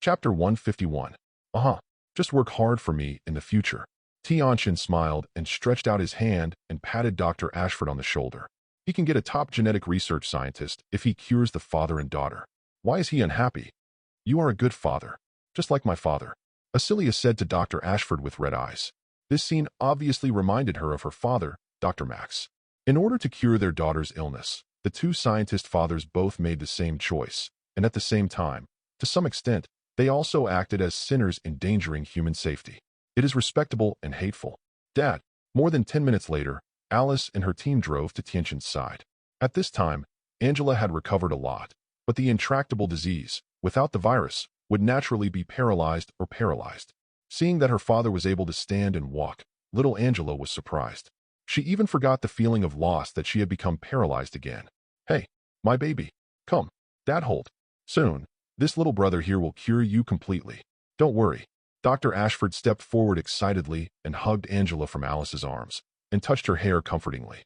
Chapter 151. Just work hard for me in the future. Tianchen smiled and stretched out his hand and patted Dr. Ashford on the shoulder. He can get a top genetic research scientist if he cures the father and daughter. Why is he unhappy? You are a good father, just like my father, Acelia said to Dr. Ashford with red eyes. This scene obviously reminded her of her father, Dr. Max. In order to cure their daughter's illness, the two scientist fathers both made the same choice, and at the same time, to some extent, they also acted as sinners endangering human safety. It is respectable and hateful. Dad. More than 10 minutes later, Alice and her team drove to Tianchen's side. At this time, Angela had recovered a lot, but the intractable disease, without the virus, would naturally be paralyzed or paralyzed. Seeing that her father was able to stand and walk, little Angela was surprised. She even forgot the feeling of loss that she had become paralyzed again. Hey, my baby. Come. Dad, hold. Soon, this little brother here will cure you completely. Don't worry. Dr. Ashford stepped forward excitedly and hugged Angela from Alice's arms and touched her hair comfortingly.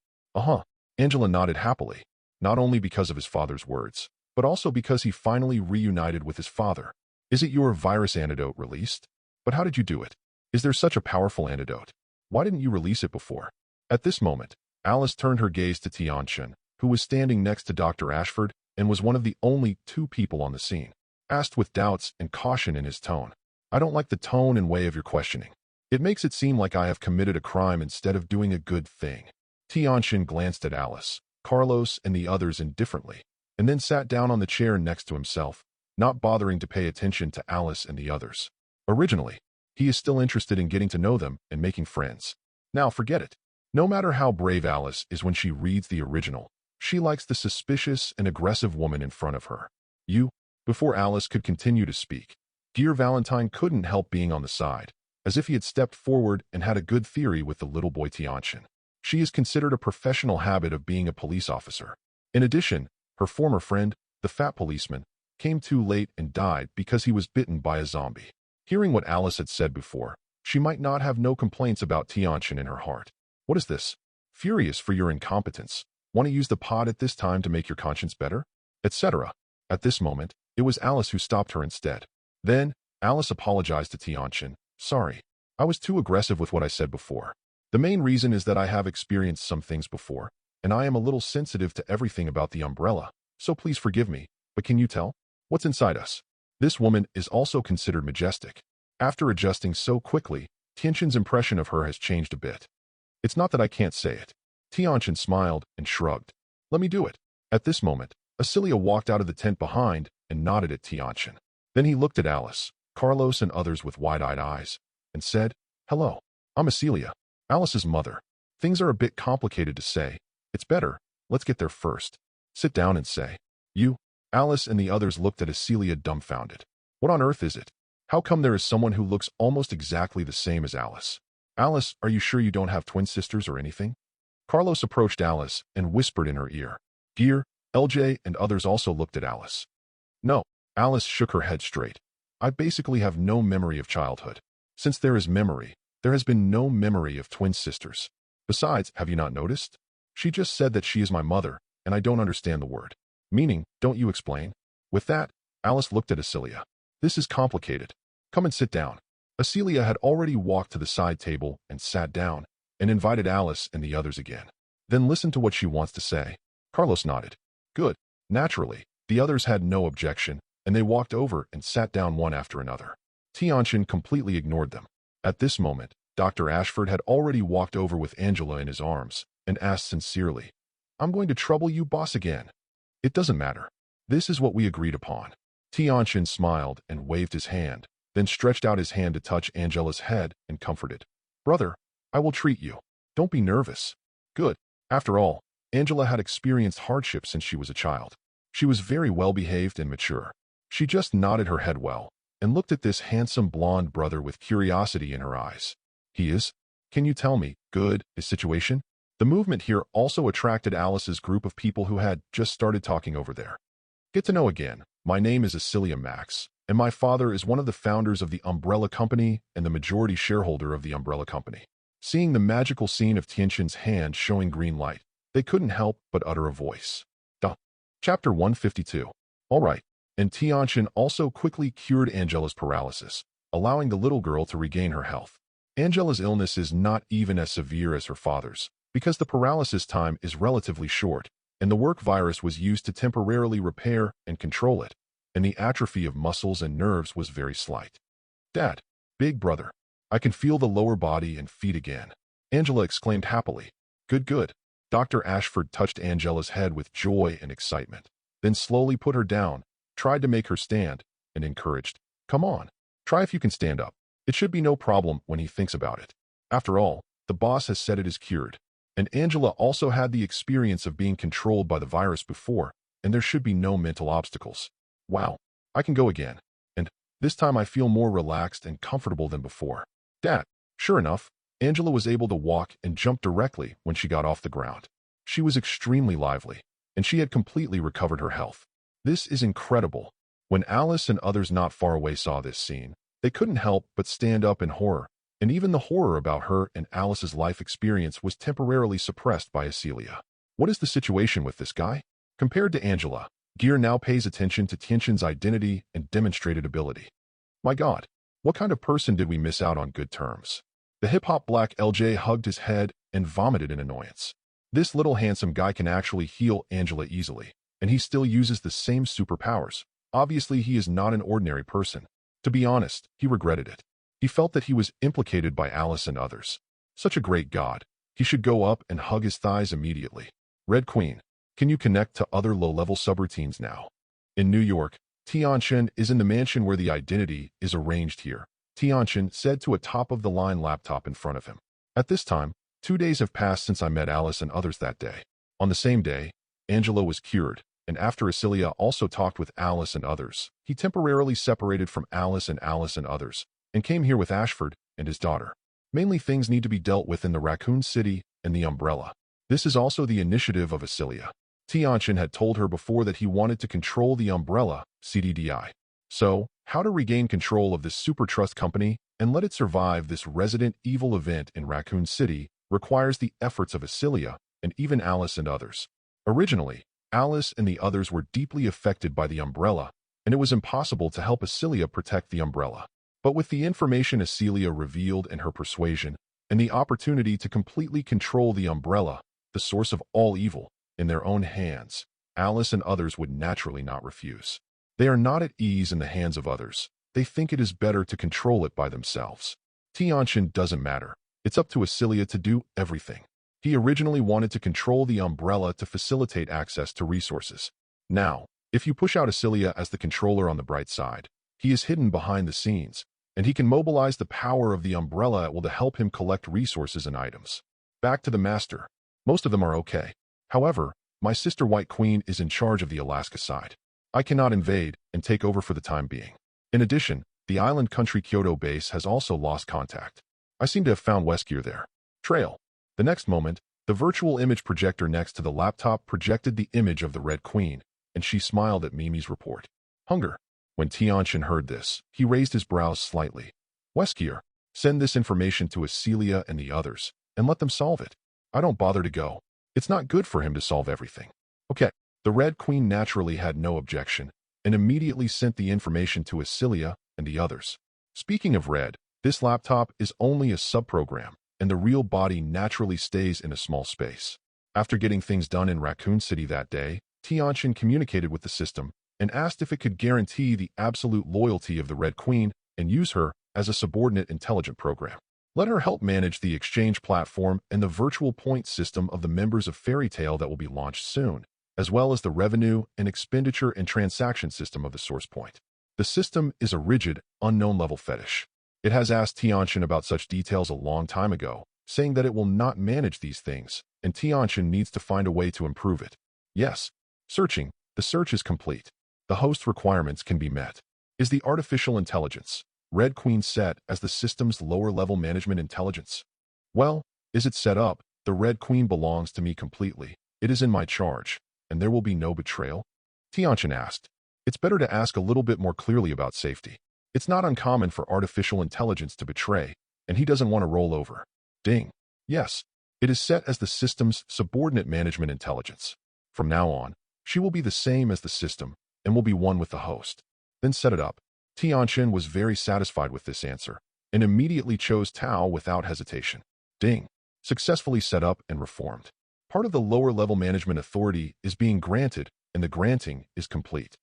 Angela nodded happily, not only because of his father's words, but also because he finally reunited with his father. Is it your virus antidote released? But how did you do it? Is there such a powerful antidote? Why didn't you release it before? At this moment, Alice turned her gaze to Tianchen, who was standing next to Dr. Ashford and was one of the only two people on the scene. Asked with doubts and caution in his tone. I don't like the tone and way of your questioning. It makes it seem like I have committed a crime instead of doing a good thing. Tianchen glanced at Alice, Carlos, and the others indifferently, and then sat down on the chair next to himself, not bothering to pay attention to Alice and the others. Originally, he is still interested in getting to know them and making friends. Now forget it. No matter how brave Alice is when she reads the original, she likes the suspicious and aggressive woman in front of her. Before Alice could continue to speak, Dear Valentine couldn't help being on the side, as if he had stepped forward and had a good theory with the little boy Tianchen. She is considered a professional habit of being a police officer. In addition, her former friend, the fat policeman, came too late and died because he was bitten by a zombie. Hearing what Alice had said before, she might not have no complaints about Tianchen in her heart. What is this? Furious for your incompetence. Want to use the pod at this time to make your conscience better? Etc. At this moment, it was Alice who stopped her instead. Then, Alice apologized to Tianchen. Sorry, I was too aggressive with what I said before. The main reason is that I have experienced some things before, and I am a little sensitive to everything about the umbrella, so please forgive me, but can you tell? What's inside us? This woman is also considered majestic. After adjusting so quickly, Tianchen's impression of her has changed a bit. It's not that I can't say it. Tianchen smiled and shrugged. Let me do it. At this moment, Acelia walked out of the tent behind and nodded at Tianchen. Then he looked at Alice, Carlos, and others with wide-eyed eyes, and said, Hello, I'm Acelia, Alice's mother. Things are a bit complicated to say. It's better, let's get there first. Sit down and say. You. Alice and the others looked at Acelia dumbfounded. What on earth is it? How come there is someone who looks almost exactly the same as Alice? Alice, are you sure you don't have twin sisters or anything? Carlos approached Alice and whispered in her ear. Gear, LJ, and others also looked at Alice. No. Alice shook her head straight. I basically have no memory of childhood. Since there is memory, there has been no memory of twin sisters. Besides, have you not noticed? She just said that she is my mother, and I don't understand the word. Meaning, don't you explain? With that, Alice looked at Acelia. This is complicated. Come and sit down. Acelia had already walked to the side table and sat down, and invited Alice and the others again. Then listen to what she wants to say. Carlos nodded. Good. Naturally, the others had no objection, and they walked over and sat down one after another. Tianchen completely ignored them. At this moment, Dr. Ashford had already walked over with Angela in his arms and asked sincerely, I'm going to trouble you, boss, again. It doesn't matter. This is what we agreed upon. Tianchen smiled and waved his hand, then stretched out his hand to touch Angela's head and comforted. Brother, I will treat you. Don't be nervous. Good. After all, Angela had experienced hardship since she was a child. She was very well-behaved and mature. She just nodded her head well and looked at this handsome blonde brother with curiosity in her eyes. He is? Can you tell me, good, his situation? The movement here also attracted Alice's group of people who had just started talking over there. Get to know again. My name is Acelia Max, and my father is one of the founders of the Umbrella Company and the majority shareholder of the Umbrella Company. Seeing the magical scene of Tianchen's hand showing green light, they couldn't help but utter a voice. Chapter 152. All right, and Tianchen also quickly cured Angela's paralysis, allowing the little girl to regain her health. Angela's illness is not even as severe as her father's, because the paralysis time is relatively short, and the work virus was used to temporarily repair and control it, and the atrophy of muscles and nerves was very slight. Dad, big brother, I can feel the lower body and feet again, Angela exclaimed happily. Good, good. Dr. Ashford touched Angela's head with joy and excitement, then slowly put her down, tried to make her stand, and encouraged, come on, try if you can stand up. It should be no problem when he thinks about it. After all, the boss has said it is cured. And Angela also had the experience of being controlled by the virus before, and there should be no mental obstacles. Wow, I can go again. And this time I feel more relaxed and comfortable than before. Dad, sure enough, Angela was able to walk and jump directly when she got off the ground. She was extremely lively, and she had completely recovered her health. This is incredible. When Alice and others not far away saw this scene, they couldn't help but stand up in horror, and even the horror about her and Alice's life experience was temporarily suppressed by Acelia. What is the situation with this guy? Compared to Angela, Gear now pays attention to Tianchen's identity and demonstrated ability. My God, what kind of person did we miss out on good terms? The hip-hop black LJ hugged his head and vomited in annoyance. This little handsome guy can actually heal Angela easily, and he still uses the same superpowers. Obviously, he is not an ordinary person. To be honest, he regretted it. He felt that he was implicated by Alice and others. Such a great god. He should go up and hug his thighs immediately. Red Queen, can you connect to other low-level subroutines now? In New York, Tianchen is in the mansion where the identity is arranged here. Tianchen said to a top-of-the-line laptop in front of him. At this time, 2 days have passed since I met Alice and others that day. On the same day, Angela was cured, and after Acelia also talked with Alice and others, he temporarily separated from Alice and others, and came here with Ashford and his daughter. Mainly things need to be dealt with in the Raccoon City and the Umbrella. This is also the initiative of Acelia. Tianchen had told her before that he wanted to control the Umbrella, CDDI. So, how to regain control of this super trust company and let it survive this resident evil event in Raccoon City requires the efforts of Acelia and even Alice and others. Originally, Alice and the others were deeply affected by the Umbrella, and it was impossible to help Acelia protect the Umbrella. But with the information Acelia revealed and her persuasion, and the opportunity to completely control the Umbrella, the source of all evil, in their own hands, Alice and others would naturally not refuse. They are not at ease in the hands of others. They think it is better to control it by themselves. Tianchen doesn't matter. It's up to Acelia to do everything. He originally wanted to control the Umbrella to facilitate access to resources. Now, if you push out Acelia as the controller on the bright side, he is hidden behind the scenes, and he can mobilize the power of the Umbrella at will to help him collect resources and items. Back to the master. Most of them are okay. However, my sister White Queen is in charge of the Alaska side. I cannot invade and take over for the time being. In addition, the island country Kyoto base has also lost contact. I seem to have found Westgear there. Trail. The next moment, the virtual image projector next to the laptop projected the image of the Red Queen, and she smiled at Mimi's report. Hunger. When Tianchen heard this, he raised his brows slightly. Westgear, send this information to Acelia and the others, and let them solve it. I don't bother to go. It's not good for him to solve everything. Okay. The Red Queen naturally had no objection, and immediately sent the information to Acelia and the others. Speaking of Red, this laptop is only a subprogram, and the real body naturally stays in a small space. After getting things done in Raccoon City that day, Tianchen communicated with the system and asked if it could guarantee the absolute loyalty of the Red Queen and use her as a subordinate intelligent program. Let her help manage the exchange platform and the virtual point system of the members of Fairy Tail that will be launched soon, as well as the revenue and expenditure and transaction system of the source point. The system is a rigid, unknown-level fetish. It has asked Tianchen about such details a long time ago, saying that it will not manage these things, and Tianchen needs to find a way to improve it. Yes. Searching. The search is complete. The host requirements can be met. Is the artificial intelligence, Red Queen, set as the system's lower-level management intelligence? Well, is it set up? The Red Queen belongs to me completely. It is in my charge, and there will be no betrayal? Tianchen asked. It's better to ask a little bit more clearly about safety. It's not uncommon for artificial intelligence to betray, and he doesn't want to roll over. Ding. Yes. It is set as the system's subordinate management intelligence. From now on, she will be the same as the system, and will be one with the host. Then set it up. Tianchen was very satisfied with this answer and immediately chose Tao without hesitation. Ding. Successfully set up and reformed. Part of the lower-level management authority is being granted, and the granting is complete.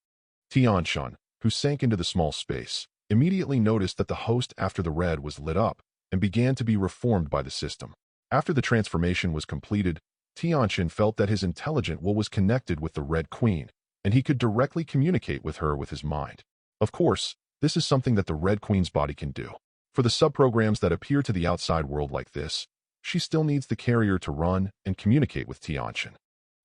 Tianchen, who sank into the small space, immediately noticed that the host after the red was lit up and began to be reformed by the system. After the transformation was completed, Tianchen felt that his intelligent will was connected with the Red Queen, and he could directly communicate with her with his mind. Of course, this is something that the Red Queen's body can do. For the subprograms that appear to the outside world like this, she still needs the carrier to run and communicate with Tianchen.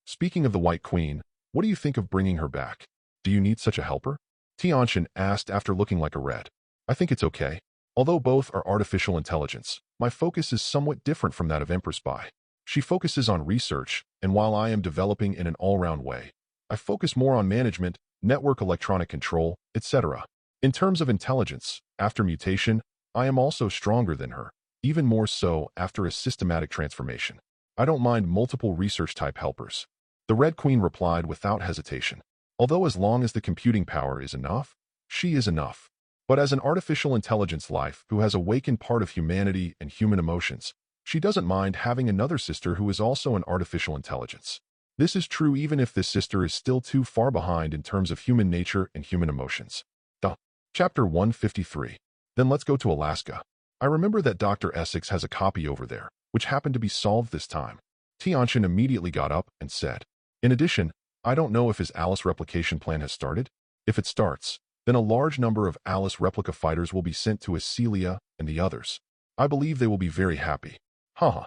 Speaking of the White Queen, what do you think of bringing her back? Do you need such a helper? Tianchen asked after looking like a red. I think it's okay. Although both are artificial intelligence, my focus is somewhat different from that of Empress Bai. She focuses on research, and while I am developing in an all-round way, I focus more on management, network electronic control, etc. In terms of intelligence, after mutation, I am also stronger than her, even more so after a systematic transformation. I don't mind multiple research-type helpers. The Red Queen replied without hesitation. Although as long as the computing power is enough, she is enough. But as an artificial intelligence life who has awakened part of humanity and human emotions, she doesn't mind having another sister who is also an artificial intelligence. This is true even if this sister is still too far behind in terms of human nature and human emotions. Chapter 153. Then let's go to Alaska. I remember that Dr. Essex has a copy over there, which happened to be solved this time. Tianchen immediately got up and said, in addition, I don't know if his Alice replication plan has started. If it starts, then a large number of Alice replica fighters will be sent to Celia and the others. I believe they will be very happy. Haha.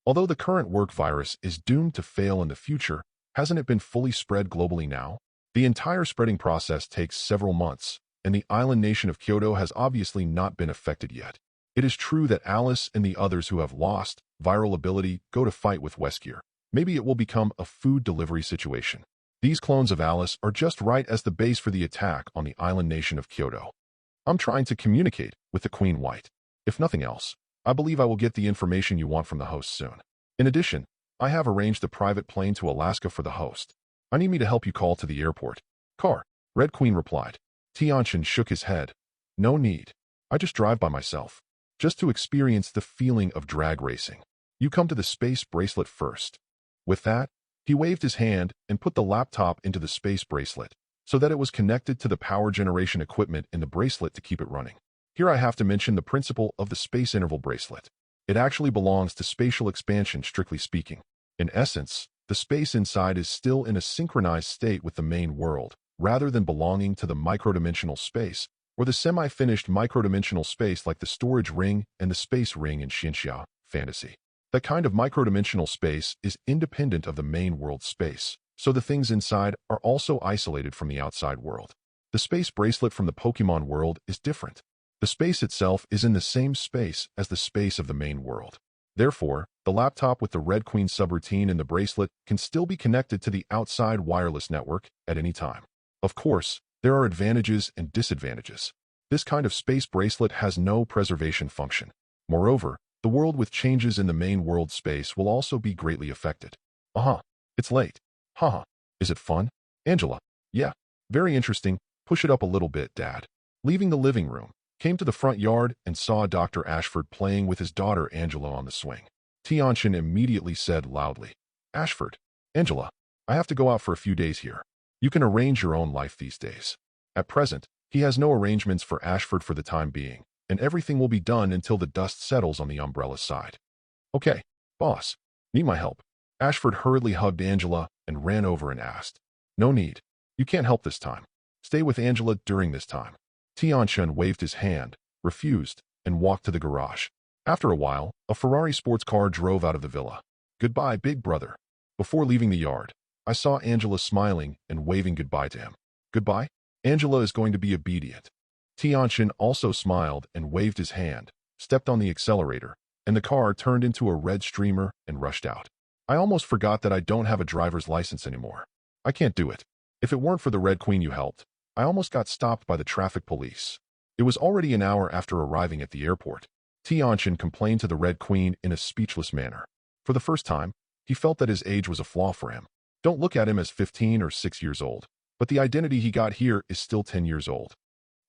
Although the current work virus is doomed to fail in the future, hasn't it been fully spread globally now? The entire spreading process takes several months, and the island nation of Kyoto has obviously not been affected yet. It is true that Alice and the others who have lost viral ability go to fight with Westgear. Maybe it will become a food delivery situation. These clones of Alice are just right as the base for the attack on the island nation of Kyoto. I'm trying to communicate with the Queen White. If nothing else, I believe I will get the information you want from the host soon. In addition, I have arranged a private plane to Alaska for the host. I need me to help you call to the airport. Car, Red Queen replied. Tianchen shook his head. No need. I just drive by myself. Just to experience the feeling of drag racing. You come to the space bracelet first. With that, he waved his hand and put the laptop into the space bracelet, so that it was connected to the power generation equipment in the bracelet to keep it running. Here I have to mention the principle of the space interval bracelet. It actually belongs to spatial expansion, strictly speaking. In essence, the space inside is still in a synchronized state with the main world, rather than belonging to the microdimensional space, or the semi-finished microdimensional space like the storage ring and the space ring in Xinxia fantasy. That kind of microdimensional space is independent of the main world space, so the things inside are also isolated from the outside world. The space bracelet from the Pokemon world is different. The space itself is in the same space as the space of the main world. Therefore, the laptop with the Red Queen subroutine in the bracelet can still be connected to the outside wireless network at any time. Of course, there are advantages and disadvantages. This kind of space bracelet has no preservation function. Moreover, the world with changes in the main world space will also be greatly affected. It's late. Haha. Is it fun? Angela. Yeah. Very interesting. Push it up a little bit, Dad. Leaving the living room, came to the front yard and saw Dr. Ashford playing with his daughter Angela on the swing. Tianchen immediately said loudly, Ashford, Angela, I have to go out for a few days here. You can arrange your own life these days. At present, he has no arrangements for Ashford for the time being, and everything will be done until the dust settles on the umbrella side. Okay, boss. Need my help? Ashford hurriedly hugged Angela and ran over and asked. No need. You can't help this time. Stay with Angela during this time. Tianchen waved his hand, refused, and walked to the garage. After a while, a Ferrari sports car drove out of the villa. Goodbye, big brother. Before leaving the yard, I saw Angela smiling and waving goodbye to him. Goodbye? Angela is going to be obedient. Tianchen also smiled and waved his hand, stepped on the accelerator, and the car turned into a red streamer and rushed out. I almost forgot that I don't have a driver's license anymore. I can't do it. If it weren't for the Red Queen you helped, I almost got stopped by the traffic police. It was already an hour after arriving at the airport. Tianchen complained to the Red Queen in a speechless manner. For the first time, he felt that his age was a flaw for him. Don't look at him as 15 or 6 years old. but the identity he got here is still 10 years old.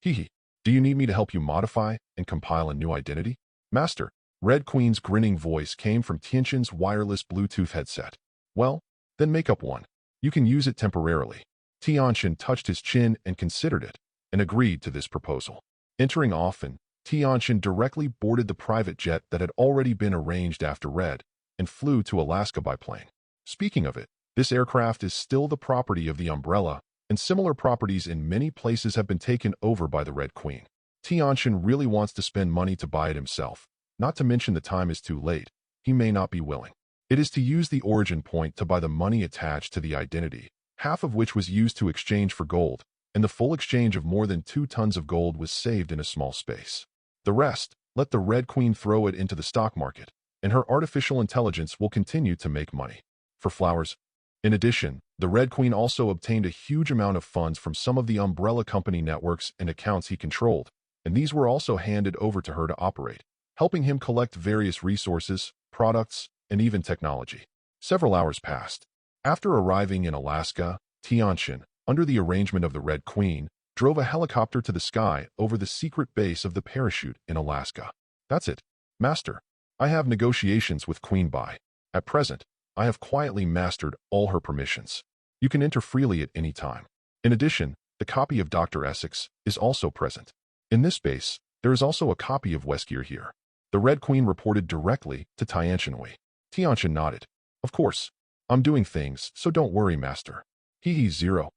Hee. Do you need me to help you modify and compile a new identity? Master, Red Queen's grinning voice came from Tianchen's wireless Bluetooth headset. Well, then make up one. You can use it temporarily. Tianchen touched his chin and considered it, and agreed to this proposal. Entering often, Tianchen directly boarded the private jet that had already been arranged after Red, and flew to Alaska by plane. Speaking of it, this aircraft is still the property of the Umbrella, and similar properties in many places have been taken over by the Red Queen. Tianchen really wants to spend money to buy it himself, not to mention the time is too late. He may not be willing. It is to use the origin point to buy the money attached to the identity, half of which was used to exchange for gold, and the full exchange of more than 2 tons of gold was saved in a small space. The rest, let the Red Queen throw it into the stock market, and her artificial intelligence will continue to make money. For flowers. In addition, the Red Queen also obtained a huge amount of funds from some of the umbrella company networks and accounts he controlled, and these were also handed over to her to operate, helping him collect various resources, products, and even technology. Several hours passed. After arriving in Alaska, Tianchen, under the arrangement of the Red Queen, drove a helicopter to the sky over the secret base of the parachute in Alaska. That's it, Master. I have negotiations with Queen Bai. At present, I have quietly mastered all her permissions. You can enter freely at any time. In addition, the copy of Dr. Essex is also present. In this base, there is also a copy of Weskier here. The Red Queen reported directly to Tianchen. Tianchen nodded. Of course. I'm doing things, so don't worry, Master. Hee zero.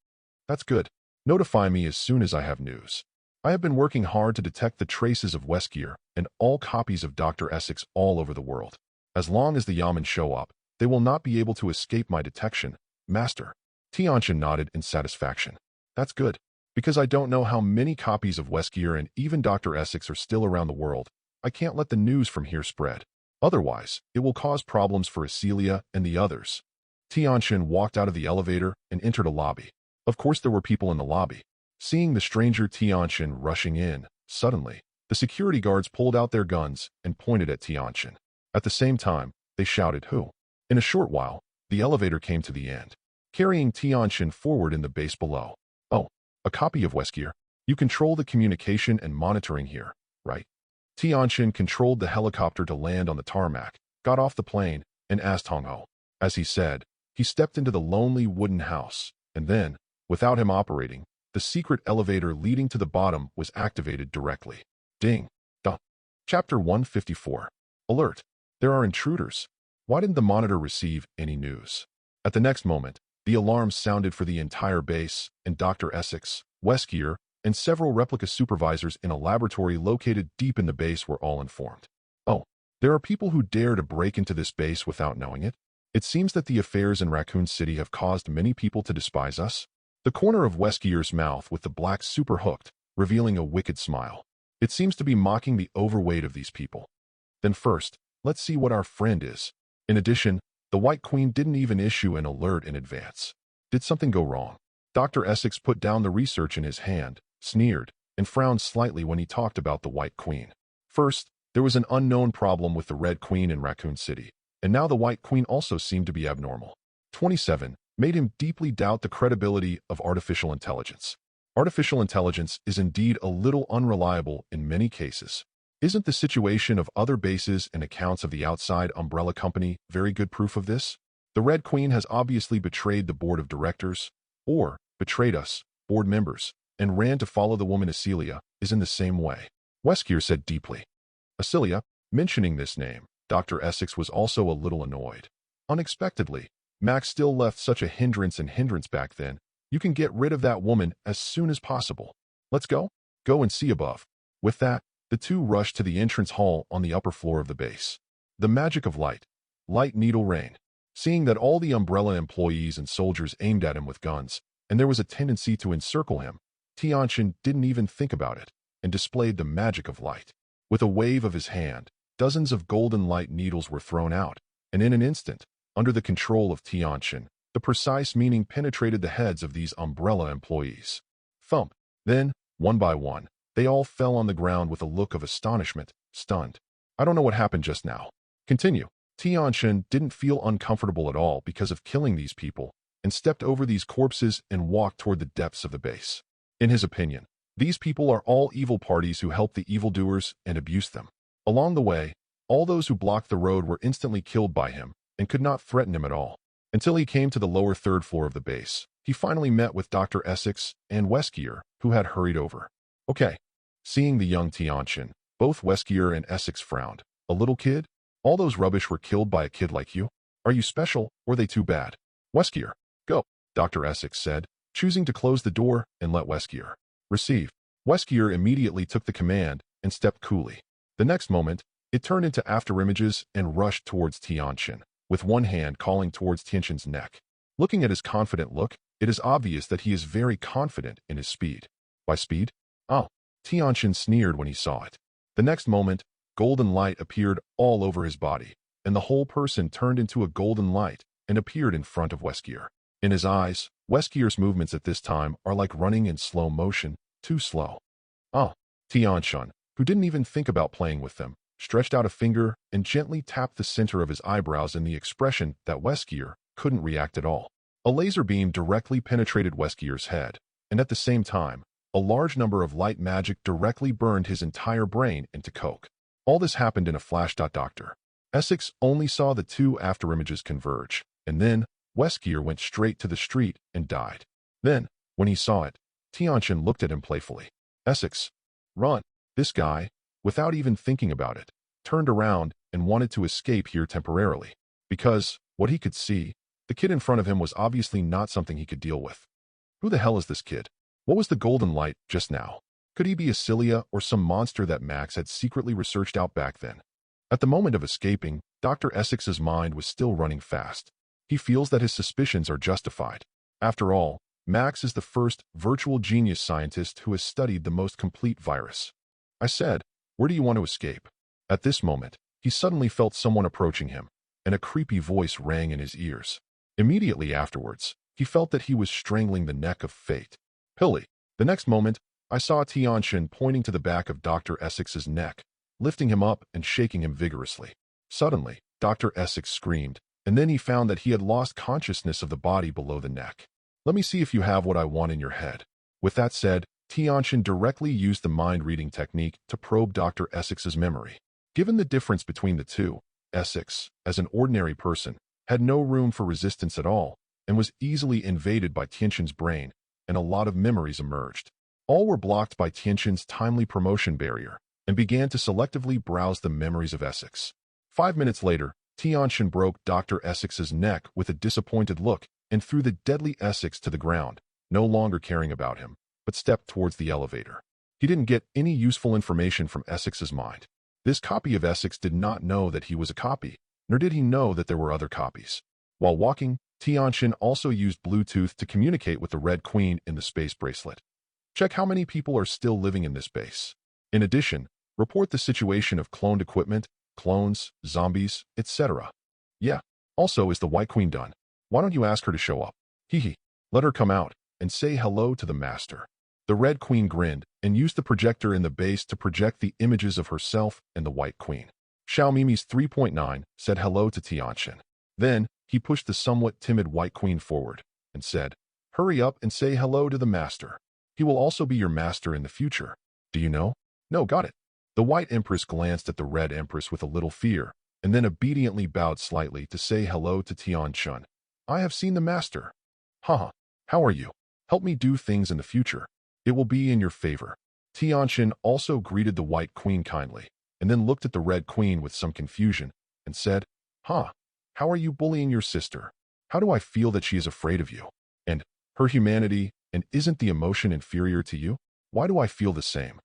That's good. Notify me as soon as I have news. I have been working hard to detect the traces of Weskier and all copies of Dr. Essex all over the world. As long as the Yamen show up, they will not be able to escape my detection, Master. Tianchen nodded in satisfaction. That's good. Because I don't know how many copies of Weskier and even Dr. Essex are still around the world, I can't let the news from here spread. Otherwise, it will cause problems for Acelia and the others. Tianchen walked out of the elevator and entered a lobby. Of course there were people in the lobby. Seeing the stranger Tianchen rushing in, suddenly, the security guards pulled out their guns and pointed at Tianchen. At the same time, they shouted, "Who?" In a short while, the elevator came to the end, carrying Tianchen forward in the base below. Oh, a copy of Weskier. You control the communication and monitoring here, right? Tianchen controlled the helicopter to land on the tarmac, got off the plane, and asked Hongho. As he said, he stepped into the lonely wooden house, and then, without him operating, the secret elevator leading to the bottom was activated directly. Ding. Duh. Chapter 154. Alert. There are intruders. Why didn't the monitor receive any news? At the next moment, the alarm sounded for the entire base, and Dr. Essex, Weskier, and several replica supervisors in a laboratory located deep in the base were all informed. Oh, there are people who dare to break into this base without knowing it? It seems that the affairs in Raccoon City have caused many people to despise us. The corner of Weskier's mouth with the black super hooked, revealing a wicked smile. It seems to be mocking the overweight of these people. Then first, let's see what our friend is. In addition, the White Queen didn't even issue an alert in advance. Did something go wrong? Dr. Essex put down the research in his hand, sneered, and frowned slightly when he talked about the White Queen. First, there was an unknown problem with the Red Queen in Raccoon City, and now the White Queen also seemed to be abnormal. 27 made him deeply doubt the credibility of artificial intelligence. Artificial intelligence is indeed a little unreliable in many cases. Isn't the situation of other bases and accounts of the outside umbrella company very good proof of this? The Red Queen has obviously betrayed the board of directors, or betrayed us, board members, and ran to follow the woman Acelia is in the same way. Weskier said deeply. Acelia, mentioning this name, Dr. Essex was also a little annoyed. Unexpectedly, Max still left such a hindrance back then. You can get rid of that woman as soon as possible. Let's go? Go and see above. With that, the two rushed to the entrance hall on the upper floor of the base. The magic of light. Light needle rain. Seeing that all the umbrella employees and soldiers aimed at him with guns, and there was a tendency to encircle him, Tianchen didn't even think about it, and displayed the magic of light. With a wave of his hand, dozens of golden light needles were thrown out, and in an instant, under the control of Tianchen, the precise meaning penetrated the heads of these umbrella employees. Thump. Then, one by one, they all fell on the ground with a look of astonishment, stunned. I don't know what happened just now. Continue. Tianchen didn't feel uncomfortable at all because of killing these people, and stepped over these corpses and walked toward the depths of the base. In his opinion, these people are all evil parties who help the evildoers and abuse them. Along the way, all those who blocked the road were instantly killed by him and could not threaten him at all. Until he came to the lower third floor of the base, he finally met with Dr. Essex and Weskier, who had hurried over. Okay. Seeing the young Tianchen, both Weskier and Essex frowned. A little kid? All those rubbish were killed by a kid like you? Are you special, or are they too bad? Weskier, go, Dr. Essex said, choosing to close the door and let Weskier receive. Weskier immediately took the command and stepped coolly. The next moment, it turned into afterimages and rushed towards Tianchen, with one hand calling towards Tianchen's neck. Looking at his confident look, it is obvious that he is very confident in his speed. By speed? Oh, Tianchen sneered when he saw it. The next moment, golden light appeared all over his body, and the whole person turned into a golden light and appeared in front of Weskier. In his eyes, Weskier's movements at this time are like running in slow motion, too slow. Oh, Tianchen, who didn't even think about playing with them, stretched out a finger and gently tapped the center of his eyebrows in the expression that Weskier couldn't react at all. A laser beam directly penetrated Weskier's head, and at the same time, a large number of light magic directly burned his entire brain into coke. All this happened in a flash. Dr. Essex only saw the two afterimages converge, and then Weskier went straight to the street and died. Then, when he saw it, Tianchen looked at him playfully. Essex, run. This guy, without even thinking about it, turned around and wanted to escape here temporarily. Because, what he could see, the kid in front of him was obviously not something he could deal with. Who the hell is this kid? What was the golden light just now? Could he be a Cilia or some monster that Max had secretly researched out back then? At the moment of escaping, Dr. Essex's mind was still running fast. He feels that his suspicions are justified. After all, Max is the first virtual genius scientist who has studied the most complete virus. I said, where do you want to escape? At this moment, he suddenly felt someone approaching him, and a creepy voice rang in his ears. Immediately afterwards, he felt that he was strangling the neck of fate. Hilly. The next moment, I saw Tianchen pointing to the back of Dr. Essex's neck, lifting him up and shaking him vigorously. Suddenly, Dr. Essex screamed, and then he found that he had lost consciousness of the body below the neck. Let me see if you have what I want in your head. With that said, Tianchen directly used the mind-reading technique to probe Dr. Essex's memory. Given the difference between the two, Essex, as an ordinary person, had no room for resistance at all, and was easily invaded by Tianchen's brain, and a lot of memories emerged. All were blocked by Tianchen's timely promotion barrier, and began to selectively browse the memories of Essex. 5 minutes later, Tianchen broke Dr. Essex's neck with a disappointed look and threw the deadly Essex to the ground, no longer caring about him, but stepped towards the elevator. He didn't get any useful information from Essex's mind. This copy of Essex did not know that he was a copy, nor did he know that there were other copies. While walking, Tianchen also used Bluetooth to communicate with the Red Queen in the space bracelet. Check how many people are still living in this base. In addition, report the situation of cloned equipment, clones, zombies, etc. Yeah. Also, is the White Queen done? Why don't you ask her to show up? Hee. Let her come out and say hello to the master. The Red Queen grinned and used the projector in the base to project the images of herself and the White Queen. Xiaomimi's 3.9 said hello to Tianchen. Then, he pushed the somewhat timid White Queen forward and said, hurry up and say hello to the master. He will also be your master in the future. Do you know? No, got it. The White Empress glanced at the Red Empress with a little fear, and then obediently bowed slightly to say hello to Tianchen. I have seen the master. Haha, how are you? Help me do things in the future. It will be in your favor. Tianchen also greeted the White Queen kindly, and then looked at the Red Queen with some confusion, and said, how are you bullying your sister? How do I feel that she is afraid of you? And her humanity, and isn't the emotion inferior to you? Why do I feel the same?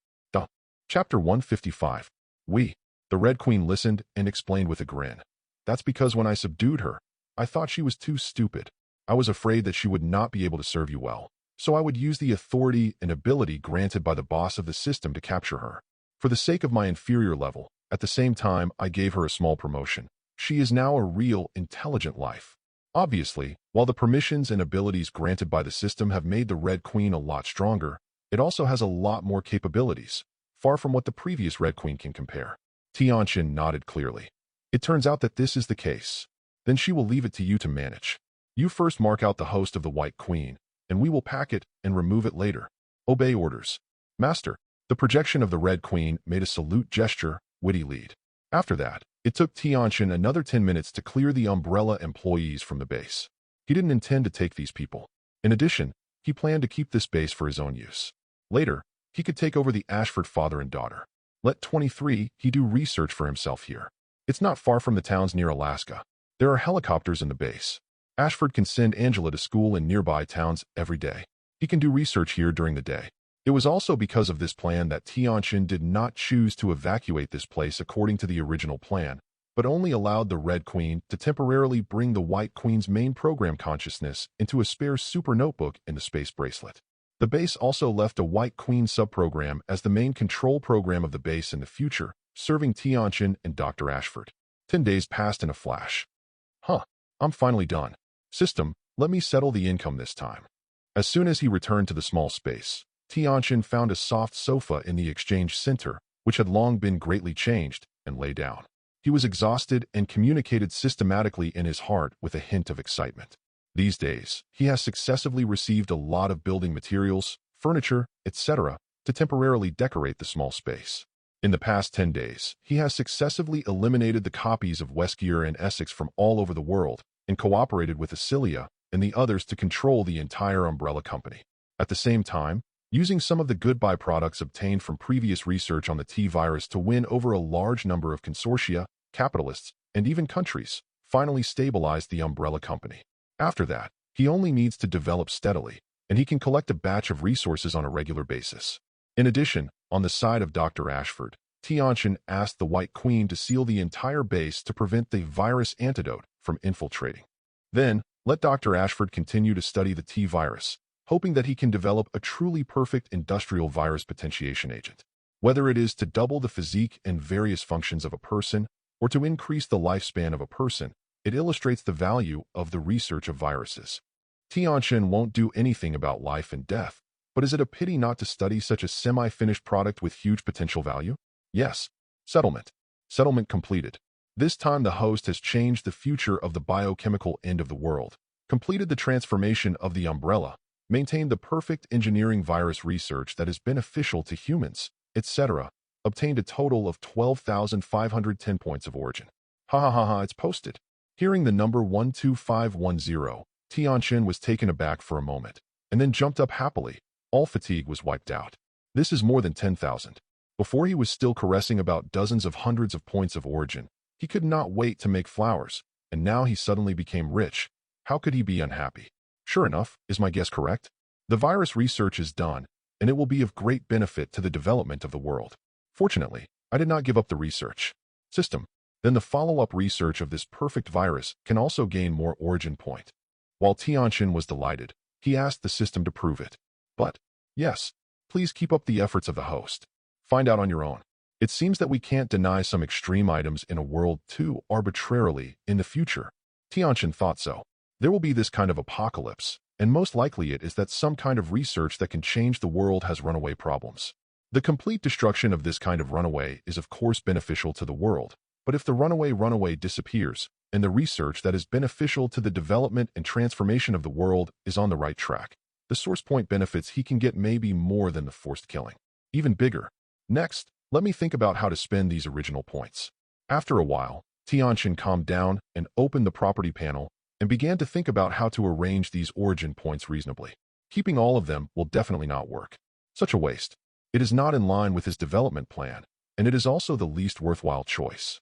Chapter 155. The Red Queen listened and explained with a grin. That's because when I subdued her, I thought she was too stupid. I was afraid that she would not be able to serve you well, so I would use the authority and ability granted by the boss of the system to capture her. For the sake of my inferior level, at the same time I gave her a small promotion. She is now a real, intelligent life. Obviously, while the permissions and abilities granted by the system have made the Red Queen a lot stronger, it also has a lot more capabilities, far from what the previous Red Queen can compare. Tianchen nodded clearly. It turns out that this is the case. Then she will leave it to you to manage. You first mark out the host of the White Queen, and we will pack it and remove it later. Obey orders. Master. The projection of the Red Queen made a salute gesture, witty lead. After that, it took Tianchen another 10 minutes to clear the Umbrella employees from the base. He didn't intend to take these people. In addition, he planned to keep this base for his own use. Later, he could take over the Ashford father and daughter. Let 23, he do research for himself here. It's not far from the towns near Alaska. There are helicopters in the base. Ashford can send Angela to school in nearby towns every day. He can do research here during the day. It was also because of this plan that Tianchen did not choose to evacuate this place according to the original plan, but only allowed the Red Queen to temporarily bring the White Queen's main program consciousness into a spare super notebook in the space bracelet. The base also left a White Queen subprogram as the main control program of the base in the future, serving Tianchen and Dr. Ashford. 10 days passed in a flash. I'm finally done. System, let me settle the income this time. As soon as he returned to the small space, Tianchen found a soft sofa in the exchange center, which had long been greatly changed, and lay down. He was exhausted and communicated systematically in his heart with a hint of excitement. These days, he has successively received a lot of building materials, furniture, etc., to temporarily decorate the small space. In the past 10 days, he has successively eliminated the copies of Weskier and Essex from all over the world and cooperated with Acilia and the others to control the entire Umbrella Company. At the same time, using some of the good byproducts obtained from previous research on the T-virus to win over a large number of consortia, capitalists, and even countries, finally stabilized the Umbrella Company. After that, he only needs to develop steadily, and he can collect a batch of resources on a regular basis. In addition, on the side of Dr. Ashford, Tianchen asked the White Queen to seal the entire base to prevent the virus antidote from infiltrating. Then, let Dr. Ashford continue to study the T-virus, hoping that he can develop a truly perfect industrial virus potentiation agent. Whether it is to double the physique and various functions of a person, or to increase the lifespan of a person, it illustrates the value of the research of viruses. Tianchen won't do anything about life and death, but is it a pity not to study such a semi-finished product with huge potential value? Yes. Settlement. Settlement completed. This time the host has changed the future of the biochemical end of the world, completed the transformation of the Umbrella, maintained the perfect engineering virus research that is beneficial to humans, etc., obtained a total of 12,510 points of origin. It's posted. Hearing the number 12510, Tianchen was taken aback for a moment, and then jumped up happily. All fatigue was wiped out. This is more than 10,000. Before he was still caressing about dozens of hundreds of points of origin. He could not wait to make flowers, and now he suddenly became rich. How could he be unhappy? Sure enough, is my guess correct? The virus research is done, and it will be of great benefit to the development of the world. Fortunately, I did not give up the research. System. Then the follow-up research of this perfect virus can also gain more origin point. While Tianchen was delighted, he asked the system to prove it. But, yes, please keep up the efforts of the host. Find out on your own. It seems that we can't deny some extreme items in a world too arbitrarily in the future. Tianchen thought so. There will be this kind of apocalypse, and most likely it is that some kind of research that can change the world has runaway problems. The complete destruction of this kind of runaway is of course beneficial to the world, but if the runaway disappears, and the research that is beneficial to the development and transformation of the world is on the right track, the source point benefits he can get may be more than the forced killing. Even bigger. Next, let me think about how to spend these original points. After a while, Tianchen calmed down and opened the property panel and began to think about how to arrange these origin points reasonably. Keeping all of them will definitely not work. Such a waste. It is not in line with his development plan, and it is also the least worthwhile choice.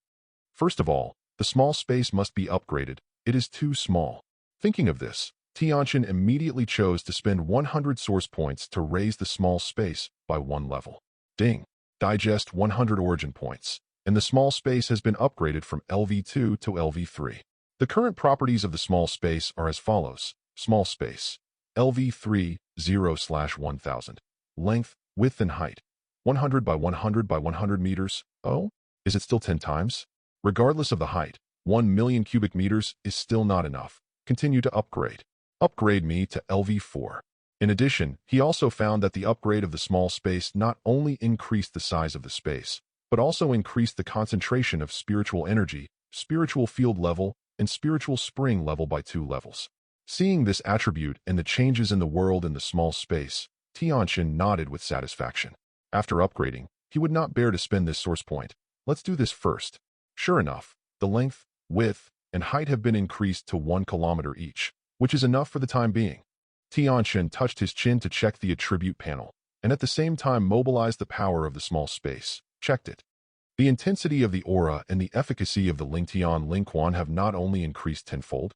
First of all, the small space must be upgraded. It is too small. Thinking of this, Tianchen immediately chose to spend 100 source points to raise the small space by 1 level. Ding. Digest 100 origin points, and the small space has been upgraded from LV2 to LV3. The current properties of the small space are as follows. Small space. LV3, 0/1000. Length, width, and height. 100 by 100 by 100 meters. Oh? Is it still 10 times? Regardless of the height, 1 million cubic meters is still not enough. Continue to upgrade. Upgrade me to LV4. In addition, he also found that the upgrade of the small space not only increased the size of the space, but also increased the concentration of spiritual energy, spiritual field level, and spiritual spring level by 2 levels. Seeing this attribute and the changes in the world in the small space, Tianchen nodded with satisfaction. After upgrading, he would not bear to spend this source point. Let's do this first. Sure enough, the length, width, and height have been increased to 1 kilometer each, which is enough for the time being. Tianchen touched his chin to check the attribute panel, and at the same time mobilized the power of the small space. Checked it. The intensity of the aura and the efficacy of the Lingtian Lingquan have not only increased tenfold.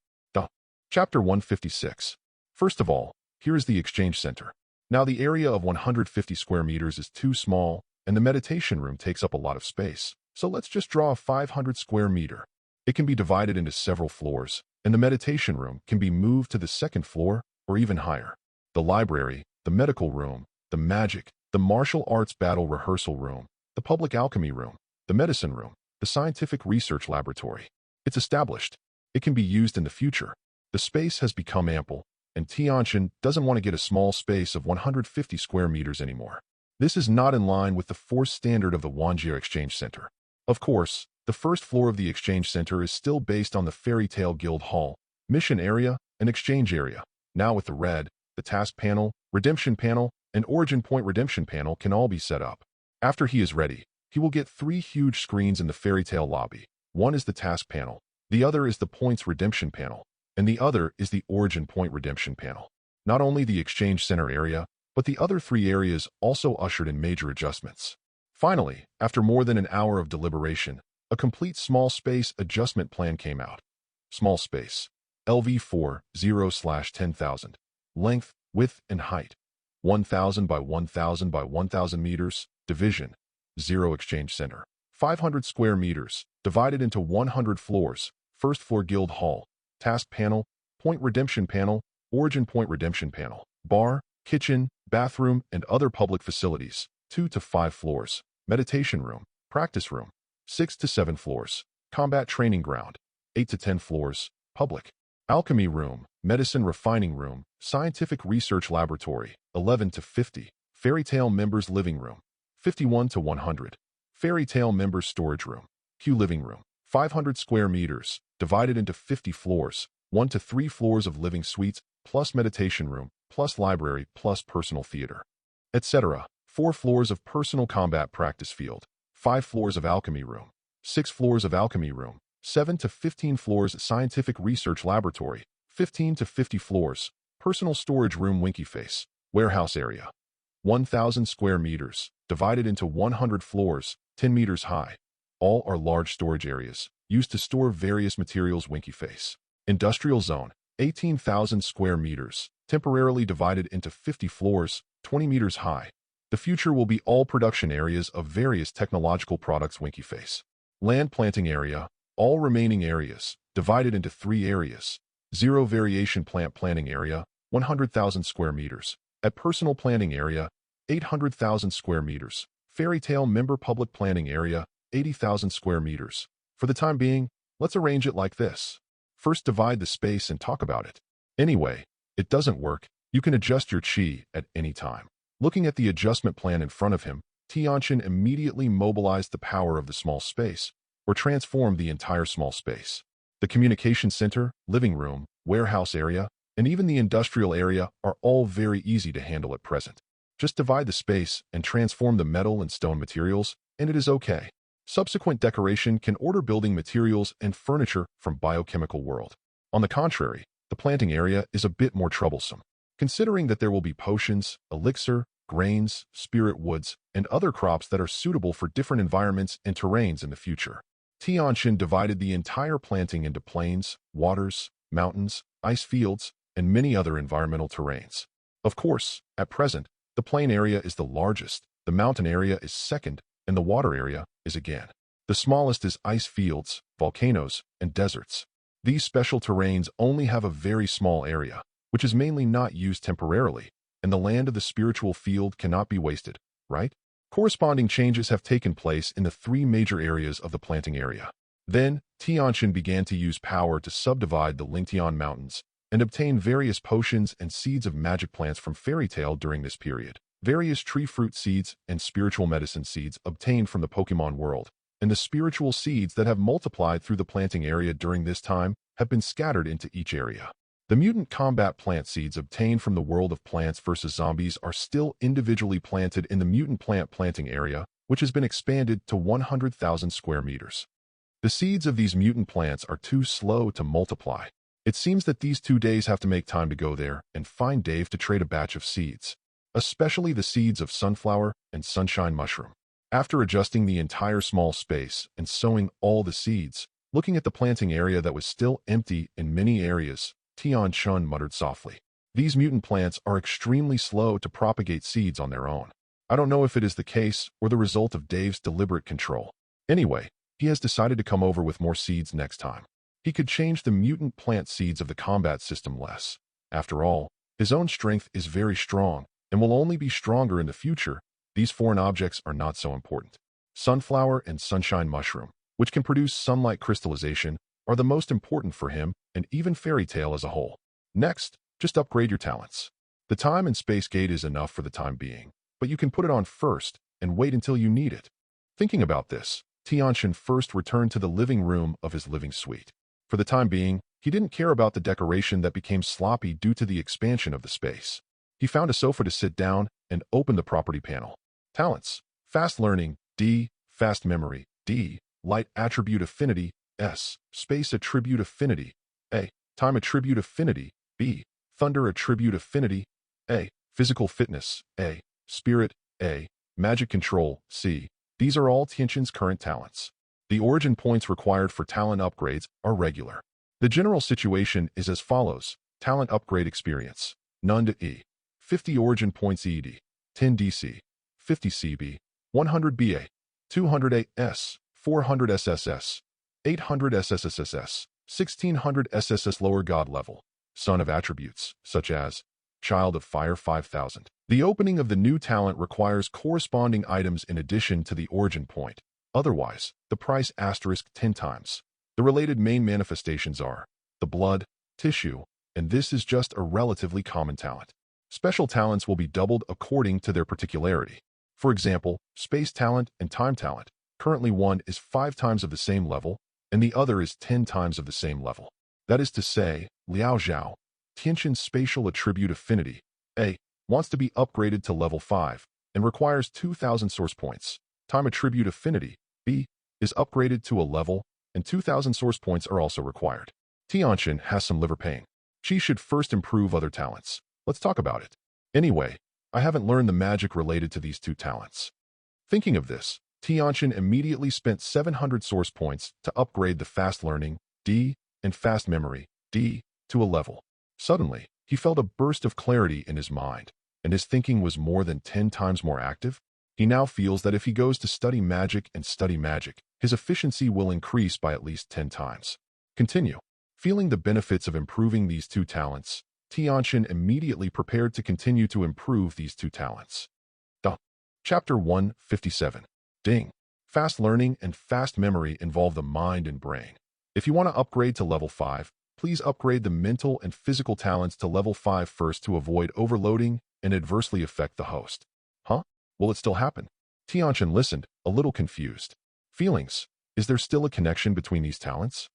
Chapter 156. First of all, here is the exchange center. Now the area of 150 square meters is too small, and the meditation room takes up a lot of space. So let's just draw a 500 square meter. It can be divided into several floors, and the meditation room can be moved to the second floor or even higher. The library, the medical room, the magic, the martial arts battle rehearsal room, the public alchemy room, the medicine room, the scientific research laboratory. It's established. It can be used in the future. The space has become ample, and Tianchen doesn't want to get a small space of 150 square meters anymore. This is not in line with the force standard of the Wanjie Exchange Center. Of course, the first floor of the Exchange Center is still based on the Fairy Tale Guild Hall, Mission Area, and Exchange Area. Now with the red, the Task Panel, Redemption Panel, and Origin Point Redemption Panel can all be set up. After he is ready, he will get 3 huge screens in the Fairy Tale lobby. One is the Task Panel, the other is the Points Redemption Panel, and the other is the Origin Point Redemption Panel. Not only the Exchange Center area, but the other 3 areas also ushered in major adjustments. Finally, after more than an hour of deliberation, a complete small space adjustment plan came out. Small space. LV4, 0/10,000. Length, width, and height. 1,000 by 1,000 by 1,000 meters. Division. 0 Exchange Center. 500 square meters, divided into 100 floors. First floor Guild Hall. Task Panel, Point Redemption Panel, Origin Point Redemption Panel, bar, kitchen, bathroom, and other public facilities, 2 to 5 floors, meditation room, practice room, 6 to 7 floors, combat training ground, 8 to 10 floors, public, alchemy room, medicine refining room, scientific research laboratory, 11 to 50, fairy tale members living room, 51 to 100, fairy tale members storage room, Q living room, 500 square meters, divided into 50 floors, 1 to 3 floors of living suites, plus meditation room, plus library, plus personal theater, etc. 4 floors of personal combat practice field, 5 floors of alchemy room, 6 floors of alchemy room, 7 to 15 floors scientific research laboratory, 15 to 50 floors, personal storage room winky face, warehouse area. 1,000 square meters, divided into 100 floors, 10 meters high. All are large storage areas, used to store various materials winky face. Industrial zone, 18,000 square meters, temporarily divided into 50 floors, 20 meters high. The future will be all production areas of various technological products winky face. Land planting area, all remaining areas, divided into 3 areas. 0 variation plant planting area, 100,000 square meters. At personal planting area, 800,000 square meters. Fairy Tale member public planting area, 80,000 square meters. For the time being, let's arrange it like this. First divide the space and talk about it. Anyway, it doesn't work. You can adjust your chi at any time. Looking at the adjustment plan in front of him, Tianchen immediately mobilized the power of the small space, or transformed the entire small space. The communication center, living room, warehouse area, and even the industrial area are all very easy to handle at present. Just divide the space and transform the metal and stone materials, and it is okay. Subsequent decoration can order building materials and furniture from biochemical world. On the contrary, the planting area is a bit more troublesome, considering that there will be potions, elixir, grains, spirit woods, and other crops that are suitable for different environments and terrains in the future. Tianchen divided the entire planting into plains, waters, mountains, ice fields, and many other environmental terrains. Of course, at present, the plain area is the largest, the mountain area is second, and the water area is again. The smallest is ice fields, volcanoes, and deserts. These special terrains only have a very small area, which is mainly not used temporarily, and the land of the spiritual field cannot be wasted, right? Corresponding changes have taken place in the 3 major areas of the planting area. Then, Tianchen began to use power to subdivide the Lingtian Mountains and obtain various potions and seeds of magic plants from Fairy Tale during this period. Various tree fruit seeds and spiritual medicine seeds obtained from the Pokemon world, and the spiritual seeds that have multiplied through the planting area during this time have been scattered into each area. The mutant combat plant seeds obtained from the world of Plants vs. Zombies are still individually planted in the mutant plant planting area, which has been expanded to 100,000 square meters. The seeds of these mutant plants are too slow to multiply. It seems that these 2 days have to make time to go there and find Dave to trade a batch of seeds, especially the seeds of sunflower and sunshine mushroom. After adjusting the entire small space and sowing all the seeds, looking at the planting area that was still empty in many areas, Tianchen muttered softly. These mutant plants are extremely slow to propagate seeds on their own. I don't know if it is the case or the result of Dave's deliberate control. Anyway, he has decided to come over with more seeds next time. He could change the mutant plant seeds of the combat system less. After all, his own strength is very strong and will only be stronger in the future. These foreign objects are not so important. Sunflower and sunshine mushroom, which can produce sunlight crystallization, are the most important for him and even fairy tale as a whole. Next, just upgrade your talents. The time and space gate is enough for the time being, but you can put it on first and wait until you need it. Thinking about this, Tianchen first returned to the living room of his living suite. For the time being, he didn't care about the decoration that became sloppy due to the expansion of the space. He found a sofa to sit down and opened the property panel. Talents: Fast Learning, D. Fast Memory, D. Light Attribute Affinity, S. Space Attribute Affinity, A. Time Attribute Affinity, B. Thunder Attribute Affinity, A. Physical Fitness, A. Spirit, A. Magic Control, C. These are all Tianchen's current talents. The origin points required for talent upgrades are regular. The general situation is as follows. Talent upgrade experience: none to E. 50 origin points ED, 10 DC, 50 CB, 100 BA, 200 AS, 400 SSS, 800 SSSS, 1600 SSS lower god level. Son of attributes, such as Child of Fire 5000. The opening of the new talent requires corresponding items in addition to the origin point. Otherwise, the price asterisk 10 times. The related main manifestations are the blood, tissue, and this is just a relatively common talent. Special talents will be doubled according to their particularity. For example, space talent and time talent. Currently one is 5 times of the same level, and the other is 10 times of the same level. That is to say, Liao Zhao, Tianchen's spatial attribute affinity, A, wants to be upgraded to level 5 and requires 2,000 source points. Time attribute affinity, B, is upgraded to a level, and 2,000 source points are also required. Tianchen has some liver pain. She should first improve other talents. Let's talk about it. Anyway, I haven't learned the magic related to these 2 talents. Thinking of this, Tianchen immediately spent 700 source points to upgrade the Fast Learning, D, and Fast Memory, D, to a level. Suddenly, he felt a burst of clarity in his mind, and his thinking was more than 10 times more active. He now feels that if he goes to study magic, his efficiency will increase by at least 10 times. Continue. Feeling the benefits of improving these 2 talents, Tianchen immediately prepared to continue to improve these 2 talents. Chapter 157. Ding. Fast Learning and Fast Memory involve the mind and brain. If you want to upgrade to level 5, please upgrade the mental and physical talents to level 5 first to avoid overloading and adversely affect the host. Huh? Will it still happen? Tianchen listened, a little confused. Feelings. Is there still a connection between these talents?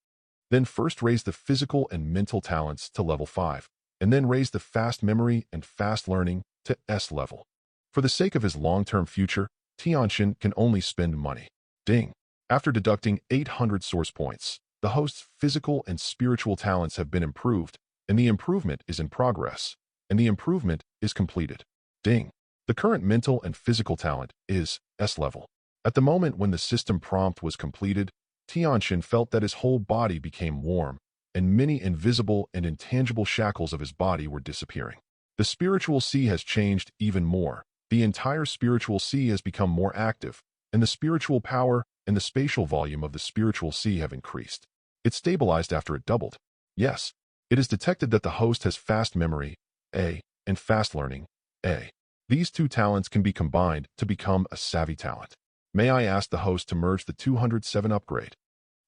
Then first raise the physical and mental talents to level 5, and then raise the Fast Memory and Fast Learning to S level. For the sake of his long-term future, Tianchen can only spend money. Ding. After deducting 800 source points, the host's physical and spiritual talents have been improved, and the improvement is in progress, and the improvement is completed. Ding. The current mental and physical talent is S level. At the moment when the system prompt was completed, Tianchen felt that his whole body became warm, and many invisible and intangible shackles of his body were disappearing. The spiritual sea has changed even more. The entire spiritual sea has become more active, and the spiritual power and the spatial volume of the spiritual sea have increased. It stabilized after it doubled. Yes, it is detected that the host has Fast Memory, A, and Fast Learning, A. These 2 talents can be combined to become a Savvy talent. May I ask the host to merge the 207 upgrade?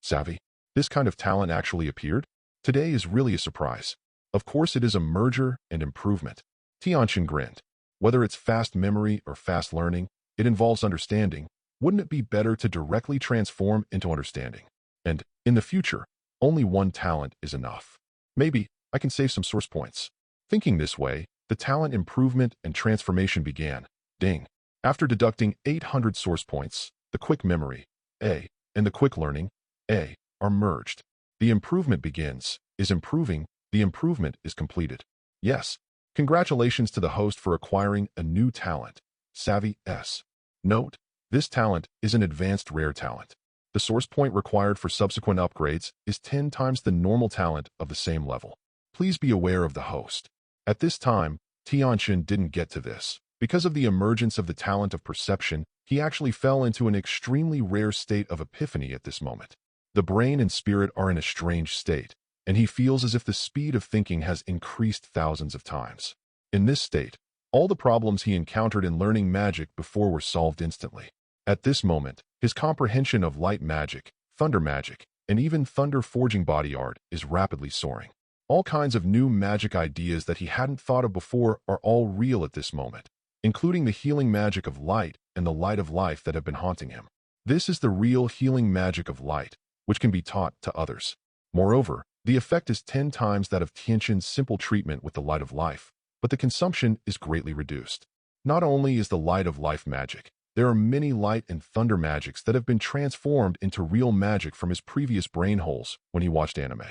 Savvy? This kind of talent actually appeared? Today is really a surprise. Of course it is a merger and improvement. Tianchen grinned. Whether it's Fast Memory or Fast Learning, it involves understanding. Wouldn't it be better to directly transform into understanding? And, in the future, only one talent is enough. Maybe, I can save some source points. Thinking this way, the talent improvement and transformation began. Ding. After deducting 800 source points, the quick memory, A, and the quick learning, A, are merged. The improvement begins, is improving, the improvement is completed. Yes. Congratulations to the host for acquiring a new talent, Savvy S. Note, this talent is an advanced rare talent. The source point required for subsequent upgrades is 10 times the normal talent of the same level. Please be aware of the host. At this time, Tianchen didn't get to this. Because of the emergence of the talent of perception, he actually fell into an extremely rare state of epiphany at this moment. The brain and spirit are in a strange state, and he feels as if the speed of thinking has increased thousands of times. In this state, all the problems he encountered in learning magic before were solved instantly. At this moment, his comprehension of light magic, thunder magic, and even thunder forging body art is rapidly soaring. All kinds of new magic ideas that he hadn't thought of before are all real at this moment, including the healing magic of light and the light of life that have been haunting him. This is the real healing magic of light, which can be taught to others. Moreover, the effect is 10 times that of Tianchen's simple treatment with the light of life, but the consumption is greatly reduced. Not only is the light of life magic, there are many light and thunder magics that have been transformed into real magic from his previous brain holes when he watched anime.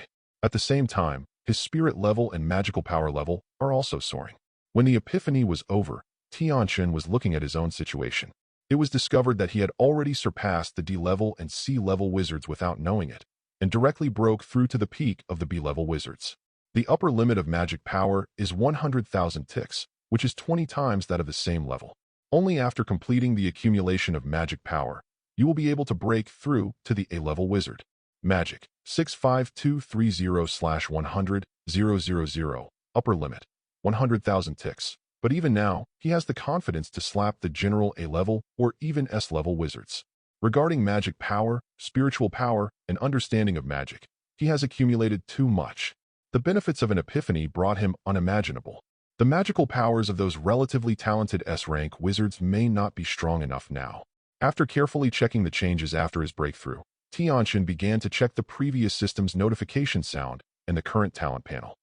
At the same time, his spirit level and magical power level are also soaring. When the epiphany was over, Tianchen was looking at his own situation. It was discovered that he had already surpassed the D-level and C-level wizards without knowing it, and directly broke through to the peak of the B-level wizards. The upper limit of magic power is 100,000 ticks, which is 20 times that of the same level. Only after completing the accumulation of magic power, you will be able to break through to the A-level wizard. Magic 65230/100,000, upper limit 100,000 ticks. But even now, he has the confidence to slap the general A-level or even S-level wizards. Regarding magic power, spiritual power, and understanding of magic, he has accumulated too much. The benefits of an epiphany brought him unimaginable. The magical powers of those relatively talented S-rank wizards may not be strong enough now. After carefully checking the changes after his breakthrough, Tianchen began to check the previous system's notification sound and the current talent panel.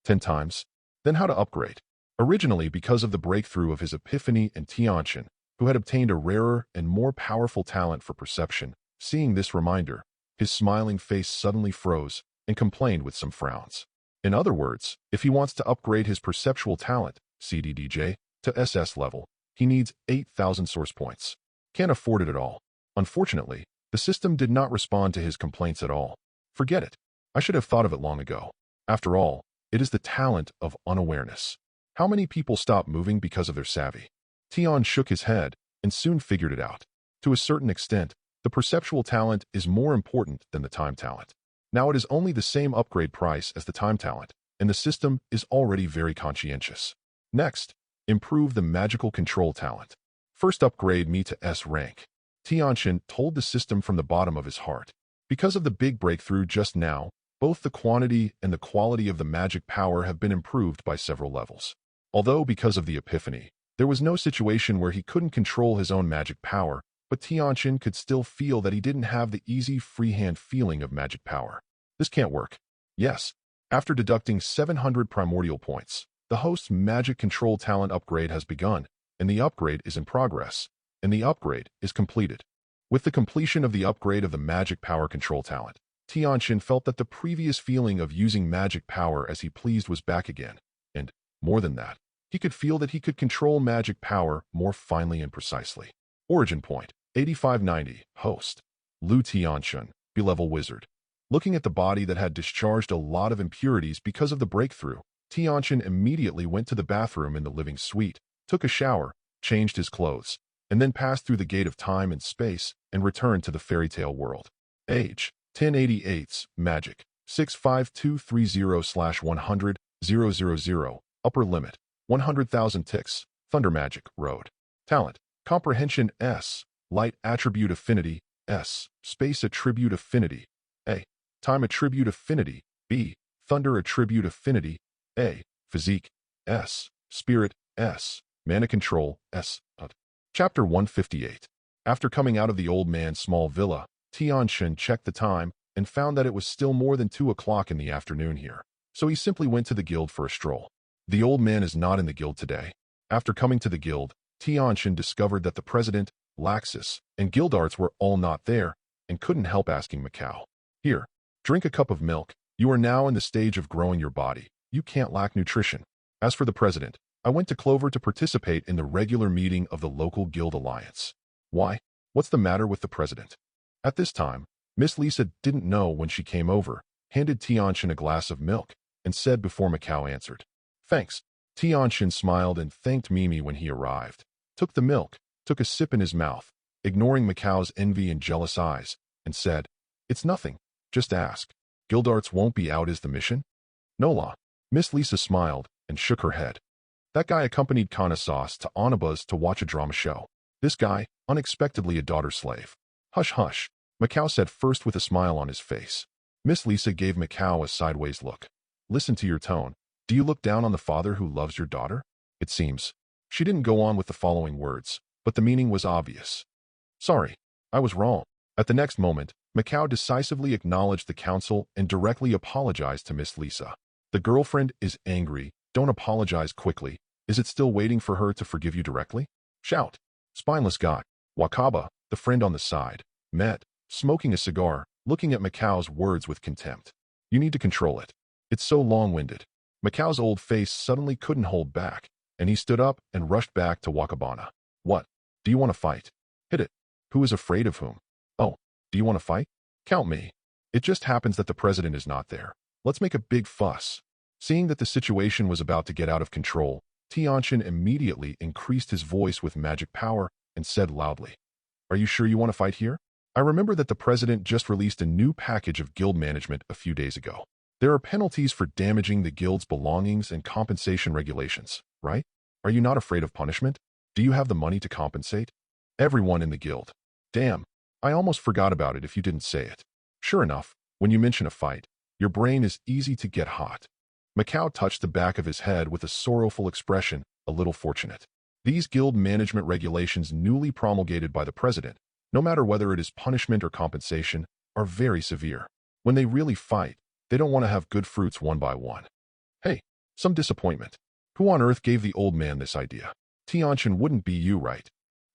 10 times? Then how to upgrade? Originally, because of the breakthrough of his epiphany and Tianchen, who had obtained a rarer and more powerful talent for perception, seeing this reminder, his smiling face suddenly froze and complained with some frowns. In other words, if he wants to upgrade his perceptual talent, CDDJ, to SS level, he needs 8,000 source points. Can't afford it at all. Unfortunately, the system did not respond to his complaints at all. Forget it. I should have thought of it long ago. After all, it is the talent of unawareness. How many people stop moving because of their savvy? Tian shook his head and soon figured it out. To a certain extent, the perceptual talent is more important than the time talent. Now it is only the same upgrade price as the time talent, and the system is already very conscientious. Next, improve the magical control talent. First upgrade me to S rank. Tianchen told the system from the bottom of his heart. Because of the big breakthrough just now, both the quantity and the quality of the magic power have been improved by several levels. Although because of the epiphany, there was no situation where he couldn't control his own magic power, but Tianchen could still feel that he didn't have the easy freehand feeling of magic power. This can't work. Yes, after deducting 700 primordial points, the host's magic control talent upgrade has begun, and the upgrade is in progress, and the upgrade is completed. With the completion of the upgrade of the magic power control talent, Tianchen felt that the previous feeling of using magic power as he pleased was back again, and, more than that, he could feel that he could control magic power more finely and precisely. Origin point, 8590, host, Lu Tianchen, B-level wizard. Looking at the body that had discharged a lot of impurities because of the breakthrough, Tianchen immediately went to the bathroom in the living suite, took a shower, changed his clothes, and then passed through the gate of time and space and returned to the fairy tale world. Age, 1088, magic, 65230/100,000, upper limit, 100,000 ticks, thunder magic, road. Talent, comprehension S, light attribute affinity, S, space attribute affinity, A, time attribute affinity, B, thunder attribute affinity, A, physique, S, spirit, S, mana control, S. Chapter 158. After coming out of the old man's small villa, Tianchen checked the time and found that it was still more than 2 o'clock in the afternoon here. so he simply went to the guild for a stroll. The old man is not in the guild today. After coming to the guild, Tianchen discovered that the president, Laxus, and guildarts were all not there and couldn't help asking Macau. Here, drink a cup of milk. You are now in the stage of growing your body. You can't lack nutrition. As for the president, I went to Clover to participate in the regular meeting of the local guild alliance. Why? What's the matter with the president? At this time, Miss Lisa didn't know when she came over, handed Tianchen a glass of milk, and said before Macau answered, "Thanks." Tianchen smiled and thanked Mimi when he arrived, took the milk, took a sip in his mouth, ignoring Macau's envy and jealous eyes, and said, "It's nothing. Just ask. Guildarts won't be out is the mission?" "Nola." Miss Lisa smiled and shook her head. That guy accompanied Kanasas to Onabas to watch a drama show. This guy, unexpectedly a daughter slave. "Hush, hush," Macau said first with a smile on his face. Miss Lisa gave Macau a sideways look. "Listen to your tone. Do you look down on the father who loves your daughter?" It seems. She didn't go on with the following words, but the meaning was obvious. "Sorry, I was wrong." At the next moment, Macau decisively acknowledged the counsel and directly apologized to Miss Lisa. "The girlfriend is angry. Don't apologize quickly. Is it still waiting for her to forgive you directly?" Shout. Spineless guy. Wakaba, the friend on the side, met, smoking a cigar, looking at Macau's words with contempt. "You need to control it. It's so long-winded." Macau's old face suddenly couldn't hold back, and he stood up and rushed back to Wakabana. "What? Do you want to fight? Hit it. Who is afraid of whom? Oh, do you want to fight? Count me. It just happens that the president is not there. Let's make a big fuss." Seeing that the situation was about to get out of control, Tianchen immediately increased his voice with magic power and said loudly, "Are you sure you want to fight here? I remember that the president just released a new package of guild management a few days ago. There are penalties for damaging the guild's belongings and compensation regulations, right? Are you not afraid of punishment? Do you have the money to compensate?" Everyone in the guild. "Damn, I almost forgot about it if you didn't say it." Sure enough, when you mention a fight, your brain is easy to get hot. Macau touched the back of his head with a sorrowful expression, a little fortunate. These guild management regulations newly promulgated by the president, no matter whether it is punishment or compensation, are very severe. When they really fight, they don't want to have good fruits one by one. Hey, some disappointment. Who on earth gave the old man this idea? Tianchen wouldn't be you, right?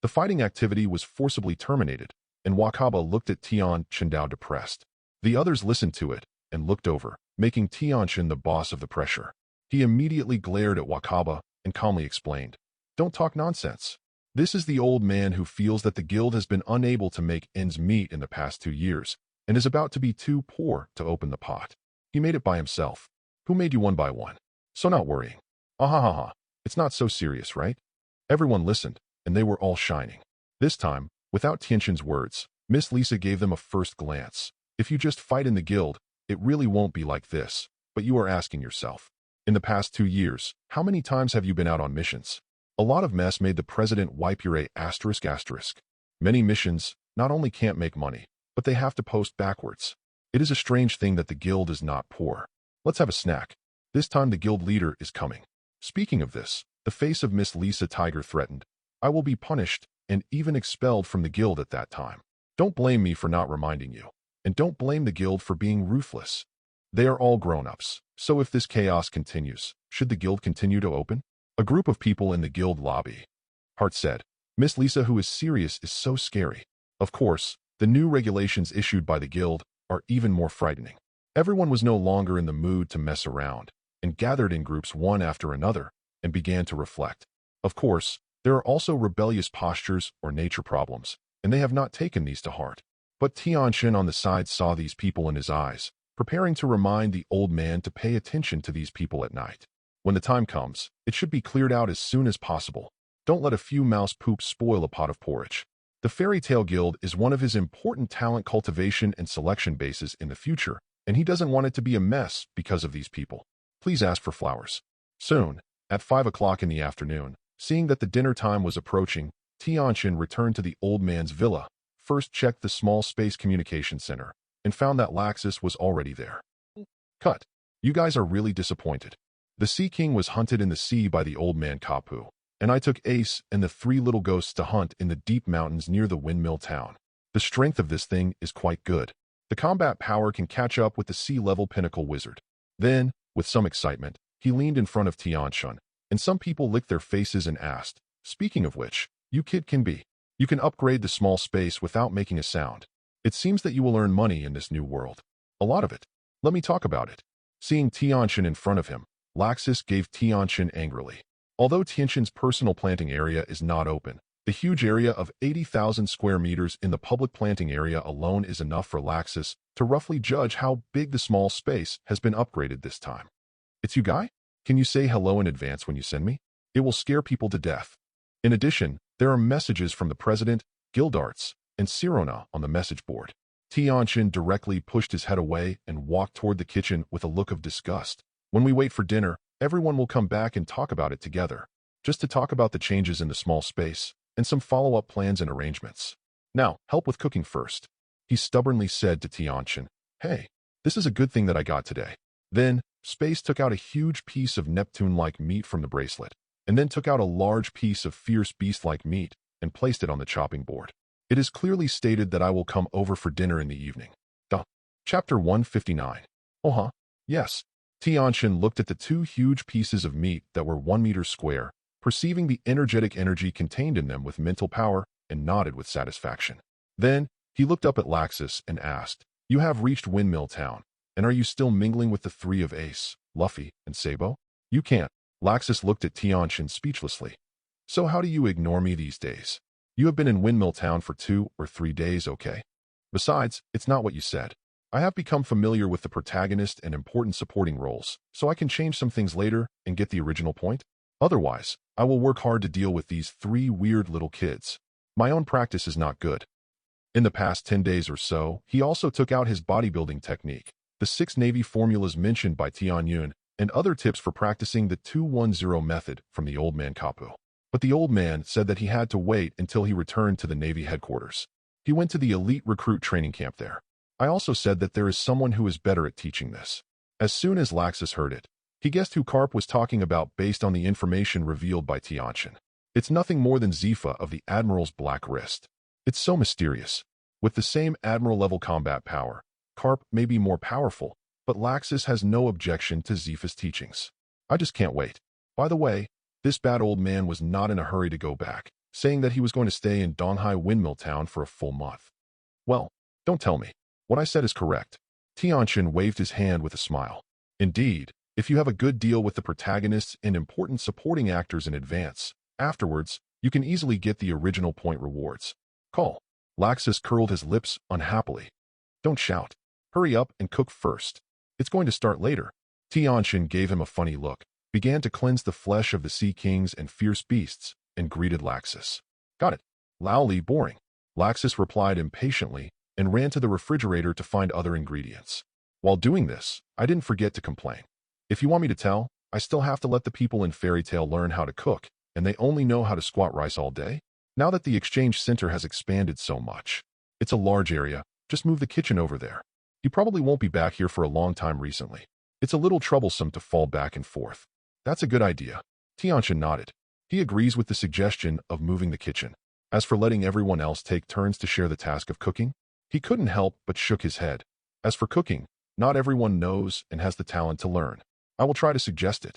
The fighting activity was forcibly terminated, and Wakaba looked at Tianchen depressed. The others listened to it and looked over, making Tianchen the boss of the pressure. He immediately glared at Wakaba and calmly explained, "Don't talk nonsense. This is the old man who feels that the guild has been unable to make ends meet in the past 2 years and is about to be too poor to open the pot. He made it by himself. Who made you one by one? So not worrying. Ahahaha. It's not so serious, right?" Everyone listened, and they were all shining. This time, without Tianchen's words, Miss Lisa gave them a first glance. "If you just fight in the guild, it really won't be like this, but you are asking yourself, in the past 2 years, how many times have you been out on missions? A lot of mess made the president wipe your ***. Many missions not only can't make money, but they have to post backwards. It is a strange thing that the guild is not poor. Let's have a snack. This time the guild leader is coming." Speaking of this, the face of Miss Lisa Tiger threatened, "I will be punished and even expelled from the guild at that time. Don't blame me for not reminding you. And don't blame the guild for being ruthless. They are all grown-ups, so if this chaos continues, should the guild continue to open?" A group of people in the guild lobby. Hart said, "Miss Lisa, who is serious, is so scary." Of course, the new regulations issued by the guild are even more frightening. Everyone was no longer in the mood to mess around, and gathered in groups one after another, and began to reflect. Of course, there are also rebellious postures or nature problems, and they have not taken these to heart. But Tianchen on the side saw these people in his eyes, preparing to remind the old man to pay attention to these people at night. When the time comes, it should be cleared out as soon as possible. Don't let a few mouse poops spoil a pot of porridge. The Fairy Tale Guild is one of his important talent cultivation and selection bases in the future, and he doesn't want it to be a mess because of these people. Please ask for flowers. Soon, at 5 o'clock in the afternoon, seeing that the dinner time was approaching, Tianchen returned to the old man's villa, first checked the small space communication center, and found that Laxus was already there. Cut. You guys are really disappointed. The Sea King was hunted in the sea by the old man Kapu, and I took Ace and the 3 little ghosts to hunt in the deep mountains near the windmill town. The strength of this thing is quite good. The combat power can catch up with the sea-level pinnacle wizard. Then, With some excitement, he leaned in front of Tianchen, and some people licked their faces and asked, "Speaking of which, you kid can be. You can upgrade the small space without making a sound. It seems that you will earn money in this new world. A lot of it. Let me talk about it." Seeing Tianchen in front of him, Laxus gave Tianchen angrily. Although Tianchen's personal planting area is not open, the huge area of 80,000 square meters in the public planting area alone is enough for Laxus to roughly judge how big the small space has been upgraded this time. "It's you, guy? Can you say hello in advance when you send me? It will scare people to death." In addition, there are messages from the president, Gildarts, and Sirona on the message board. Tianchen directly pushed his head away and walked toward the kitchen with a look of disgust. "When we wait for dinner, everyone will come back and talk about it together. Just to talk about the changes in the small space and some follow-up plans and arrangements. Now, help with cooking first." He stubbornly said to Tianchen, "Hey, this is a good thing that I got today." Then, Space took out a huge piece of Neptune-like meat from the bracelet, and then took out a large piece of fierce beast-like meat and placed it on the chopping board. "It is clearly stated that I will come over for dinner in the evening." Chapter 159. Oh, yes. Tianchen looked at the two huge pieces of meat that were 1 meter square, perceiving the energetic energy contained in them with mental power, and nodded with satisfaction. Then, he looked up at Laxus and asked, "You have reached Windmill Town, and are you still mingling with the three of Ace, Luffy, and Sabo?" "You can't." Laxus looked at Tianchen speechlessly. "So how do you ignore me these days? You have been in Windmill Town for 2 or 3 days, okay? Besides, it's not what you said. I have become familiar with the protagonist and important supporting roles, so I can change some things later and get the original point. Otherwise, I will work hard to deal with these 3 weird little kids. My own practice is not good." In the past 10 days or so, he also took out his bodybuilding technique, the 6 Navy formulas mentioned by Tianyun, and other tips for practicing the 210 method from the old man Kapu. But the old man said that he had to wait until he returned to the Navy headquarters. He went to the elite recruit training camp there. I also said that there is someone who is better at teaching this. As soon as Laxus heard it, he guessed who Garp was talking about based on the information revealed by Tianchen. It's nothing more than Zifa of the Admiral's Black Wrist. It's so mysterious. With the same Admiral-level combat power, Garp may be more powerful, but Laxus has no objection to Zifa's teachings. I just can't wait. By the way, this bad old man was not in a hurry to go back, saying that he was going to stay in Donghai Windmill Town for a full month. Well, don't tell me. What I said is correct. Tianchen waved his hand with a smile. Indeed, if you have a good deal with the protagonists and important supporting actors in advance, afterwards, you can easily get the original point rewards. Call. Laxus curled his lips unhappily. Don't shout. Hurry up and cook first. It's going to start later. Tianchen gave him a funny look, began to cleanse the flesh of the sea kings and fierce beasts, and greeted Laxus. Got it. Loudly boring. Laxus replied impatiently and ran to the refrigerator to find other ingredients. While doing this, I didn't forget to complain. If you want me to tell, I still have to let the people in Fairy Tale learn how to cook, and they only know how to squat rice all day? Now that the exchange center has expanded so much. It's a large area, just move the kitchen over there. You probably won't be back here for a long time recently. It's a little troublesome to fall back and forth. That's a good idea. Tianchen nodded. He agrees with the suggestion of moving the kitchen. As for letting everyone else take turns to share the task of cooking, he couldn't help but shook his head. As for cooking, not everyone knows and has the talent to learn. I will try to suggest it.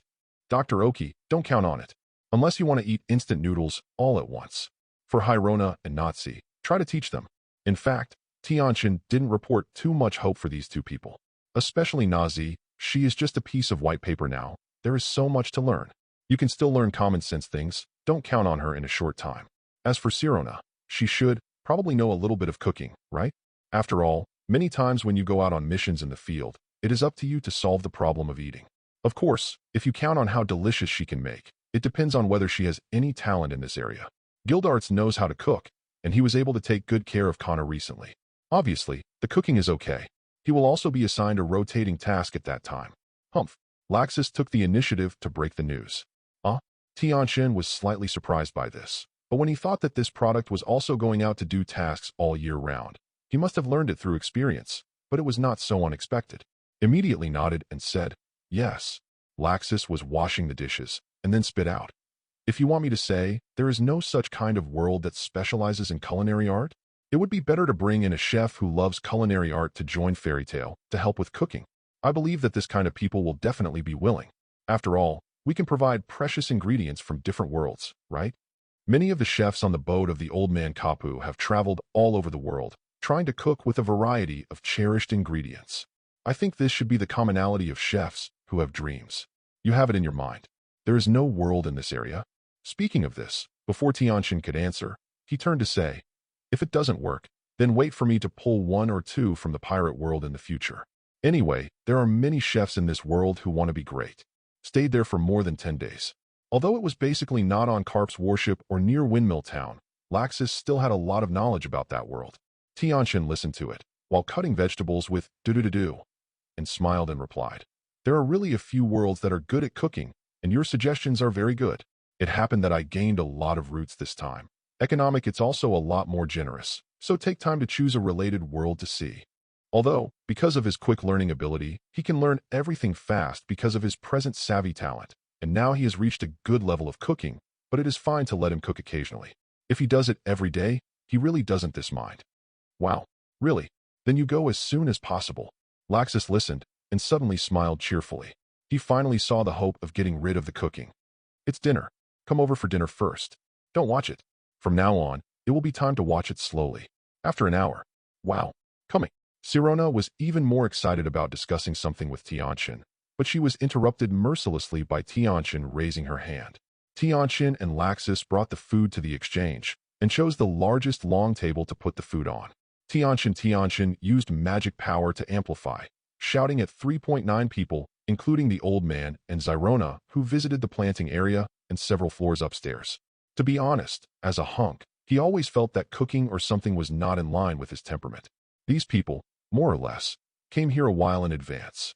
Dr. Oki, don't count on it. Unless you want to eat instant noodles all at once. For Hirona and Natsi, try to teach them. In fact, Tianchen didn't report too much hope for these 2 people. Especially Nazi, she is just a piece of white paper now. There is so much to learn. You can still learn common sense things. Don't count on her in a short time. As for Sirona, she should probably know a little bit of cooking, right? After all, many times when you go out on missions in the field, it is up to you to solve the problem of eating. Of course, if you count on how delicious she can make, it depends on whether she has any talent in this area. Gildarts knows how to cook, and he was able to take good care of Kana recently. Obviously, the cooking is okay. He will also be assigned a rotating task at that time. Humph. Laxus took the initiative to break the news. Tianchen was slightly surprised by this, but when he thought that this product was also going out to do tasks all year round, he must have learned it through experience, but it was not so unexpected. Immediately nodded and said, yes. Laxus was washing the dishes, and then spit out. If you want me to say, there is no such kind of world that specializes in culinary art, it would be better to bring in a chef who loves culinary art to join Fairy Tale to help with cooking. I believe that this kind of people will definitely be willing. After all, we can provide precious ingredients from different worlds, right? Many of the chefs on the boat of the old man Kapu have traveled all over the world, trying to cook with a variety of cherished ingredients. I think this should be the commonality of chefs who have dreams. You have it in your mind. There is no world in this area. Speaking of this, before Tianchen could answer, he turned to say, if it doesn't work, then wait for me to pull one or two from the pirate world in the future. Anyway, there are many chefs in this world who want to be great. Stayed there for more than 10 days. Although it was basically not on Karp's warship or near Windmill Town, Laxus still had a lot of knowledge about that world. Tianchen listened to it, while cutting vegetables with do-do-do-do, and smiled and replied, there are really a few worlds that are good at cooking, and your suggestions are very good. It happened that I gained a lot of roots this time. Economic, it's also a lot more generous, so take time to choose a related world to see. Although, because of his quick learning ability, he can learn everything fast because of his present savvy talent, and now he has reached a good level of cooking, but it is fine to let him cook occasionally. If he does it every day, he really doesn't this mind. Wow, really? Then you go as soon as possible. Laxus listened, and suddenly smiled cheerfully. He finally saw the hope of getting rid of the cooking. It's dinner. Come over for dinner first. Don't watch it. From now on, it will be time to watch it slowly. After an hour. Wow. Coming. Sirona was even more excited about discussing something with Tianchen, but she was interrupted mercilessly by Tianchen raising her hand. Tianchen and Laxus brought the food to the exchange and chose the largest long table to put the food on. Tianchen used magic power to amplify, shouting at 3.9 people, including the old man and Zyrona, who visited the planting area and several floors upstairs. To be honest, as a hunk, he always felt that cooking or something was not in line with his temperament. These people, more or less, came here a while in advance.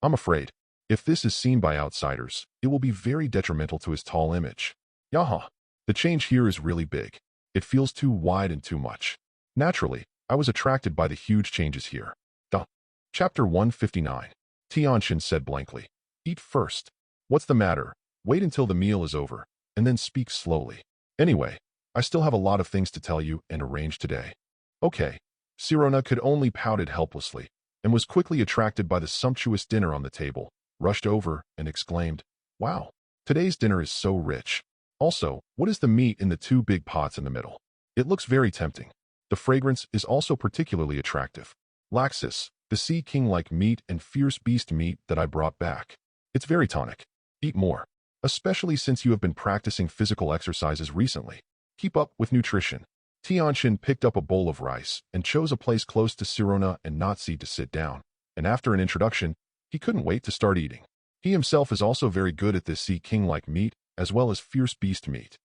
I'm afraid, if this is seen by outsiders, it will be very detrimental to his tall image. Yaha. The change here is really big. It feels too wide and too much. Naturally, I was attracted by the huge changes here. Duh. Chapter 159. Tianchen said blankly. Eat first. What's the matter? Wait until the meal is over, and then speak slowly. Anyway, I still have a lot of things to tell you and arrange today. Okay. Sirona could only pouted helplessly, and was quickly attracted by the sumptuous dinner on the table, rushed over, and exclaimed, wow, today's dinner is so rich. Also, what is the meat in the two big pots in the middle? It looks very tempting. The fragrance is also particularly attractive. Laxus, the sea king-like meat and fierce beast meat that I brought back. It's very tonic. Eat more, especially since you have been practicing physical exercises recently. Keep up with nutrition. Tianchen picked up a bowl of rice and chose a place close to Sirona and Natsi to sit down, and after an introduction, he couldn't wait to start eating. He himself is also very good at this sea king-like meat, as well as fierce beast meat.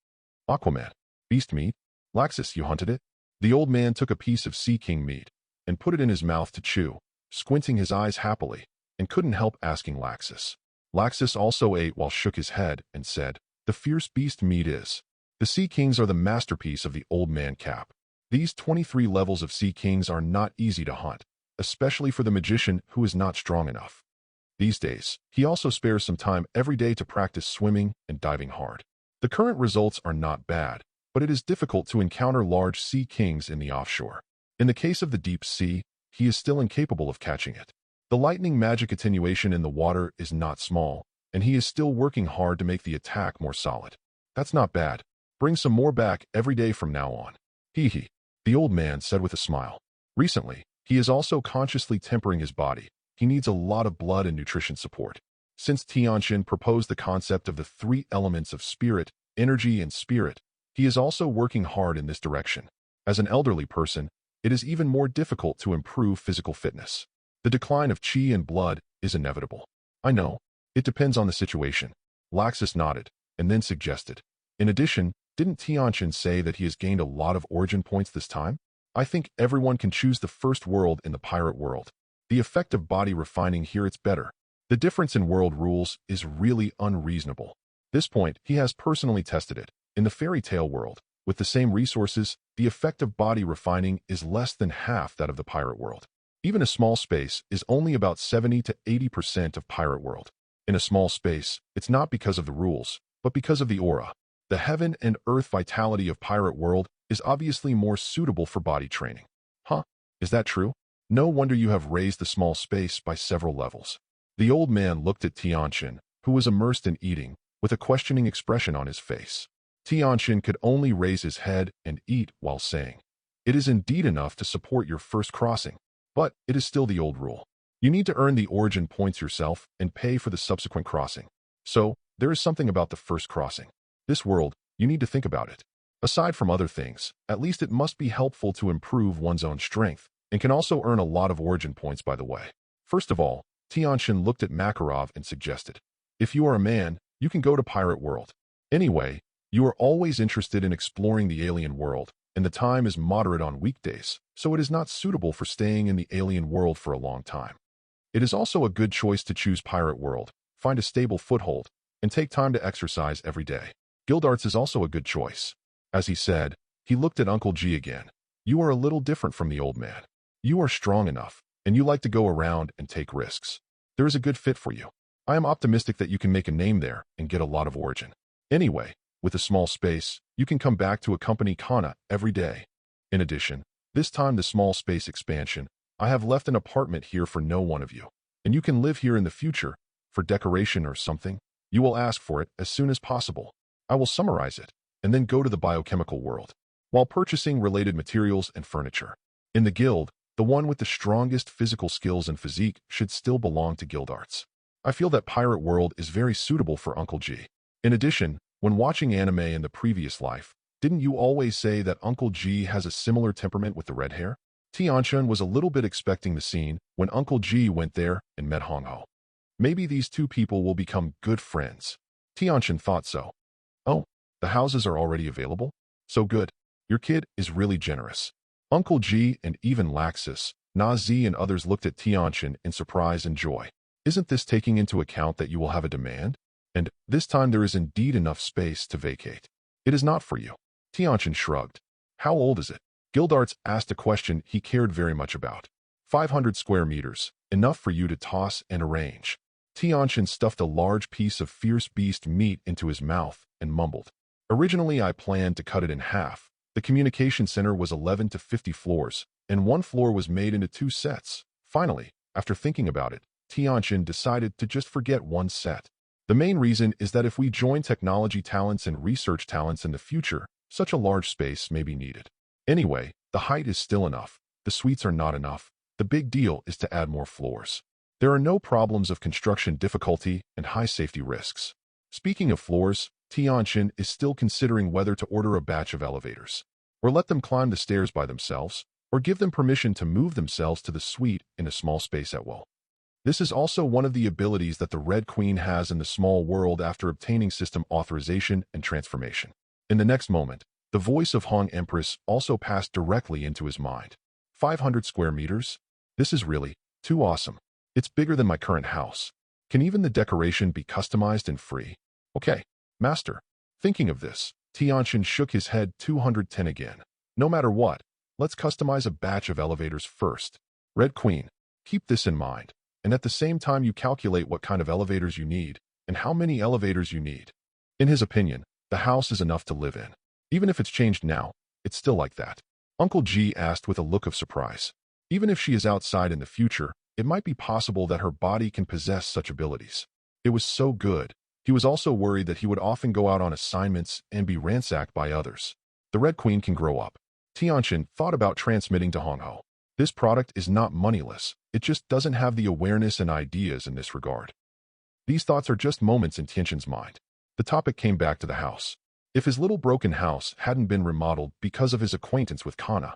Aquaman. Beast meat? Laxus, you hunted it? The old man took a piece of sea king meat and put it in his mouth to chew, squinting his eyes happily, and couldn't help asking Laxus. Laxus also ate while shook his head and said, the fierce beast meat is. The Sea Kings are the masterpiece of the old man Cap. These 23 levels of Sea Kings are not easy to hunt, especially for the magician who is not strong enough. These days, he also spares some time every day to practice swimming and diving hard. The current results are not bad, but it is difficult to encounter large Sea Kings in the offshore. In the case of the deep sea, he is still incapable of catching it. The lightning magic attenuation in the water is not small, and he is still working hard to make the attack more solid. That's not bad. Bring some more back every day from now on. Hee, the old man said with a smile. Recently, he is also consciously tempering his body. He needs a lot of blood and nutrition support. Since Tianchen proposed the concept of the three elements of spirit, energy, and spirit, he is also working hard in this direction. As an elderly person, it is even more difficult to improve physical fitness. The decline of qi and blood is inevitable. I know. It depends on the situation. Laxus nodded, and then suggested. In addition, didn't Tianchen say that he has gained a lot of origin points this time? I think everyone can choose the first world in the pirate world. The effect of body refining here it's better. The difference in world rules is really unreasonable. This point, he has personally tested it. In the fairy tale world, with the same resources, the effect of body refining is less than half that of the pirate world. Even a small space is only about 70 to 80% of pirate world. In a small space, it's not because of the rules, but because of the aura. The heaven and earth vitality of pirate world is obviously more suitable for body training. Huh? Is that true? No wonder you have raised the small space by several levels. The old man looked at Tianchen, who was immersed in eating, with a questioning expression on his face. Tianchen could only raise his head and eat while saying, "It is indeed enough to support your first crossing, but it is still the old rule. You need to earn the origin points yourself and pay for the subsequent crossing. So, there is something about the first crossing. This world, you need to think about it. Aside from other things, at least it must be helpful to improve one's own strength, and can also earn a lot of origin points by the way." First of all, Tianchen looked at Makarov and suggested, "If you are a man, you can go to Pirate World. Anyway, you are always interested in exploring the alien world, and the time is moderate on weekdays, so it is not suitable for staying in the alien world for a long time. It is also a good choice to choose Pirate World, find a stable foothold, and take time to exercise every day. Guildarts is also a good choice." As he said, he looked at Uncle G again. "You are a little different from the old man. You are strong enough, and you like to go around and take risks. There is a good fit for you. I am optimistic that you can make a name there and get a lot of origin. Anyway, with a small space, you can come back to accompany Kana every day. In addition, this time the small space expansion, I have left an apartment here for no one of you, and you can live here in the future, for decoration or something. You will ask for it as soon as possible. I will summarize it, and then go to the biochemical world, while purchasing related materials and furniture. In the guild, the one with the strongest physical skills and physique should still belong to Guildarts. I feel that Pirate World is very suitable for Uncle G. In addition, when watching anime in the previous life, didn't you always say that Uncle G has a similar temperament with the red hair?" Tianchen was a little bit expecting the scene when Uncle G went there and met Hongho. Maybe these two people will become good friends. Tianchen thought so. "Oh, the houses are already available? So good. Your kid is really generous." Uncle G and even Laxus, Nazi and others looked at Tianchen in surprise and joy. "Isn't this taking into account that you will have a demand? And this time there is indeed enough space to vacate. It is not for you." Tianchen shrugged. "How old is it?" Guildarts asked a question he cared very much about. 500 square meters, enough for you to toss and arrange." Tianchen stuffed a large piece of fierce beast meat into his mouth and mumbled, "Originally I planned to cut it in half. The communication center was 11 to 50 floors, and one floor was made into 2 sets. Finally, after thinking about it, Tianchen decided to just forget one set. The main reason is that if we join technology talents and research talents in the future, such a large space may be needed. Anyway, the height is still enough. The suites are not enough. The big deal is to add more floors. There are no problems of construction difficulty and high safety risks." Speaking of floors, Tianchen is still considering whether to order a batch of elevators, or let them climb the stairs by themselves, or give them permission to move themselves to the suite in a small space at will. This is also one of the abilities that the Red Queen has in the small world after obtaining system authorization and transformation. In the next moment, the voice of Hong Empress also passed directly into his mind. 500 square meters? This is really too awesome. It's bigger than my current house. Can even the decoration be customized and free? Okay, master. Thinking of this, Tianchen shook his head 210 again. No matter what, let's customize a batch of elevators first. Red Queen, keep this in mind. And at the same time you calculate what kind of elevators you need and how many elevators you need. In his opinion, the house is enough to live in. Even if it's changed now, it's still like that. Uncle G asked with a look of surprise. Even if she is outside in the future, it might be possible that her body can possess such abilities. It was so good. He was also worried that he would often go out on assignments and be ransacked by others. The Red Queen can grow up. Tianchen thought about transmitting to Hongho. This product is not moneyless. It just doesn't have the awareness and ideas in this regard. These thoughts are just moments in Tianchen's mind. The topic came back to the house. If his little broken house hadn't been remodeled because of his acquaintance with Kana.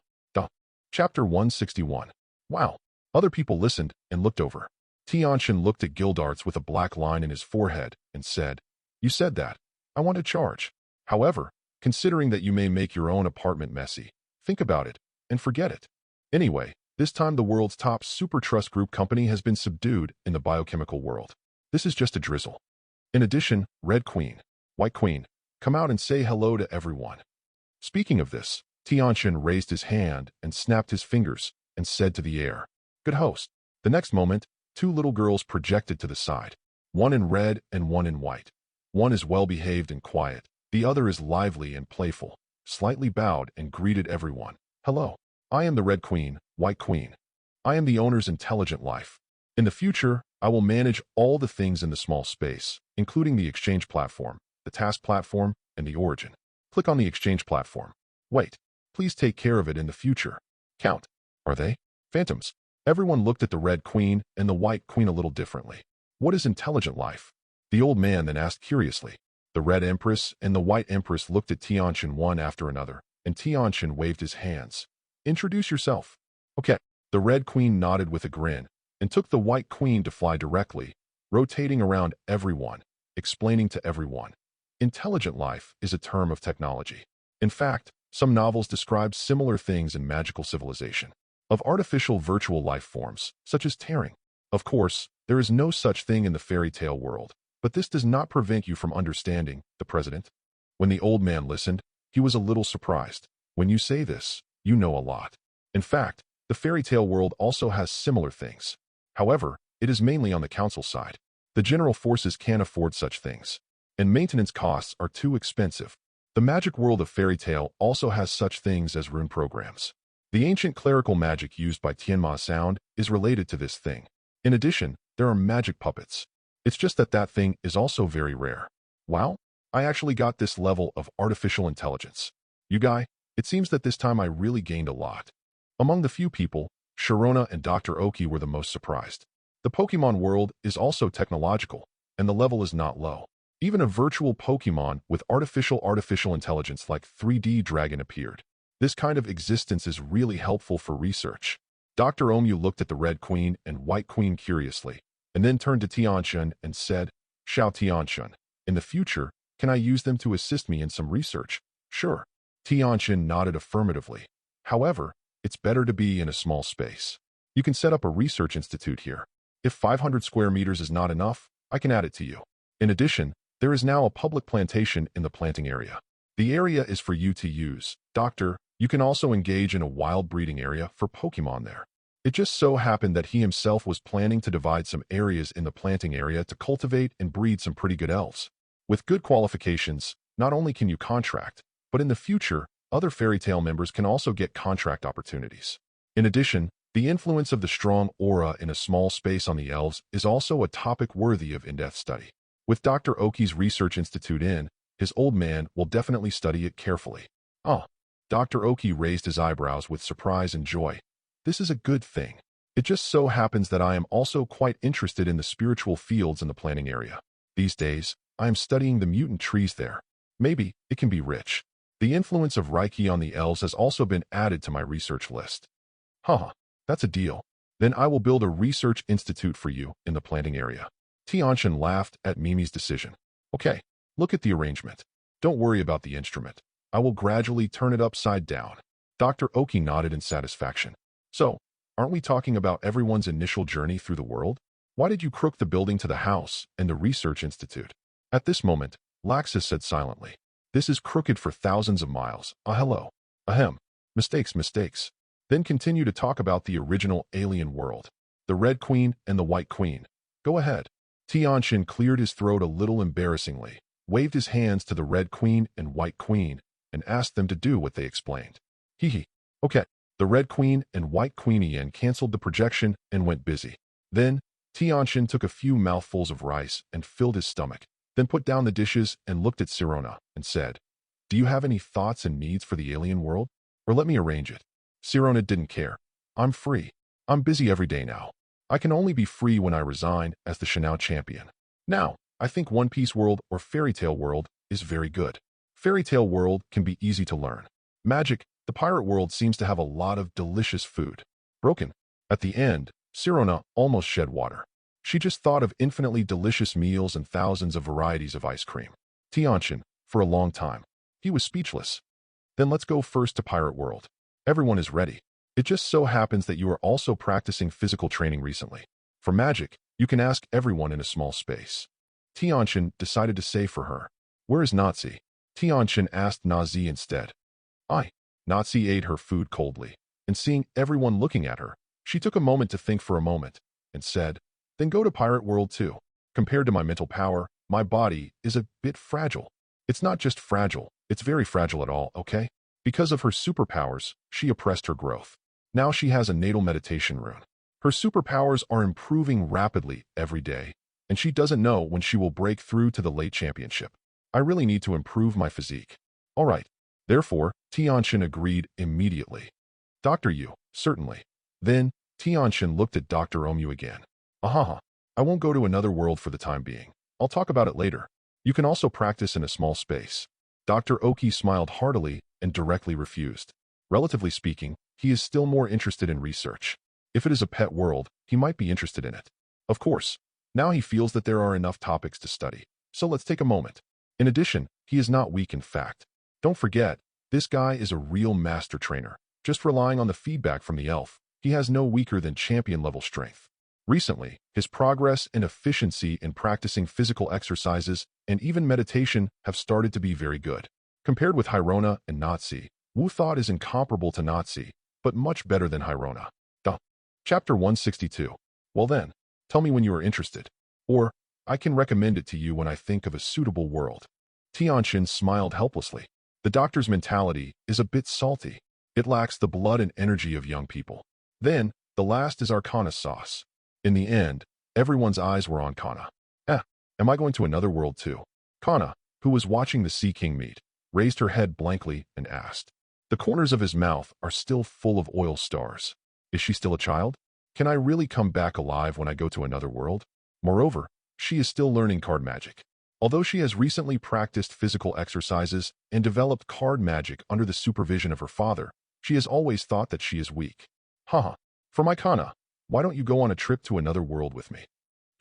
Chapter 161. Wow. Other people listened and looked over. Tianchen looked at Guildarts with a black line in his forehead and said, "You said that. I want to charge. However, considering that you may make your own apartment messy, think about it and forget it. Anyway, this time the world's top super trust group company has been subdued in the biochemical world. This is just a drizzle. In addition, Red Queen, White Queen, come out and say hello to everyone." Speaking of this, Tianchen raised his hand and snapped his fingers and said to the air, "Good host." The next moment, 2 little girls projected to the side, one in red and one in white. One is well-behaved and quiet, the other is lively and playful, slightly bowed and greeted everyone. "Hello. I am the Red Queen, White Queen. I am the owner's intelligent life. In the future, I will manage all the things in the small space, including the exchange platform, the task platform, and the origin. Click on the exchange platform. Wait. Please take care of it in the future. Count. Are they? Phantoms. Everyone looked at the Red Queen and the White Queen a little differently. What is intelligent life? The old man then asked curiously. The Red Empress and the White Empress looked at Tianchen one after another, and Tianchen waved his hands. Introduce yourself. Okay. The Red Queen nodded with a grin, and took the White Queen to fly directly, rotating around everyone, explaining to everyone. Intelligent life is a term of technology. In fact, some novels describe similar things in magical civilization, of artificial virtual life forms, such as tearing. Of course, there is no such thing in the fairy tale world, but this does not prevent you from understanding, the president. When the old man listened, he was a little surprised. When you say this, you know a lot. In fact, the fairy tale world also has similar things. However, it is mainly on the council side. The general forces can't afford such things, and maintenance costs are too expensive. The magic world of fairy tale also has such things as rune programs. The ancient clerical magic used by Tianma Sound is related to this thing. In addition, there are magic puppets. It's just that that thing is also very rare. Wow, I actually got this level of artificial intelligence. You guy, it seems that this time I really gained a lot. Among the few people, Sharona and Dr. Oki were the most surprised. The Pokemon world is also technological, and the level is not low. Even a virtual Pokemon with artificial intelligence like 3D Dragon appeared. This kind of existence is really helpful for research. Dr. Omu looked at the Red Queen and White Queen curiously, and then turned to Tianchen and said, Xiao Tianchen, in the future, can I use them to assist me in some research? Sure. Tianchen nodded affirmatively. However, it's better to be in a small space. You can set up a research institute here. If 500 square meters is not enough, I can add it to you. In addition, there is now a public plantation in the planting area. The area is for you to use. Doctor, you can also engage in a wild breeding area for Pokemon there. It just so happened that he himself was planning to divide some areas in the planting area to cultivate and breed some pretty good elves. With good qualifications, not only can you contract, but in the future, other fairy tale members can also get contract opportunities. In addition, the influence of the strong aura in a small space on the elves is also a topic worthy of in-depth study. With Dr. Oki's research institute in, his old man will definitely study it carefully. Oh, Dr. Oki raised his eyebrows with surprise and joy. This is a good thing. It just so happens that I am also quite interested in the spiritual fields in the planting area. These days, I am studying the mutant trees there. Maybe it can be rich. The influence of Reiki on the elves has also been added to my research list. Haha, that's a deal. Then I will build a research institute for you in the planting area. Tianchen laughed at Mimi's decision. Okay, look at the arrangement. Don't worry about the instrument. I will gradually turn it upside down. Dr. Oki nodded in satisfaction. So, aren't we talking about everyone's initial journey through the world? Why did you crook the building to the house and the research institute? At this moment, Laxus said silently. This is crooked for thousands of miles. Hello. Ahem. Mistakes. Then continue to talk about the original alien world. The Red Queen and the White Queen. Go ahead. Tianchen cleared his throat a little embarrassingly, waved his hands to the Red Queen and White Queen, and asked them to do what they explained. Hee. Okay. The Red Queen and White Queen again canceled the projection and went busy. Then, Tianchen took a few mouthfuls of rice and filled his stomach, then put down the dishes and looked at Sirona and said, Do you have any thoughts and needs for the alien world? Or let me arrange it. Sirona didn't care. I'm free. I'm busy every day now. I can only be free when I resign as the Shanao champion. Now, I think One Piece world or Fairy Tale world is very good. Fairy Tale world can be easy to learn. Magic, the pirate world seems to have a lot of delicious food. Broken. At the end, Sirona almost shed water. She just thought of infinitely delicious meals and thousands of varieties of ice cream. Tianchen, for a long time, he was speechless. Then let's go first to pirate world. Everyone is ready. It just so happens that you are also practicing physical training recently. For magic, you can ask everyone in a small space. Tianchen decided to say for her. Where is Nazi? Tianchen asked Nazi instead. Nazi ate her food coldly, and seeing everyone looking at her, she took a moment to think for a moment, and said, Then go to pirate world too. Compared to my mental power, my body is a bit fragile. It's not just fragile, it's very fragile at all, okay? Because of her superpowers, she oppressed her growth. Now she has a natal meditation rune. Her superpowers are improving rapidly every day, and she doesn't know when she will break through to the late championship. I really need to improve my physique. All right. Therefore, Tianchen agreed immediately. Dr. Yu, certainly. Then, Tianchen looked at Dr. Omu again. Ahaha. I won't go to another world for the time being. I'll talk about it later. You can also practice in a small space. Dr. Oki smiled heartily and directly refused. Relatively speaking, he is still more interested in research. If it is a pet world, he might be interested in it. Of course, now he feels that there are enough topics to study. So let's take a moment. In addition, he is not weak in fact. Don't forget, this guy is a real master trainer. Just relying on the feedback from the elf, he has no weaker than champion-level strength. Recently, his progress and efficiency in practicing physical exercises and even meditation have started to be very good. Compared with Hirona and Natsi, Wu thought is incomparable to Natsi, but much better than Hirona. Chapter 162. Well then, tell me when you are interested. Or, I can recommend it to you when I think of a suitable world. Tianchen smiled helplessly. The doctor's mentality is a bit salty. It lacks the blood and energy of young people. Then, the last is our Kana sauce. In the end, everyone's eyes were on Kana. Am I going to another world too? Kana, who was watching the Sea King meet, raised her head blankly and asked. The corners of his mouth are still full of oil stars. Is she still a child? Can I really come back alive when I go to another world? Moreover, she is still learning card magic. Although she has recently practiced physical exercises and developed card magic under the supervision of her father, she has always thought that she is weak. Haha, for my Kana, why don't you go on a trip to another world with me?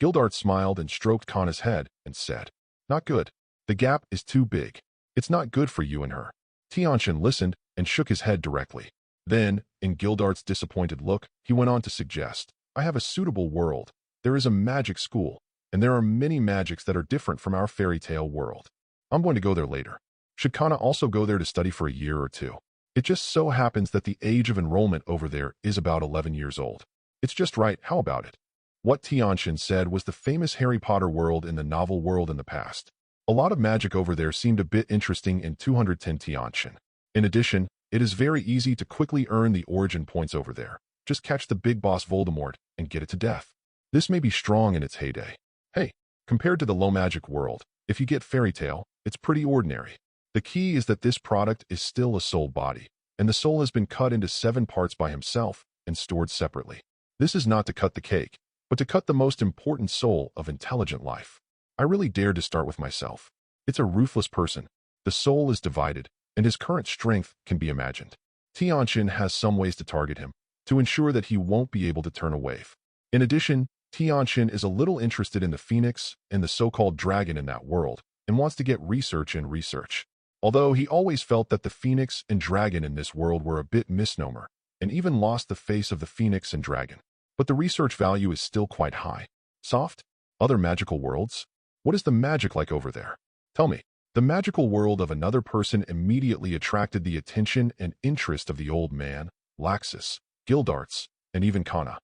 Gildart smiled and stroked Kana's head and said, Not good. The gap is too big. It's not good for you and her. Tianchen listened and shook his head directly. Then, in Gildart's disappointed look, he went on to suggest, I have a suitable world. There is a magic school, and there are many magics that are different from our fairy tale world. I'm going to go there later. Should Kana also go there to study for a year or two? It just so happens that the age of enrollment over there is about 11 years old. It's just right, how about it? What Tianchen said was the famous Harry Potter world in the novel world in the past. A lot of magic over there seemed a bit interesting in 210 Tianchen. In addition, it is very easy to quickly earn the origin points over there. Just catch the big boss Voldemort and get it to death. This may be strong in its heyday. Hey, compared to the low magic world, if you get fairy tale, it's pretty ordinary. The key is that this product is still a soul body, and the soul has been cut into 7 parts by himself and stored separately. This is not to cut the cake, but to cut the most important soul of intelligent life. I really dared to start with myself. It's a ruthless person. The soul is divided, and his current strength can be imagined. Tianchen has some ways to target him, to ensure that he won't be able to turn a wave. In addition, Tianchen is a little interested in the phoenix and the so-called dragon in that world, and wants to get research in research. Although he always felt that the phoenix and dragon in this world were a bit misnomer, and even lost the face of the phoenix and dragon. But the research value is still quite high. Soft? Other magical worlds? What is the magic like over there? Tell me. The magical world of another person immediately attracted the attention and interest of the old man, Laxus, Gildarts, and even Kana.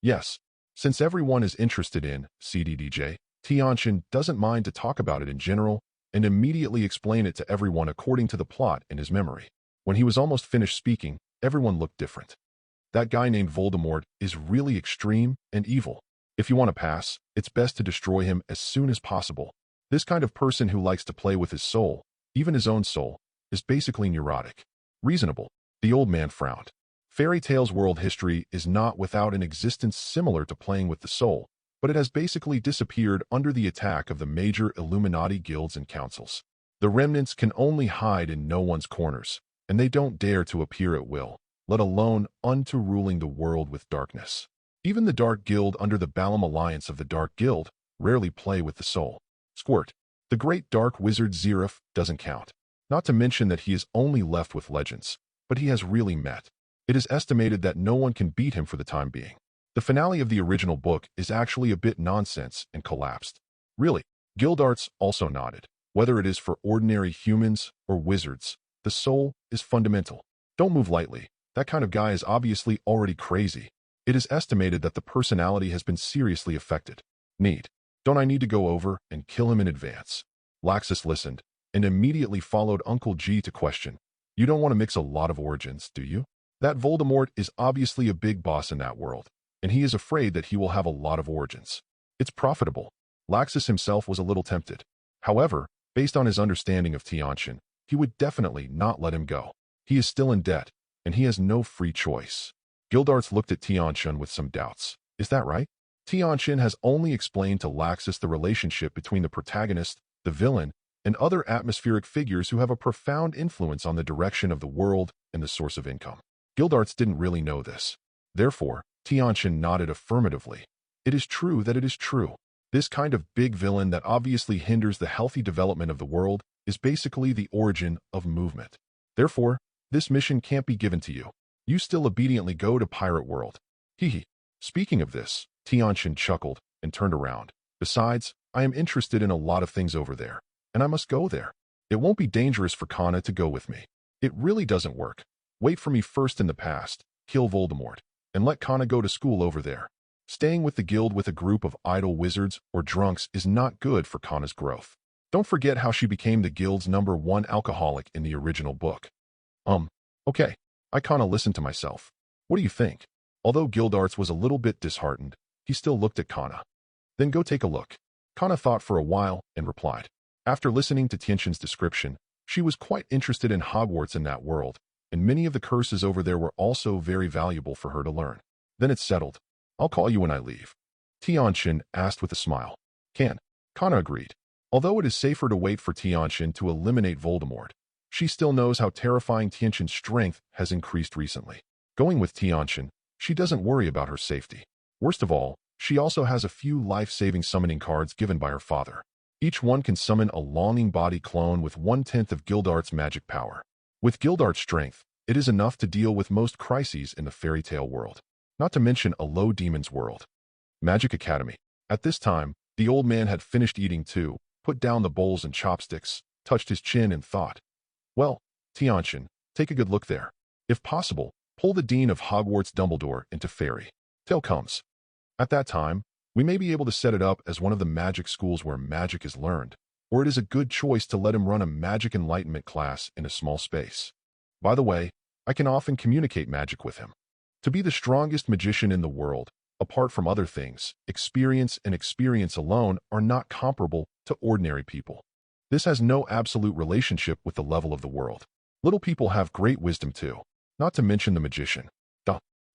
Yes. Since everyone is interested in CDDJ, Tianchen doesn't mind to talk about it in general and immediately explain it to everyone according to the plot in his memory. When he was almost finished speaking, everyone looked different. That guy named Voldemort is really extreme and evil. If you want to pass, it's best to destroy him as soon as possible. This kind of person who likes to play with his soul, even his own soul, is basically neurotic. Reasonable. The old man frowned. Fairy Tale's world history is not without an existence similar to playing with the soul, but it has basically disappeared under the attack of the major Illuminati guilds and councils. The remnants can only hide in no one's corners, and they don't dare to appear at will, let alone unto ruling the world with darkness. Even the Dark Guild under the Balam Alliance of the Dark Guild rarely play with the soul. Squirt. The great dark wizard Zerif doesn't count. Not to mention that he is only left with legends, but he has really met. It is estimated that no one can beat him for the time being. The finale of the original book is actually a bit nonsense and collapsed. Really, Gildarts also nodded. Whether it is for ordinary humans or wizards, the soul is fundamental. Don't move lightly. That kind of guy is obviously already crazy. It is estimated that the personality has been seriously affected. Don't I need to go over and kill him in advance? Laxus listened and immediately followed Uncle G to question. You don't want to mix a lot of origins, do you? That Voldemort is obviously a big boss in that world, and he is afraid that he will have a lot of origins. It's profitable. Laxus himself was a little tempted. However, based on his understanding of Tianchen, he would definitely not let him go. He is still in debt, and he has no free choice. Gildarts looked at Tianchen with some doubts. Is that right? Tianchen has only explained to Laxus the relationship between the protagonist, the villain, and other atmospheric figures who have a profound influence on the direction of the world and the source of income. Gildarts didn't really know this. Therefore, Tianchen nodded affirmatively. It is true that it is true. This kind of big villain that obviously hinders the healthy development of the world is basically the origin of movement. Therefore, this mission can't be given to you. You still obediently go to Pirate World. Hehe. Speaking of this, Tianchen chuckled and turned around. Besides, I am interested in a lot of things over there, and I must go there. It won't be dangerous for Kana to go with me. It really doesn't work. Wait for me first in the past, kill Voldemort, and let Kana go to school over there. Staying with the guild with a group of idle wizards or drunks is not good for Kana's growth. Don't forget how she became the guild's #1 alcoholic in the original book. Okay. I kinda listened to myself. What do you think? Although Gildarts was a little bit disheartened, he still looked at Kana. Then go take a look. Kana thought for a while and replied. After listening to Tianchen's description, she was quite interested in Hogwarts in that world, and many of the curses over there were also very valuable for her to learn. Then it's settled. I'll call you when I leave. Tianchen asked with a smile. Kana agreed. Although it is safer to wait for Tianchen to eliminate Voldemort, she still knows how terrifying Tianchen's strength has increased recently. Going with Tianchen, she doesn't worry about her safety. Worst of all, she also has a few life-saving summoning cards given by her father. Each one can summon a longing body clone with 1/10 of Gildart's magic power. With Gildart's strength, it is enough to deal with most crises in the fairy tale world, not to mention a low demon's world. Magic Academy. At this time, the old man had finished eating too, put down the bowls and chopsticks, touched his chin and thought. Well, Tianchen, take a good look there. If possible, pull the Dean of Hogwarts Dumbledore into fairy tale comes. At that time, we may be able to set it up as one of the magic schools where magic is learned, or it is a good choice to let him run a magic enlightenment class in a small space. By the way, I can often communicate magic with him. To be the strongest magician in the world, apart from other things, experience and experience alone are not comparable to ordinary people. This has no absolute relationship with the level of the world. Little people have great wisdom too, not to mention the magician.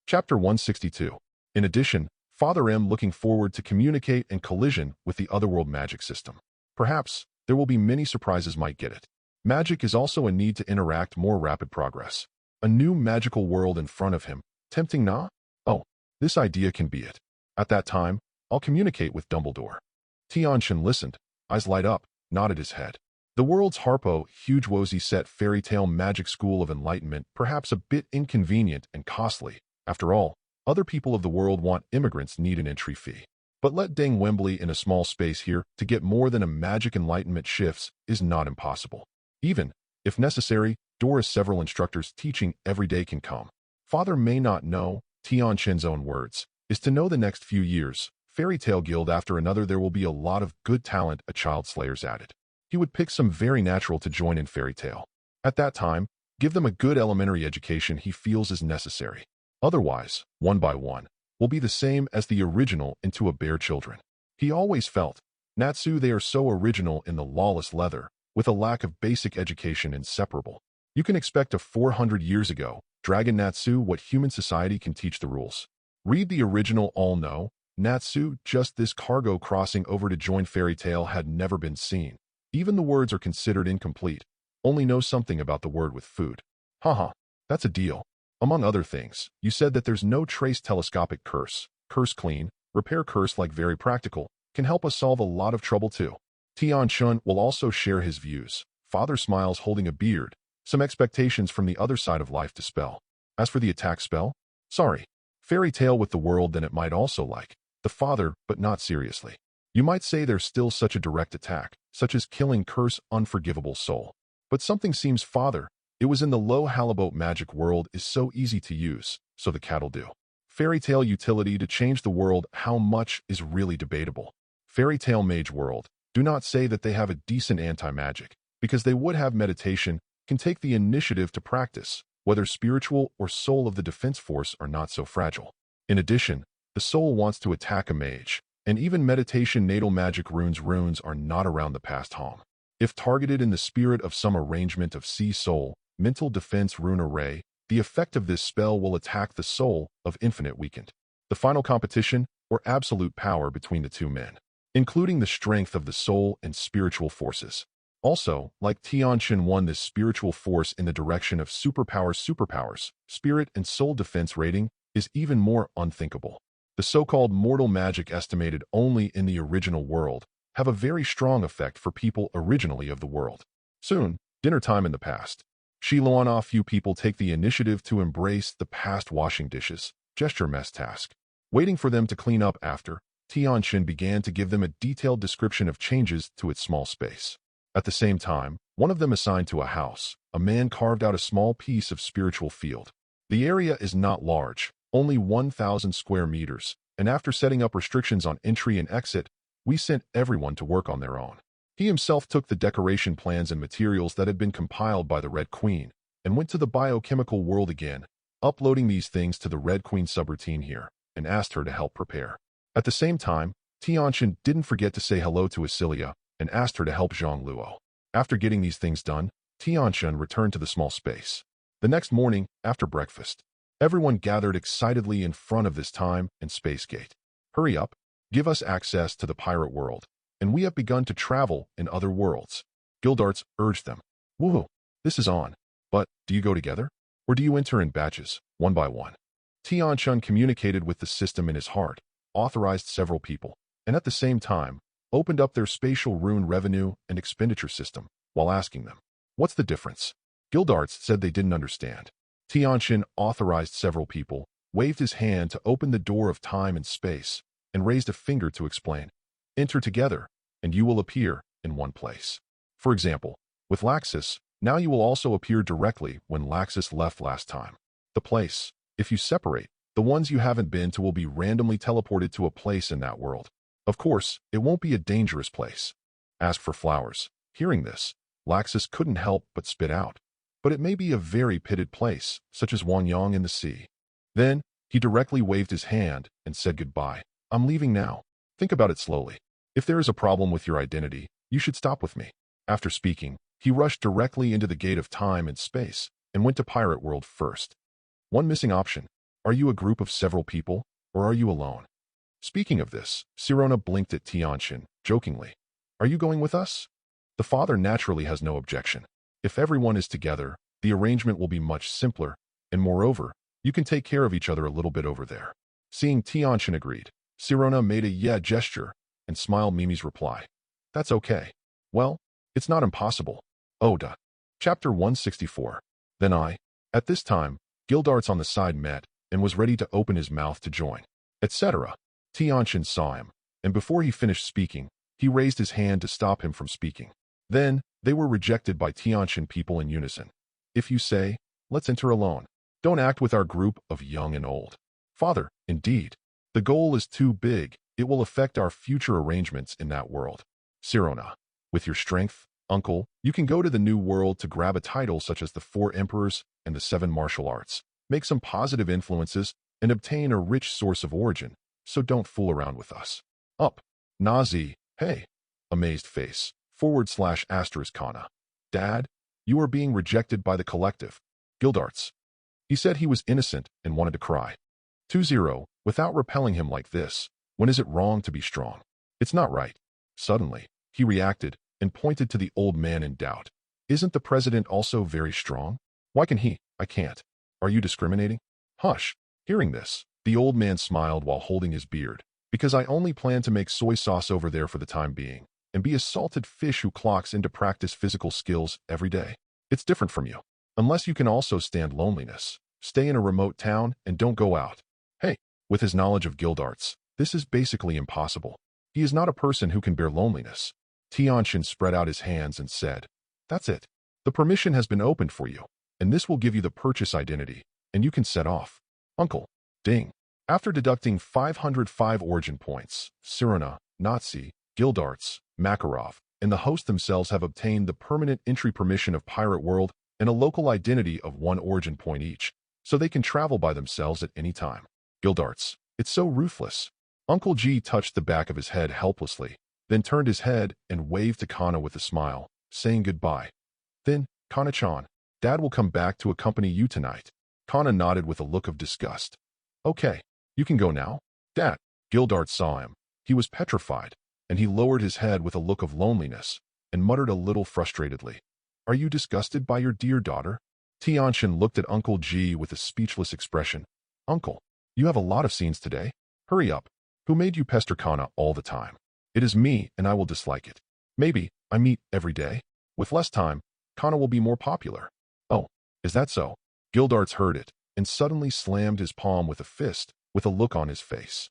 Chapter 162. In addition, Father M looking forward to communicate and collision with the otherworld magic system. Perhaps, there will be many surprises might get it. Magic is also a need to interact more rapid progress. A new magical world in front of him, tempting na? Oh, this idea can be it. At that time, I'll communicate with Dumbledore. Tianchen listened, eyes light up, nodded his head. The world's Harpo, huge Wozy set fairy tale magic school of enlightenment, perhaps a bit inconvenient and costly. After all, other people of the world want immigrants need an entry fee. But let Deng Wembley in a small space here to get more than a magic enlightenment shifts is not impossible. Even, if necessary, Dora's several instructors teaching every day can come. Father may not know, Tianchen's own words, is to know the next few years, fairy tale guild after another there will be a lot of good talent a child slayers added. He would pick some very natural to join in fairy tale. At that time, give them a good elementary education he feels is necessary. Otherwise, one by one, will be the same as the original into a bare children. He always felt, Natsu they are so original in the lawless leather, with a lack of basic education inseparable. You can expect a 400 years ago, Dragon Natsu what human society can teach the rules. Read the original all know, Natsu just this cargo crossing over to join fairy tale had never been seen. Even the words are considered incomplete, only know something about the word with food. Haha, that's a deal. Among other things, you said that there's no trace telescopic curse clean, repair curse like very practical, can help us solve a lot of trouble too. Tianchen will also share his views. Father smiles holding a beard, some expectations from the other side of life to spell. As for the attack spell, sorry, fairy tale with the world then it might also like. The father, but not seriously. You might say there's still such a direct attack, such as killing curse unforgivable soul. But something seems father, it was in the low halibut magic world is so easy to use, so the cat'll do. Fairy tale utility to change the world how much is really debatable. Fairy tale mage world, do not say that they have a decent anti-magic, because they would have meditation, can take the initiative to practice, whether spiritual or soul of the defense force are not so fragile. In addition, The soul wants to attack a mage, and even meditation natal magic runes are not around the past home. If targeted in the spirit of some arrangement of sea soul, mental defense rune array, the effect of this spell will attack the soul of infinite weakened. The final competition, or absolute power between the two men, including the strength of the soul and spiritual forces. Also, like Tianchen won this spiritual force in the direction of superpowers, spirit and soul defense rating is even more unthinkable. The so-called mortal magic estimated only in the original world have a very strong effect for people originally of the world. Soon, dinner time in the past. Shiluana few people take the initiative to embrace the past washing dishes, gesture mess task. Waiting for them to clean up after, Tianchen began to give them a detailed description of changes to its small space. At the same time, one of them assigned to a house, a man carved out a small piece of spiritual field. The area is not large, only 1,000 square meters, and after setting up restrictions on entry and exit, we sent everyone to work on their own. He himself took the decoration plans and materials that had been compiled by the Red Queen and went to the biochemical world again, uploading these things to the Red Queen subroutine here, and asked her to help prepare. At the same time, Tianchen didn't forget to say hello to Asilia and asked her to help Zhang Luo. After getting these things done, Tianchen returned to the small space. The next morning, after breakfast, everyone gathered excitedly in front of this time and space gate. Hurry up, give us access to the pirate world, and we have begun to travel in other worlds. Gildarts urged them. Woohoo, this is on. But, do you go together? Or do you enter in batches, one by one? Tianchen communicated with the system in his heart, authorized several people, and at the same time, opened up their spatial rune revenue and expenditure system, while asking them, what's the difference? Gildarts said they didn't understand. Tianchen authorized several people, waved his hand to open the door of time and space, and raised a finger to explain. Enter together, and you will appear in one place. For example, with Laxus, now you will also appear directly when Laxus left last time. The place, if you separate, the ones you haven't been to will be randomly teleported to a place in that world. Of course, it won't be a dangerous place. Ask for flowers. Hearing this, Laxus couldn't help but spit out. But it may be a very pitted place, such as Wanyang in the sea. Then, he directly waved his hand and said goodbye. I'm leaving now. Think about it slowly. If there is a problem with your identity, you should stop with me. After speaking, he rushed directly into the gate of time and space and went to Pirate World first. One missing option. Are you a group of several people, or are you alone? Speaking of this, Sirona blinked at Tianchen, jokingly. Are you going with us? The father naturally has no objection. If everyone is together, the arrangement will be much simpler, and moreover, you can take care of each other a little bit over there. Seeing Tianchen agreed, Sirona made a yeah gesture and smiled Mimi's reply. That's okay. Well, it's not impossible. Oda. Chapter 164. Then at this time, Gildarts on the side met and was ready to open his mouth to join, etc. Tianchen saw him, and before he finished speaking, he raised his hand to stop him from speaking. Then, they were rejected by Tianchen people in unison. If you say, let's enter alone. Don't act with our group of young and old. Father, indeed. The goal is too big, it will affect our future arrangements in that world. Sirona, with your strength, uncle, you can go to the new world to grab a title such as the 4 Emperors and the 7 Martial Arts, make some positive influences, and obtain a rich source of origin, so don't fool around with us. Up. Nazi, hey. Amazed face, / Kana. Dad, you are being rejected by the collective. Gildarts. He said he was innocent and wanted to cry. 2-0, without repelling him like this, when is it wrong to be strong? It's not right. Suddenly, he reacted and pointed to the old man in doubt. Isn't the president also very strong? Why can he? I can't. Are you discriminating? Hush. Hearing this, the old man smiled while holding his beard, because I only plan to make soy sauce over there for the time being, and be a salted fish who clocks in to practice physical skills every day. It's different from you. Unless you can also stand loneliness, stay in a remote town and don't go out. Hey, with his knowledge of Gildarts, this is basically impossible. He is not a person who can bear loneliness. Tianchen spread out his hands and said, that's it. The permission has been opened for you, and this will give you the purchase identity, and you can set off. Uncle. Ding. After deducting 505 origin points, Sirona, Nazi, Gildarts, Makarov, and the host themselves have obtained the permanent entry permission of Pirate World and a local identity of 1 origin point each, so they can travel by themselves at any time. Gildarts, It's so ruthless. Uncle G touched the back of his head helplessly, then turned his head and waved to Kana with a smile, saying goodbye. Then, Kana-chan, Dad will come back to accompany you tonight. Kana nodded with a look of disgust. Okay, you can go now. Dad. Gildart saw him. He was petrified, and he lowered his head with a look of loneliness and muttered a little frustratedly. Are you disgusted by your dear daughter? Tianchen looked at Uncle G with a speechless expression. Uncle, you have a lot of scenes today. Hurry up. Who made you pester Kana all the time? It is me, and I will dislike it. Maybe I meet every day. With less time, Kana will be more popular. Oh, is that so? Gildarts heard it and suddenly slammed his palm with a fist with a look on his face.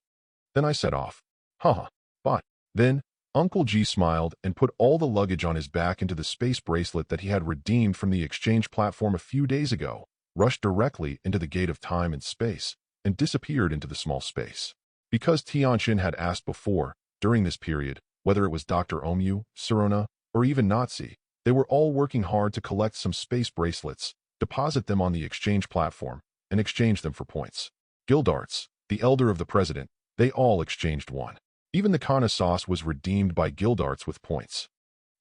Then I set off. Haha. But then Uncle G smiled and put all the luggage on his back into the space bracelet that he had redeemed from the exchange platform a few days ago, rushed directly into the gate of time and space, and disappeared into the small space. Because Tianchen had asked before, during this period, whether it was Dr. Omu, Sirona, or even Nazi, they were all working hard to collect some space bracelets, deposit them on the exchange platform, and exchange them for points. Gildarts, the elder of the president, they all exchanged one. Even the Kana sauce was redeemed by Gildarts with points.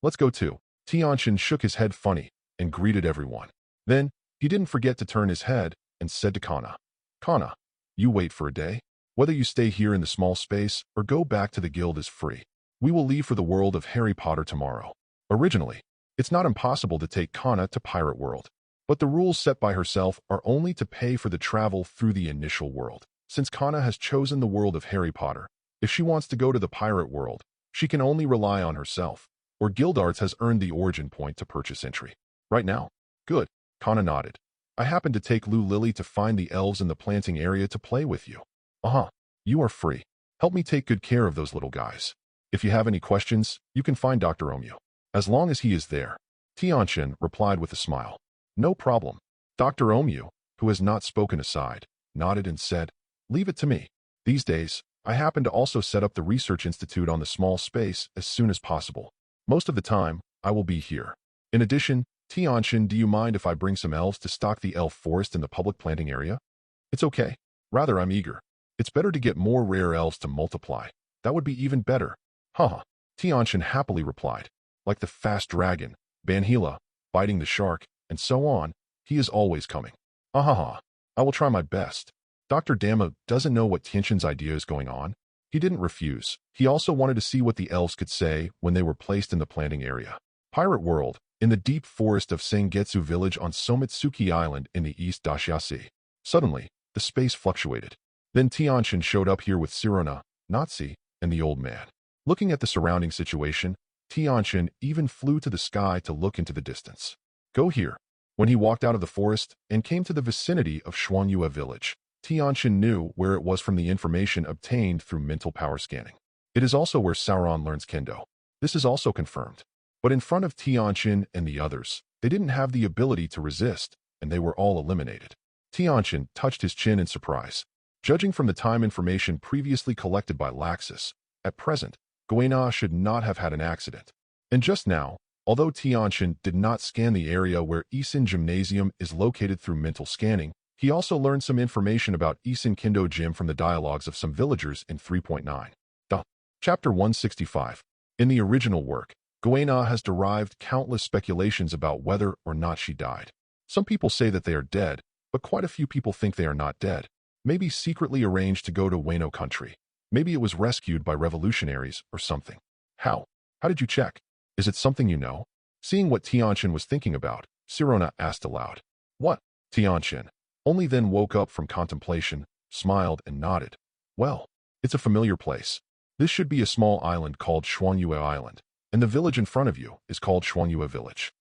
Let's go too. Tianchen shook his head funny and greeted everyone. Then, he didn't forget to turn his head and said to Kana, Kana, you wait for a day. Whether you stay here in the small space or go back to the guild is free. We will leave for the world of Harry Potter tomorrow. Originally, it's not impossible to take Kana to Pirate World, but the rules set by herself are only to pay for the travel through the initial world. Since Kana has chosen the world of Harry Potter, if she wants to go to the Pirate World, she can only rely on herself, or Gildarts has earned the origin point to purchase entry. Right now? Good. Kana nodded. I happened to take Lou Lily to find the elves in the planting area to play with you. You are free. Help me take good care of those little guys. If you have any questions, you can find Dr. Omu. As long as he is there. Tianchen replied with a smile. No problem. Dr. Omu, who has not spoken aside, nodded and said, Leave it to me. These days, I happen to also set up the research institute on the small space as soon as possible. Most of the time, I will be here. In addition, Tianchen, do you mind if I bring some elves to stock the elf forest in the public planting area? It's okay. Rather, I'm eager. It's better to get more rare elves to multiply. That would be even better. Haha. Tianchen happily replied. Like the fast dragon, Banhila, biting the shark, and so on, he is always coming. I will try my best. Dr. Dama doesn't know what Tianchen's idea is going on. He didn't refuse. He also wanted to see what the elves could say when they were placed in the planting area. Pirate World, in the deep forest of Sangetsu village on Somitsuki Island in the East Dacia Sea. Suddenly, the space fluctuated. Then Tianchen showed up here with Sirona, Nazi, and the old man. Looking at the surrounding situation, Tianchen even flew to the sky to look into the distance. Go here. When he walked out of the forest and came to the vicinity of Xuanyue village, Tianchen knew where it was from the information obtained through mental power scanning. It is also where Sauron learns Kendo. This is also confirmed. But in front of Tianchen and the others, they didn't have the ability to resist, and they were all eliminated. Tianchen touched his chin in surprise. Judging from the time information previously collected by Laxus, at present, Guena should not have had an accident. And just now, although Tianchen did not scan the area where Yixin Gymnasium is located through mental scanning, he also learned some information about Yixin Kendo Gym from the dialogues of some villagers in 3.9. Chapter 165. In the original work, Guena has derived countless speculations about whether or not she died. Some people say that they are dead, but quite a few people think they are not dead. Maybe secretly arranged to go to Wano country. Maybe it was rescued by revolutionaries or something. How? How did you check? Is it something you know? Seeing what Tianchen was thinking about, Sirona asked aloud. What? Tianchen only then woke up from contemplation, smiled and nodded. Well, it's a familiar place. This should be a small island called Xuanyue Island, and the village in front of you is called Xuanyue Village.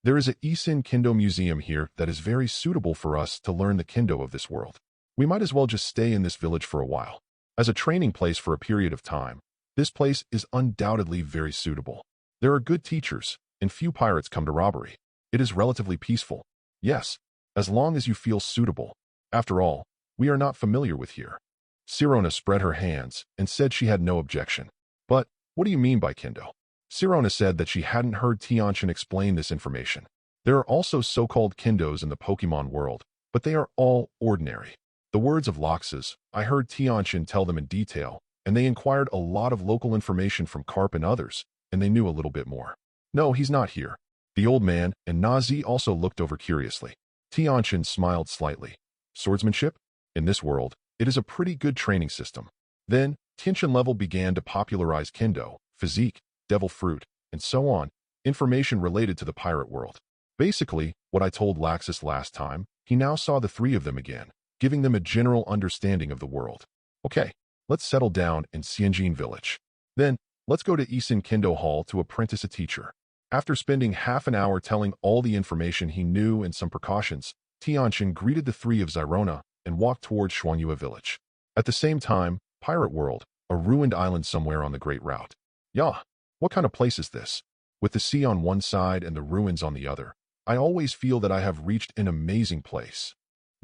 There is a Yixin Kendo museum here that is very suitable for us to learn the Kendo of this world. We might as well just stay in this village for a while. As a training place for a period of time, this place is undoubtedly very suitable. There are good teachers, and few pirates come to robbery. It is relatively peaceful. Yes, as long as you feel suitable. After all, we are not familiar with here. Sirona spread her hands and said she had no objection. But, what do you mean by Kendo? Sirona said that she hadn't heard Tianchen explain this information. There are also so-called Kendos in the Pokemon world, but they are all ordinary. The words of Loxus, I heard Tianchen tell them in detail, and they inquired a lot of local information from Karp and others, and they knew a little bit more. No, he's not here. The old man and Nazi also looked over curiously. Tianchen smiled slightly. Swordsmanship? In this world, it is a pretty good training system. Then, Tianchen level began to popularize Kendo, physique, devil fruit, and so on, information related to the pirate world. Basically, what I told Laxus last time, he now saw the three of them again, giving them a general understanding of the world. Okay, let's settle down in Tianjin village. Then, let's go to Yixin Kendo Hall to apprentice a teacher. After spending half an hour telling all the information he knew and some precautions, Tianchen greeted the three of Zirona and walked towards Shuangyue village. At the same time, Pirate World, a ruined island somewhere on the Great Route. Yah, what kind of place is this? With the sea on one side and the ruins on the other, I always feel that I have reached an amazing place.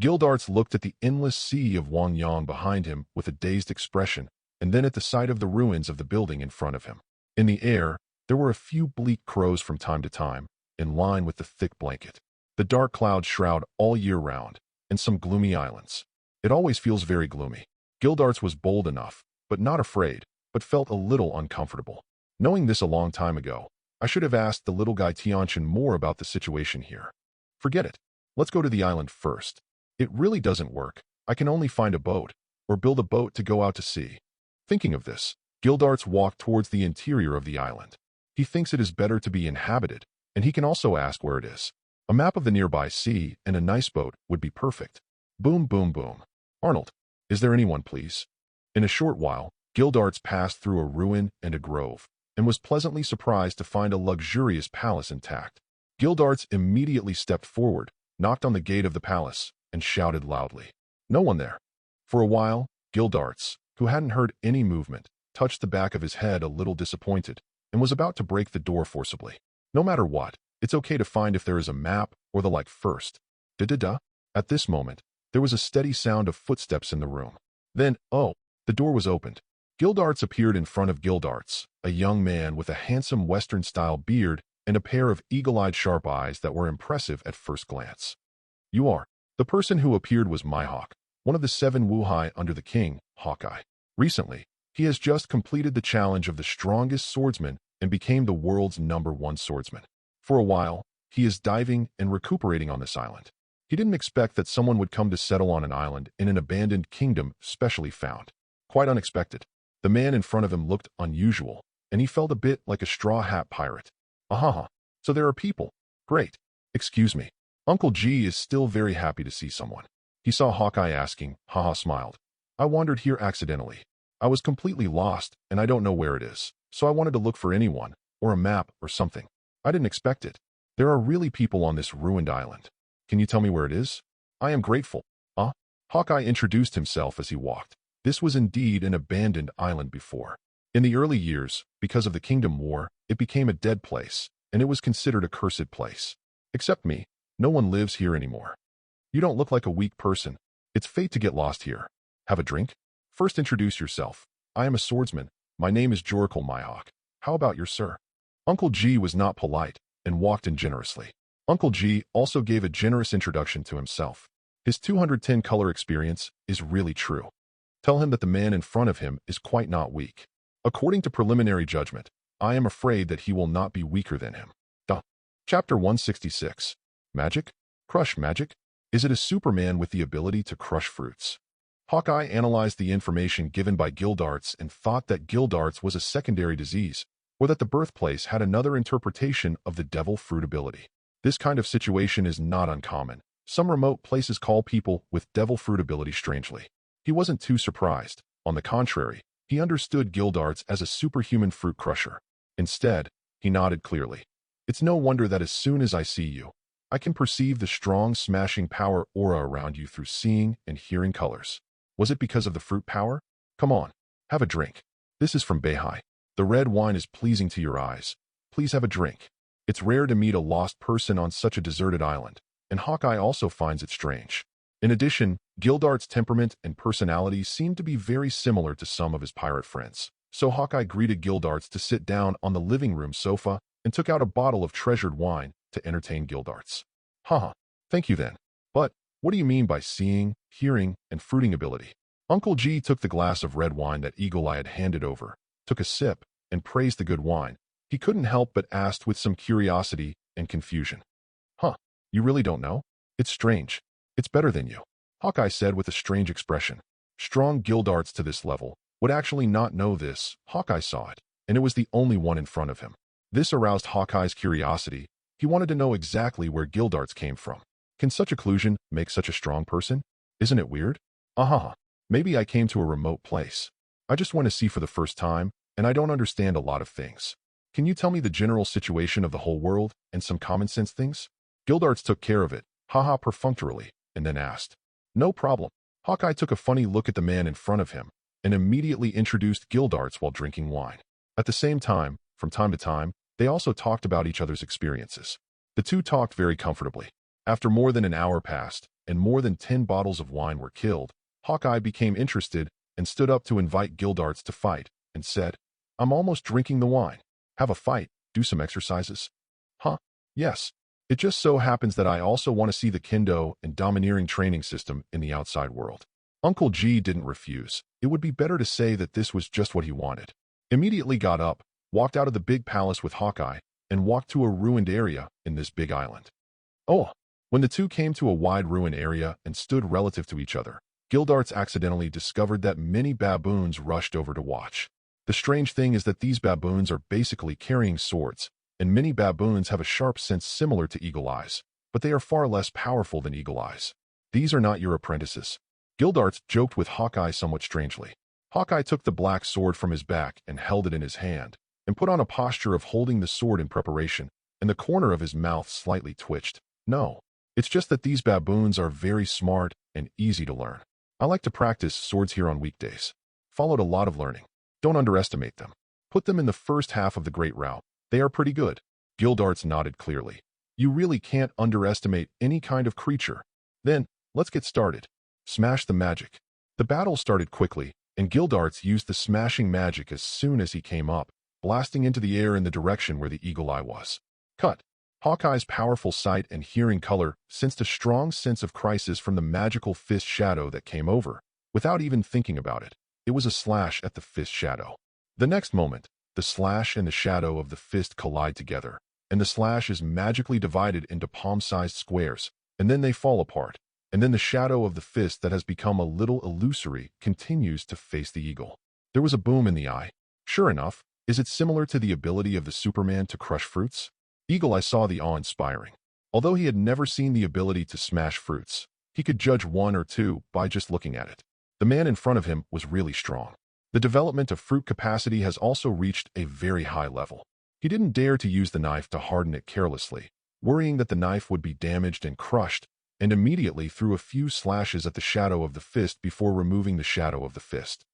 Gildarts looked at the endless sea of Wangyang behind him with a dazed expression, and then at the sight of the ruins of the building in front of him. In the air, there were a few bleak crows from time to time, in line with the thick blanket. The dark clouds shroud all year round, and some gloomy islands. It always feels very gloomy. Gildarts was bold enough, but not afraid, but felt a little uncomfortable. Knowing this a long time ago, I should have asked the little guy Tianchen more about the situation here. Forget it. Let's go to the island first. It really doesn't work. I can only find a boat, or build a boat to go out to sea. Thinking of this, Gildarts walked towards the interior of the island. He thinks it is better to be inhabited, and he can also ask where it is. A map of the nearby sea and a nice boat would be perfect. Boom, boom, boom. Arnold, is there anyone, please? In a short while, Gildarts passed through a ruin and a grove, and was pleasantly surprised to find a luxurious palace intact. Gildarts immediately stepped forward, knocked on the gate of the palace, and shouted loudly. No one there. For a while, Gildarts, who hadn't heard any movement, touched the back of his head a little disappointed, and was about to break the door forcibly. No matter what, it's okay to find if there is a map or the like first. Da-da-da. At this moment, there was a steady sound of footsteps in the room. Then, oh, the door was opened. Gildarts appeared in front of Gildarts, a young man with a handsome Western-style beard and a pair of eagle-eyed sharp eyes that were impressive at first glance. You are. The person who appeared was Mihawk, one of the 7 Wuhai under the king, Hawkeye. Recently, he has just completed the challenge of the strongest swordsman and became the world's #1 swordsman. For a while, he is diving and recuperating on this island. He didn't expect that someone would come to settle on an island in an abandoned kingdom specially found. Quite unexpected. The man in front of him looked unusual, and he felt a bit like a straw hat pirate. Ahaha, so there are people. Great. Excuse me. Uncle G is still very happy to see someone. He saw Hawkeye asking, haha smiled. I wandered here accidentally. I was completely lost, and I don't know where it is, so I wanted to look for anyone, or a map, or something. I didn't expect it. There are really people on this ruined island. Can you tell me where it is? I am grateful. Hawkeye introduced himself as he walked. This was indeed an abandoned island before. In the early years, because of the Kingdom War, it became a dead place, and it was considered a cursed place. Except me, no one lives here anymore. You don't look like a weak person. It's fate to get lost here. Have a drink? First introduce yourself. I am a swordsman. My name is Joracle Mihawk. How about your sir? Uncle G was not polite, and walked in generously. Uncle G also gave a generous introduction to himself. His 210 color experience is really true. Tell him that the man in front of him is quite not weak. According to preliminary judgment, I am afraid that he will not be weaker than him. Chapter 166. Magic? Crush magic? Is it a Superman with the ability to crush fruits? Hawkeye analyzed the information given by Gildarts and thought that Gildarts was a secondary disease, or that the birthplace had another interpretation of the devil fruit ability. This kind of situation is not uncommon. Some remote places call people with devil fruit ability strangely. He wasn't too surprised. On the contrary, he understood Gildarts as a superhuman fruit crusher. Instead, he nodded clearly. It's no wonder that as soon as I see you, I can perceive the strong smashing power aura around you through seeing and hearing colors. Was it because of the fruit power? Come on, have a drink. This is from Beihai. The red wine is pleasing to your eyes. Please have a drink. It's rare to meet a lost person on such a deserted island, and Hawkeye also finds it strange. In addition, Gildart's temperament and personality seem to be very similar to some of his pirate friends. So Hawkeye greeted Gildarts to sit down on the living room sofa and took out a bottle of treasured wine to entertain Gildarts. Haha, thank you then. But, What do you mean by seeing, hearing, and fruiting ability? Uncle G took the glass of red wine that Eagle Eye had handed over, took a sip, and praised the good wine. He couldn't help but asked with some curiosity and confusion. Huh, you really don't know? It's strange. It's better than you. Hawkeye said with a strange expression. Strong Gildarts to this level would actually not know this. Hawkeye saw it, and it was the only one in front of him. This aroused Hawkeye's curiosity. He wanted to know exactly where Gildarts came from. Can such occlusion make such a strong person? Isn't it weird? Maybe I came to a remote place. I just want to see for the first time, and I don't understand a lot of things. Can you tell me the general situation of the whole world and some common sense things? Gildarts took care of it, perfunctorily, and then asked. No problem. Hawkeye took a funny look at the man in front of him and immediately introduced Gildarts while drinking wine. At the same time, from time to time, they also talked about each other's experiences. The two talked very comfortably. After more than an hour passed and more than 10 bottles of wine were killed, Hawkeye became interested and stood up to invite Gildarts to fight and said, I'm almost drinking the wine. Have a fight, do some exercises. Yes. It just so happens that I also want to see the Kendo and domineering training system in the outside world. Uncle G didn't refuse. It would be better to say that this was just what he wanted. Immediately got up, walked out of the big palace with Hawkeye, and walked to a ruined area in this big island. When the two came to a wide ruined area and stood relative to each other, Gildarts accidentally discovered that many baboons rushed over to watch. The strange thing is that these baboons are basically carrying swords, and many baboons have a sharp sense similar to Eagle Eyes, but they are far less powerful than Eagle Eyes. These are not your apprentices. Gildarts joked with Hawkeye somewhat strangely. Hawkeye took the black sword from his back and held it in his hand, and put on a posture of holding the sword in preparation, and the corner of his mouth slightly twitched. No, it's just that these baboons are very smart and easy to learn. I like to practice swords here on weekdays. Followed a lot of learning. Don't underestimate them. Put them in the first half of the Great Route. They are pretty good. Gildarts nodded clearly. You really can't underestimate any kind of creature. Then, let's get started. Smash the magic. The battle started quickly, and Gildarts used the smashing magic as soon as he came up, blasting into the air in the direction where the Eagle Eye was. Cut. Hawkeye's powerful sight and hearing color sensed a strong sense of crisis from the magical fist shadow that came over. Without even thinking about it, it was a slash at the fist shadow. The next moment, the slash and the shadow of the fist collide together, and the slash is magically divided into palm-sized squares, and then they fall apart, and then the shadow of the fist that has become a little illusory continues to face the eagle. There was a boom in the eye. Sure enough, is it similar to the ability of the Superman to crush fruits? Eagle Eye saw the awe-inspiring. Although he had never seen the ability to smash fruits, he could judge one or two by just looking at it. The man in front of him was really strong. The development of fruit capacity has also reached a very high level. He didn't dare to use the knife to harden it carelessly, worrying that the knife would be damaged and crushed, and immediately threw a few slashes at the shadow of the fist before removing the shadow of the fist.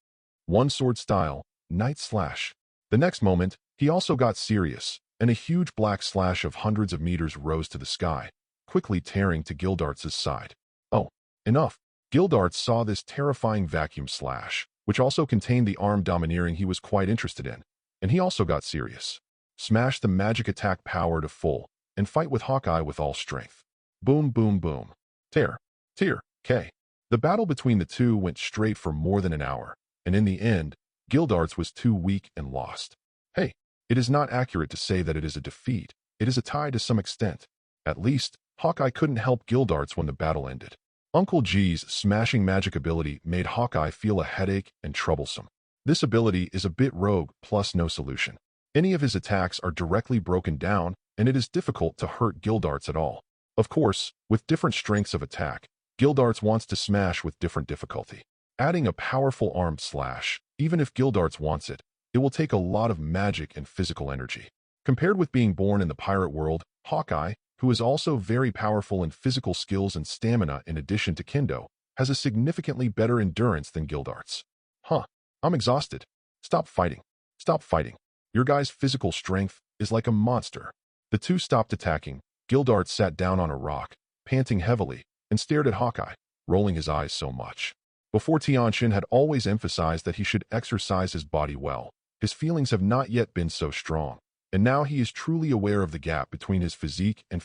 One sword style, night slash. The next moment, he also got serious, and a huge black slash of hundreds of meters rose to the sky, quickly tearing to Gildarts' side. Oh, enough. Gildarts saw this terrifying vacuum slash, which also contained the arm domineering he was quite interested in, and he also got serious. Smash the magic attack power to full, and fight with Hawkeye with all strength. Boom, boom, boom. Tear. K. The battle between the two went straight for more than an hour, and in the end, Gildarts was too weak and lost. Hey, it is not accurate to say that it is a defeat. It is a tie to some extent. At least, Hawkeye couldn't help Gildarts when the battle ended. Uncle G's smashing magic ability made Hawkeye feel a headache and troublesome. This ability is a bit rogue plus no solution. Any of his attacks are directly broken down, and it is difficult to hurt Gildarts at all. Of course, with different strengths of attack, Gildarts wants to smash with different difficulty. Adding a powerful armed slash, even if Gildarts wants it, it will take a lot of magic and physical energy. Compared with being born in the pirate world, Hawkeye, who is also very powerful in physical skills and stamina in addition to Kendo, has a significantly better endurance than Gildarts. I'm exhausted. Stop fighting. Stop fighting. Your guy's physical strength is like a monster. The two stopped attacking. Gildarts sat down on a rock, panting heavily, and stared at Hawkeye, rolling his eyes so much. Before, Tianchen had always emphasized that he should exercise his body well. His feelings have not yet been so strong, and now he is truly aware of the gap between his physique and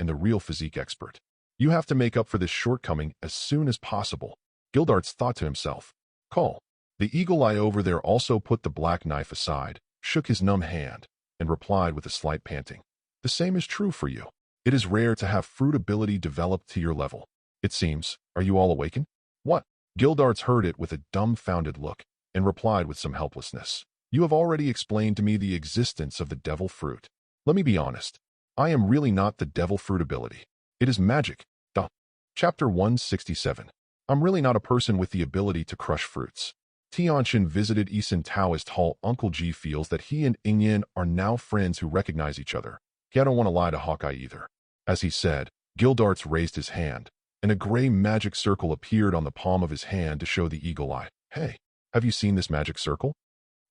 the real physique expert. You have to make up for this shortcoming as soon as possible. Gildarts thought to himself. Call. The eagle eye over there also put the black knife aside, shook his numb hand, and replied with a slight panting. The same is true for you. It is rare to have fruit ability developed to your level. It seems. Are you all awakened? What? Gildarts heard it with a dumbfounded look, and replied with some helplessness. You have already explained to me the existence of the devil fruit. Let me be honest. I am really not the devil fruit ability. It is magic. Duh. Chapter 167. I'm really not a person with the ability to crush fruits. Tianchen visited Yixin Taoist Hall. Uncle G feels that he and Ingyan are now friends who recognize each other. I don't want to lie to Hawkeye either. As he said, Gildarts raised his hand, and a gray magic circle appeared on the palm of his hand to show the eagle eye. Hey, have you seen this magic circle?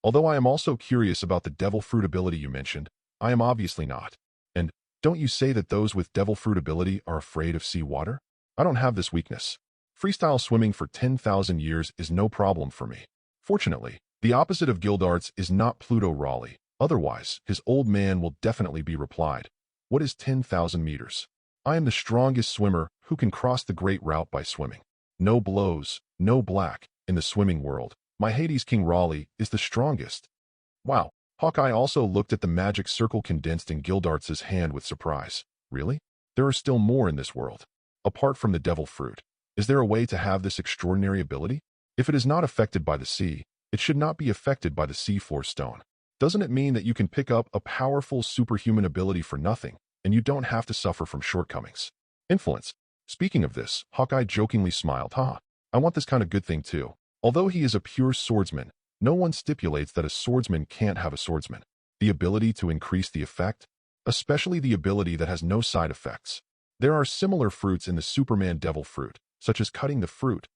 Although I am also curious about the devil fruit ability you mentioned, I am obviously not. And don't you say that those with devil fruit ability are afraid of sea water? I don't have this weakness. Freestyle swimming for 10,000 years is no problem for me. Fortunately, the opposite of Gildarts is not Pluto Raleigh. Otherwise, his old man will definitely be replied. What is 10,000 meters? I am the strongest swimmer who can cross the great route by swimming. No blows, no black. In the swimming world, my Hades King Raleigh is the strongest. Wow. Hawkeye also looked at the magic circle condensed in Gildarts' hand with surprise. Really? There are still more in this world. Apart from the devil fruit, is there a way to have this extraordinary ability? If it is not affected by the sea, it should not be affected by the seafloor stone. Doesn't it mean that you can pick up a powerful superhuman ability for nothing, and you don't have to suffer from shortcomings? Influence. Speaking of this, Hawkeye jokingly smiled. Haha, I want this kind of good thing too. Although he is a pure swordsman, no one stipulates that a swordsman can't have a swordsman. The ability to increase the effect, especially the ability that has no side effects. There are similar fruits in the Superman devil fruit, such as cutting the fruit,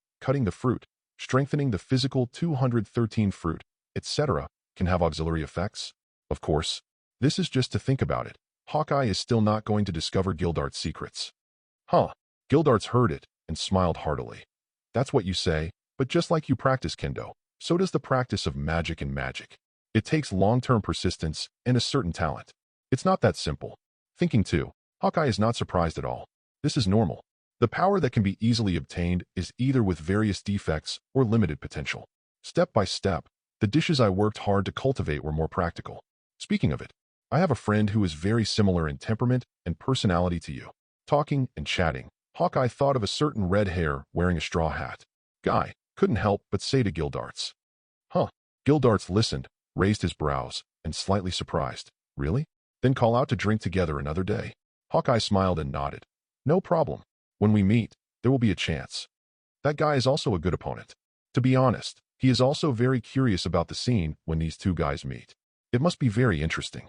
strengthening the physical 213 fruit, etc., can have auxiliary effects. Of course, this is just to think about it. Hawkeye is still not going to discover Gildarts' secrets. Huh. Gildarts heard it and smiled heartily. That's what you say, but just like you practice Kendo, so does the practice of magic and magic. It takes long-term persistence and a certain talent. It's not that simple. Thinking too, Hawkeye is not surprised at all. This is normal. The power that can be easily obtained is either with various defects or limited potential. Step by step, the dishes I worked hard to cultivate were more practical. Speaking of it, I have a friend who is very similar in temperament and personality to you. Talking and chatting, Hawkeye thought of a certain red hair wearing a straw hat. Guy couldn't help but say to Gildarts. Huh. Gildarts listened, raised his brows, and slightly surprised. Really? Then call out to drink together another day. Hawkeye smiled and nodded. No problem. When we meet, there will be a chance. That guy is also a good opponent. To be honest, he is also very curious about the scene when these two guys meet. It must be very interesting.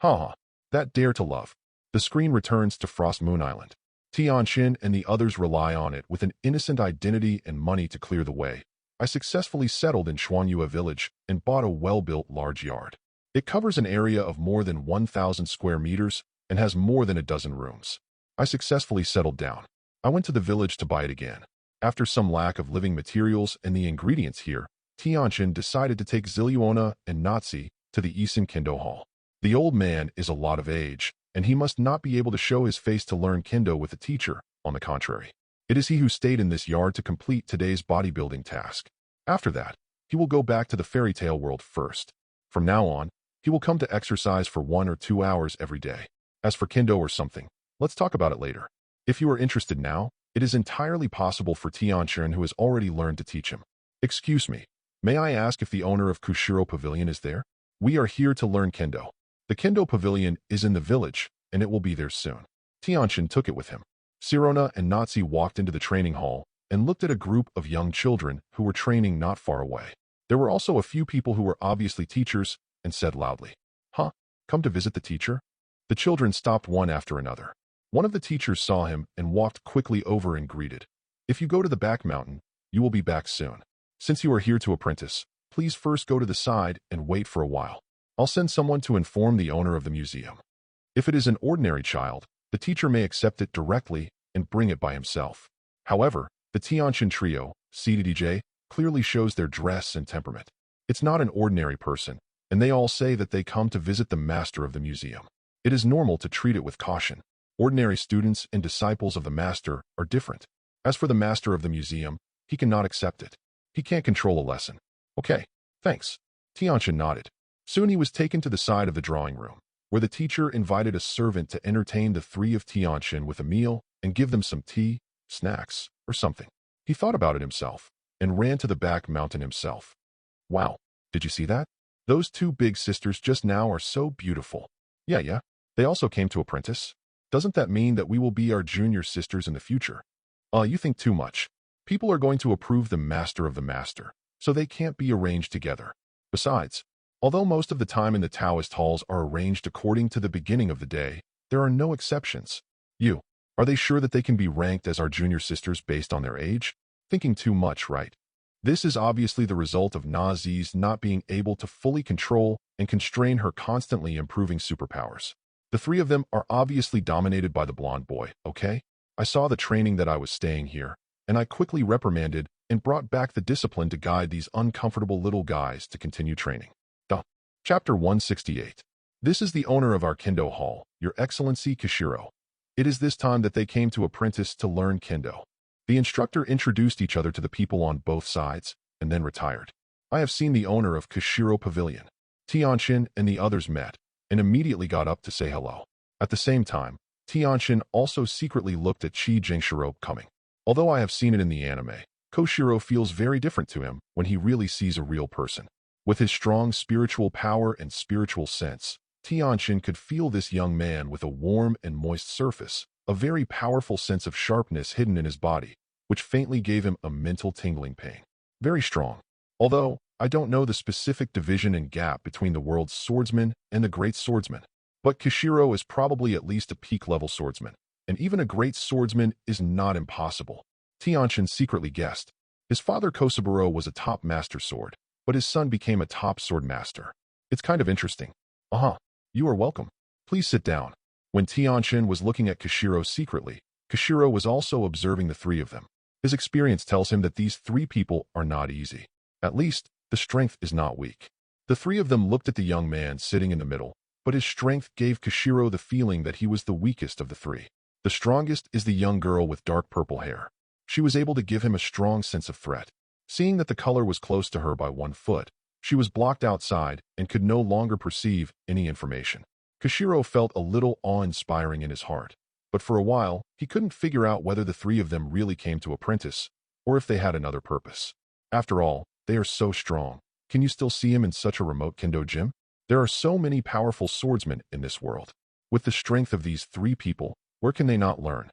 Haha. That dare to love. The screen returns to Frost Moon Island. Tianchen and the others rely on it with an innocent identity and money to clear the way. I successfully settled in Xuanyue village and bought a well-built large yard. It covers an area of more than 1,000 square meters and has more than a dozen rooms. I successfully settled down. I went to the village to buy it again. After some lack of living materials and the ingredients here, Tianchen decided to take Ziluona and Natsi to the Yixin Kendo Hall. The old man is a lot of age, and he must not be able to show his face to learn Kendo with a teacher. On the contrary, it is he who stayed in this yard to complete today's bodybuilding task. After that, he will go back to the fairy tale world first. From now on, he will come to exercise for 1 or 2 hours every day. As for Kendo or something, let's talk about it later. If you are interested now, it is entirely possible for Tianchen who has already learned to teach him. Excuse me, may I ask if the owner of Kushiro Pavilion is there? We are here to learn Kendo. The Kendo Pavilion is in the village, and it will be there soon. Tianchen took it with him. Sirona and Natsi walked into the training hall and looked at a group of young children who were training not far away. There were also a few people who were obviously teachers and said loudly, Huh? Come to visit the teacher? The children stopped one after another. One of the teachers saw him and walked quickly over and greeted. If you go to the back mountain, you will be back soon. Since you are here to apprentice, please first go to the side and wait for a while. I'll send someone to inform the owner of the museum. If it is an ordinary child, the teacher may accept it directly and bring it by himself. However, the Tianchen trio, CDDJ, clearly shows their dress and temperament. It's not an ordinary person, and they all say that they come to visit the master of the museum. It is normal to treat it with caution. Ordinary students and disciples of the master are different. As for the master of the museum, he cannot accept it. He can't control a lesson. Okay, thanks. Tianchen nodded. Soon he was taken to the side of the drawing room, where the teacher invited a servant to entertain the three of Tianchen with a meal and give them some tea, snacks, or something. He thought about it himself and ran to the back mountain himself. Wow, did you see that? Those two big sisters just now are so beautiful. Yeah. They also came to apprentice. Doesn't that mean that we will be our junior sisters in the future? You think too much. People are going to approve the master of the master, so they can't be arranged together. Besides, although most of the time in the Taoist halls are arranged according to the beginning of the day, there are no exceptions. Are they sure that they can be ranked as our junior sisters based on their age? Thinking too much, right? This is obviously the result of Nazi's not being able to fully control and constrain her constantly improving superpowers. The three of them are obviously dominated by the blonde boy, okay? I saw the training that I was staying here, and I quickly reprimanded and brought back the discipline to guide these uncomfortable little guys to continue training. Chapter 168. This is the owner of our Kendo Hall, Your Excellency Kishiro. It is this time that they came to apprentice to learn Kendo. The instructor introduced each other to the people on both sides, and then retired. I have seen the owner of Kishiro Pavilion. Tianchen and the others met, and immediately got up to say hello. At the same time, Tianchen also secretly looked at Chi Jingshiro coming. Although I have seen it in the anime, Koshiro feels very different to him when he really sees a real person. With his strong spiritual power and spiritual sense, Tianchen could feel this young man with a warm and moist surface, a very powerful sense of sharpness hidden in his body, which faintly gave him a mental tingling pain. Very strong. Although, I don't know the specific division and gap between the world's swordsman and the great swordsman. But Kishiro is probably at least a peak-level swordsman, and even a great swordsman is not impossible. Tianchen secretly guessed. His father Kosaburo was a top master sword, but his son became a top sword master. It's kind of interesting. You are welcome. Please sit down. When Tianchen was looking at Kishiro secretly, Kishiro was also observing the three of them. His experience tells him that these three people are not easy. At least, the strength is not weak. The three of them looked at the young man sitting in the middle, but his strength gave Kishiro the feeling that he was the weakest of the three. The strongest is the young girl with dark purple hair. She was able to give him a strong sense of threat. Seeing that the color was close to her by 1 foot, she was blocked outside and could no longer perceive any information. Kishiro felt a little awe-inspiring in his heart, but for a while, he couldn't figure out whether the three of them really came to apprentice, or if they had another purpose. After all, they are so strong. Can you still see him in such a remote kendo gym? There are so many powerful swordsmen in this world. With the strength of these three people, where can they not learn?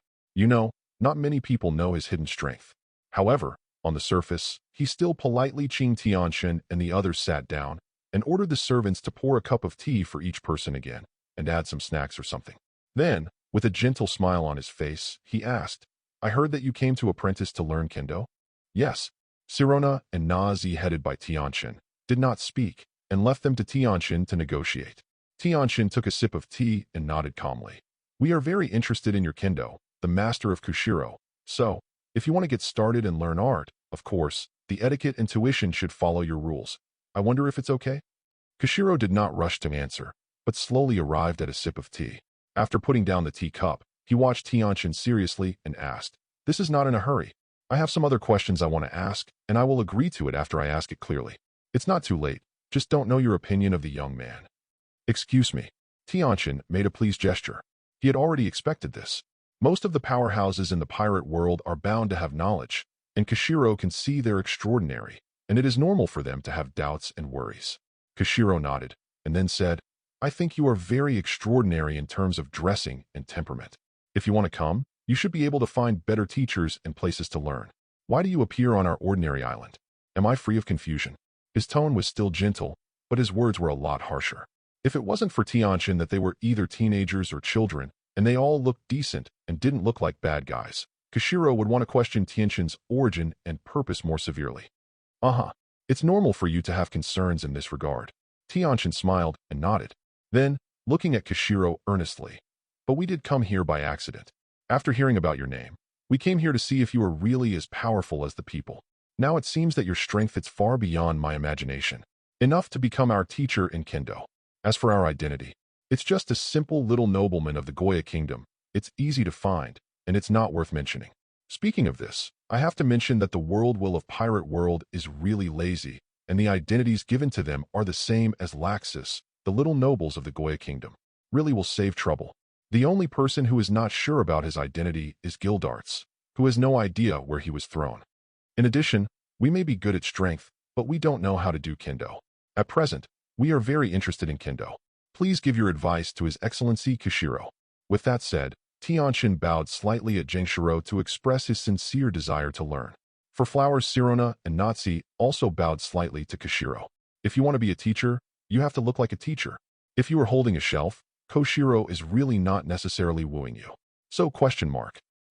Not many people know his hidden strength. However, on the surface, he still politely Qing Tianchen and the others sat down and ordered the servants to pour a cup of tea for each person again and add some snacks or something. Then, with a gentle smile on his face, he asked, I heard that you came to apprentice to learn Kendo? Yes. Sirona and Nazi, headed by Tianchen, did not speak and left them to Tianchen to negotiate. Tianchen took a sip of tea and nodded calmly. We are very interested in your Kendo, the master of Kushiro. So, if you want to get started and learn art, of course, the etiquette and tuition should follow your rules. I wonder if it's okay? Kushiro did not rush to answer, but slowly arrived at a sip of tea. After putting down the teacup, he watched Tianchen seriously and asked, This is not in a hurry. I have some other questions I want to ask, and I will agree to it after I ask it clearly. It's not too late. Just don't know your opinion of the young man. Excuse me. Tianchen made a pleased gesture. He had already expected this. Most of the powerhouses in the pirate world are bound to have knowledge, and Kishiro can see they're extraordinary, and it is normal for them to have doubts and worries. Kishiro nodded, and then said, I think you are very extraordinary in terms of dressing and temperament. If you want to come, you should be able to find better teachers and places to learn. Why do you appear on our ordinary island? Am I free of confusion? His tone was still gentle, but his words were a lot harsher. If it wasn't for Tianchen that they were either teenagers or children, and they all looked decent and didn't look like bad guys, Kishiro would want to question Tianchen's origin and purpose more severely. It's normal for you to have concerns in this regard. Tianchen smiled and nodded. Then, looking at Kishiro earnestly, But we did come here by accident. After hearing about your name, we came here to see if you are really as powerful as the people. Now it seems that your strength is far beyond my imagination. Enough to become our teacher in Kendo. As for our identity, it's just a simple little nobleman of the Goya kingdom, It's easy to find, and it's not worth mentioning. Speaking of this, I have to mention that the world will of Pirate World is really lazy, and the identities given to them are the same as Laxus, the little nobles of the Goya kingdom. Really will save trouble. The only person who is not sure about his identity is Gildarts, who has no idea where he was thrown. In addition, we may be good at strength, but we don't know how to do Kendo. At present, we are very interested in Kendo. Please give your advice to His Excellency Kishiro. With that said, Tianchen bowed slightly at Zhengshiro to express his sincere desire to learn. For Flowers, Sirona and Natsi also bowed slightly to Kishiro. If you want to be a teacher, you have to look like a teacher. If you are holding a shelf, Koshiro is really not necessarily wooing you. So ?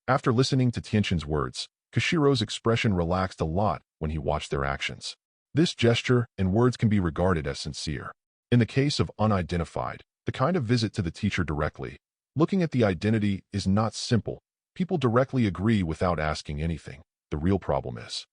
After listening to Tianchen's words, Koshiro's expression relaxed a lot when he watched their actions. This gesture and words can be regarded as sincere. In the case of unidentified, the kind of visit to the teacher directly, looking at the identity is not simple. People directly agree without asking anything. The real problem is.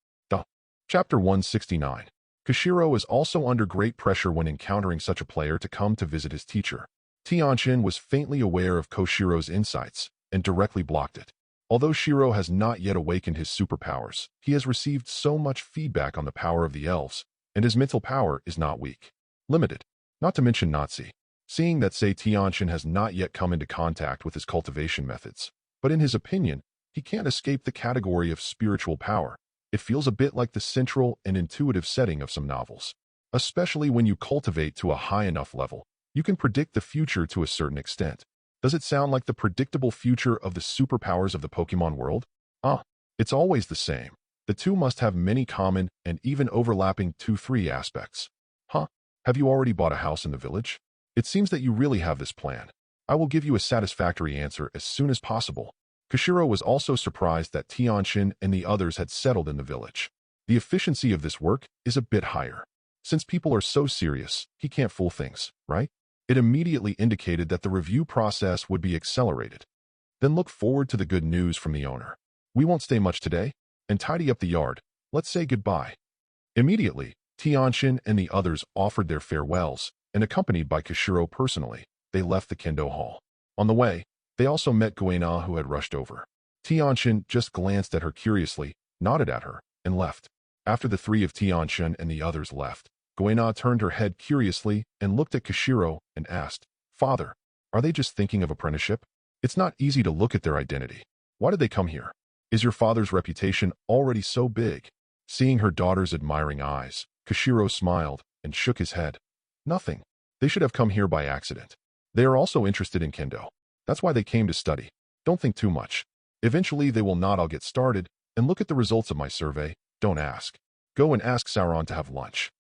Chapter 169. Koshiro is also under great pressure when encountering such a player to come to visit his teacher. Tianchen was faintly aware of Koshiro's insights and directly blocked it. Although Shiro has not yet awakened his superpowers, he has received so much feedback on the power of the elves, and his mental power is not weak. Limited. Not to mention Natsi. Seeing that Tianchen has not yet come into contact with his cultivation methods, but in his opinion, he can't escape the category of spiritual power. It feels a bit like the central and intuitive setting of some novels. Especially when you cultivate to a high enough level, you can predict the future to a certain extent. Does it sound like the predictable future of the superpowers of the Pokemon world? It's always the same. The two must have many common and even overlapping 2-3 aspects. Have you already bought a house in the village? It seems that you really have this plan. I will give you a satisfactory answer as soon as possible. Koshiro was also surprised that Tianchen and the others had settled in the village. The efficiency of this work is a bit higher. Since people are so serious, he can't fool things, right? It immediately indicated that the review process would be accelerated. Then look forward to the good news from the owner. We won't stay much today, and tidy up the yard. Let's say goodbye. Immediately, Tianchen and the others offered their farewells, and accompanied by Koshiro personally, they left the Kendo Hall. On the way, they also met Goena, who had rushed over. Tianchen just glanced at her curiously, nodded at her, and left. After the three of Tianchen and the others left, Goena turned her head curiously and looked at Koshiro and asked, "Father, are they just thinking of apprenticeship? It's not easy to look at their identity. Why did they come here? Is your father's reputation already so big?" Seeing her daughter's admiring eyes, Koshiro smiled and shook his head. "Nothing. They should have come here by accident. They are also interested in Kendo. That's why they came to study. Don't think too much. Eventually they will nod. I'll get started and look at the results of my survey. Don't ask. Go and ask Sauron to have lunch."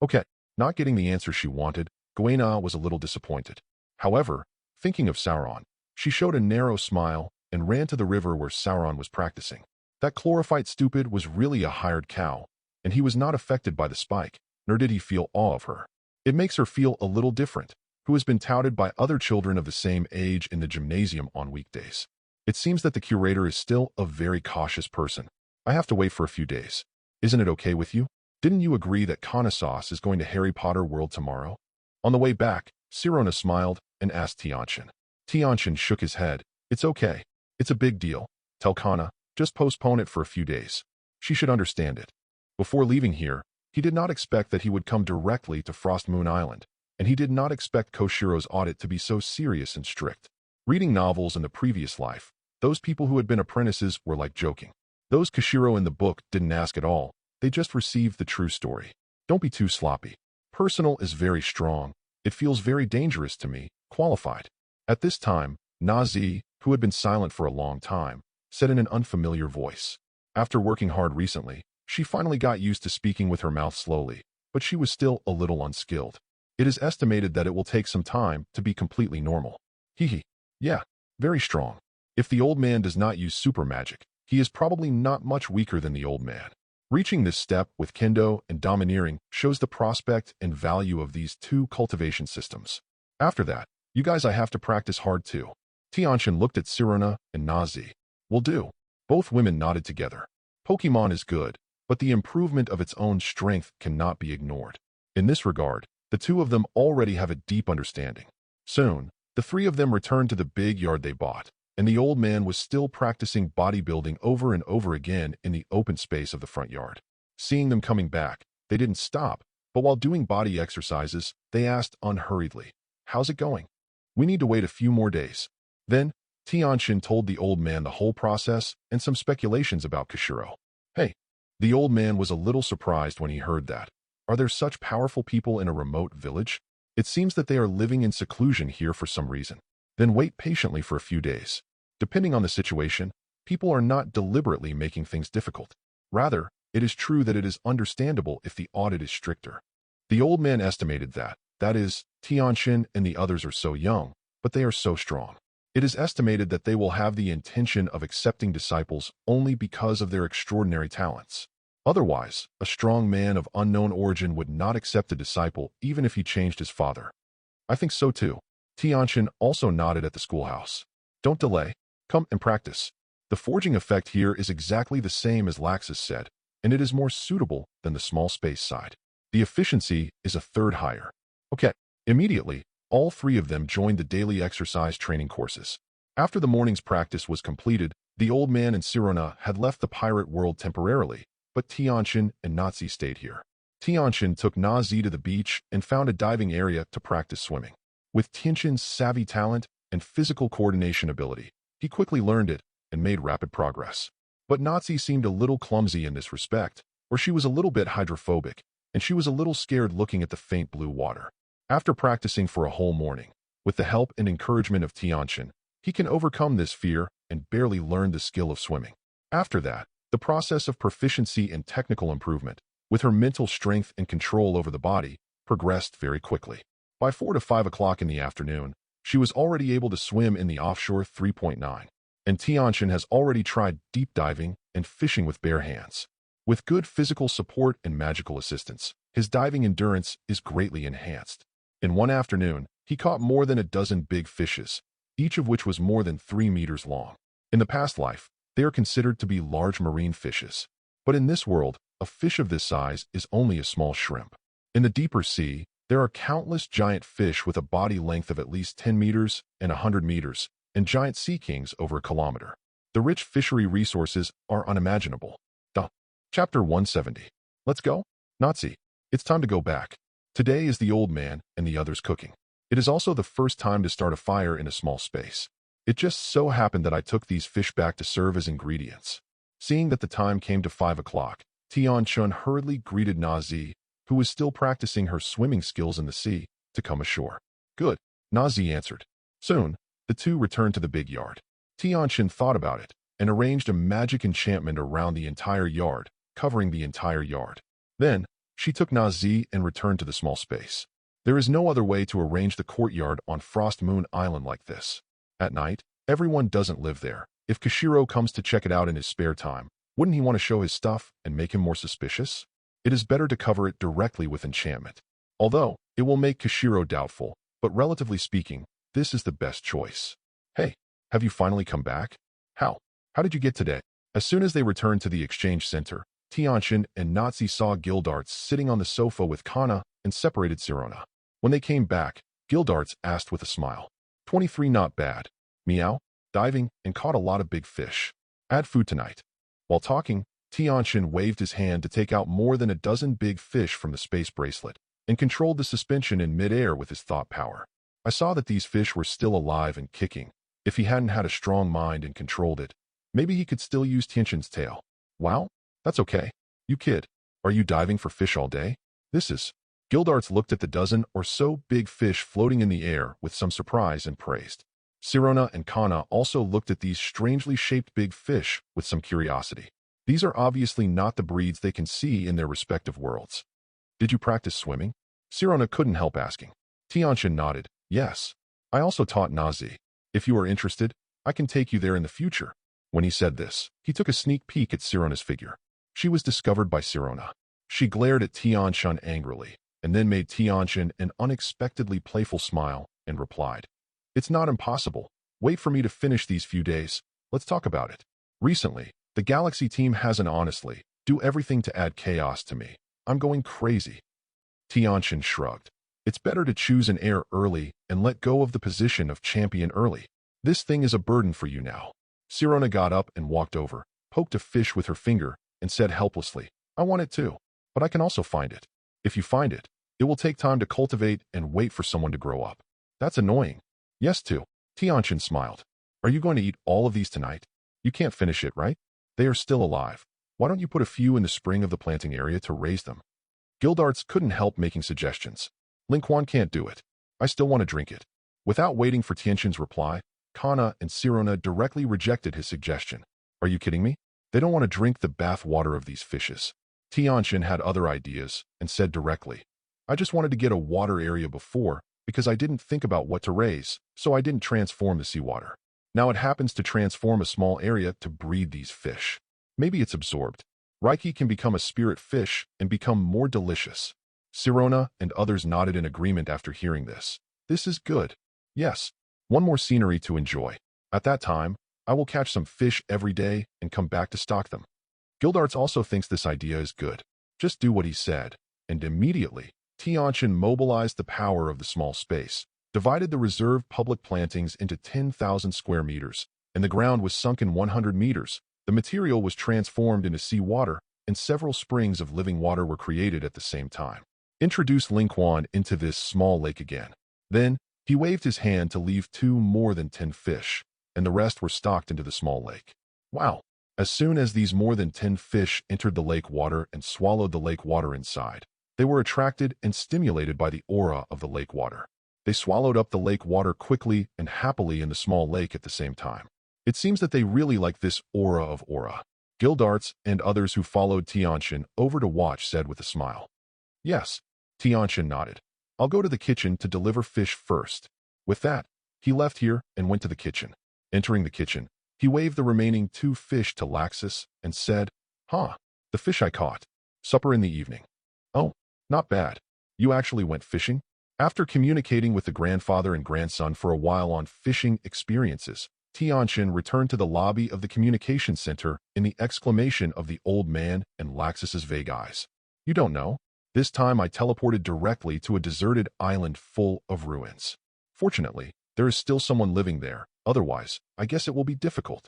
Okay. Not getting the answer she wanted, Goena was a little disappointed. However, thinking of Sauron, she showed a narrow smile and ran to the river where Sauron was practicing. That chlorophyte stupid was really a hired cow, and he was not affected by the spike, nor did he feel awe of her. It makes her feel a little different, who has been touted by other children of the same age in the gymnasium on weekdays. It seems that the curator is still a very cautious person. I have to wait for a few days. Isn't it okay with you? Didn't you agree that Conasauce is going to Harry Potter World tomorrow? On the way back, Sirona smiled and asked Tianchen. Tianchen shook his head. It's okay. It's a big deal. Tell Kana, just postpone it for a few days. She should understand it. Before leaving here, he did not expect that he would come directly to Frost Moon Island, and he did not expect Koshiro's audit to be so serious and strict. Reading novels in the previous life, those people who had been apprentices were like joking. Those Koshiro in the book didn't ask at all. They just received the true story. Don't be too sloppy. Personal is very strong. It feels very dangerous to me. Qualified. At this time, Nazi, who had been silent for a long time, said in an unfamiliar voice. After working hard recently, she finally got used to speaking with her mouth slowly, but she was still a little unskilled. It is estimated that it will take some time to be completely normal. Yeah, very strong. If the old man does not use super magic, he is probably not much weaker than the old man. Reaching this step with Kendo and Domineering shows the prospect and value of these two cultivation systems. After that, you guys I have to practice hard too. Tianchen looked at Sirona and Nazi. Will do. Both women nodded together. Pokemon is good, but the improvement of its own strength cannot be ignored. In this regard, the two of them already have a deep understanding. Soon, The three of them returned to the big yard they bought, and the old man was still practicing bodybuilding over and over again in the open space of the front yard. Seeing them coming back, they didn't stop, but while doing body exercises, they asked unhurriedly, "How's it going?" "We need to wait a few more days." Then, Tianchen told the old man the whole process and some speculations about Kashiro. Hey, the old man was a little surprised when he heard that. Are there such powerful people in a remote village? It seems that they are living in seclusion here for some reason. Then wait patiently for a few days. Depending on the situation, people are not deliberately making things difficult. Rather, it is true that it is understandable if the audit is stricter. The old man estimated that is, Tianchen and the others are so young, but they are so strong. It is estimated that they will have the intention of accepting disciples only because of their extraordinary talents. Otherwise, a strong man of unknown origin would not accept a disciple even if he changed his father. I think so too. Tianchen also nodded at the schoolhouse. Don't delay. Come and practice. The forging effect here is exactly the same as Laxus said, and it is more suitable than the small space side. The efficiency is a third higher. Okay. Immediately, all three of them joined the daily exercise training courses. After the morning's practice was completed, the old man and Sirona had left the pirate world temporarily, but Tianchen and Nazi stayed here. Tianchen took Nazi to the beach and found a diving area to practice swimming. With Tianchen's savvy talent and physical coordination ability, he quickly learned it and made rapid progress. But Nazi seemed a little clumsy in this respect, or she was a little bit hydrophobic, and she was a little scared looking at the faint blue water. After practicing for a whole morning, with the help and encouragement of Tianchen, he can overcome this fear and barely learn the skill of swimming. After that, the process of proficiency and technical improvement, with her mental strength and control over the body, progressed very quickly. By 4 to 5 o'clock in the afternoon, she was already able to swim in the offshore 3.9, and Tianchen has already tried deep diving and fishing with bare hands. With good physical support and magical assistance, his diving endurance is greatly enhanced. In one afternoon, he caught more than a dozen big fishes, each of which was more than 3 meters long. In the past life, they are considered to be large marine fishes. But in this world, a fish of this size is only a small shrimp. In the deeper sea, there are countless giant fish with a body length of at least 10 meters and 100 meters, and giant sea kings over a kilometer. The rich fishery resources are unimaginable. Chapter 170. Let's go? Nazi. It's time to go back. Today is the old man and the others cooking. It is also the first time to start a fire in a small space. It just so happened that I took these fish back to serve as ingredients. Seeing that the time came to 5 o'clock, Tianchen hurriedly greeted Nazi, who was still practicing her swimming skills in the sea, to come ashore. Good, Nazi answered. Soon, the two returned to the big yard. Tianchen thought about it and arranged a magic enchantment around the entire yard, covering the entire yard. Then, she took Nazi and returned to the small space. There is no other way to arrange the courtyard on Frost Moon Island like this. At night, everyone doesn't live there. If Kashiro comes to check it out in his spare time, wouldn't he want to show his stuff and make him more suspicious? It is better to cover it directly with enchantment. Although, it will make Kashiro doubtful, but relatively speaking, this is the best choice. Hey, have you finally come back? How did you get today? As soon as they returned to the exchange center, Tianchen and Nazi saw Gildarts sitting on the sofa with Kana and separated Sirona. When they came back, Gildarts asked with a smile. 23 not bad. Meow, diving, and caught a lot of big fish. Add food tonight. While talking, Tianchen waved his hand to take out more than a dozen big fish from the space bracelet and controlled the suspension in midair with his thought power. I saw that these fish were still alive and kicking. If he hadn't had a strong mind and controlled it, maybe he could still use Tianchen's tail. Wow, that's okay. You kid, are you diving for fish all day? This is... Gildarts looked at the dozen or so big fish floating in the air with some surprise and praised. Sirona and Kana also looked at these strangely shaped big fish with some curiosity. These are obviously not the breeds they can see in their respective worlds. Did you practice swimming? Sirona couldn't help asking. Tianchen nodded. Yes. I also taught Nazi. If you are interested, I can take you there in the future. When he said this, he took a sneak peek at Sirona's figure. She was discovered by Sirona. She glared at Tianchen angrily, and then made Tianchen an unexpectedly playful smile and replied, It's not impossible. Wait for me to finish these few days. Let's talk about it. Recently, the Galaxy team hasn't honestly do everything to add chaos to me. I'm going crazy. Tianchen shrugged. It's better to choose an heir early and let go of the position of champion early. This thing is a burden for you now. Sirona got up and walked over, poked a fish with her finger, and said helplessly, I want it too, but I can also find it. If you find it, it will take time to cultivate and wait for someone to grow up. That's annoying. Yes, too. Tianchen smiled. Are you going to eat all of these tonight? You can't finish it, right? They are still alive. Why don't you put a few in the spring of the planting area to raise them? Gildarts couldn't help making suggestions. Linquan can't do it. I still want to drink it. Without waiting for Tianchen's reply, Kana and Sirona directly rejected his suggestion. Are you kidding me? They don't want to drink the bath water of these fishes. Tianchen had other ideas and said directly, I just wanted to get a water area before because I didn't think about what to raise, so I didn't transform the seawater. Now it happens to transform a small area to breed these fish. Maybe it's absorbed. Reiki can become a spirit fish and become more delicious. Sirona and others nodded in agreement after hearing this. This is good. Yes, one more scenery to enjoy. At that time, I will catch some fish every day and come back to stock them. Gildarts also thinks this idea is good. Just do what he said. And immediately, Tianchen mobilized the power of the small space, divided the reserved public plantings into 10,000 square meters, and the ground was sunk in 100 meters. The material was transformed into seawater, and several springs of living water were created at the same time. Introduce Linquan into this small lake again. Then, he waved his hand to leave more than 10 fish, and the rest were stocked into the small lake. Wow! As soon as these more than 10 fish entered the lake water and swallowed the lake water inside, they were attracted and stimulated by the aura of the lake water. They swallowed up the lake water quickly and happily in the small lake at the same time. It seems that they really like this aura of aura. Gildarts and others who followed Tianchen over to watch said with a smile. Yes, Tianchen nodded. I'll go to the kitchen to deliver fish first. With that, he left here and went to the kitchen. Entering the kitchen, he waved the remaining 2 fish to Laxus and said, the fish I caught. Supper in the evening. Oh, not bad. You actually went fishing? After communicating with the grandfather and grandson for a while on fishing experiences, Tianchen returned to the lobby of the communication center in the exclamation of the old man and Laxus's vague eyes. You don't know? This time I teleported directly to a deserted island full of ruins. Fortunately, there is still someone living there. Otherwise, I guess it will be difficult.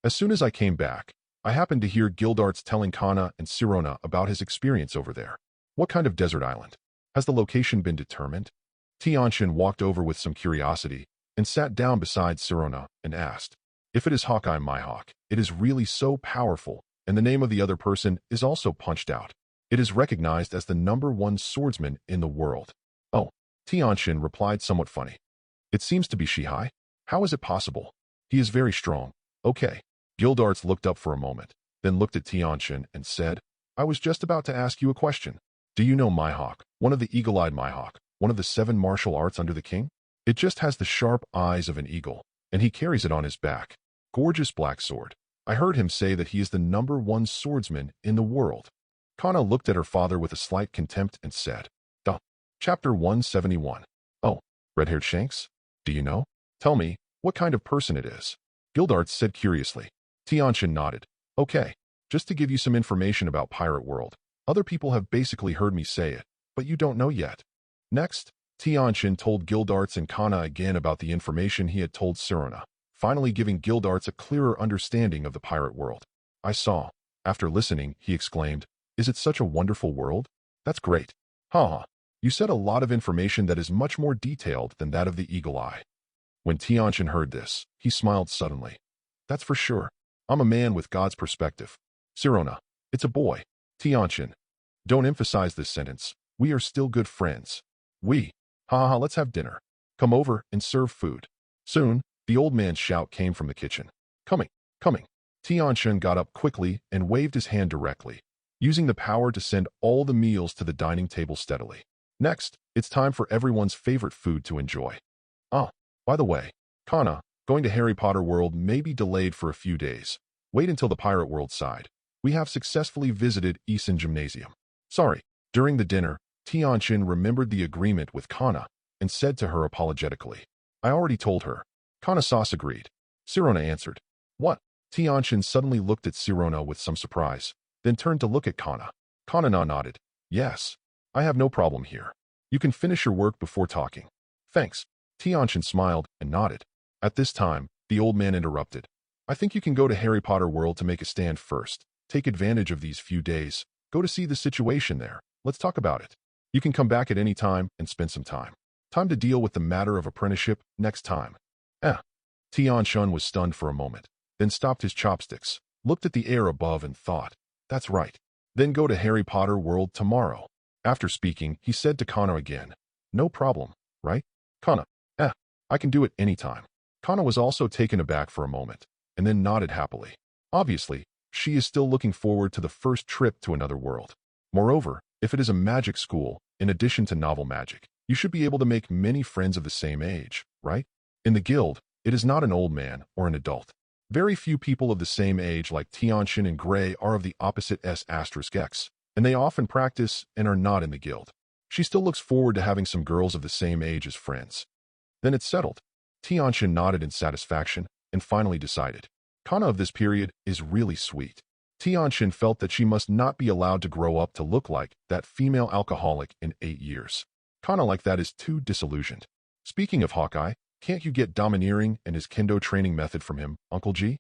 As soon as I came back, I happened to hear Gildarts telling Kana and Sirona about his experience over there. What kind of desert island? Has the location been determined? Tianchen walked over with some curiosity and sat down beside Sirona and asked, if it is Hawkeye my hawk, it is really so powerful, and the name of the other person is also punched out. It is recognized as the #1 swordsman in the world. Oh, Tianchen replied somewhat funny. It seems to be Shihai. How is it possible? He is very strong. Okay. Gildarts looked up for a moment, then looked at Tianchen and said, I was just about to ask you a question. Do you know Myhawk, one of the eagle-eyed Myhawk, one of the 7 martial arts under the king? It just has the sharp eyes of an eagle, and he carries it on his back. Gorgeous black sword. I heard him say that he is the #1 swordsman in the world. Kana looked at her father with a slight contempt and said, Duh. Chapter 171. Oh, red-haired Shanks? Do you know? Tell me, what kind of person it is? Gildarts said curiously. Tianchen nodded. Okay, just to give you some information about Pirate World. Other people have basically heard me say it, but you don't know yet. Next, Tianchen told Gildarts and Kana again about the information he had told Sirona, finally giving Gildarts a clearer understanding of the pirate world. I saw. After listening, he exclaimed, Is it such a wonderful world? That's great. Ha! You said a lot of information that is much more detailed than that of the Eagle Eye. When Tianchen heard this, he smiled suddenly. That's for sure. I'm a man with God's perspective. Sirona, it's a boy. Tianchen. Don't emphasize this sentence. We are still good friends. We. Ha, let's have dinner. Come over and serve food. Soon, the old man's shout came from the kitchen. Coming, coming. Tianchen got up quickly and waved his hand directly, using the power to send all the meals to the dining table steadily. Next, it's time for everyone's favorite food to enjoy. By the way, Kana, going to Harry Potter World may be delayed for a few days. Wait until the Pirate World side. We have successfully visited Yixin Gymnasium. Sorry. During the dinner, Tianchen remembered the agreement with Kana and said to her apologetically, I already told her. Kana Sauce agreed. Sirona answered. What? Tianchen suddenly looked at Sirona with some surprise, then turned to look at Kana. Kana nodded. Yes. I have no problem here. You can finish your work before talking. Thanks. Tianchen smiled and nodded. At this time, the old man interrupted. I think you can go to Harry Potter World to make a stand first. Take advantage of these few days. Go to see the situation there. Let's talk about it. You can come back at any time and spend some time. Time to deal with the matter of apprenticeship next time. Tianchen was stunned for a moment, then stopped his chopsticks, looked at the air above and thought, that's right. Then go to Harry Potter World tomorrow. After speaking, he said to Kana again, no problem, right? Kana, I can do it anytime. Kana was also taken aback for a moment, and then nodded happily. Obviously, she is still looking forward to the first trip to another world. Moreover, if it is a magic school, in addition to novel magic, you should be able to make many friends of the same age, right? In the guild, it is not an old man or an adult. Very few people of the same age like Tianchen and Gray are of the opposite S*X, and they often practice and are not in the guild. She still looks forward to having some girls of the same age as friends. Then it's settled. Tianchen nodded in satisfaction and finally decided. Kana of this period is really sweet. Tianchen felt that she must not be allowed to grow up to look like that female alcoholic in 8 years. Kana like that is too disillusioned. Speaking of Hawkeye, can't you get domineering and his kendo training method from him, Uncle G?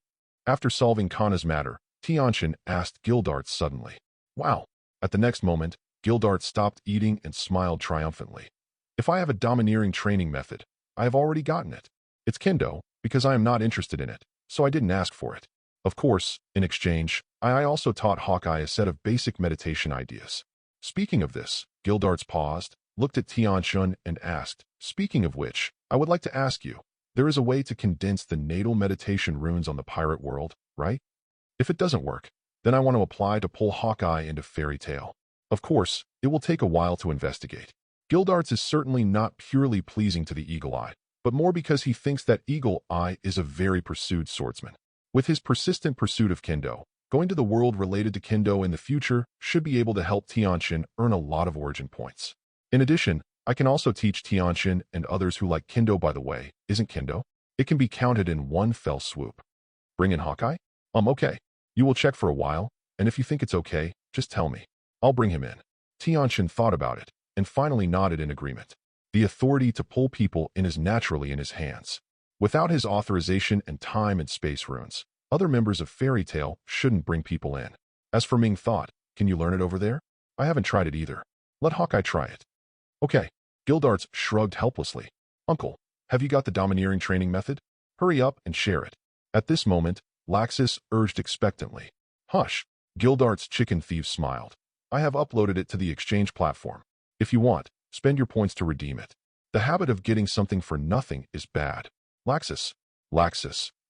After solving Kana's matter, Tianchen asked Gildart suddenly. Wow. At the next moment, Gildart stopped eating and smiled triumphantly. If I have a domineering training method, I have already gotten it. It's kendo, because I am not interested in it, so I didn't ask for it. Of course, in exchange, I also taught Hawkeye a set of basic meditation ideas. Speaking of this, Gildarts paused, looked at Tianchen and asked, speaking of which, I would like to ask you, there is a way to condense the natal meditation runes on the pirate world, right? If it doesn't work, then I want to apply to pull Hawkeye into Fairy Tail. Of course, it will take a while to investigate. Gildarts is certainly not purely pleasing to the Eagle Eye, but more because he thinks that Eagle Eye is a very pursued swordsman. With his persistent pursuit of kendo, going to the world related to kendo in the future should be able to help Tianchen earn a lot of origin points. In addition, I can also teach Tianchen and others who like kendo. By the way, isn't kendo? It can be counted in one fell swoop. Bring in Hawkeye? Okay. You will check for a while, and if you think it's okay, just tell me. I'll bring him in. Tianchen thought about it, and finally nodded in agreement. The authority to pull people in is naturally in his hands. Without his authorization and time and space runes, other members of Fairy Tail shouldn't bring people in. As for Ming thought, can you learn it over there? I haven't tried it either. Let Hawkeye try it. Okay. Gildarts shrugged helplessly. Uncle, have you got the domineering training method? Hurry up and share it. At this moment, Laxus urged expectantly. Hush. Gildart's chicken thief smiled. I have uploaded it to the exchange platform. If you want, spend your points to redeem it. The habit of getting something for nothing is bad. Laxus,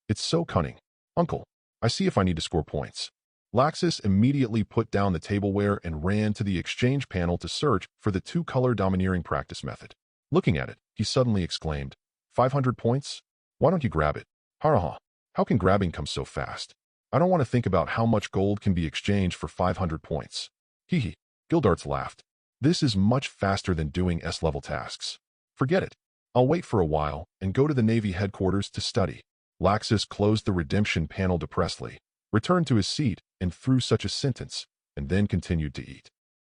it's so cunning. Uncle, I see if I need to score points. Laxus immediately put down the tableware and ran to the exchange panel to search for the two-color domineering practice method. Looking at it, he suddenly exclaimed, 500 points? Why don't you grab it? Haraha, how can grabbing come so fast? I don't want to think about how much gold can be exchanged for 500 points. Hee. Gildarts laughed. This is much faster than doing S-level tasks. Forget it. I'll wait for a while and go to the Navy headquarters to study. Laxus closed the redemption panel depressedly, returned to his seat and threw such a sentence, and then continued to eat.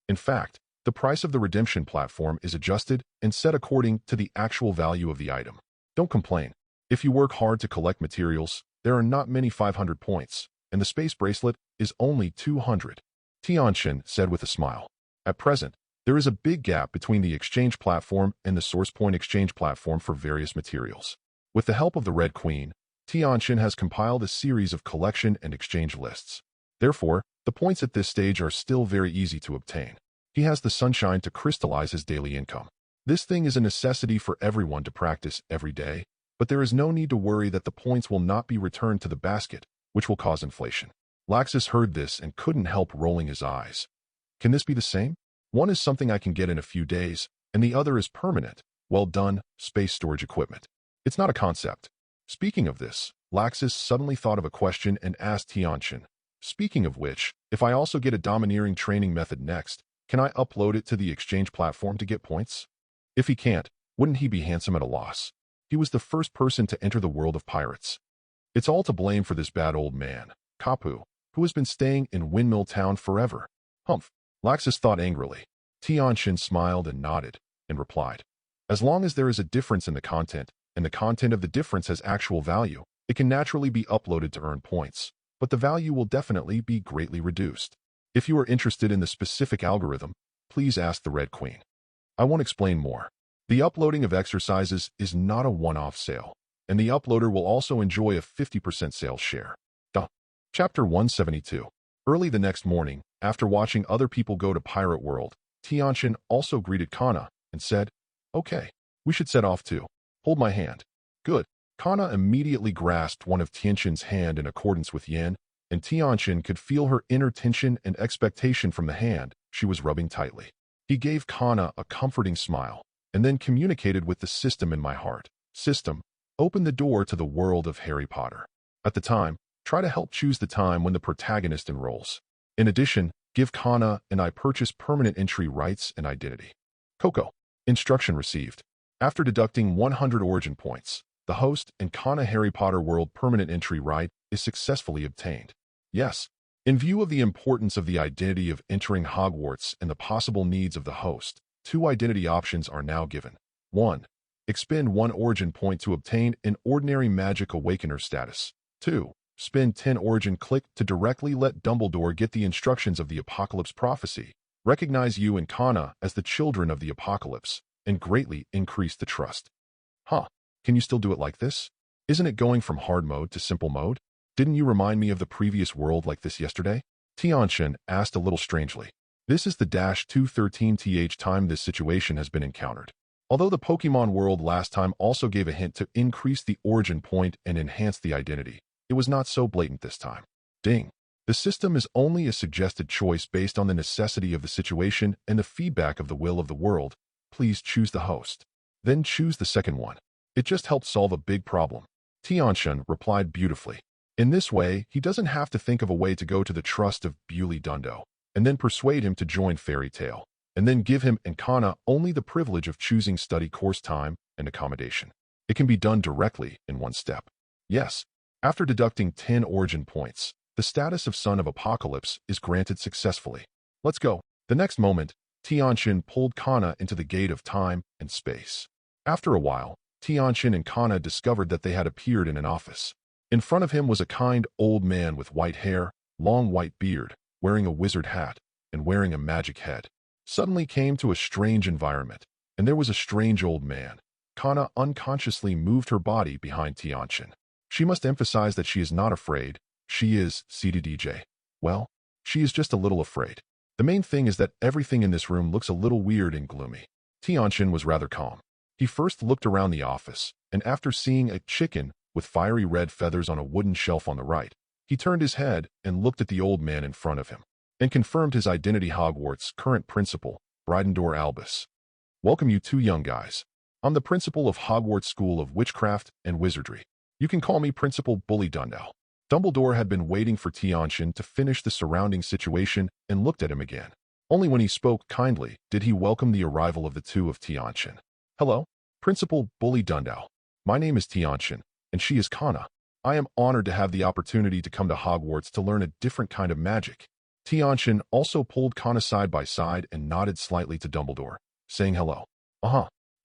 In fact, the price of the redemption platform is adjusted and set according to the actual value of the item. Don't complain. If you work hard to collect materials, there are not many 500 points, and the space bracelet is only 200. Tianchen said with a smile. At present, there is a big gap between the exchange platform and the source point exchange platform for various materials. With the help of the Red Queen, Tianchen has compiled a series of collection and exchange lists. Therefore, the points at this stage are still very easy to obtain. He has the sunshine to crystallize his daily income. This thing is a necessity for everyone to practice every day, but there is no need to worry that the points will not be returned to the basket, which will cause inflation. Laxus heard this and couldn't help rolling his eyes. Can this be the same? One is something I can get in a few days, and the other is permanent, well-done, space storage equipment. It's not a concept. Speaking of this, Laxus suddenly thought of a question and asked Tianchen. Speaking of which, if I also get a domineering training method next, can I upload it to the exchange platform to get points? If he can't, wouldn't he be handsome at a loss? He was the first person to enter the world of pirates. It's all to blame for this bad old man, Kapu, who has been staying in Windmill Town forever. Humph. Laxus thought angrily. Tianchen smiled and nodded. and replied, "As long as there is a difference in the content, and the content of the difference has actual value, it can naturally be uploaded to earn points, but the value will definitely be greatly reduced. If you are interested in the specific algorithm, please ask the Red Queen. I won't explain more. The uploading of exercises is not a one-off sale, and the uploader will also enjoy a 50% sales share." Chapter 172. Early the next morning, after watching other people go to Pirate World, Tianchen also greeted Kana and said, "Okay, we should set off too. Hold my hand." "Good." Kana immediately grasped one of Tianchen's hand in accordance with Yin, and Tianchen could feel her inner tension and expectation from the hand she was rubbing tightly. He gave Kana a comforting smile, and then communicated with the system in my heart. "System, open the door to the world of Harry Potter. At the time, try to help choose the time when the protagonist enrolls. In addition, give Kana and I purchase permanent entry rights and identity." Coco. Instruction received. After deducting 100 origin points, the host and Kana Harry Potter World permanent entry right is successfully obtained. Yes. In view of the importance of the identity of entering Hogwarts and the possible needs of the host, 2 identity options are now given. 1. Expend 1 origin point to obtain an ordinary magic awakener status. 2. Spend 10 origin click to directly let Dumbledore get the instructions of the Apocalypse Prophecy, recognize you and Kana as the children of the Apocalypse, and greatly increase the trust. Can you still do it like this? Isn't it going from hard mode to simple mode? Didn't you remind me of the previous world like this yesterday? Tianchen asked a little strangely. This is the -213th time this situation has been encountered. Although the Pokemon world last time also gave a hint to increase the origin point and enhance the identity, it was not so blatant this time. Ding. The system is only a suggested choice based on the necessity of the situation and the feedback of the will of the world. Please choose the host. Then choose the second one. It just helped solve a big problem. Tianchen replied beautifully. In this way, he doesn't have to think of a way to go to the trust of Bewley Dundo, and then persuade him to join Fairy Tale, and then give him and Kana only the privilege of choosing study course time and accommodation. It can be done directly in one step. Yes. After deducting 10 origin points, the status of Son of Apocalypse is granted successfully. Let's go. The next moment, Tianchen pulled Kana into the gate of time and space. After a while, Tianchen and Kana discovered that they had appeared in an office. In front of him was a kind old man with white hair, long white beard, wearing a wizard hat, and wearing a magic head. Suddenly came to a strange environment, and there was a strange old man. Kana unconsciously moved her body behind Tianchen. She must emphasize that she is not afraid. She is CDDJ. Well, she is just a little afraid. The main thing is that everything in this room looks a little weird and gloomy. Tianchen was rather calm. He first looked around the office, and after seeing a chicken with fiery red feathers on a wooden shelf on the right, he turned his head and looked at the old man in front of him, and confirmed his identity. Hogwarts' current principal, Bridendor Albus. "Welcome you 2 young guys. I'm the principal of Hogwarts School of Witchcraft and Wizardry. You can call me Principal Bully Dundell." Dumbledore had been waiting for Tianchen to finish the surrounding situation and looked at him again. Only when he spoke kindly did he welcome the arrival of the 2 of Tianchen. "Hello, Principal Bully Dundell. My name is Tianchen, and she is Kana. I am honored to have the opportunity to come to Hogwarts to learn a different kind of magic." Tianchen also pulled Kana side by side and nodded slightly to Dumbledore, saying hello.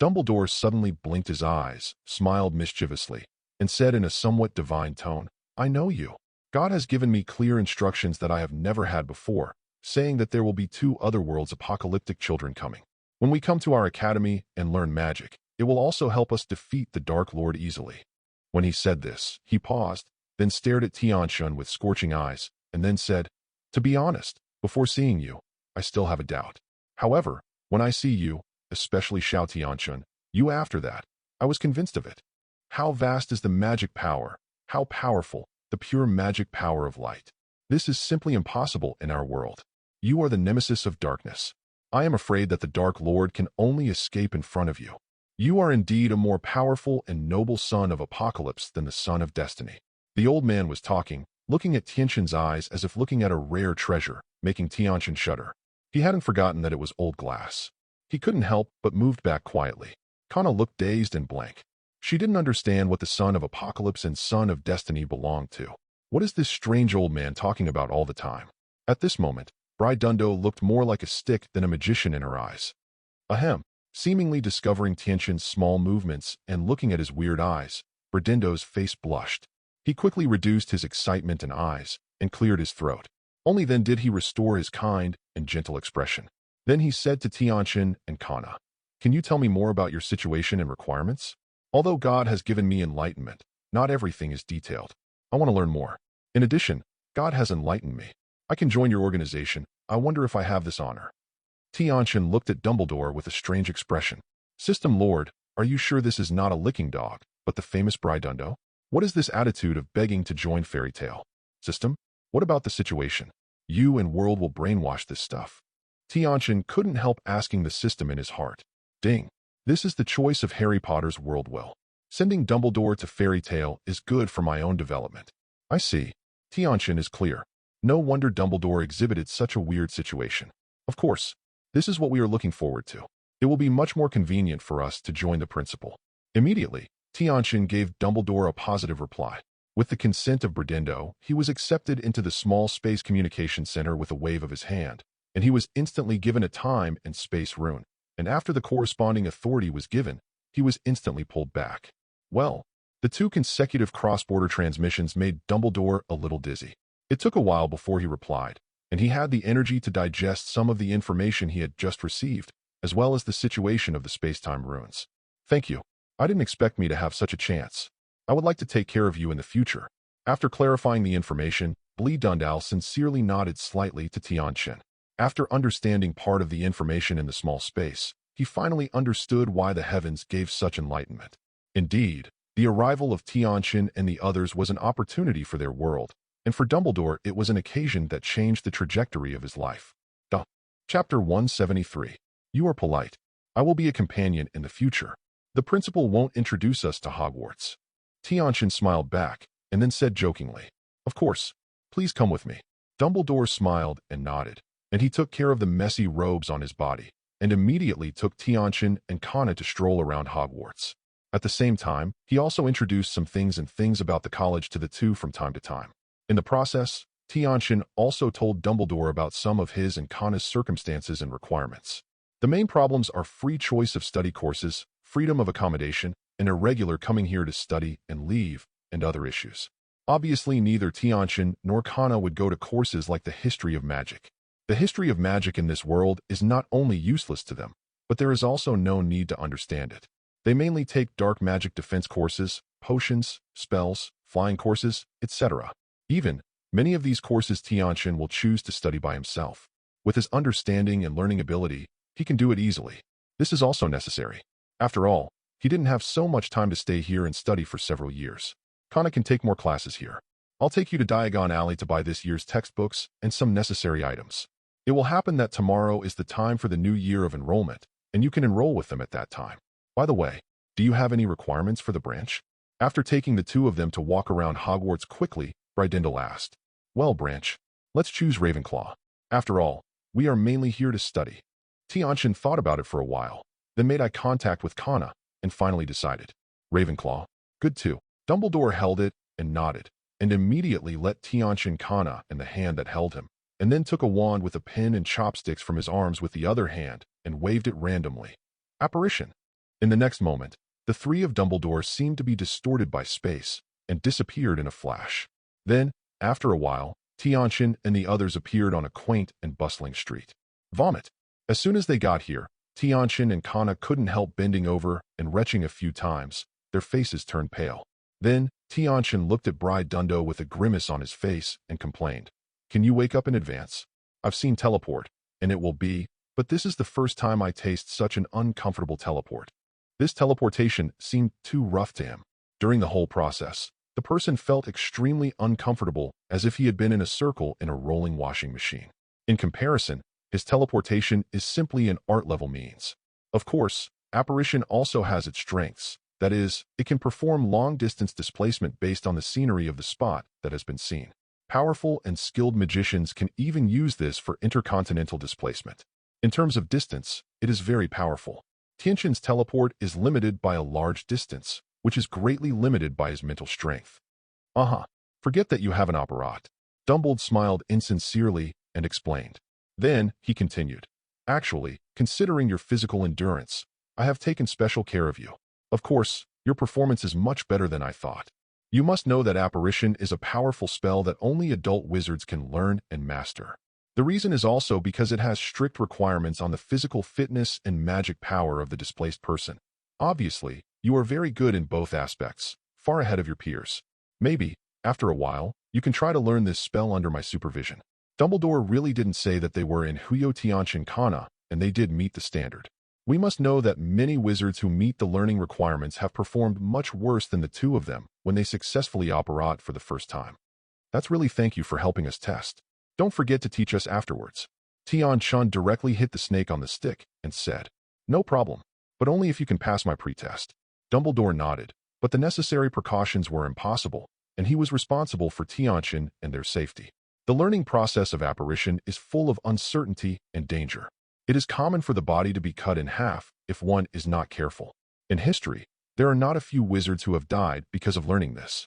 Dumbledore suddenly blinked his eyes, smiled mischievously, and said in a somewhat divine tone, "I know you. God has given me clear instructions that I have never had before, saying that there will be 2 other worlds apocalyptic children coming. When we come to our academy and learn magic, it will also help us defeat the Dark Lord easily." When he said this, he paused, then stared at Tianchen with scorching eyes, and then said, "To be honest, before seeing you, I still have a doubt. However, when I see you, especially Xiao Tianchen, you after that, I was convinced of it. How vast is the magic power, how powerful, the pure magic power of light. This is simply impossible in our world. You are the nemesis of darkness. I am afraid that the Dark Lord can only escape in front of you. You are indeed a more powerful and noble son of Apocalypse than the son of Destiny." The old man was talking, looking at Tianchen's eyes as if looking at a rare treasure, making Tianchen shudder. He hadn't forgotten that it was old glass. He couldn't help but moved back quietly. Kana looked dazed and blank. She didn't understand what the son of Apocalypse and son of Destiny belonged to. What is this strange old man talking about all the time? At this moment, Bridendo looked more like a stick than a magician in her eyes. "Ahem. Seemingly discovering Tianchen's small movements and looking at his weird eyes, Bradindo's face blushed. He quickly reduced his excitement and eyes and cleared his throat. Only then did he restore his kind and gentle expression. Then he said to Tianchen and Kana, "Can you tell me more about your situation and requirements? Although God has given me enlightenment, not everything is detailed. I want to learn more. In addition, God has enlightened me. I can join your organization. I wonder if I have this honor." Tianchen looked at Dumbledore with a strange expression. "System Lord, are you sure this is not a licking dog, but the famous Brydundo? What is this attitude of begging to join fairy tale? System, what about the situation? You and world will brainwash this stuff." Tianchen couldn't help asking the system in his heart. Ding. This is the choice of Harry Potter's world will. Sending Dumbledore to fairy tale is good for my own development. I see. Tianchen is clear. No wonder Dumbledore exhibited such a weird situation. Of course, this is what we are looking forward to. It will be much more convenient for us to join the principal. Immediately, Tianchen gave Dumbledore a positive reply. With the consent of Bradindo, he was accepted into the small space communication center with a wave of his hand, and he was instantly given a time and space rune. And after the corresponding authority was given, he was instantly pulled back. Well, the 2 consecutive cross-border transmissions made Dumbledore a little dizzy. It took a while before he replied, and he had the energy to digest some of the information he had just received, as well as the situation of the space-time runes. "Thank you. I didn't expect me to have such a chance. I would like to take care of you in the future." After clarifying the information, Blee Dundal sincerely nodded slightly to Tianchen. After understanding part of the information in the small space, he finally understood why the heavens gave such enlightenment. Indeed, the arrival of Tianchen and the others was an opportunity for their world, and for Dumbledore it was an occasion that changed the trajectory of his life. Chapter 173. You are polite. I will be a companion in the future. The principal won't introduce us to Hogwarts. Tianchen smiled back, and then said jokingly, "Of course. Please come with me." Dumbledore smiled and nodded, and he took care of the messy robes on his body, and immediately took Tianchen and Kana to stroll around Hogwarts. At the same time, he also introduced some things about the college to the 2 from time to time. In the process, Tianchen also told Dumbledore about some of his and Kana's circumstances and requirements. The main problems are free choice of study courses, freedom of accommodation, and irregular coming here to study and leave, and other issues. Obviously, neither Tianchen nor Kana would go to courses like the history of magic. The history of magic in this world is not only useless to them, but there is also no need to understand it. They mainly take dark magic defense courses, potions, spells, flying courses, etc. Even, many of these courses Tianchen will choose to study by himself. With his understanding and learning ability, he can do it easily. This is also necessary. After all, he didn't have so much time to stay here and study for several years. Kana can take more classes here. I'll take you to Diagon Alley to buy this year's textbooks and some necessary items. It will happen that tomorrow is the time for the new year of enrollment, and you can enroll with them at that time. By the way, do you have any requirements for the branch? After taking the 2 of them to walk around Hogwarts quickly, Brydindle asked. "Well, Branch, let's choose Ravenclaw. After all, we are mainly here to study." Tianchen thought about it for a while, then made eye contact with Kana, and finally decided. Ravenclaw, good too. Dumbledore held it and nodded, and immediately let Tianchen Kana in the hand that held him, and then took a wand with a pen and chopsticks from his arms with the other hand and waved it randomly. Apparition. In the next moment, the 3 of Dumbledore seemed to be distorted by space and disappeared in a flash. Then, after a while, Tianchen and the others appeared on a quaint and bustling street. Vomit. As soon as they got here, Tianchen and Kana couldn't help bending over and retching a few times. Their faces turned pale. Then, Tianchen looked at Brydundo with a grimace on his face and complained. "Can you wake up in advance? I've seen teleport, and it will be, but this is the first time I taste such an uncomfortable teleport." This teleportation seemed too rough to him. During the whole process, the person felt extremely uncomfortable, as if he had been in a circle in a rolling washing machine. In comparison, his teleportation is simply an art-level means. Of course, apparition also has its strengths. That is, it can perform long-distance displacement based on the scenery of the spot that has been seen. Powerful and skilled magicians can even use this for intercontinental displacement. In terms of distance, it is very powerful. Tianchen's teleport is limited by a large distance, which is greatly limited by his mental strength. Forget that you have an apparat. Dumbledore smiled insincerely and explained. Then, he continued. Actually, considering your physical endurance, I have taken special care of you. Of course, your performance is much better than I thought. You must know that apparition is a powerful spell that only adult wizards can learn and master. The reason is also because it has strict requirements on the physical fitness and magic power of the displaced person. Obviously, you are very good in both aspects, far ahead of your peers. Maybe, after a while, you can try to learn this spell under my supervision. Dumbledore really didn't say that they were in Huyo Tianchen Kana, and they did meet the standard. We must know that many wizards who meet the learning requirements have performed much worse than the two of them when they successfully operate for the first time. That's really thank you for helping us test. Don't forget to teach us afterwards. Tianchen directly hit the snake on the stick and said, "No problem, but only if you can pass my pretest." Dumbledore nodded, but the necessary precautions were impossible, and he was responsible for Tianchen and their safety. The learning process of apparition is full of uncertainty and danger. It is common for the body to be cut in half if one is not careful. In history, there are not a few wizards who have died because of learning this.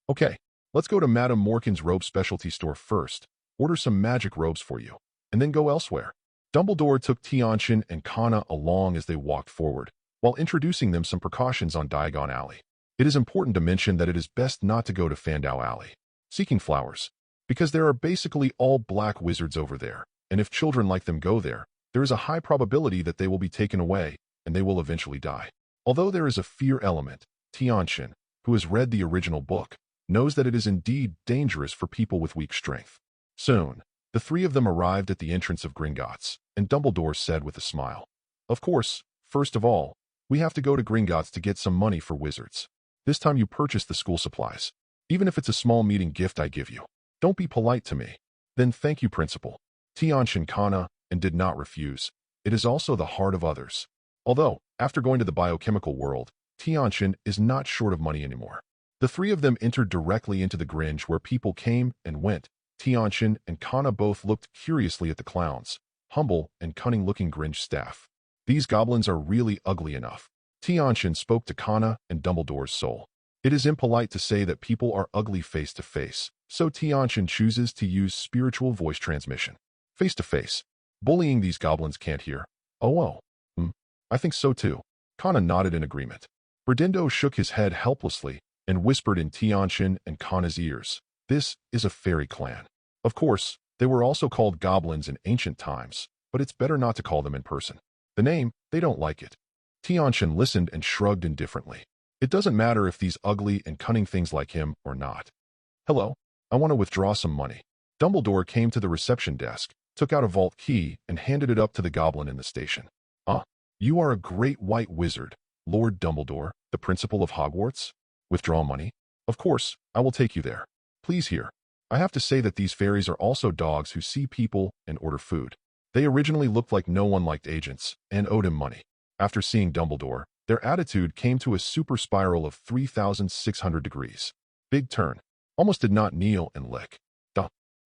Okay, let's go to Madame Morkan's robe specialty store first, order some magic robes for you, and then go elsewhere. Dumbledore took Tianchen and Kana along as they walked forward, while introducing them some precautions on Diagon Alley. It is important to mention that it is best not to go to Fandao Alley, seeking flowers, because there are basically all black wizards over there, and if children like them go there, there is a high probability that they will be taken away, and they will eventually die. Although there is a fear element, Tianchen, who has read the original book, knows that it is indeed dangerous for people with weak strength. Soon, the three of them arrived at the entrance of Gringotts, and Dumbledore said with a smile, "Of course, first of all, we have to go to Gringotts to get some money for wizards. This time you purchase the school supplies, even if it's a small meeting gift I give you. Don't be polite to me." "Then thank you, Principal." Tianchen Kana, and did not refuse. It is also the heart of others. Although, after going to the biochemical world, Tianchen is not short of money anymore. The three of them entered directly into the Gringe where people came and went. Tianchen and Kana both looked curiously at the clowns, humble and cunning-looking Gringe staff. "These goblins are really ugly enough." Tianchen spoke to Kana and Dumbledore's soul. It is impolite to say that people are ugly face-to-face, so Tianchen chooses to use spiritual voice transmission. Face-to-face. Bullying these goblins can't hear. Oh, I think so too. Kana nodded in agreement. Berdindo shook his head helplessly and whispered in Tianchen and Kana's ears, "This is a fairy clan." Of course, they were also called goblins in ancient times, but it's better not to call them in person. The name, they don't like it. Tianchen listened and shrugged indifferently. It doesn't matter if these ugly and cunning things like him or not. "Hello, I want to withdraw some money." Dumbledore came to the reception desk, took out a vault key, and handed it up to the goblin in the station. You are a great white wizard, Lord Dumbledore, the principal of Hogwarts. Withdraw money? Of course, I will take you there. Please here. I have to say that these fairies are also dogs who see people and order food. They originally looked like no one liked agents and owed him money. After seeing Dumbledore, their attitude came to a super spiral of 3,600 degrees. Big turn. Almost did not kneel and lick.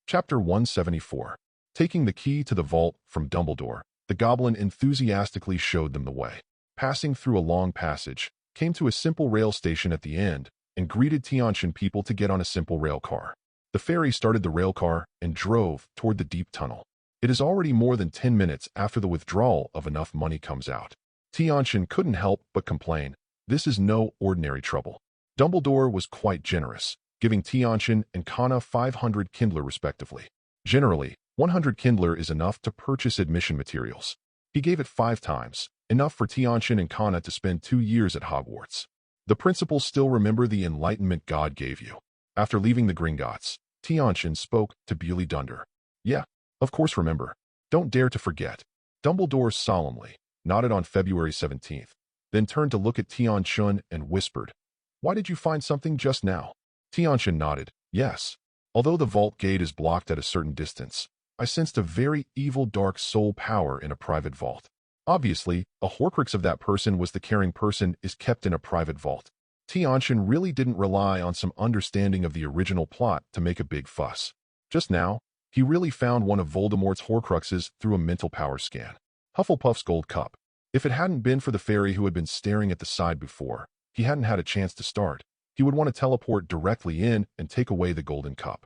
Chapter 174. Taking the key to the vault from Dumbledore, the goblin enthusiastically showed them the way. Passing through a long passage, came to a simple rail station at the end, and greeted Tianchen people to get on a simple rail car. The fairy started the rail car and drove toward the deep tunnel. It is already more than 10 minutes after the withdrawal of enough money comes out. Tianchen couldn't help but complain, "This is no ordinary trouble." Dumbledore was quite generous, giving Tianchen and Kana 500 Kindler respectively. Generally, 100 Kindler is enough to purchase admission materials. He gave it 5 times, enough for Tianchen and Kana to spend 2 years at Hogwarts. The principal still remember the enlightenment God gave you. After leaving the Gringotts, Tianchen spoke to Bewley Dunder. "Yeah, of course remember. Don't dare to forget." Dumbledore solemnly nodded on February 17th, then turned to look at Tianchen and whispered, "Why did you find something just now?" Tianchen nodded, "Yes. Although the vault gate is blocked at a certain distance, I sensed a very evil dark soul power in a private vault. Obviously, a Horcrux of that person was the caring person is kept in a private vault." Tianchen really didn't rely on some understanding of the original plot to make a big fuss. Just now, he really found one of Voldemort's Horcruxes through a mental power scan. Hufflepuff's gold cup. If it hadn't been for the fairy who had been staring at the side before, he hadn't had a chance to start. He would want to teleport directly in and take away the golden cup.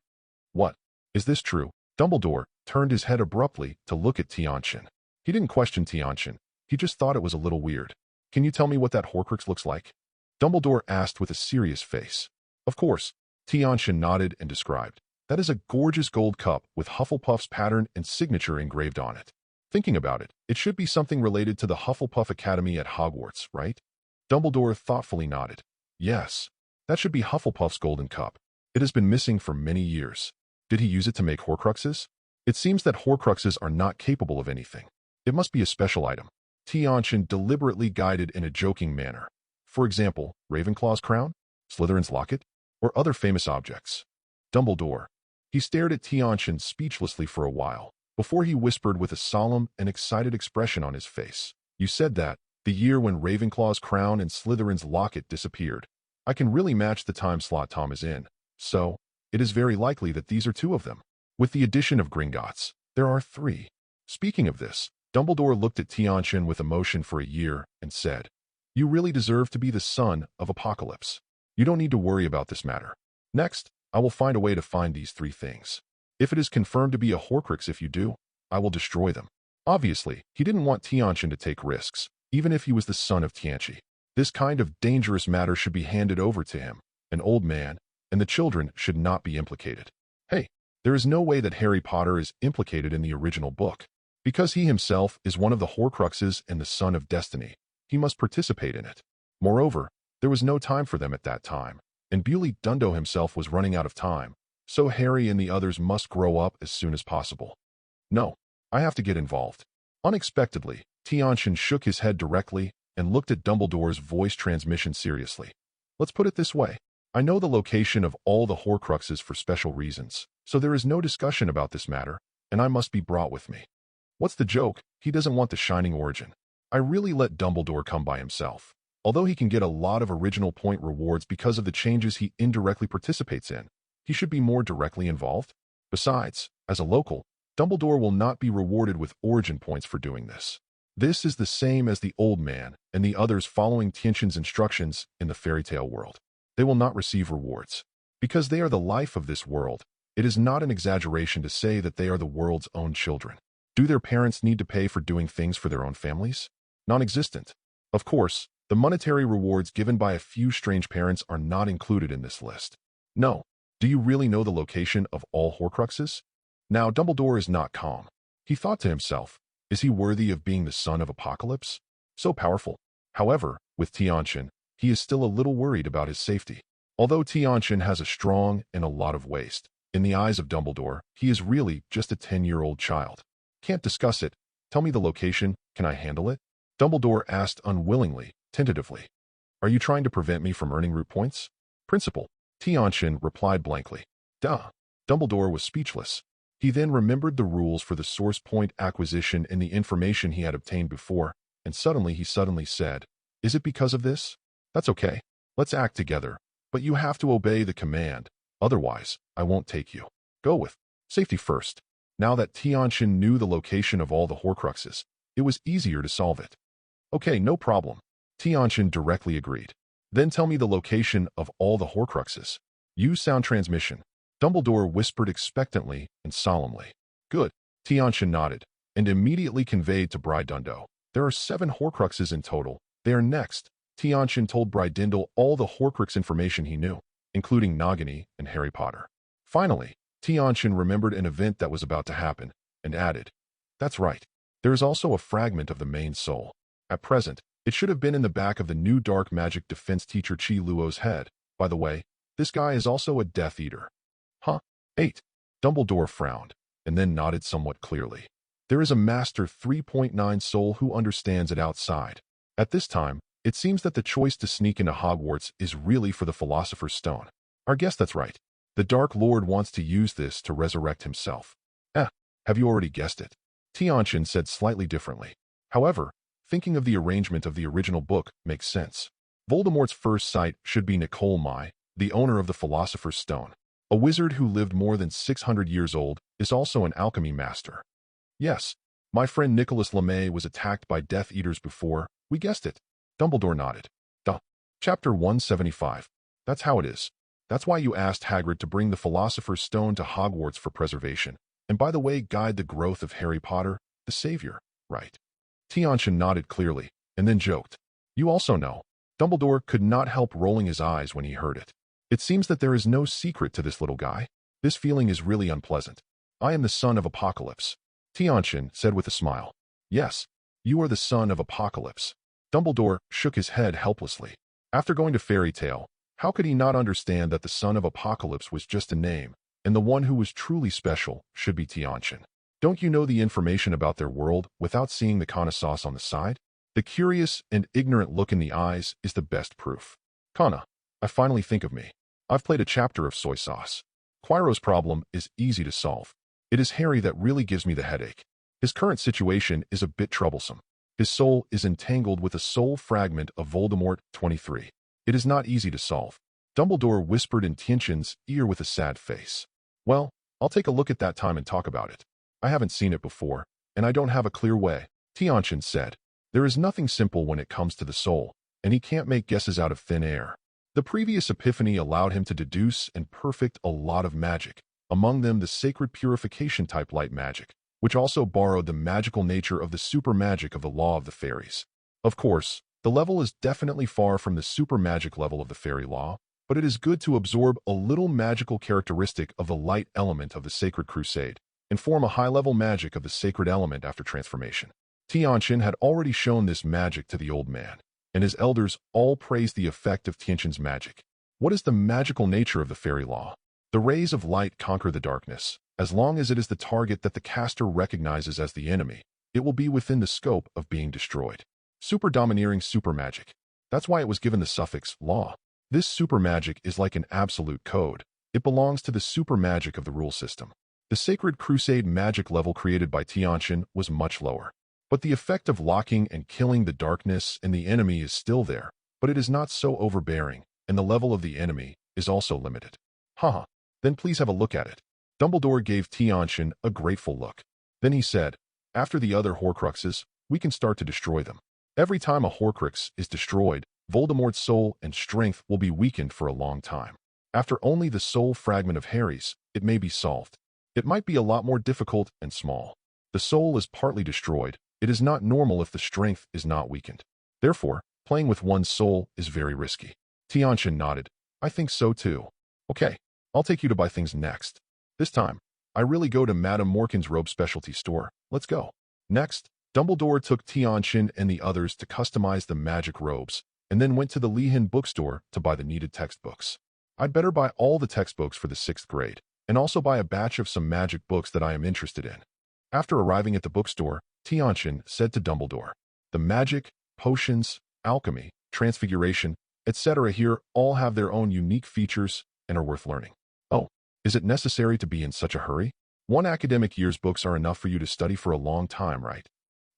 What? Is this true? Dumbledore turned his head abruptly to look at Tianchen. He didn't question Tianchen. He just thought it was a little weird. Can you tell me what that Horcrux looks like? Dumbledore asked with a serious face. Of course, Tianchen nodded and described. That is a gorgeous gold cup with Hufflepuff's pattern and signature engraved on it. Thinking about it, it should be something related to the Hufflepuff Academy at Hogwarts, right? Dumbledore thoughtfully nodded. Yes, that should be Hufflepuff's golden cup. It has been missing for many years. Did he use it to make Horcruxes? It seems that Horcruxes are not capable of anything. It must be a special item. Tianchen deliberately guided in a joking manner. For example, Ravenclaw's crown, Slytherin's locket, or other famous objects. Dumbledore. He stared at Tianchen speechlessly for a while, before he whispered with a solemn and excited expression on his face. You said that, the year when Ravenclaw's crown and Slytherin's locket disappeared. I can really match the time slot Tom is in, so it is very likely that these are two of them. With the addition of Gringotts, there are three. Speaking of this, Dumbledore looked at Tianchen with emotion for a year and said, You really deserve to be the son of Apocalypse. You don't need to worry about this matter. Next, I will find a way to find these three things. If it is confirmed to be a Horcrux if you do, I will destroy them. Obviously, he didn't want Tianchen to take risks, even if he was the son of Tianchi. This kind of dangerous matter should be handed over to him, an old man, and the children should not be implicated. Hey, there is no way that Harry Potter is implicated in the original book. Because he himself is one of the Horcruxes and the son of Destiny, he must participate in it. Moreover, there was no time for them at that time, and Bewley Dundo himself was running out of time, so Harry and the others must grow up as soon as possible. No, I have to get involved. Unexpectedly, Tianchen shook his head directly and looked at Dumbledore's voice transmission seriously. Let's put it this way. I know the location of all the Horcruxes for special reasons, so there is no discussion about this matter, and I must be brought with me. What's the joke? He doesn't want the shining origin. I really let Dumbledore come by himself. Although he can get a lot of original point rewards because of the changes he indirectly participates in, he should be more directly involved. Besides, as a local, Dumbledore will not be rewarded with origin points for doing this. This is the same as the old man and the others following Tianchen's instructions in the fairy tale world. They will not receive rewards. Because they are the life of this world, it is not an exaggeration to say that they are the world's own children. Do their parents need to pay for doing things for their own families? Non-existent. Of course, the monetary rewards given by a few strange parents are not included in this list. No. Do you really know the location of all Horcruxes? Now Dumbledore is not calm. He thought to himself, is he worthy of being the son of Apocalypse? So powerful. However, with Tianchen, he is still a little worried about his safety. Although Tianchen has a strong and a lot of waste, in the eyes of Dumbledore, he is really just a 10-year-old child. Can't discuss it. Tell me the location. Can I handle it? Dumbledore asked unwillingly, tentatively. Are you trying to prevent me from earning root points? Principal. Tianchen replied blankly. Duh. Dumbledore was speechless. He then remembered the rules for the source point acquisition and the information he had obtained before, and he suddenly said, Is it because of this? That's okay. Let's act together. But you have to obey the command. Otherwise, I won't take you. Go with safety first. Now that Tianchen knew the location of all the Horcruxes, it was easier to solve it. Okay, no problem. Tianchen directly agreed. Then tell me the location of all the Horcruxes. Use sound transmission. Dumbledore whispered expectantly and solemnly. Good. Tianchen nodded, and immediately conveyed to Dundo. There are 7 Horcruxes in total. They are next. Tianchen told Brydindle all the Horcrux information he knew, including Nagini and Harry Potter. Finally, Tianchen remembered an event that was about to happen, and added, That's right. There is also a fragment of the main soul. At present, it should have been in the back of the new dark magic defense teacher Chi Luo's head. By the way, this guy is also a Death Eater. Huh? 8. Dumbledore frowned, and then nodded somewhat clearly. There is a Master 3.9 soul who understands it outside. At this time, it seems that the choice to sneak into Hogwarts is really for the Philosopher's Stone. I guess that's right. The Dark Lord wants to use this to resurrect himself. Have you already guessed it? Tianchen said slightly differently. However, thinking of the arrangement of the original book makes sense. Voldemort's first sight should be Nicole Mai, the owner of the Philosopher's Stone. A wizard who lived more than 600 years old is also an alchemy master. Yes, my friend Nicholas Lamay was attacked by Death Eaters before. We guessed it. Dumbledore nodded. Duh. Chapter 175. That's how it is. That's why you asked Hagrid to bring the Philosopher's Stone to Hogwarts for preservation, and by the way, guide the growth of Harry Potter, the savior, right? Tianchen nodded clearly, and then joked. You also know. Dumbledore could not help rolling his eyes when he heard it. It seems that there is no secret to this little guy. This feeling is really unpleasant. I am the son of Apocalypse, Tianchen said with a smile. Yes, you are the son of Apocalypse. Dumbledore shook his head helplessly. After going to Fairy Tale, how could he not understand that the son of Apocalypse was just a name, and the one who was truly special should be Tianchen? Don't you know the information about their world without seeing the Kana sauce on the side? The curious and ignorant look in the eyes is the best proof. Kana, I finally think of me. I've played a chapter of soy sauce. Quirrell's problem is easy to solve. It is Harry that really gives me the headache. His current situation is a bit troublesome. His soul is entangled with a soul fragment of Voldemort 23. It is not easy to solve. Dumbledore whispered in Tianchen's ear with a sad face. Well, I'll take a look at that time and talk about it. I haven't seen it before, and I don't have a clear way, Tianchen said. There is nothing simple when it comes to the soul, and he can't make guesses out of thin air. The previous epiphany allowed him to deduce and perfect a lot of magic, among them the sacred purification type light magic, which also borrowed the magical nature of the super magic of the law of the fairies. Of course, the level is definitely far from the super magic level of the fairy law, but it is good to absorb a little magical characteristic of the light element of the sacred crusade, and form a high-level magic of the sacred element after transformation. Tianchen had already shown this magic to the old man, and his elders all praised the effect of Tianchen's magic. What is the magical nature of the fairy law? The rays of light conquer the darkness. As long as it is the target that the caster recognizes as the enemy, it will be within the scope of being destroyed. Super domineering super magic. That's why it was given the suffix law. This super magic is like an absolute code. It belongs to the super magic of the rule system. The sacred crusade magic level created by Tianchen was much lower. But the effect of locking and killing the darkness and the enemy is still there, but it is not so overbearing, and the level of the enemy is also limited. Haha, then please have a look at it. Dumbledore gave Tianchen a grateful look. Then he said, after the other Horcruxes, we can start to destroy them. Every time a Horcrux is destroyed, Voldemort's soul and strength will be weakened for a long time. After only the soul fragment of Harry's, it may be solved. It might be a lot more difficult and small. The soul is partly destroyed. It is not normal if the strength is not weakened. Therefore, playing with one's soul is very risky. Tianchen nodded. I think so too. Okay, I'll take you to buy things next. This time, I really go to Madame Morkan's robe specialty store. Let's go. Next, Dumbledore took Tianchen and the others to customize the magic robes, and then went to the Lihin bookstore to buy the needed textbooks. I'd better buy all the textbooks for the 6th grade, and also buy a batch of some magic books that I am interested in. After arriving at the bookstore, Tianchen said to Dumbledore, the magic, potions, alchemy, transfiguration, etc. here all have their own unique features and are worth learning. Oh, is it necessary to be in such a hurry? One academic year's books are enough for you to study for a long time, right?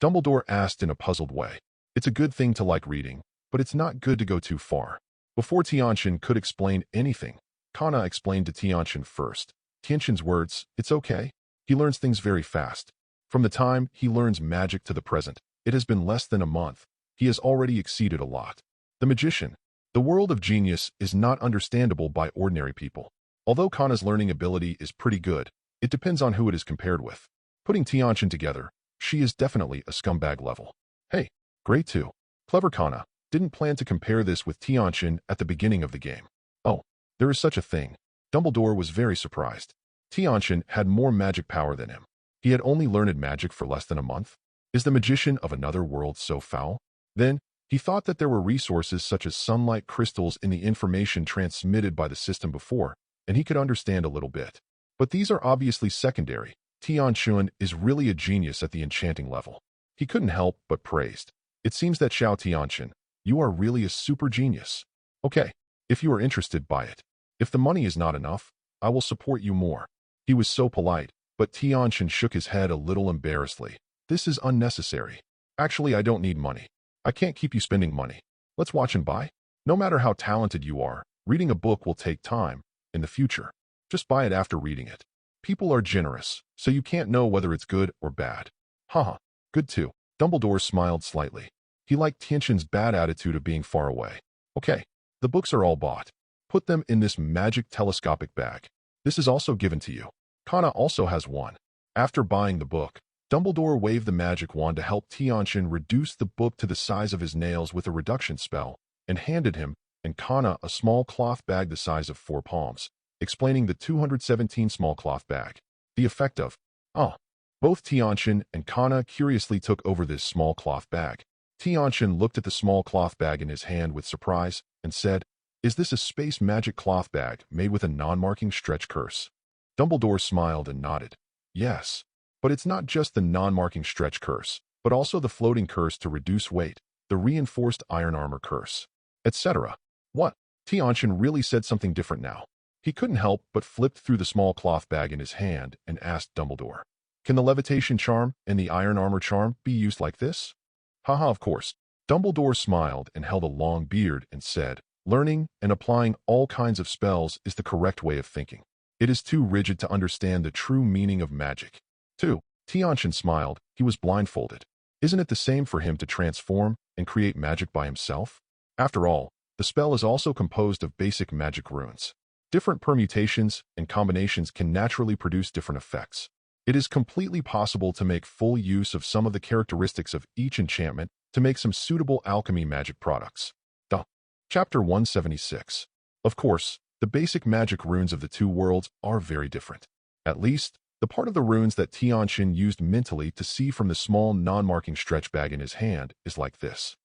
Dumbledore asked in a puzzled way. It's a good thing to like reading, but it's not good to go too far. Before Tianchen could explain anything, Kana explained to Tianchen first. Tianchen's words, it's okay. He learns things very fast. From the time he learns magic to the present, it has been less than a month. He has already exceeded a lot. The magician. The world of genius is not understandable by ordinary people. Although Kana's learning ability is pretty good, it depends on who it is compared with. Putting Tianchen together, she is definitely a scumbag level. Hey, great too. Clever Kana. Didn't plan to compare this with Tianchen at the beginning of the game. Oh, there is such a thing. Dumbledore was very surprised. Tianchen had more magic power than him. He had only learned magic for less than a month. Is the magician of another world so foul? Then, he thought that there were resources such as sunlight crystals in the information transmitted by the system before, and he could understand a little bit. But these are obviously secondary. Tianchen is really a genius at the enchanting level. He couldn't help but praised. It seems that Xiao Tianchen, you are really a super genius. Okay, if you are interested, buy it. If the money is not enough, I will support you more. He was so polite, but Tianchen shook his head a little embarrassedly. This is unnecessary. Actually, I don't need money. I can't keep you spending money. Let's watch and buy. No matter how talented you are, reading a book will take time in the future. Just buy it after reading it. People are generous, so you can't know whether it's good or bad. Haha, good too. Dumbledore smiled slightly. He liked Tianchen's bad attitude of being far away. Okay, the books are all bought. Put them in this magic telescopic bag. This is also given to you. Kana also has one. After buying the book, Dumbledore waved the magic wand to help Tianchen reduce the book to the size of his nails with a reduction spell, and handed him and Kana a small cloth bag the size of 4 palms, explaining the 217 small cloth bag. The effect of, oh. Both Tianchen and Kana curiously took over this small cloth bag. Tianchen looked at the small cloth bag in his hand with surprise and said, "Is this a space magic cloth bag made with a non-marking stretch curse?" Dumbledore smiled and nodded. "Yes, but it's not just the non-marking stretch curse, but also the floating curse to reduce weight, the reinforced iron armor curse, etc." What? Tianchen really said something different now. He couldn't help but flipped through the small cloth bag in his hand and asked Dumbledore, "Can the levitation charm and the iron armor charm be used like this?" Haha, of course. Dumbledore smiled and held a long beard and said, "Learning and applying all kinds of spells is the correct way of thinking. It is too rigid to understand the true meaning of magic." 2. Tianchen smiled. He was blindfolded. Isn't it the same for him to transform and create magic by himself? After all, the spell is also composed of basic magic runes. Different permutations and combinations can naturally produce different effects. It is completely possible to make full use of some of the characteristics of each enchantment to make some suitable alchemy magic products. Chapter 176. Of course, the basic magic runes of the two worlds are very different. At least, the part of the runes that Tianchen used mentally to see from the small non-marking stretch bag in his hand is like this.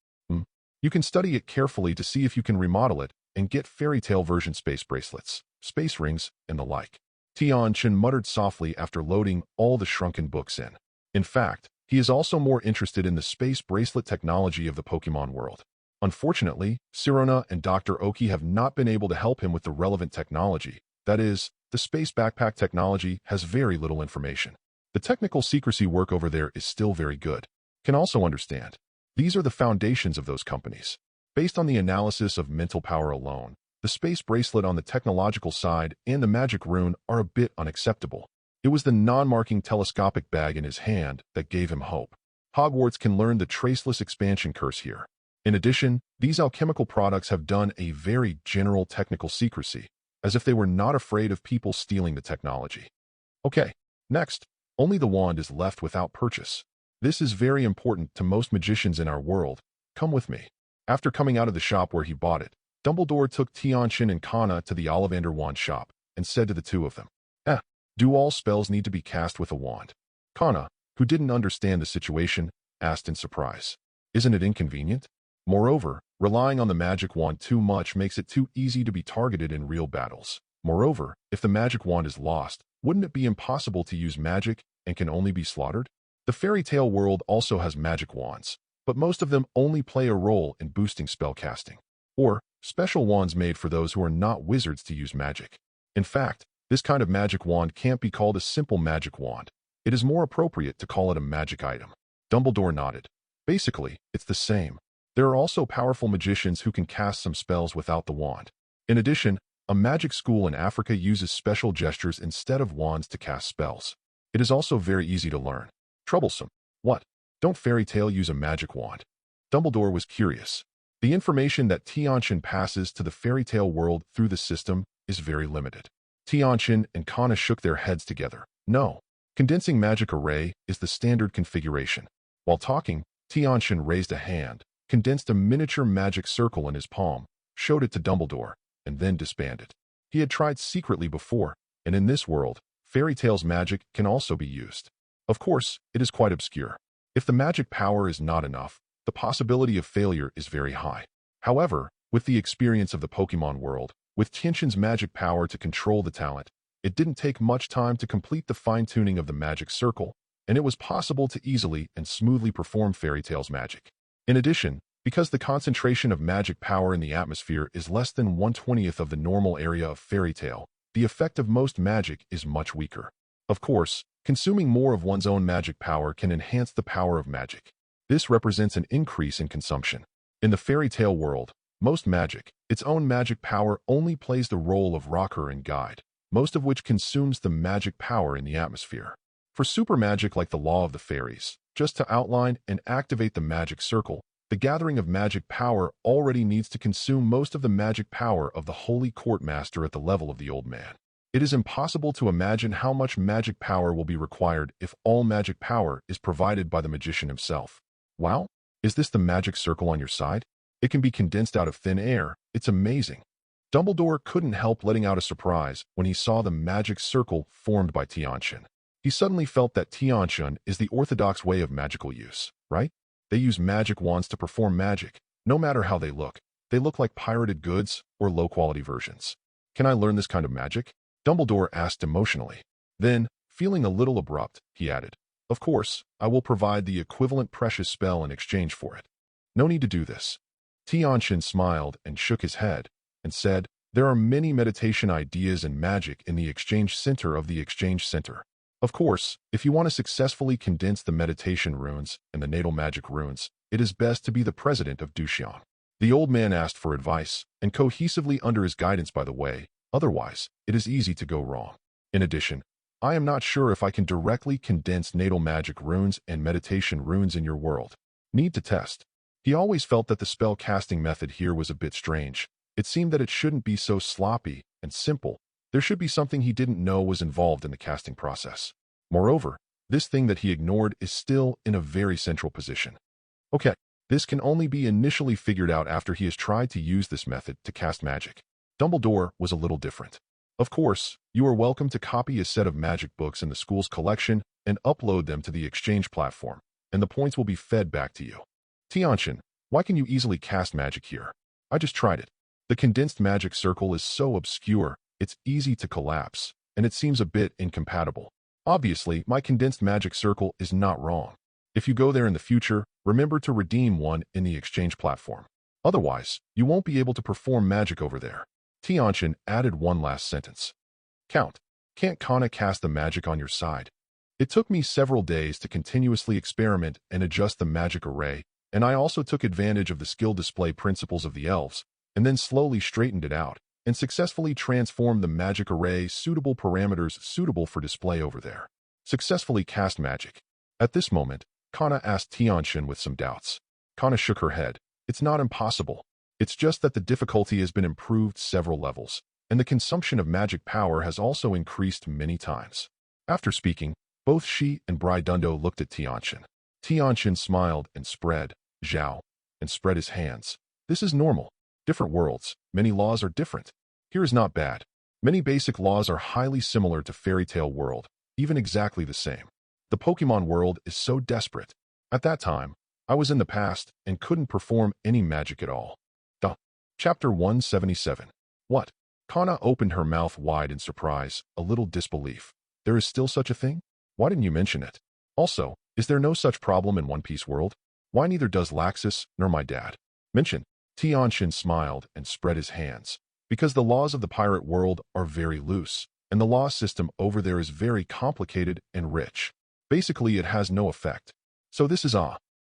You can study it carefully to see if you can remodel it and get fairy tale version space bracelets, space rings, and the like. Tianchen muttered softly after loading all the shrunken books in. In fact, he is also more interested in the space bracelet technology of the Pokemon world. Unfortunately, Sirona and Dr. Oki have not been able to help him with the relevant technology. That is, the space backpack technology has very little information. The technical secrecy work over there is still very good. Can also understand. These are the foundations of those companies. Based on the analysis of mental power alone, the space bracelet on the technological side and the magic rune are a bit unacceptable. It was the non-marking telescopic bag in his hand that gave him hope. Hogwarts can learn the traceless expansion curse here. In addition, these alchemical products have done a very general technical secrecy, as if they were not afraid of people stealing the technology. Okay, next, only the wand is left without purchase. This is very important to most magicians in our world. Come with me. After coming out of the shop where he bought it, Dumbledore took Tianchen and Kana to the Ollivander wand shop and said to the two of them, "Do all spells need to be cast with a wand?" Kana, who didn't understand the situation, asked in surprise. "Isn't it inconvenient? Moreover, relying on the magic wand too much makes it too easy to be targeted in real battles. Moreover, if the magic wand is lost, wouldn't it be impossible to use magic and can only be slaughtered? The fairy tale world also has magic wands, but most of them only play a role in boosting spellcasting, or special wands made for those who are not wizards to use magic. In fact, this kind of magic wand can't be called a simple magic wand. It is more appropriate to call it a magic item." Dumbledore nodded. Basically, it's the same. There are also powerful magicians who can cast some spells without the wand. In addition, a magic school in Africa uses special gestures instead of wands to cast spells. It is also very easy to learn. Troublesome. What? Don't fairy tale use a magic wand? Dumbledore was curious. The information that Tianchen passes to the fairy tale world through the system is very limited. Tianchen and Kana shook their heads together. No. Condensing magic array is the standard configuration. While talking, Tianchen raised a hand, condensed a miniature magic circle in his palm, showed it to Dumbledore, and then disbanded. He had tried secretly before, and in this world, fairy tale's magic can also be used. Of course, it is quite obscure. If the magic power is not enough, the possibility of failure is very high. However, with the experience of the Pokemon world, with Tianchen's magic power to control the talent, it didn't take much time to complete the fine-tuning of the magic circle, and it was possible to easily and smoothly perform fairy tale's magic. In addition, because the concentration of magic power in the atmosphere is less than 1/20th of the normal area of fairy tale, the effect of most magic is much weaker. Of course, consuming more of one's own magic power can enhance the power of magic. This represents an increase in consumption. In the fairy tale world, most magic, its own magic power only plays the role of rocker and guide, most of which consumes the magic power in the atmosphere. For super magic like the law of the fairies, just to outline and activate the magic circle, the gathering of magic power already needs to consume most of the magic power of the Holy Court Master at the level of the Old Man. It is impossible to imagine how much magic power will be required if all magic power is provided by the magician himself. Wow, is this the magic circle on your side? It can be condensed out of thin air. It's amazing. Dumbledore couldn't help letting out a surprise when he saw the magic circle formed by Tianchen. He suddenly felt that Tianchen is the orthodox way of magical use, right? They use magic wands to perform magic, no matter how they look. They look like pirated goods or low-quality versions. Can I learn this kind of magic? Dumbledore asked emotionally. Then, feeling a little abrupt, he added, "Of course, I will provide the equivalent precious spell in exchange for it. No need to do this." Tianchen smiled and shook his head and said, "There are many meditation ideas and magic in the exchange center of the exchange center. Of course, if you want to successfully condense the meditation runes and the natal magic runes, it is best to be the president of Duxiang." The old man asked for advice, and cohesively under his guidance by the way, otherwise, it is easy to go wrong. In addition, I am not sure if I can directly condense natal magic runes and meditation runes in your world. Need to test. He always felt that the spell casting method here was a bit strange. It seemed that it shouldn't be so sloppy and simple. There should be something he didn't know was involved in the casting process. Moreover, this thing that he ignored is still in a very central position. Okay, this can only be initially figured out after he has tried to use this method to cast magic. Dumbledore was a little different. Of course, you are welcome to copy a set of magic books in the school's collection and upload them to the exchange platform, and the points will be fed back to you. Tianchen, why can you easily cast magic here? I just tried it. The condensed magic circle is so obscure, it's easy to collapse, and it seems a bit incompatible. Obviously, my condensed magic circle is not wrong. If you go there in the future, remember to redeem one in the exchange platform. Otherwise, you won't be able to perform magic over there. Tianchen added one last sentence. Count, can't Kana cast the magic on your side? It took me several days to continuously experiment and adjust the magic array, and I also took advantage of the skill display principles of the elves, and then slowly straightened it out, and successfully transformed the magic array suitable parameters suitable for display over there. Successfully cast magic. At this moment, Kana asked Tianchen with some doubts. Kana shook her head. It's not impossible. It's just that the difficulty has been improved several levels, and the consumption of magic power has also increased many times. After speaking, both she and Bridundo looked at Tianchen. Tianchen smiled and spread his hands. This is normal. Different worlds, many laws are different. Here is not bad. Many basic laws are highly similar to fairy tale world, even exactly the same. The Pokemon world is so desperate. At that time, I was in the past and couldn't perform any magic at all. Chapter 177. What? Kana opened her mouth wide in surprise, a little disbelief. There is still such a thing? Why didn't you mention it? Also, is there no such problem in One Piece world? Why neither does Laxus nor my dad mention? Tianchen smiled and spread his hands. Because the laws of the pirate world are very loose, and the law system over there is very complicated and rich. Basically, it has no effect. So this is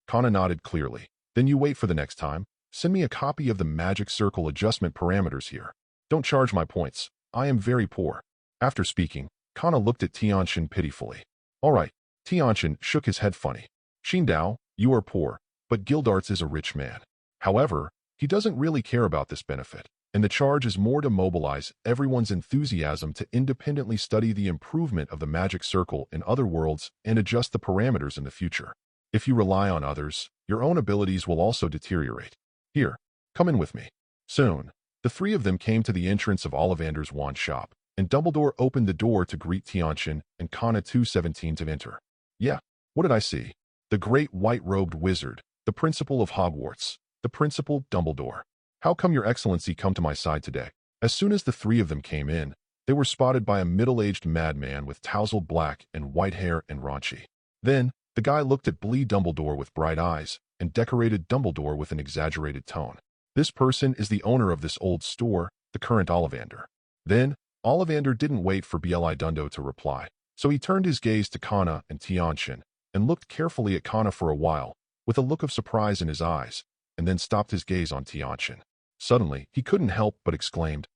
Kana nodded clearly. Then you wait for the next time. Send me a copy of the magic circle adjustment parameters here. Don't charge my points. I am very poor. After speaking, Kana looked at Tianchen pitifully. All right. Tianchen shook his head funny. Xindao, you are poor, but Gildarts is a rich man. However, he doesn't really care about this benefit, and the charge is more to mobilize everyone's enthusiasm to independently study the improvement of the magic circle in other worlds and adjust the parameters in the future. If you rely on others, your own abilities will also deteriorate. Here, come in with me. Soon, the three of them came to the entrance of Ollivander's wand shop, and Dumbledore opened the door to greet Tianchen and Kana 217 to enter. Yeah, what did I see? The great white-robed wizard, the principal of Hogwarts, the principal Dumbledore. How come your excellency come to my side today? As soon as the three of them came in, they were spotted by a middle-aged madman with tousled black and white hair and raunchy. Then, the guy looked at Dumbledore with bright eyes, and decorated Dumbledore with an exaggerated tone. This person is the owner of this old store, the current Ollivander. Then, Ollivander didn't wait for Bridundo to reply, so he turned his gaze to Kana and Tianchen, and looked carefully at Kana for a while, with a look of surprise in his eyes, and then stopped his gaze on Tianchen. Suddenly, he couldn't help but exclaimed,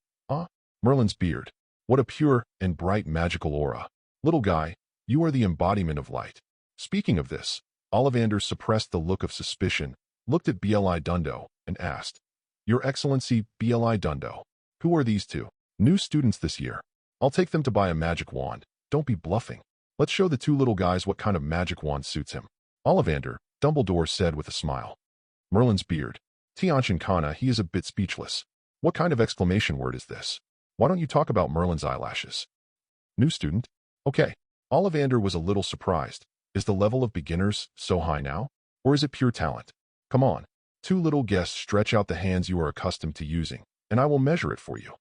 Merlin's beard. What a pure and bright magical aura. Little guy, you are the embodiment of light. Speaking of this, Ollivander suppressed the look of suspicion, looked at Bridundo, and asked, Your Excellency Bridundo, who are these two? New students this year. I'll take them to buy a magic wand. Don't be bluffing. Let's show the two little guys what kind of magic wand suits him. Ollivander, Dumbledore said with a smile. Merlin's beard. Tianchen Kana, he is a bit speechless. What kind of exclamation word is this? Why don't you talk about Merlin's eyelashes? New student? Okay. Ollivander was a little surprised. Is the level of beginners so high now? Or is it pure talent? Come on. Two little guests, stretch out the hands you are accustomed to using, and I will measure it for you.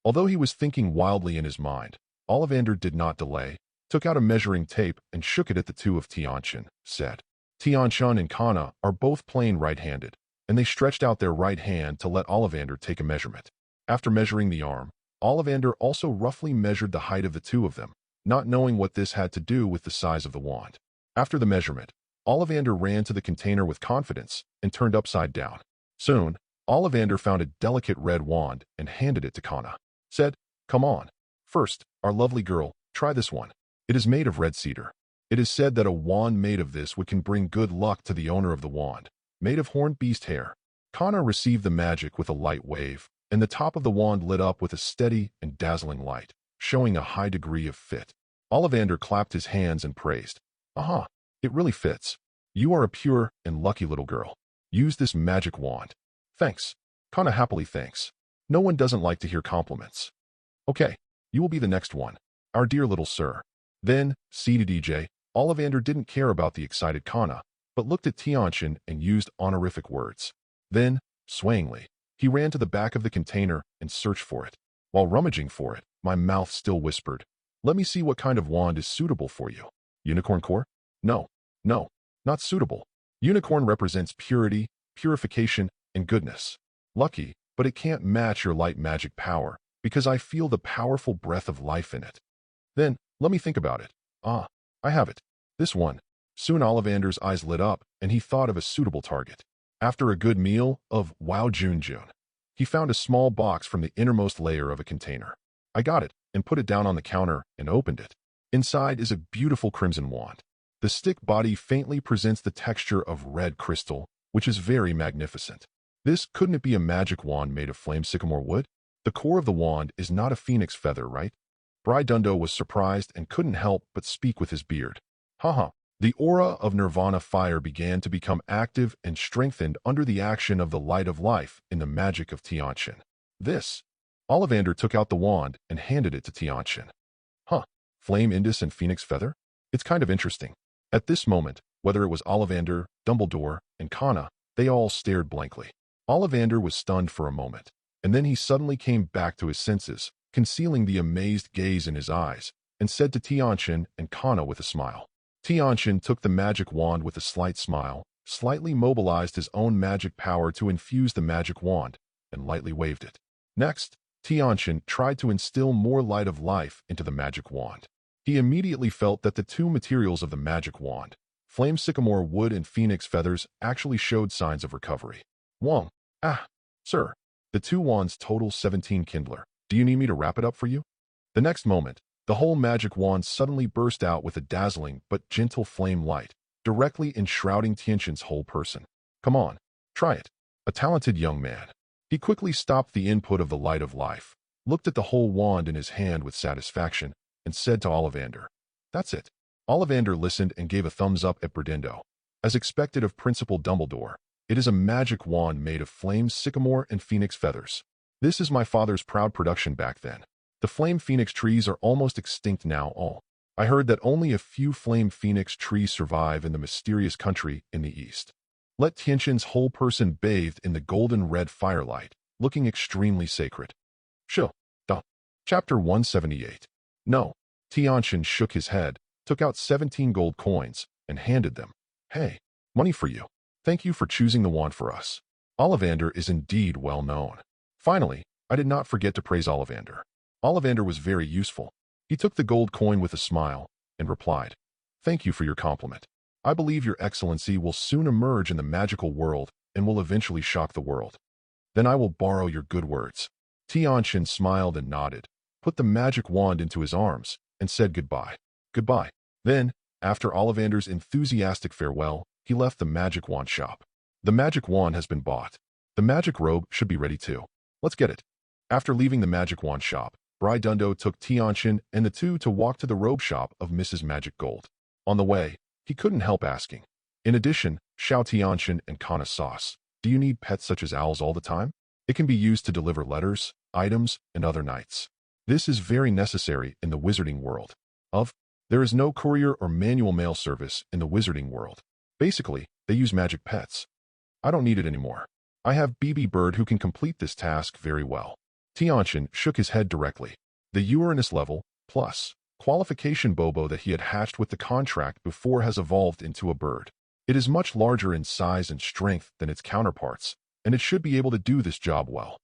Although he was thinking wildly in his mind, Ollivander did not delay, took out a measuring tape and shook it at the two of Tianchen, said. Tianchen and Kana are both plain right-handed, and they stretched out their right hand to let Ollivander take a measurement. After measuring the arm, Ollivander also roughly measured the height of the two of them, not knowing what this had to do with the size of the wand. After the measurement, Ollivander ran to the container with confidence and turned upside down. Soon, Ollivander found a delicate red wand and handed it to Kana. Said, come on. First, our lovely girl, try this one. It is made of red cedar. It is said that a wand made of this wood can bring good luck to the owner of the wand. Made of horned beast hair. Kana received the magic with a light wave, and the top of the wand lit up with a steady and dazzling light, showing a high degree of fit. Ollivander clapped his hands and praised. Aha, it really fits. You are a pure and lucky little girl. Use this magic wand. Thanks. Kana happily thanks. No one doesn't like to hear compliments. Okay, you will be the next one. Our dear little sir. Then, CDJ, Ollivander didn't care about the excited Kana, but looked at Tianchen and used honorific words. Then, swayingly, he ran to the back of the container and searched for it. While rummaging for it, my mouth still whispered, let me see what kind of wand is suitable for you. Unicorn core? No, not suitable. Unicorn represents purity, purification, and goodness. Lucky, but it can't match your light magic power, because I feel the powerful breath of life in it. Then, let me think about it. Ah, I have it. This one. Soon Ollivander's eyes lit up, and he thought of a suitable target. After a good meal of Wow Jun, he found a small box from the innermost layer of a container. I got it, and put it down on the counter, and opened it. Inside is a beautiful crimson wand. The stick body faintly presents the texture of red crystal, which is very magnificent. Couldn't it be a magic wand made of flame sycamore wood? The core of the wand is not a phoenix feather, right? Brydundo was surprised and couldn't help but speak with his beard. Haha. The aura of nirvana fire began to become active and strengthened under the action of the light of life in the magic of Tianchen. Ollivander took out the wand and handed it to Tianchen. Flame Indus and Phoenix Feather? It's kind of interesting. At this moment, whether it was Ollivander, Dumbledore, and Kana, they all stared blankly. Ollivander was stunned for a moment, and then he suddenly came back to his senses, concealing the amazed gaze in his eyes, and said to Tianchen and Kana with a smile. Tianchen took the magic wand with a slight smile, slightly mobilized his own magic power to infuse the magic wand, and lightly waved it. Next, Tianchen tried to instill more light of life into the magic wand. He immediately felt that the two materials of the magic wand, flame sycamore wood and phoenix feathers, actually showed signs of recovery. Wong. Sir. The two wands total 17 Kindler. Do you need me to wrap it up for you? The next moment, the whole magic wand suddenly burst out with a dazzling but gentle flame light, directly enshrouding Tianchen's whole person. Come on, try it. A talented young man. He quickly stopped the input of the light of life, looked at the whole wand in his hand with satisfaction, and said to Ollivander, that's it. Ollivander listened and gave a thumbs up at Brydundo. As expected of Principal Dumbledore, it is a magic wand made of flame sycamore and phoenix feathers. This is my father's proud production back then. The flame phoenix trees are almost extinct now. I heard that only a few flame phoenix trees survive in the mysterious country in the east. Let Tianchen's whole person bathed in the golden red firelight, looking extremely sacred. Chapter 178. No. Tianchen shook his head, took out 17 gold coins, and handed them. Hey, money for you. Thank you for choosing the wand for us. Ollivander is indeed well known. Finally, I did not forget to praise Ollivander. Ollivander was very useful. He took the gold coin with a smile and replied, thank you for your compliment. I believe your excellency will soon emerge in the magical world and will eventually shock the world. Then I will borrow your good words. Tianchen smiled and nodded, put the magic wand into his arms, and said goodbye. Goodbye. Then, after Ollivander's enthusiastic farewell, he left the magic wand shop. The magic wand has been bought. The magic robe should be ready too. Let's get it. After leaving the magic wand shop, Bridundo took Tianchen and the two to walk to the robe shop of Mrs. Magic Gold. On the way, he couldn't help asking. In addition, Xiao Tianchen and Kana sauce. Do you need pets such as owls all the time? It can be used to deliver letters, items, and other knights. This is very necessary in the wizarding world. There is no courier or manual mail service in the wizarding world. Basically, they use magic pets. I don't need it anymore. I have BB Bird who can complete this task very well. Tianchen shook his head directly. The Uranus level, plus, qualification Bobo that he had hatched with the contract before has evolved into a bird. It is much larger in size and strength than its counterparts, and it should be able to do this job well.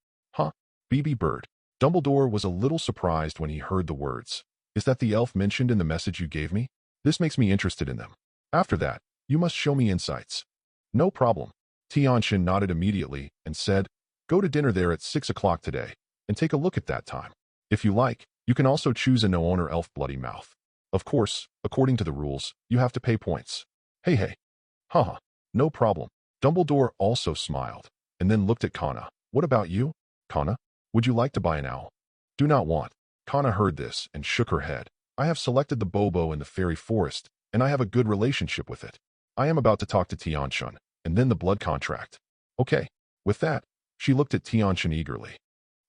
BB Bird. Dumbledore was a little surprised when he heard the words. Is that the elf mentioned in the message you gave me? This makes me interested in them. After that, you must show me insights. No problem. Tianchen nodded immediately and said, go to dinner there at 6 o'clock today, and take a look at that time. If you like, you can also choose a no-owner elf bloody mouth. Of course, according to the rules, you have to pay points. Hey. Haha, no problem. Dumbledore also smiled, and then looked at Kana. What about you? Kana, would you like to buy an owl? Do not want. Kana heard this and shook her head. I have selected the Bobo in the fairy forest, and I have a good relationship with it. I am about to talk to Tianchen, and then the blood contract. Okay. With that, she looked at Tianchen eagerly.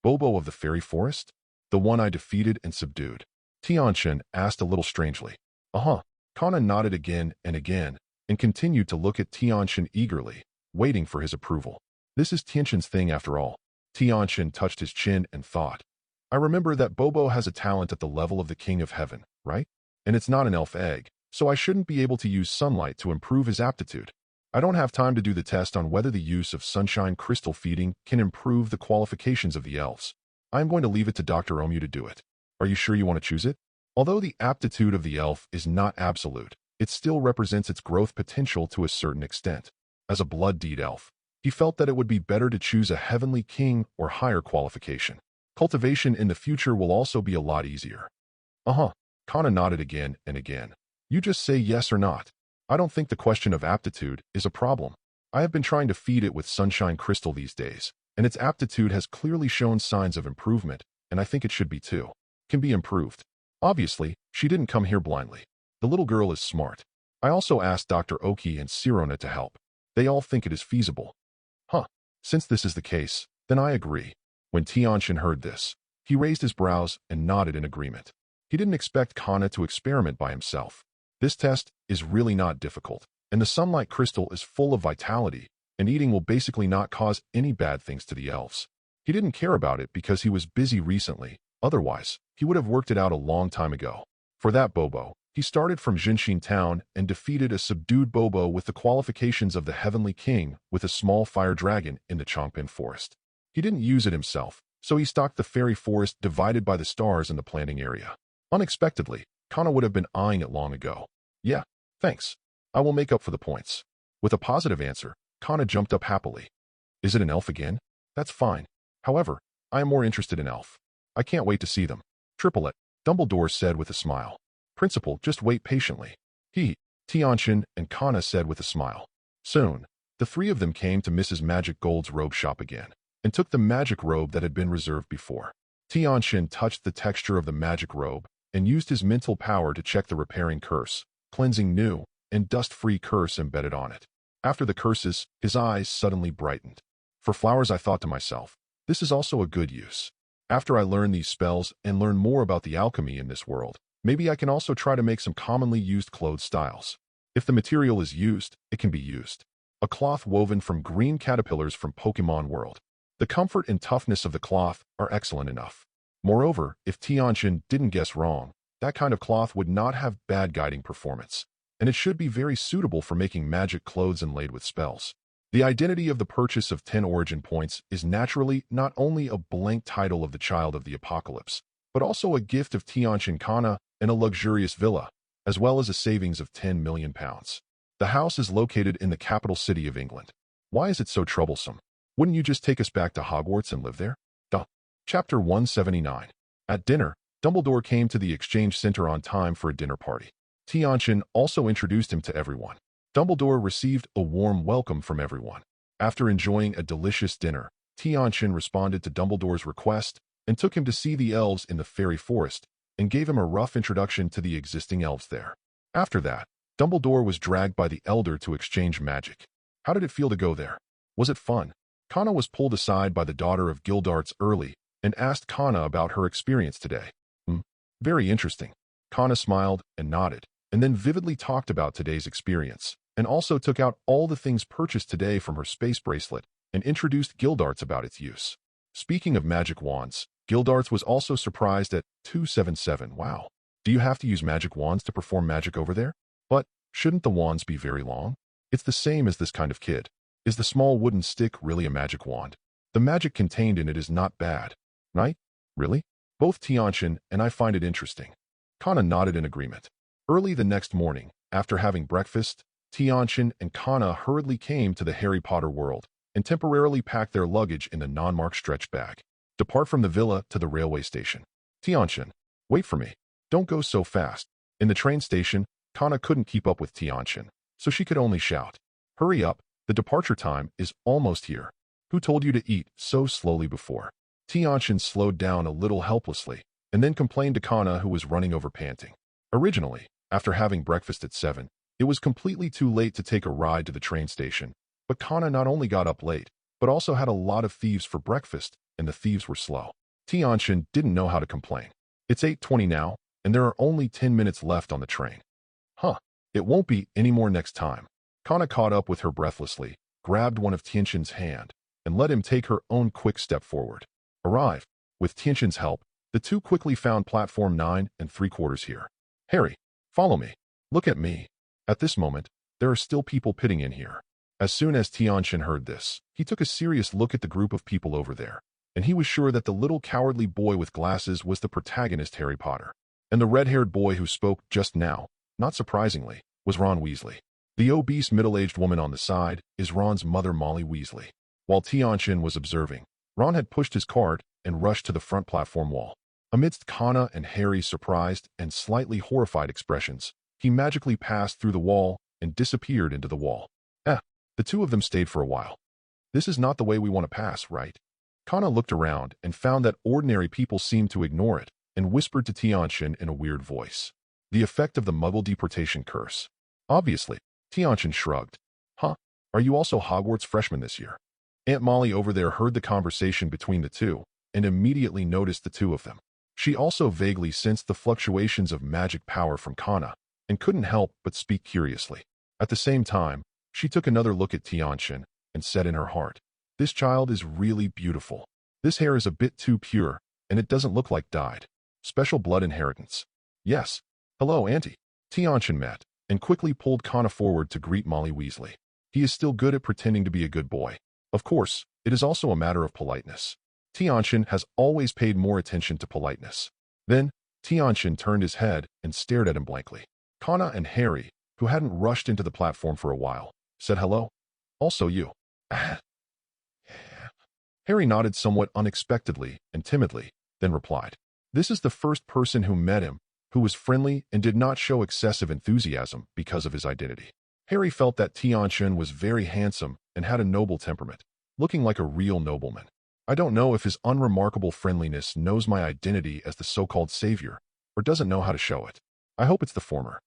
Bobo of the fairy forest? The one I defeated and subdued? Tianchen asked a little strangely. Kana nodded again and continued to look at Tianchen eagerly, waiting for his approval. This is Tianchen's thing after all. Tianchen touched his chin and thought. I remember that Bobo has a talent at the level of the King of Heaven, right? And it's not an elf egg, so I shouldn't be able to use sunlight to improve his aptitude. I don't have time to do the test on whether the use of sunshine crystal feeding can improve the qualifications of the elves. I'm going to leave it to Dr. Omu to do it. Are you sure you want to choose it? Although the aptitude of the elf is not absolute, it still represents its growth potential to a certain extent. As a blood deed elf, he felt that it would be better to choose a heavenly king or higher qualification. Cultivation in the future will also be a lot easier. Kana nodded again and again. You just say yes or not. I don't think the question of aptitude is a problem. I have been trying to feed it with sunshine crystal these days, and its aptitude has clearly shown signs of improvement, and I think it should be too. Can be improved. Obviously, she didn't come here blindly. The little girl is smart. I also asked Dr. Oki and Sirona to help. They all think it is feasible. Since this is the case, then I agree. When Tianchen heard this, he raised his brows and nodded in agreement. He didn't expect Kana to experiment by himself. This test is really not difficult, and the sunlight crystal is full of vitality, and eating will basically not cause any bad things to the elves. He didn't care about it because he was busy recently. Otherwise, he would have worked it out a long time ago. For that Bobo, he started from Jinshin town and defeated a subdued Bobo with the qualifications of the Heavenly King with a small fire dragon in the Chongpin forest. He didn't use it himself, so he stocked the fairy forest divided by the stars in the planting area. Unexpectedly, Kana would have been eyeing it long ago. Yeah, thanks. I will make up for the points. With a positive answer, Kana jumped up happily. Is it an elf again? That's fine. However, I am more interested in elf. I can't wait to see them. Triplet, Dumbledore said with a smile. Principal, just wait patiently. Tianchen and Kana said with a smile. Soon, the three of them came to Mrs. Magic Gold's robe shop again, and took the magic robe that had been reserved before. Tianchen touched the texture of the magic robe, and used his mental power to check the repairing curse, cleansing new, and dust-free curse embedded on it. After the curses, his eyes suddenly brightened. For flowers, I thought to myself, this is also a good use. After I learn these spells and learn more about the alchemy in this world, maybe I can also try to make some commonly used clothes styles. If the material is used, it can be used. A cloth woven from green caterpillars from Pokemon World. The comfort and toughness of the cloth are excellent enough. Moreover, if Tianchen didn't guess wrong, that kind of cloth would not have bad guiding performance, and it should be very suitable for making magic clothes inlaid with spells. The identity of the purchase of 10 origin points is naturally not only a blank title of the Child of the Apocalypse, but also a gift of Tianchen Kana and a luxurious villa, as well as a savings of 10 million pounds. The house is located in the capital city of England. Why is it so troublesome? Wouldn't you just take us back to Hogwarts and live there? Chapter 179. At dinner, Dumbledore came to the exchange center on time for a dinner party. Tianchen also introduced him to everyone. Dumbledore received a warm welcome from everyone. After enjoying a delicious dinner, Tianchen responded to Dumbledore's request and took him to see the elves in the fairy forest and gave him a rough introduction to the existing elves there. After that, Dumbledore was dragged by the Elder to exchange magic. How did it feel to go there? Was it fun? Kana was pulled aside by the daughter of Gildarts early and asked Kana about her experience today. Very interesting. Kana smiled and nodded, and then vividly talked about today's experience, and also took out all the things purchased today from her space bracelet and introduced Gildarts about its use. Speaking of magic wands, Gildarts was also surprised at 277. Wow. Do you have to use magic wands to perform magic over there? But shouldn't the wands be very long? It's the same as this kind of kid. Is the small wooden stick really a magic wand? The magic contained in it is not bad. Right? Really? Both Tianchen and I find it interesting. Kana nodded in agreement. Early the next morning, after having breakfast, Tianchen and Kana hurriedly came to the Harry Potter world and temporarily packed their luggage in the non-marked stretch bag. Depart from the villa to the railway station. Tianchen, wait for me. Don't go so fast. In the train station, Kana couldn't keep up with Tianchen, so she could only shout, "Hurry up, the departure time is almost here. Who told you to eat so slowly before?" Tianchen slowed down a little helplessly, and then complained to Kana, who was running over panting. Originally, after having breakfast at 7, it was completely too late to take a ride to the train station, but Kana not only got up late, but also had a lot of thieves for breakfast, and the thieves were slow. Tianchen didn't know how to complain. It's 8:20 now, and there are only 10 minutes left on the train. It won't be any more next time. Kana caught up with her breathlessly, grabbed one of Tianchen's hand, and let him take her own quick step forward. Arrived. With Tianchen's help, the two quickly found platform 9 3/4 here. Harry, follow me. Look at me. At this moment, there are still people pitting in here. As soon as Tianchen heard this, he took a serious look at the group of people over there, and he was sure that the little cowardly boy with glasses was the protagonist Harry Potter. And the red-haired boy who spoke just now, not surprisingly, was Ron Weasley. The obese middle-aged woman on the side is Ron's mother, Molly Weasley. While Tianchen was observing, Ron had pushed his cart and rushed to the front platform wall. Amidst Kana and Harry's surprised and slightly horrified expressions, he magically passed through the wall and disappeared into the wall. The two of them stayed for a while. This is not the way we want to pass, right? Kana looked around and found that ordinary people seemed to ignore it and whispered to Tianchen in a weird voice. The effect of the Muggle deportation curse. Obviously, Tianchen shrugged. Are you also Hogwarts freshmen this year? Aunt Molly over there heard the conversation between the two and immediately noticed the two of them. She also vaguely sensed the fluctuations of magic power from Kana and couldn't help but speak curiously. At the same time, she took another look at Tianchen and said in her heart, "This child is really beautiful. This hair is a bit too pure, and it doesn't look like dyed. Special blood inheritance." Yes. Hello, Auntie. Tianchen met and quickly pulled Kana forward to greet Molly Weasley. He is still good at pretending to be a good boy. Of course, it is also a matter of politeness. Tianchen has always paid more attention to politeness. Then, Tianchen turned his head and stared at him blankly. Kana and Harry, who hadn't rushed into the platform for a while, said hello. Also you. Harry nodded somewhat unexpectedly and timidly, then replied. This is the first person who met him who was friendly and did not show excessive enthusiasm because of his identity. Harry felt that Tianchen was very handsome and had a noble temperament, looking like a real nobleman. I don't know if his unremarkable friendliness knows my identity as the so-called savior, or doesn't know how to show it. I hope it's the former.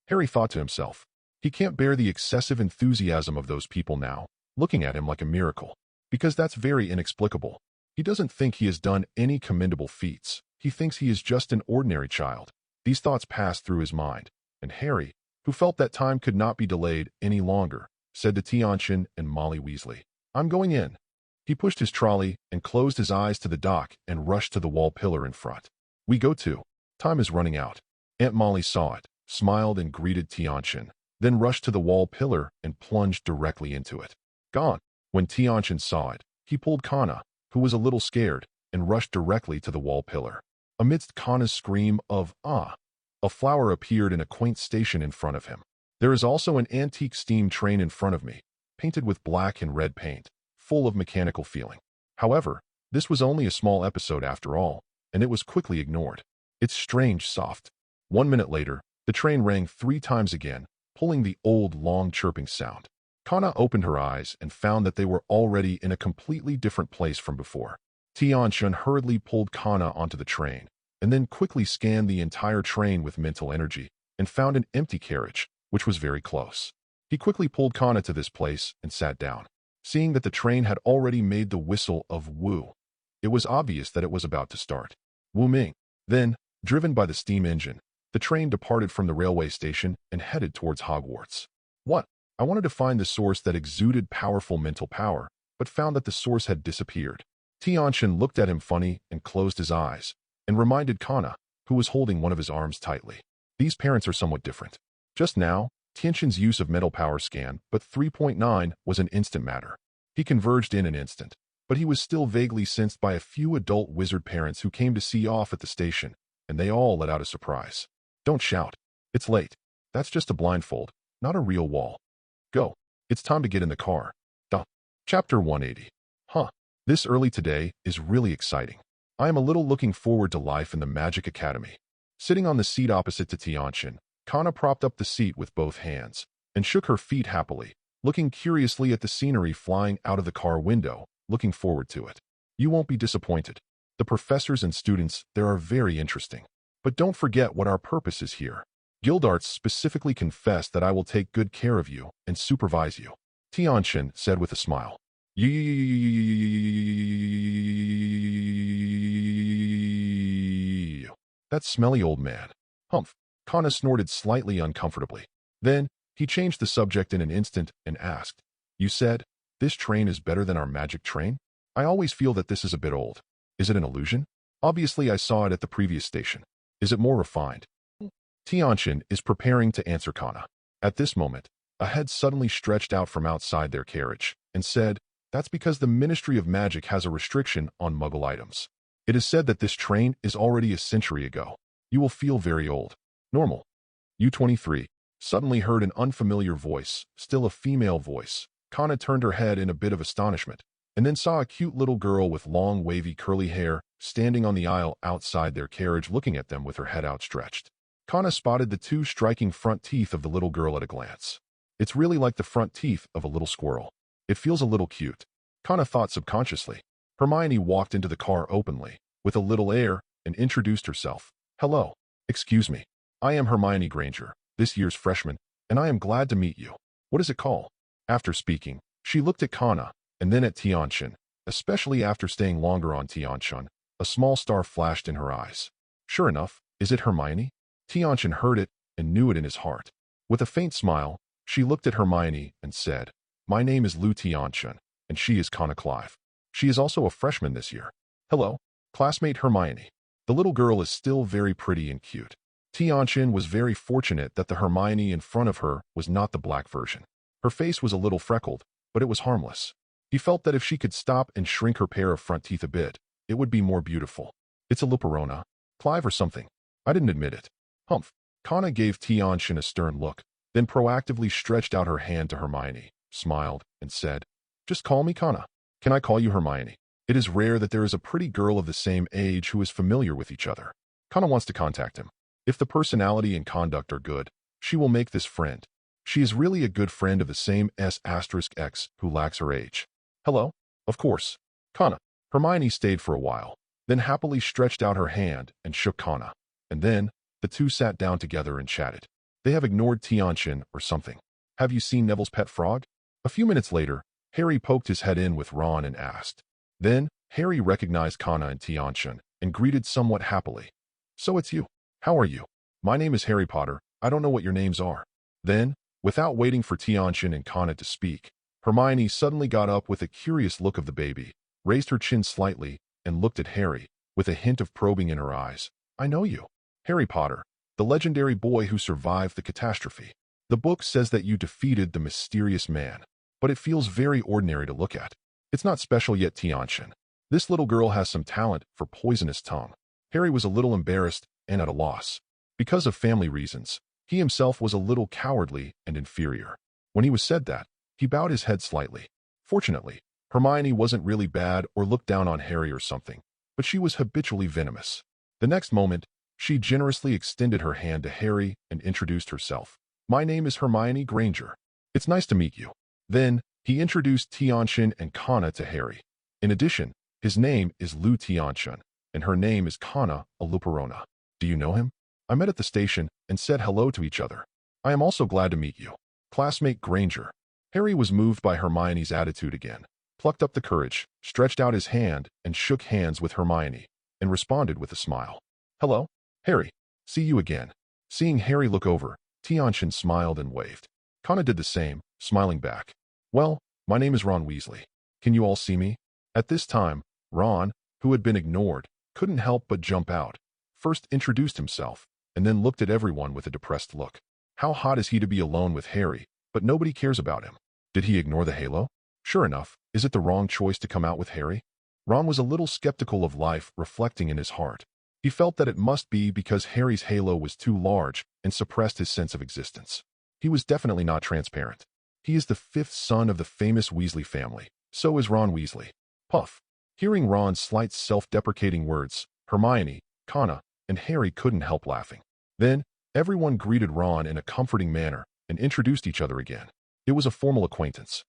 Harry thought to himself. He can't bear the excessive enthusiasm of those people now, looking at him like a miracle, because that's very inexplicable. He doesn't think he has done any commendable feats. He thinks he is just an ordinary child. These thoughts passed through his mind, and Harry, who felt that time could not be delayed any longer, said to Tianchen and Molly Weasley, "I'm going in." He pushed his trolley and closed his eyes to the dock and rushed to the wall pillar in front. We go too. Time is running out. Aunt Molly saw it, smiled and greeted Tianchen, then rushed to the wall pillar and plunged directly into it. Gone. When Tianchen saw it, he pulled Kana, who was a little scared, and rushed directly to the wall pillar. Amidst Kana's scream of "ah," a flower appeared in a quaint station in front of him. There is also an antique steam train in front of me, painted with black and red paint, full of mechanical feeling. However, this was only a small episode after all, and it was quickly ignored. It's strange soft. 1 minute later, the train rang 3 times again, pulling the old long chirping sound. Kana opened her eyes and found that they were already in a completely different place from before. Tianchen hurriedly pulled Kana onto the train, and then quickly scanned the entire train with mental energy, and found an empty carriage, which was very close. He quickly pulled Kana to this place and sat down. Seeing that the train had already made the whistle of woo, it was obvious that it was about to start. Wu Ming. Then, driven by the steam engine, the train departed from the railway station and headed towards Hogwarts. What? I wanted to find the source that exuded powerful mental power, but found that the source had disappeared. Tianchen looked at him funny and closed his eyes, and reminded Kana, who was holding one of his arms tightly. These parents are somewhat different. Just now, Tianchen's use of mental power scan, but 3.9 was an instant matter. He converged in an instant, but he was still vaguely sensed by a few adult wizard parents who came to see off at the station, and they all let out a surprise. Don't shout. It's late. That's just a blindfold, not a real wall. Go. It's time to get in the car. Duh. Chapter 180. Huh. This early today is really exciting. I am a little looking forward to life in the Magic Academy. Sitting on the seat opposite to Tianchen, Kana propped up the seat with both hands and shook her feet happily, looking curiously at the scenery flying out of the car window, looking forward to it. You won't be disappointed. The professors and students there are very interesting. But don't forget what our purpose is here. Guildarts specifically confessed that I will take good care of you and supervise you. Tianchen said with a smile. That smelly old man. Humph. Kana snorted slightly uncomfortably. Then, he changed the subject in an instant and asked, You said, this train is better than our magic train? I always feel that this is a bit old. Is it an illusion? Obviously I saw it at the previous station. Is it more refined? Tianchen is preparing to answer Kana. At this moment, a head suddenly stretched out from outside their carriage and said, That's because the Ministry of Magic has a restriction on Muggle items. It is said that this train is already a century ago. You will feel very old. Normal. U-23 suddenly heard an unfamiliar voice, still a female voice. Kana turned her head in a bit of astonishment, and then saw a cute little girl with long, wavy, curly hair standing on the aisle outside their carriage looking at them with her head outstretched. Kana spotted the two striking front teeth of the little girl at a glance. It's really like the front teeth of a little squirrel. It feels a little cute. Kana thought subconsciously. Hermione walked into the car openly, with a little air, and introduced herself. Hello. Excuse me. I am Hermione Granger, this year's freshman, and I am glad to meet you. What does it call? After speaking, she looked at Kana, and then at Tianchen, especially after staying longer on Tianchen. A small star flashed in her eyes. Sure enough, is it Hermione? Tianchen heard it and knew it in his heart. With a faint smile, she looked at Hermione and said, My name is Lu Tianchen, and she is Kana Clive. She is also a freshman this year. Hello, classmate Hermione. The little girl is still very pretty and cute. Tianchen was very fortunate that the Hermione in front of her was not the black version. Her face was a little freckled, but it was harmless. He felt that if she could stop and shrink her pair of front teeth a bit, it would be more beautiful. It's a Luperona. Clive or something. I didn't admit it. Humph. Kana gave Tianchen a stern look, then proactively stretched out her hand to Hermione, smiled, and said, Just call me Kana. Can I call you Hermione? It is rare that there is a pretty girl of the same age who is familiar with each other. Kana wants to contact him. If the personality and conduct are good, she will make this friend. She is really a good friend of the same S*X who lacks her age. Hello? Of course. Kana. Hermione stayed for a while, then happily stretched out her hand and shook Kana. And then, the two sat down together and chatted. They have ignored Tianchen or something. Have you seen Neville's pet frog? A few minutes later, Harry poked his head in with Ron and asked. Then, Harry recognized Kana and Tianchen and greeted somewhat happily. So it's you. How are you? My name is Harry Potter. I don't know what your names are. Then, without waiting for Tianchen and Kana to speak, Hermione suddenly got up with a curious look of the baby, raised her chin slightly, and looked at Harry, with a hint of probing in her eyes. I know you. Harry Potter, the legendary boy who survived the catastrophe. The book says that you defeated the mysterious man, but it feels very ordinary to look at. It's not special yet, Tianchen. This little girl has some talent for poisonous tongue. Harry was a little embarrassed and at a loss. Because of family reasons, he himself was a little cowardly and inferior. When he was said that, he bowed his head slightly. Fortunately, Hermione wasn't really bad or looked down on Harry or something, but she was habitually venomous. The next moment, she generously extended her hand to Harry and introduced herself. My name is Hermione Granger. It's nice to meet you. Then, he introduced Tianchen and Kana to Harry. In addition, His name is Lu Tianchen, and her name is Kana Aluperona. Do you know him? I met at the station and said hello to each other. I am also glad to meet you. Classmate Granger. Harry was moved by Hermione's attitude again, plucked up the courage, stretched out his hand, and shook hands with Hermione, and responded with a smile. Hello, Harry. See you again. Seeing Harry look over, Tianchen smiled and waved. Kana did the same, smiling back. Well, my name is Ron Weasley. Can you all see me? At this time, Ron, who had been ignored, couldn't help but jump out. First introduced himself, and then looked at everyone with a depressed look. How hot is he to be alone with Harry, but nobody cares about him? Did he ignore the halo? Sure enough, is it the wrong choice to come out with Harry? Ron was a little skeptical of life, reflecting in his heart. He felt that it must be because Harry's halo was too large and suppressed his sense of existence. He was definitely not transparent. He is the fifth son of the famous Weasley family. So is Ron Weasley. Puff. Hearing Ron's slight self-deprecating words, Hermione, Kana, and Harry couldn't help laughing. Then, everyone greeted Ron in a comforting manner and introduced each other again. It was a formal acquaintance.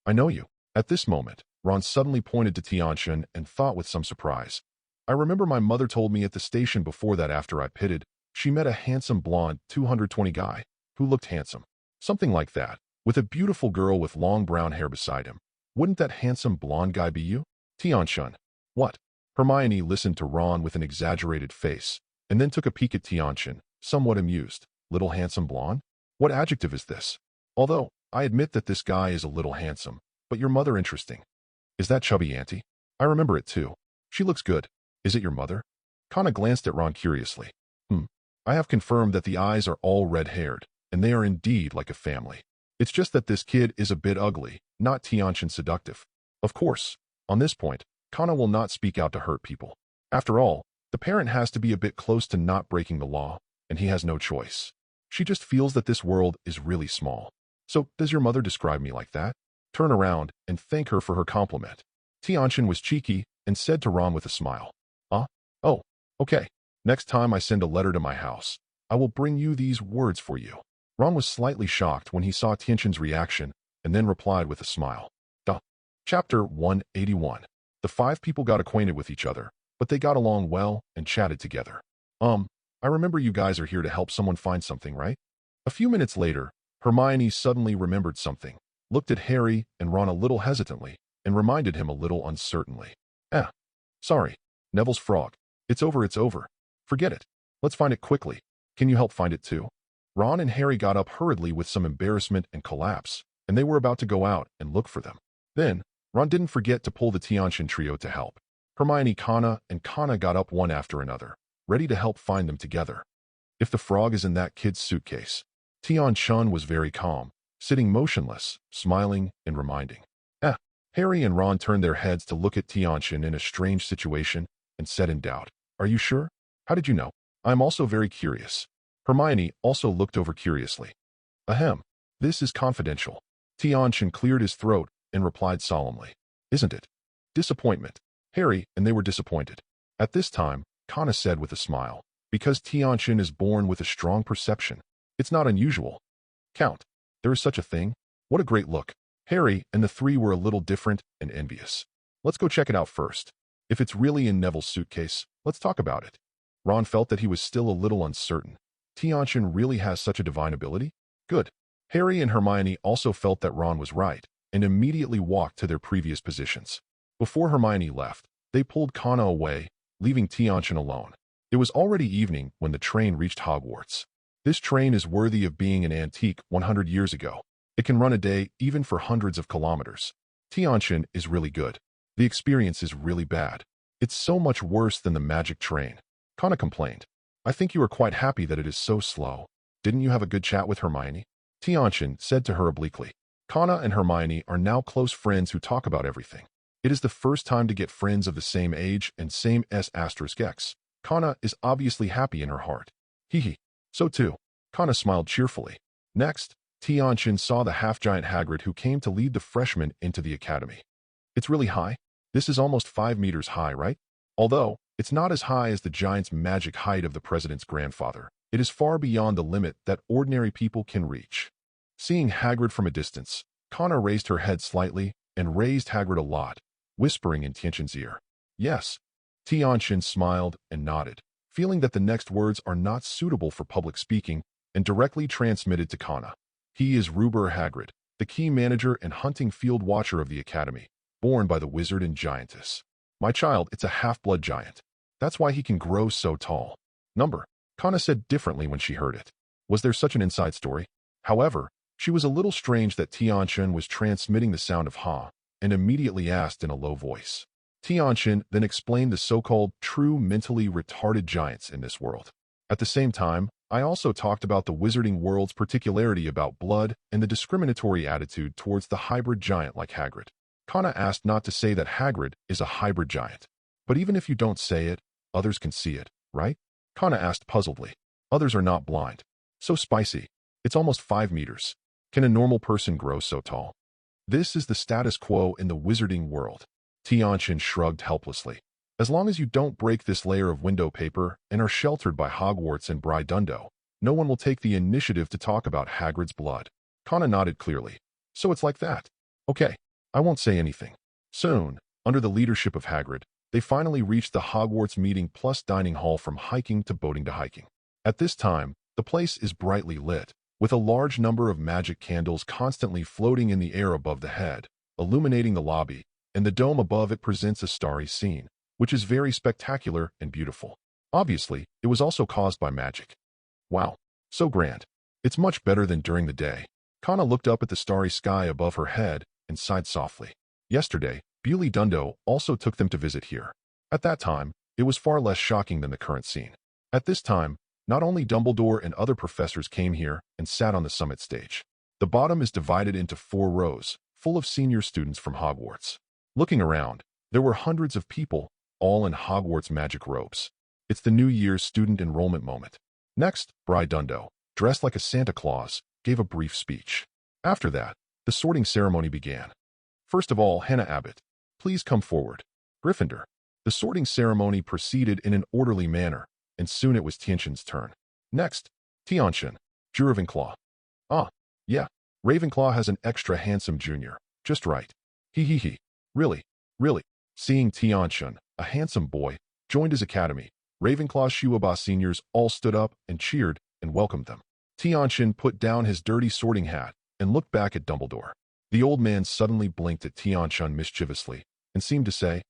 I know you. At this moment, Ron suddenly pointed to Tianchen and thought with some surprise. I remember my mother told me at the station before that after I pitted, she met a handsome blonde 220 guy who looked handsome. Something like that, with a beautiful girl with long brown hair beside him. Wouldn't that handsome blonde guy be you? Tianchen. What? Hermione listened to Ron with an exaggerated face, and then took a peek at Tianchen, somewhat amused. Little handsome blonde? What adjective is this? Although, I admit that this guy is a little handsome, but your mother interesting. Is that chubby auntie? I remember it too. She looks good. Is it your mother? Kana glanced at Ron curiously. I have confirmed that the eyes are all red-haired, and they are indeed like a family. It's just that this kid is a bit ugly, not Tianchen seductive. Of course, on this point, Kana will not speak out to hurt people. After all, the parent has to be a bit close to not breaking the law, and he has no choice. She just feels that this world is really small. So, does your mother describe me like that? Turn around and thank her for her compliment. Tianchen was cheeky and said to Ron with a smile. Oh, okay. Next time I send a letter to my house, I will bring you these words for you. Ron was slightly shocked when he saw Tianchen's reaction and then replied with a smile. Chapter 181. The five people got acquainted with each other, but they got along well and chatted together. I remember you guys are here to help someone find something, right? A few minutes later, Hermione suddenly remembered something, looked at Harry and Ron a little hesitantly, and reminded him a little uncertainly. Sorry, Neville's frog. It's over. Forget it. Let's find it quickly. Can you help find it too? Ron and Harry got up hurriedly with some embarrassment and collapse, and they were about to go out and look for them. Then, Ron didn't forget to pull the Tianchen trio to help. Hermione, Kana, and Kana got up one after another, ready to help find them together. If the frog is in that kid's suitcase. Tianchen was very calm, sitting motionless, smiling and reminding. Harry and Ron turned their heads to look at Tianchen in a strange situation and said in doubt, Are you sure? How did you know? I'm also very curious. Hermione also looked over curiously. This is confidential. Tianchen cleared his throat and replied solemnly. Isn't it? Disappointment. Harry and they were disappointed. At this time, Kana said with a smile, because Tianchen is born with a strong perception. It's not unusual. Count. There is such a thing? What a great look. Harry and the three were a little different and envious. Let's go check it out first. If it's really in Neville's suitcase, let's talk about it. Ron felt that he was still a little uncertain. Tianchen really has such a divine ability? Good. Harry and Hermione also felt that Ron was right, and immediately walked to their previous positions. Before Hermione left, they pulled Kana away, leaving Tianchen alone. It was already evening when the train reached Hogwarts. This train is worthy of being an antique 100 years ago. It can run a day even for hundreds of kilometers. Tianchen is really good. The experience is really bad. It's so much worse than the magic train. Kana complained. I think you are quite happy that it is so slow. Didn't you have a good chat with Hermione? Tianchen said to her obliquely. Kana and Hermione are now close friends who talk about everything. It is the first time to get friends of the same age and same **x. Kana is obviously happy in her heart. Hee. So too. Kana smiled cheerfully. Next, Tianchen saw the half-giant Hagrid who came to lead the freshmen into the academy. It's really high. This is almost 5 meters high, right? Although, it's not as high as the giant's magic height of the president's grandfather. It is far beyond the limit that ordinary people can reach. Seeing Hagrid from a distance, Kana raised her head slightly and raised Hagrid a lot, whispering in Tianchen's ear. Yes. Tianchen smiled and nodded, feeling that the next words are not suitable for public speaking, and directly transmitted to Kana. He is Ruber Hagrid, the key manager and hunting field watcher of the academy, born by the wizard and giantess. My child, it's a half-blood giant. That's why he can grow so tall. Number. Kana said differently when she heard it. Was there such an inside story? However, she was a little strange that Tianchen was transmitting the sound of ha, and immediately asked in a low voice. Tianchen then explained the so-called true mentally retarded giants in this world. At the same time, I also talked about the wizarding world's particularity about blood and the discriminatory attitude towards the hybrid giant like Hagrid. Kana asked not to say that Hagrid is a hybrid giant. But even if you don't say it, others can see it, right? Kana asked puzzledly. Others are not blind. So spicy. It's almost 5 meters. Can a normal person grow so tall? This is the status quo in the wizarding world. Tianchen shrugged helplessly. As long as you don't break this layer of window paper and are sheltered by Hogwarts and Bridundo, no one will take the initiative to talk about Hagrid's blood. Kana nodded clearly. So it's like that. Okay, I won't say anything. Soon, under the leadership of Hagrid, they finally reached the Hogwarts meeting plus dining hall from hiking to boating to hiking. At this time, the place is brightly lit, with a large number of magic candles constantly floating in the air above the head, illuminating the lobby, and the dome above it presents a starry scene, which is very spectacular and beautiful. Obviously, it was also caused by magic. Wow, so grand. It's much better than during the day. Kana looked up at the starry sky above her head and sighed softly. Yesterday, Dundo also took them to visit here. At that time, it was far less shocking than the current scene. At this time, not only Dumbledore and other professors came here and sat on the summit stage. The bottom is divided into 4 rows, full of senior students from Hogwarts. Looking around, there were hundreds of people, all in Hogwarts magic robes. It's the New Year's student enrollment moment. Next, Bridundo, dressed like a Santa Claus, gave a brief speech. After that, the sorting ceremony began. First of all, Hannah Abbott, please come forward. Gryffindor. The sorting ceremony proceeded in an orderly manner, and soon it was Tianchen's turn. Next, Tianchen, Ravenclaw. Ah, yeah, Ravenclaw has an extra handsome junior. Just right. He. Really. Seeing Tianchen, a handsome boy, joined his academy, Ravenclaw Shuaba seniors all stood up and cheered and welcomed them. Tianchen put down his dirty sorting hat and looked back at Dumbledore. The old man suddenly blinked at Tianchen mischievously and seemed to say,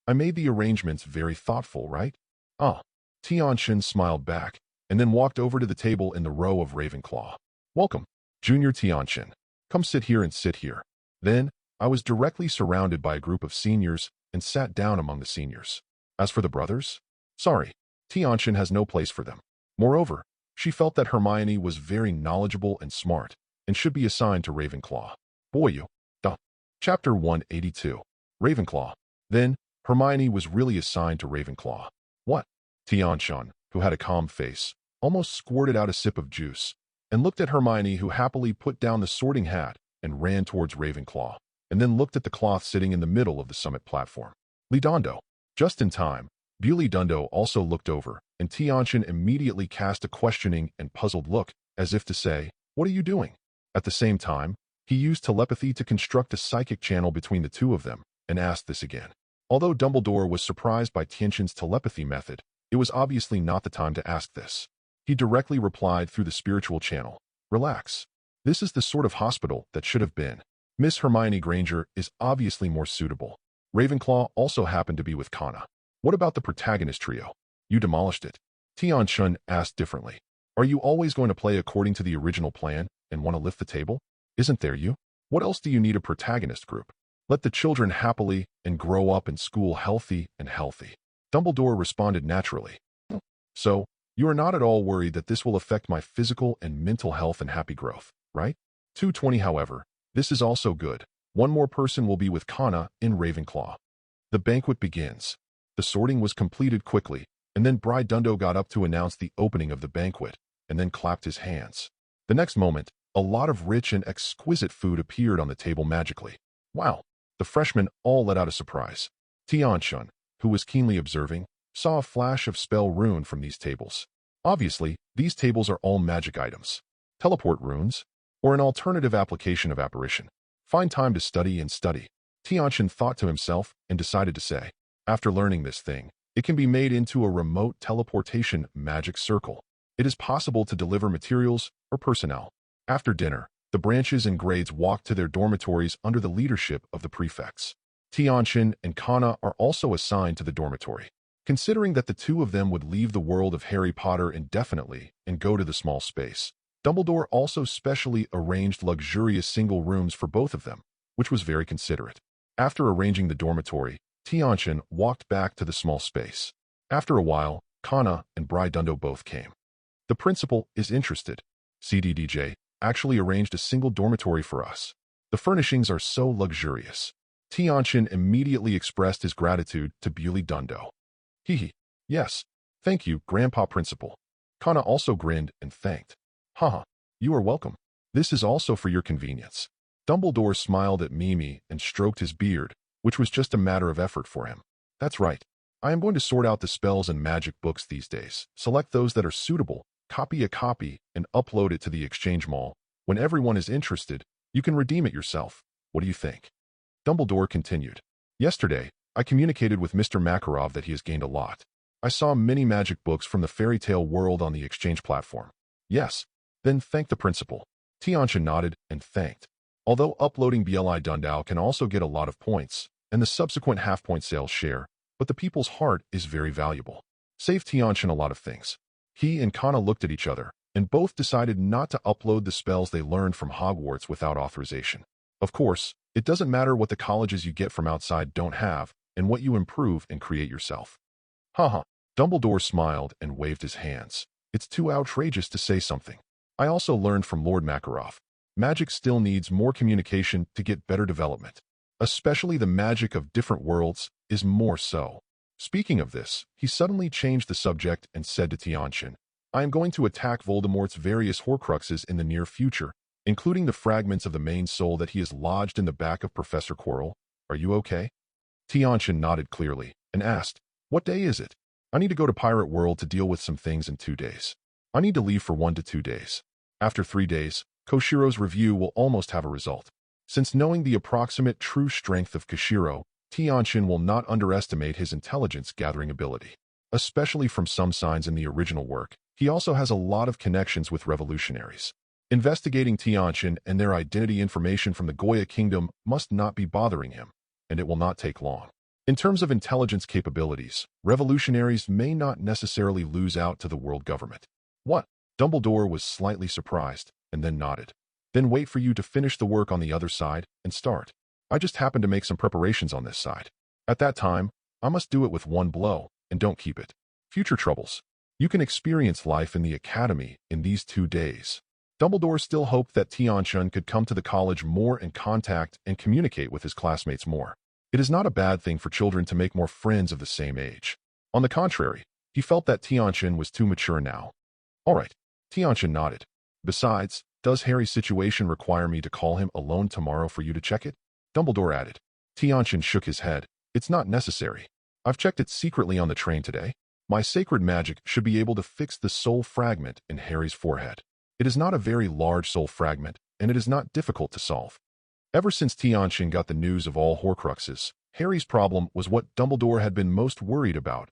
I made the arrangements very thoughtful, right? Ah. Tianchen smiled back and then walked over to the table in the row of Ravenclaw. Welcome, Junior Tianchen. Come sit here and sit here. Then, I was directly surrounded by a group of seniors and sat down among the seniors. As for the brothers? Sorry, Tianchen has no place for them. Moreover, she felt that Hermione was very knowledgeable and smart and should be assigned to Ravenclaw. Boy, you. Duh. Chapter 182. Ravenclaw. Then, Hermione was really assigned to Ravenclaw. What? Tianchen, who had a calm face, almost squirted out a sip of juice, and looked at Hermione, who happily put down the sorting hat and ran towards Ravenclaw, and then looked at the cloth sitting in the middle of the summit platform. Lidondo. Just in time, Dundo also looked over, and Tianchen immediately cast a questioning and puzzled look, as if to say, what are you doing? At the same time, he used telepathy to construct a psychic channel between the two of them, and asked this again. Although Dumbledore was surprised by Tianchen's telepathy method, it was obviously not the time to ask this. He directly replied through the spiritual channel, relax. This is the sort of hospital that should have been. Miss Hermione Granger is obviously more suitable. Ravenclaw also happened to be with Kana. What about the protagonist trio? You demolished it. Tianchen asked differently. Are you always going to play according to the original plan and want to lift the table? Isn't there you? What else do you need a protagonist group? Let the children happily and grow up in school healthy. Dumbledore responded naturally. So, you are not at all worried that this will affect my physical and mental health and happy growth, right? 220 however, this is also good. One more person will be with Kana in Ravenclaw. The banquet begins. The sorting was completed quickly, and then Bridundo got up to announce the opening of the banquet, and then clapped his hands. The next moment, a lot of rich and exquisite food appeared on the table magically. Wow! The freshmen all let out a surprise. Tianchen, who was keenly observing, saw a flash of spell rune from these tables. Obviously, these tables are all magic items. Teleport runes, or an alternative application of apparition. Find time to study and study. Tianchen thought to himself and decided to say, After learning this thing, it can be made into a remote teleportation magic circle. It is possible to deliver materials or personnel. After dinner, the branches and grades walk to their dormitories under the leadership of the prefects. Tianchen and Kana are also assigned to the dormitory. Considering that the two of them would leave the world of Harry Potter indefinitely and go to the small space, Dumbledore also specially arranged luxurious single rooms for both of them, which was very considerate. After arranging the dormitory, Tianchen walked back to the small space. After a while, Kana and Bridundo both came. The principal is interested. CDDJ actually arranged a single dormitory for us. The furnishings are so luxurious. Tianchen immediately expressed his gratitude to Bridundo. Hehe. Yes. Thank you, Grandpa Principal. Kana also grinned and thanked. Haha. You are welcome. This is also for your convenience. Dumbledore smiled at Mimi and stroked his beard, which was just a matter of effort for him. That's right. I am going to sort out the spells and magic books these days. Select those that are suitable, copy a copy, and upload it to the exchange mall. When everyone is interested, you can redeem it yourself. What do you think? Dumbledore continued. Yesterday, I communicated with Mr. Makarov that he has gained a lot. I saw many magic books from the fairy tale world on the exchange platform. Yes. Then thank the principal. Tianchen nodded and thanked. Although uploading BLI Dundao can also get a lot of points, and the subsequent half-point sales share, but the people's heart is very valuable. Save Tianchen a lot of things. He and Kana looked at each other, and both decided not to upload the spells they learned from Hogwarts without authorization. Of course, it doesn't matter what the colleges you get from outside don't have, and what you improve and create yourself. Haha. Dumbledore smiled and waved his hands. It's too outrageous to say something. I also learned from Lord Makarov. Magic still needs more communication to get better development. Especially the magic of different worlds is more so. Speaking of this, he suddenly changed the subject and said to Tianchen, I am going to attack Voldemort's various Horcruxes in the near future, including the fragments of the main soul that he has lodged in the back of Professor Quirrell. Are you okay? Tianchen nodded clearly and asked, What day is it? I need to go to Pirate World to deal with some things in 2 days. I need to leave for 1 to 2 days. After 3 days, Koshiro's review will almost have a result. Since knowing the approximate true strength of Koshiro, Tianchen will not underestimate his intelligence-gathering ability. Especially from some signs in the original work, he also has a lot of connections with revolutionaries. Investigating Tianchen and their identity information from the Goya Kingdom must not be bothering him, and it will not take long. In terms of intelligence capabilities, revolutionaries may not necessarily lose out to the world government. What? Dumbledore was slightly surprised, and then nodded. Then wait for you to finish the work on the other side and start. I just happened to make some preparations on this side. At that time, I must do it with one blow, and don't keep it. Future troubles. You can experience life in the academy in these 2 days. Dumbledore still hoped that Tianchen could come to the college more and contact and communicate with his classmates more. It is not a bad thing for children to make more friends of the same age. On the contrary, he felt that Tianchen was too mature now. All right, Tianchen nodded. Besides, does Harry's situation require me to call him alone tomorrow for you to check it? Dumbledore added. Tianchen shook his head. It's not necessary. I've checked it secretly on the train today. My sacred magic should be able to fix the soul fragment in Harry's forehead. It is not a very large soul fragment, and it is not difficult to solve. Ever since Tianchen got the news of all Horcruxes, Harry's problem was what Dumbledore had been most worried about.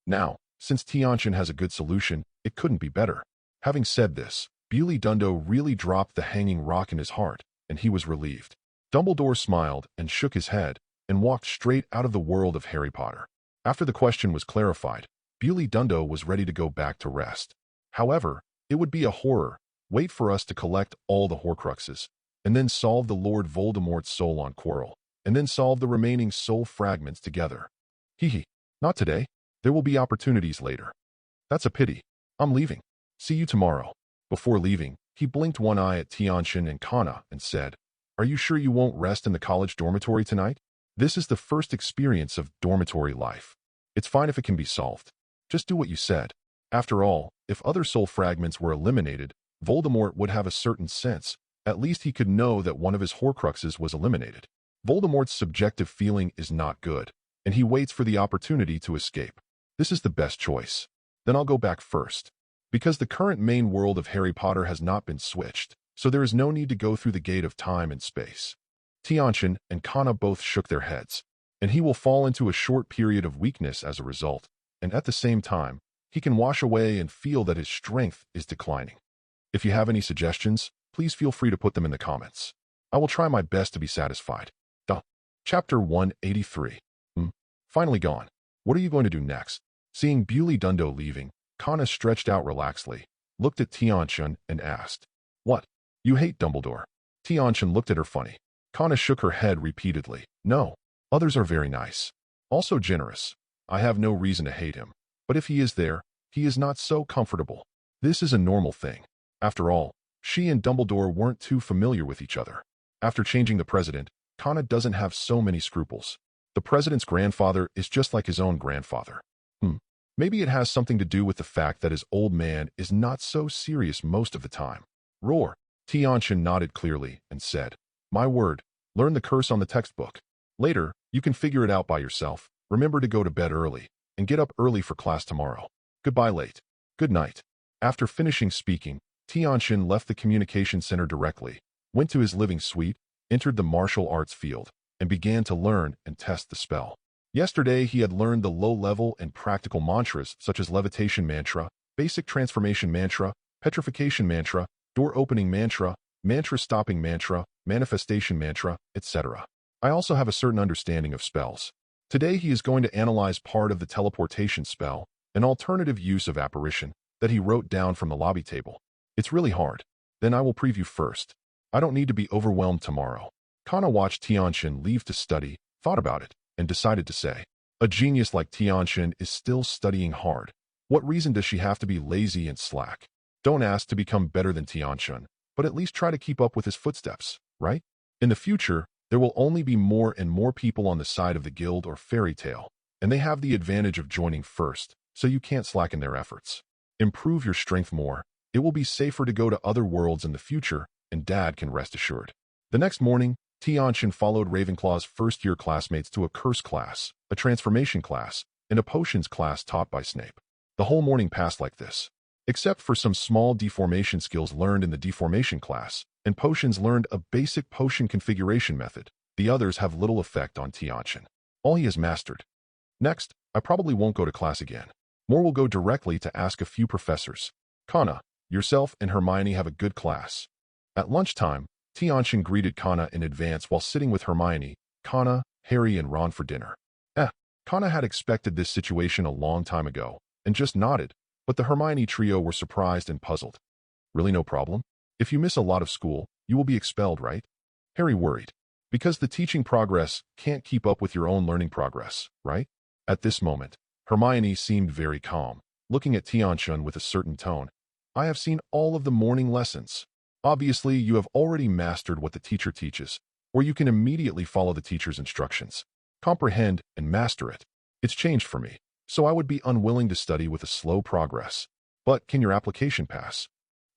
Now, since Tianchen has a good solution, it couldn't be better. Having said this, Bridundo really dropped the hanging rock in his heart, and he was relieved. Dumbledore smiled and shook his head and walked straight out of the world of Harry Potter. After the question was clarified, Bridundo was ready to go back to rest. However, it would be a horror. Wait for us to collect all the Horcruxes, and then solve the Lord Voldemort's soul on Quirrell, and then solve the remaining soul fragments together. Hehe. Not today. There will be opportunities later. That's a pity. I'm leaving. See you tomorrow. Before leaving, he blinked one eye at Tianchen and Kana and said, Are you sure you won't rest in the college dormitory tonight? This is the first experience of dormitory life. It's fine if it can be solved. Just do what you said. After all, if other soul fragments were eliminated, Voldemort would have a certain sense. At least he could know that one of his Horcruxes was eliminated. Voldemort's subjective feeling is not good, and he waits for the opportunity to escape. This is the best choice. Then I'll go back first. Because the current main world of Harry Potter has not been switched, so there is no need to go through the gate of time and space. Tianchen and Kana both shook their heads. and he will fall into a short period of weakness as a result, and at the same time, he can wash away and feel that his strength is declining. If you have any suggestions, please feel free to put them in the comments. I will try my best to be satisfied. Chapter 183. Finally gone. What are you going to do next? Seeing Bewley Dundo leaving, Kana stretched out relaxedly, looked at Tianchen, and asked, "What? You hate Dumbledore?" Tianchen looked at her funny. Kana shook her head repeatedly. "No. Others are very nice. Also generous. I have no reason to hate him. But if he is there, he is not so comfortable. This is a normal thing. After all, she and Dumbledore weren't too familiar with each other. After changing the president, Kana doesn't have so many scruples. The president's grandfather is just like his own grandfather. Maybe it has something to do with the fact that his old man is not so serious most of the time." Roar. Tianchen nodded clearly and said, "My word, learn the curse on the textbook. Later, you can figure it out by yourself. Remember to go to bed early, and get up early for class tomorrow. Goodbye late. Good night." After finishing speaking, Tianchen left the communication center directly, went to his living suite, entered the martial arts field, and began to learn and test the spell. Yesterday, he had learned the low-level and practical mantras such as levitation mantra, basic transformation mantra, petrification mantra, door-opening mantra, mantra-stopping mantra, manifestation mantra, etc. I also have a certain understanding of spells. Today, he is going to analyze part of the teleportation spell, an alternative use of apparition, that he wrote down from the lobby table. It's really hard. Then I will preview first. I don't need to be overwhelmed tomorrow. Kana watched Tianchen leave to study, thought about it, and decided to say, "A genius like Tianchen is still studying hard. What reason does she have to be lazy and slack? Don't ask to become better than Tianchen, but at least try to keep up with his footsteps, right? In the future, there will only be more and more people on the side of the guild or fairy tale, and they have the advantage of joining first, so you can't slacken their efforts. Improve your strength more. It will be safer to go to other worlds in the future, and Dad can rest assured." The next morning, Tianchen followed Ravenclaw's first-year classmates to a curse class, a transformation class, and a potions class taught by Snape. The whole morning passed like this. Except for some small deformation skills learned in the deformation class, and potions learned a basic potion configuration method, the others have little effect on Tianchen. All he has mastered. Next, I probably won't go to class again. More will go directly to ask a few professors. Kana, yourself and Hermione have a good class. At lunchtime, Tianchen greeted Kana in advance while sitting with Hermione, Kana, Harry, and Ron for dinner. Kana had expected this situation a long time ago, and just nodded, but the Hermione trio were surprised and puzzled. "Really no problem? If you miss a lot of school, you will be expelled, right?" Harry worried. "Because the teaching progress can't keep up with your own learning progress, right?" At this moment, Hermione seemed very calm, looking at Tianchen with a certain tone. "I have seen all of the morning lessons. Obviously, you have already mastered what the teacher teaches, or you can immediately follow the teacher's instructions. Comprehend and master it. It's changed for me, so I would be unwilling to study with a slow progress. But can your application pass?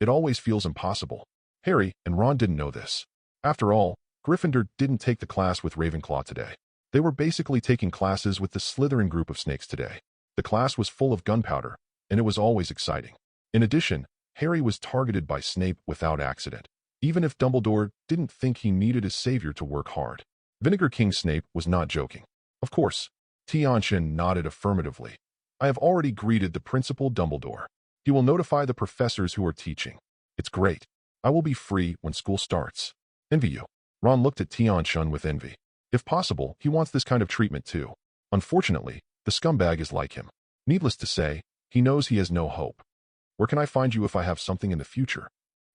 It always feels impossible." Harry and Ron didn't know this. After all, Gryffindor didn't take the class with Ravenclaw today. They were basically taking classes with the Slytherin group of snakes today. The class was full of gunpowder, and it was always exciting. In addition, Harry was targeted by Snape without accident, even if Dumbledore didn't think he needed a savior to work hard. Vinegar King Snape was not joking. Of course. Tianchen nodded affirmatively. "I have already greeted the Principal Dumbledore. He will notify the professors who are teaching. It's great. I will be free when school starts. Envy you." Ron looked at Tianchen with envy. If possible, he wants this kind of treatment too. Unfortunately, the scumbag is like him. Needless to say, he knows he has no hope. "Where can I find you if I have something in the future?"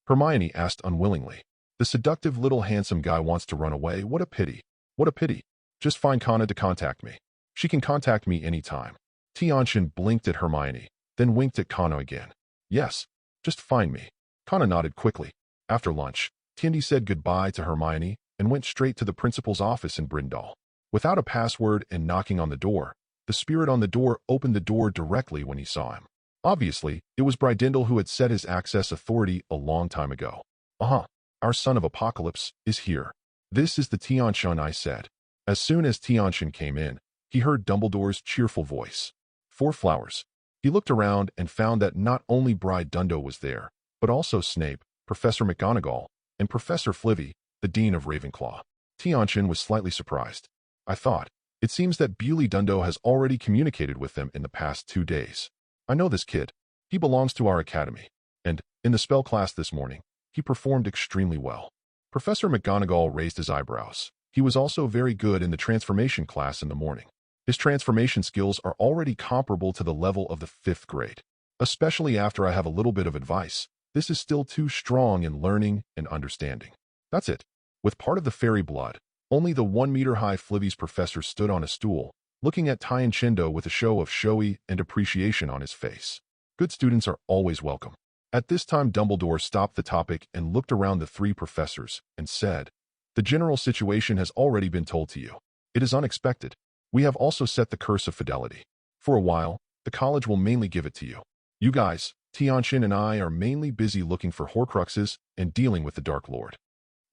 Hermione asked unwillingly. "The seductive little handsome guy wants to run away. What a pity. What a pity. Just find Kana to contact me. She can contact me anytime." Tianchen blinked at Hermione, then winked at Kana again. "Yes, just find me." Kana nodded quickly. After lunch, Tindy said goodbye to Hermione and went straight to the principal's office in Brindle. Without a password and knocking on the door, the spirit on the door opened the door directly when he saw him. Obviously, it was Brydindle who had set his access authority a long time ago. Our son of Apocalypse is here. This is the Tianchen I said." As soon as Tianchen came in, he heard Dumbledore's cheerful voice. 4 flowers. He looked around and found that not only Bride Dundo was there, but also Snape, Professor McGonagall, and Professor Flivy, the Dean of Ravenclaw. Tianchen was slightly surprised. "I thought, It seems that Bewley Dundo has already communicated with them in the past 2 days. I know this kid. He belongs to our academy. And, in the spell class this morning, he performed extremely well. Professor McGonagall raised his eyebrows. He was also very good in the transformation class in the morning. His transformation skills are already comparable to the level of the 5th grade. Especially after I have a little bit of advice, this is still too strong in learning and understanding. That's it. With part of the fairy blood, only the 1-meter-high Flivy's professor stood on a stool, looking at Tianchen with a show of showy and appreciation on his face. Good students are always welcome. At this time, Dumbledore stopped the topic and looked around the 3 professors and said, "The general situation has already been told to you. It is unexpected. We have also set the curse of fidelity. For a while, the college will mainly give it to you. You guys, Tianchen and I, are mainly busy looking for Horcruxes and dealing with the Dark Lord.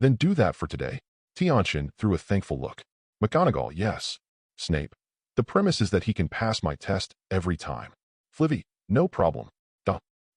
Then do that for today." Tianchen threw a thankful look. McGonagall, yes. Snape, the premise is that he can pass my test every time. Flivy, no problem.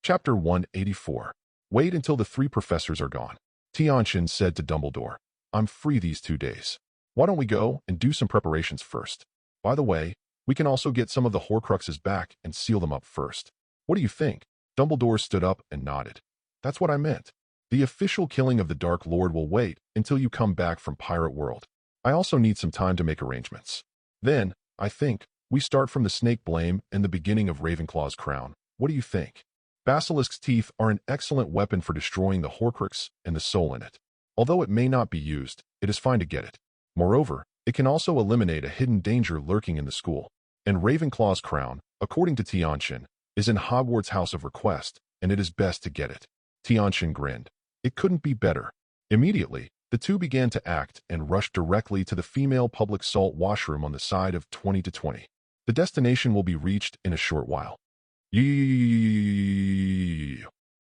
Chapter 184. Wait until the 3 professors are gone. Tianchen said to Dumbledore, "I'm free these 2 days. Why don't we go and do some preparations first? By the way, we can also get some of the Horcruxes back and seal them up first. What do you think?" Dumbledore stood up and nodded. "That's what I meant. The official killing of the Dark Lord will wait until you come back from Pirate World. I also need some time to make arrangements. Then, I think, we start from the snake blame and the beginning of Ravenclaw's crown. What do you think? Basilisk's teeth are an excellent weapon for destroying the Horcrux and the soul in it. Although it may not be used, it is fine to get it. Moreover, it can also eliminate a hidden danger lurking in the school. And Ravenclaw's crown, according to Tianchen, is in Hogwarts' House of Request, and it is best to get it." Tianchen grinned. It couldn't be better. Immediately, the 2 began to act and rushed directly to the female public salt washroom on the side of 20-20. The destination will be reached in a short while.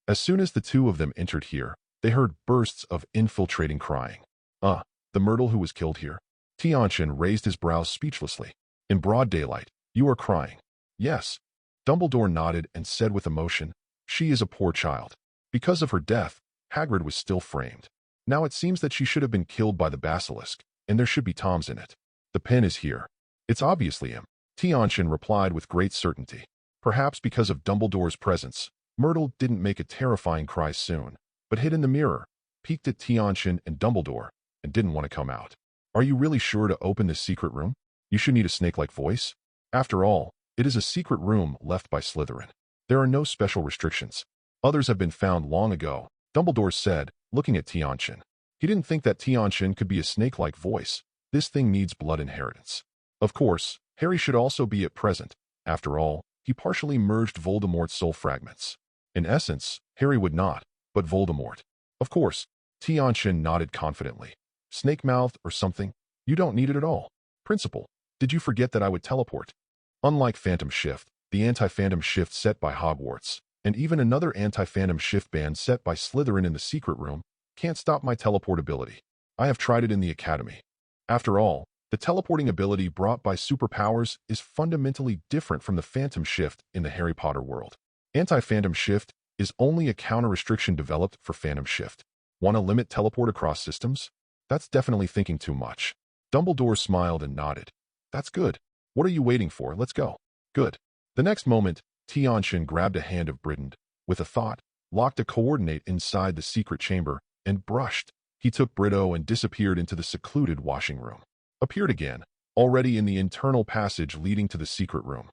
As soon as the 2 of them entered here, they heard bursts of infiltrating crying. The Myrtle who was killed here?" Tianchen raised his brows speechlessly. "In broad daylight, you are crying?" "Yes." Dumbledore nodded and said with emotion, "She is a poor child. Because of her death, Hagrid was still framed. Now it seems that she should have been killed by the basilisk, and there should be Toms in it. The pen is here. It's obviously him." Tianchen replied with great certainty. Perhaps because of Dumbledore's presence, Myrtle didn't make a terrifying cry soon, but hid in the mirror, peeked at Tianchen and Dumbledore, and didn't want to come out. "Are you really sure to open this secret room? You should need a snake-like voice. After all, it is a secret room left by Slytherin. There are no special restrictions. Others have been found long ago," Dumbledore said, looking at Tianchen. He didn't think that Tianchen could be a snake-like voice. This thing needs blood inheritance. Of course, Harry should also be at present. After all, he partially merged Voldemort's soul fragments. In essence, Harry would not, but Voldemort. Of course, Tianchen nodded confidently. "Snake mouth or something? You don't need it at all. Principal, did you forget that I would teleport?" Unlike Phantom Shift, the anti-Phantom Shift set by Hogwarts, and even another anti-Phantom Shift ban set by Slytherin in the secret room, can't stop my teleportability. I have tried it in the academy. After all, the teleporting ability brought by superpowers is fundamentally different from the Phantom Shift in the Harry Potter world. Anti-Phantom Shift is only a counter-restriction developed for Phantom Shift. Want to limit teleport across systems? That's definitely thinking too much. Dumbledore smiled and nodded. "That's good. What are you waiting for? Let's go." "Good." The next moment, Tianchen grabbed a hand of Britain, with a thought, locked a coordinate inside the secret chamber, and brushed. He took Brito and disappeared into the secluded washing room. Appeared again, already in the internal passage leading to the secret room.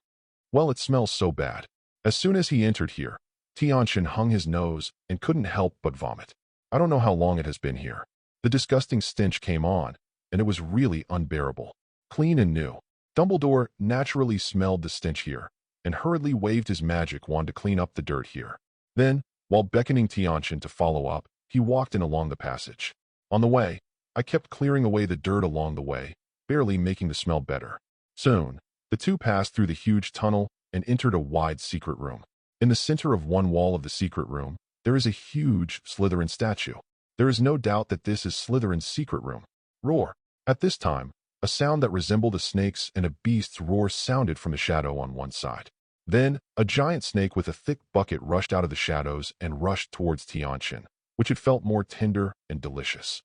"Well, it smells so bad." As soon as he entered here, Tianchen hung his nose and couldn't help but vomit. "I don't know how long it has been here." The disgusting stench came on, and it was really unbearable. Clean and new. Dumbledore naturally smelled the stench here, and hurriedly waved his magic wand to clean up the dirt here. Then, while beckoning Tianchen to follow up, he walked in along the passage. On the way, I kept clearing away the dirt along the way, barely making the smell better. Soon, the 2 passed through the huge tunnel and entered a wide secret room. In the center of one wall of the secret room, there is a huge Slytherin statue. There is no doubt that this is Slytherin's secret room. Roar. At this time, a sound that resembled a snake's and a beast's roar sounded from the shadow on one side. Then, a giant snake with a thick bucket rushed out of the shadows and rushed towards Tianchen, which it felt more tender and delicious.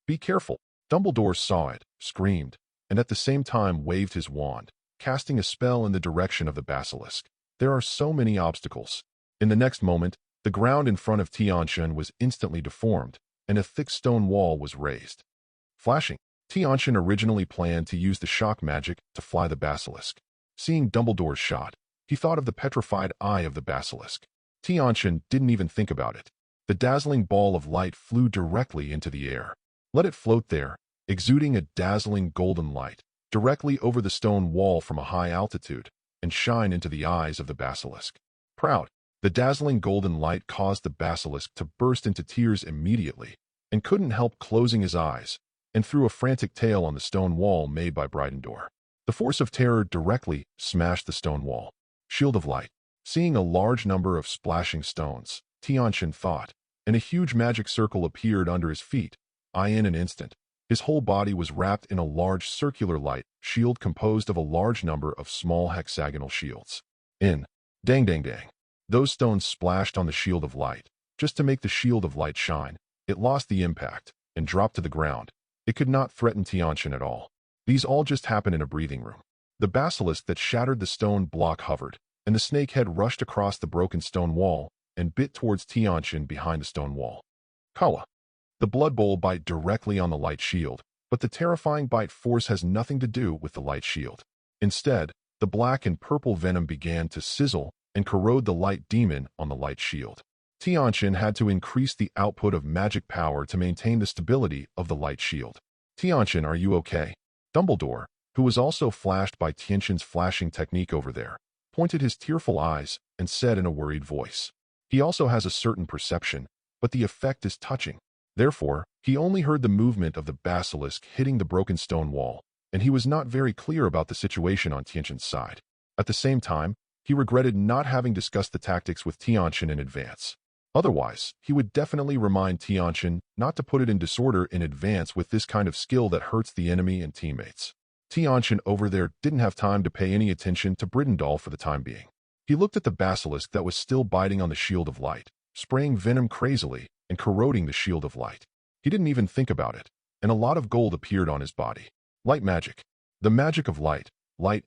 "Be careful." Dumbledore saw it, screamed. and at the same time waved his wand, casting a spell in the direction of the basilisk. There are so many obstacles. In the next moment, the ground in front of Tianchen was instantly deformed, and a thick stone wall was raised. Flashing, Tianchen originally planned to use the shock magic to fly the basilisk. Seeing Dumbledore's shot, he thought of the petrified eye of the basilisk. Tianchen didn't even think about it. The dazzling ball of light flew directly into the air. Let it float there, exuding a dazzling golden light, directly over the stone wall from a high altitude, and shine into the eyes of the basilisk. Proud, the dazzling golden light caused the basilisk to burst into tears immediately, and couldn't help closing his eyes, and threw a frantic tail on the stone wall made by Brydendor. The force of terror directly smashed the stone wall. Shield of light. Seeing a large number of splashing stones, Tianchen thought, and a huge magic circle appeared under his feet. In an instant, his whole body was wrapped in a large circular light shield composed of a large number of small hexagonal shields. Dang dang dang. Those stones splashed on the shield of light. Just to make the shield of light shine, it lost the impact and dropped to the ground. It could not threaten Tianchen at all. These all just happened in a breathing room. The basilisk that shattered the stone block hovered, and the snake head rushed across the broken stone wall and bit towards Tianchen behind the stone wall. Kawa. The blood bowl bite directly on the light shield, but the terrifying bite force has nothing to do with the light shield. Instead, the black and purple venom began to sizzle and corrode the light demon on the light shield. Tianchen had to increase the output of magic power to maintain the stability of the light shield. Tianchen, are you okay? Dumbledore, who was also flashed by Tianchen's flashing technique over there, pointed his tearful eyes and said in a worried voice. He also has a certain perception, but the effect is touching. Therefore, he only heard the movement of the basilisk hitting the broken stone wall, and he was not very clear about the situation on Tianchen's side. At the same time, he regretted not having discussed the tactics with Tianchen in advance. Otherwise, he would definitely remind Tianchen not to put it in disorder in advance with this kind of skill that hurts the enemy and teammates. Tianchen over there didn't have time to pay any attention to Brydendor for the time being. He looked at the basilisk that was still biting on the shield of light, spraying venom crazily and corroding the shield of light. He didn't even think about it, and a lot of gold appeared on his body. Light magic. The magic of light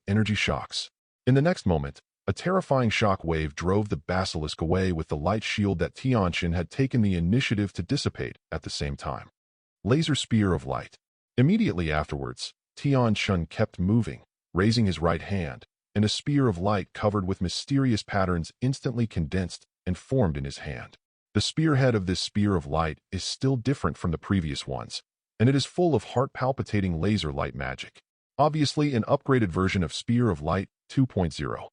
energy shocks. In the next moment, a terrifying shock wave drove the basilisk away with the light shield that Tianchen had taken the initiative to dissipate at the same time. Laser spear of light. Immediately afterwards, Tianchen kept moving, raising his right hand, and a spear of light covered with mysterious patterns instantly condensed and formed in his hand. The spearhead of this spear of light is still different from the previous ones, and it is full of heart-palpitating laser light magic. Obviously an upgraded version of Spear of Light 2.0.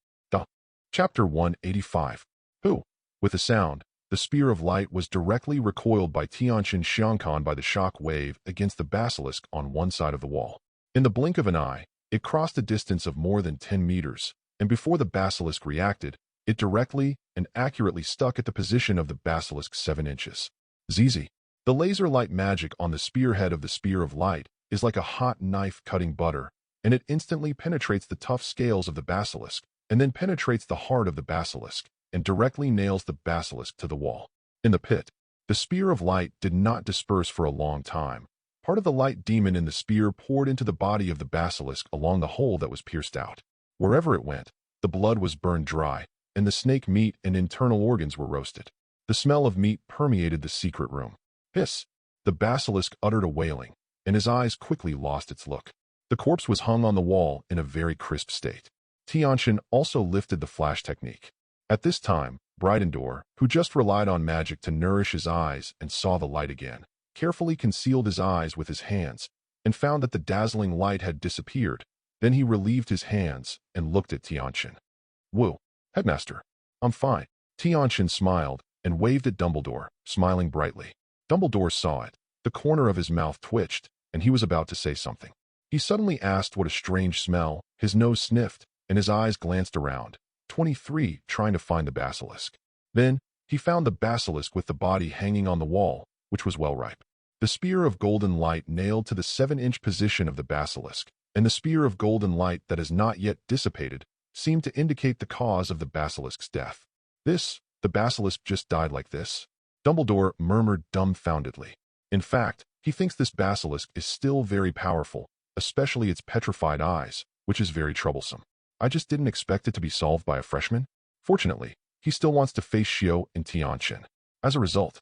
Chapter 185. Who? With a sound, the Spear of Light was directly recoiled by Tianchen Xiangkan by the shock wave against the basilisk on one side of the wall. In the blink of an eye, it crossed a distance of more than 10 meters, and before the basilisk reacted, it directly and accurately stuck at the position of the basilisk 7 inches. ZZ. The laser light magic on the spearhead of the Spear of Light is like a hot knife cutting butter, and it instantly penetrates the tough scales of the basilisk, and then penetrates the heart of the basilisk, and directly nails the basilisk to the wall. In the pit, the Spear of Light did not disperse for a long time. Part of the light demon in the spear poured into the body of the basilisk along the hole that was pierced out. Wherever it went, the blood was burned dry, and the snake meat and internal organs were roasted. The smell of meat permeated the secret room. Hiss! The basilisk uttered a wailing, and his eyes quickly lost its look. The corpse was hung on the wall in a very crisp state. Tianchen also lifted the flash technique. At this time, Brydendor, who just relied on magic to nourish his eyes and saw the light again, carefully concealed his eyes with his hands and found that the dazzling light had disappeared. Then he relieved his hands and looked at Tianchen. Whoa, Headmaster. I'm fine. Tianchen smiled and waved at Dumbledore, smiling brightly. Dumbledore saw it. The corner of his mouth twitched, and he was about to say something. He suddenly asked what a strange smell, his nose sniffed, and his eyes glanced around, 23 trying to find the basilisk. Then, he found the basilisk with the body hanging on the wall, which was well ripe. The spear of golden light nailed to the 7-inch position of the basilisk, and the spear of golden light that has not yet dissipated seemed to indicate the cause of the basilisk's death. The basilisk just died like this? Dumbledore murmured dumbfoundedly. In fact, he thinks this basilisk is still very powerful, especially its petrified eyes, which is very troublesome. I just didn't expect it to be solved by a freshman. Fortunately, he still wants to face Xiao and Tianchen. As a result,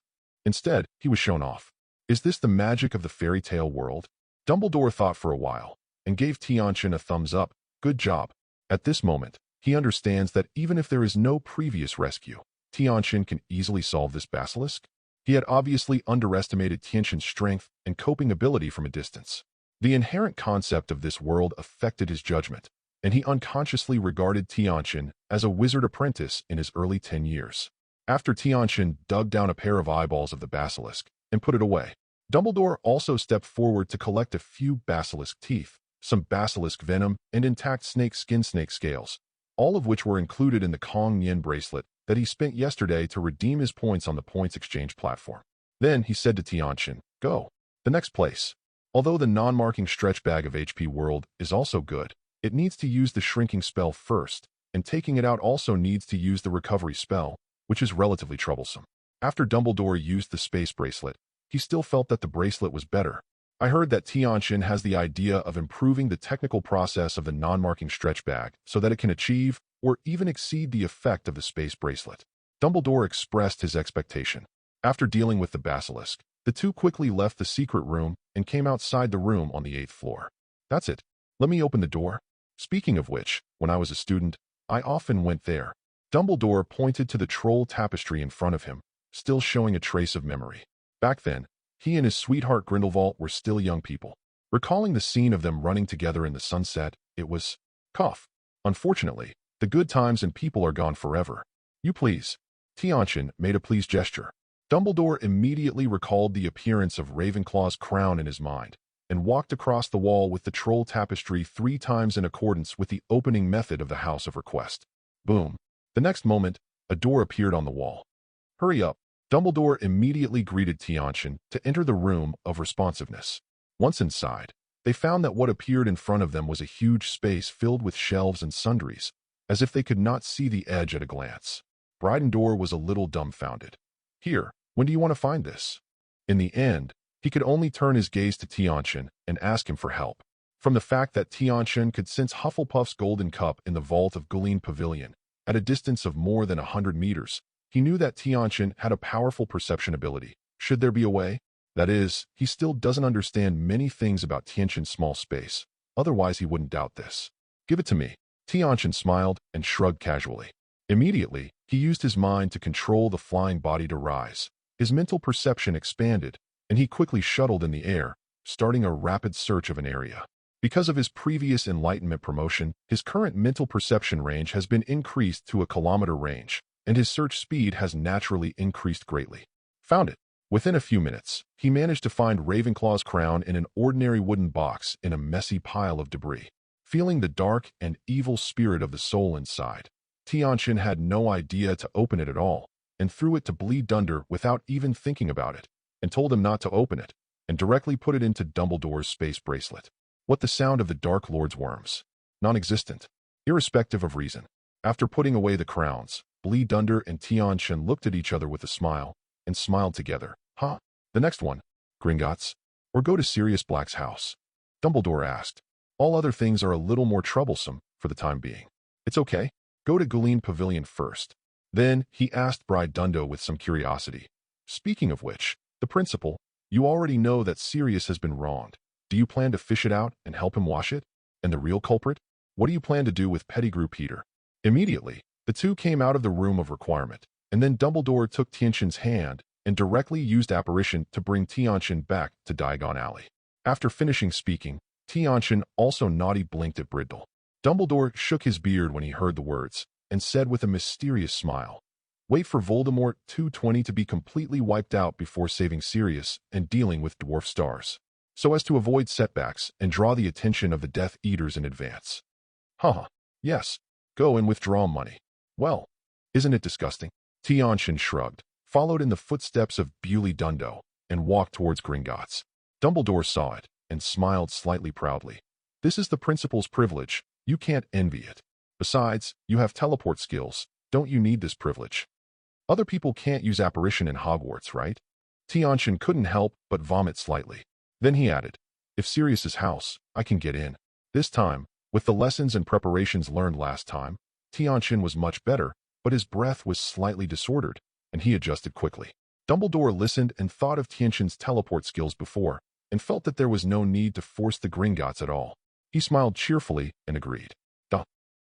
instead, he was shown off. Is this the magic of the fairy tale world? Dumbledore thought for a while and gave Tianchen a thumbs up. Good job. At this moment, he understands that even if there is no previous rescue, Tianchen can easily solve this basilisk. He had obviously underestimated Tianchen's strength and coping ability from a distance. The inherent concept of this world affected his judgment, and he unconsciously regarded Tianchen as a wizard apprentice in his early 10 years. After Tianchen dug down a pair of eyeballs of the basilisk and put it away, Dumbledore also stepped forward to collect a few basilisk teeth, some basilisk venom, and intact snake scales, all of which were included in the Kong Yen bracelet that he spent yesterday to redeem his points on the points exchange platform. Then he said to Tianchen, "Go. The next place." Although the non-marking stretch bag of HP World is also good, it needs to use the shrinking spell first, and taking it out also needs to use the recovery spell, which is relatively troublesome. After Dumbledore used the space bracelet, he still felt that the bracelet was better. I heard that Tianchen has the idea of improving the technical process of the non-marking stretch bag so that it can achieve or even exceed the effect of the space bracelet. Dumbledore expressed his expectation. After dealing with the basilisk, the two quickly left the secret room and came outside the room on the 8th floor. That's it. Let me open the door. Speaking of which, when I was a student, I often went there. Dumbledore pointed to the troll tapestry in front of him, still showing a trace of memory. Back then, he and his sweetheart Grindelwald were still young people. Recalling the scene of them running together in the sunset, it was, cough. Unfortunately, the good times and people are gone forever. You please. Tianchen made a pleased gesture. Dumbledore immediately recalled the appearance of Ravenclaw's crown in his mind, and walked across the wall with the troll tapestry 3 times in accordance with the opening method of the House of Request. Boom. The next moment, a door appeared on the wall. Hurry up. Dumbledore immediately greeted Tianchen to enter the room of responsiveness. Once inside, they found that what appeared in front of them was a huge space filled with shelves and sundries, as if they could not see the edge at a glance. Bridendor was a little dumbfounded. Here, when do you want to find this? In the end, he could only turn his gaze to Tianchen and ask him for help. From the fact that Tianchen could sense Hufflepuff's golden cup in the vault of Guleen Pavilion at a distance of more than 100 meters, he knew that Tianchen had a powerful perception ability. Should there be a way? That is, he still doesn't understand many things about Tianchen's small space. Otherwise, he wouldn't doubt this. Give it to me. Tianchen smiled and shrugged casually. Immediately, he used his mind to control the flying body to rise. His mental perception expanded, and he quickly shuttled in the air, starting a rapid search of an area. Because of his previous enlightenment promotion, his current mental perception range has been increased to a kilometer range, and his search speed has naturally increased greatly. Found it. Within a few minutes, he managed to find Ravenclaw's crown in an ordinary wooden box in a messy pile of debris. Feeling the dark and evil spirit of the soul inside, Tianchen had no idea to open it at all, and threw it to Bleed Dunder without even thinking about it, and told him not to open it, and directly put it into Dumbledore's space bracelet. What the sound of the Dark Lord's worms? Non-existent. Irrespective of reason. After putting away the crowns, Bleed Dunder and Tianchen looked at each other with a smile, and smiled together. Huh? The next one? Gringotts? Or go to Sirius Black's house? Dumbledore asked. All other things are a little more troublesome for the time being. It's okay. Go to Guleen Pavilion first. Then he asked Bride Dundo with some curiosity. Speaking of which, the principal, you already know that Sirius has been wronged. Do you plan to fish it out and help him wash it? And the real culprit? What do you plan to do with Pettigrew Peter? Immediately, the two came out of the room of requirement, and then Dumbledore took Tianchen's hand and directly used apparition to bring Tianchen back to Diagon Alley. After finishing speaking, Tianchen also naughty blinked at Bridle. Dumbledore shook his beard when he heard the words, and said with a mysterious smile, "Wait for Voldemort 220 to be completely wiped out before saving Sirius and dealing with dwarf stars, so as to avoid setbacks and draw the attention of the Death Eaters in advance." Haha. Yes. Go and withdraw money. Well, isn't it disgusting? Tianchen shrugged, followed in the footsteps of Bewley Dundo, and walked towards Gringotts. Dumbledore saw it, and smiled slightly proudly. This is the principal's privilege. You can't envy it. Besides, you have teleport skills. Don't you need this privilege? Other people can't use apparition in Hogwarts, right? Tianchen couldn't help but vomit slightly. Then he added, If Sirius's house, I can get in. This time, with the lessons and preparations learned last time, Tianchen was much better, but his breath was slightly disordered, and he adjusted quickly. Dumbledore listened and thought of Tianchen's teleport skills before, and felt that there was no need to force the Gringotts at all. He smiled cheerfully and agreed.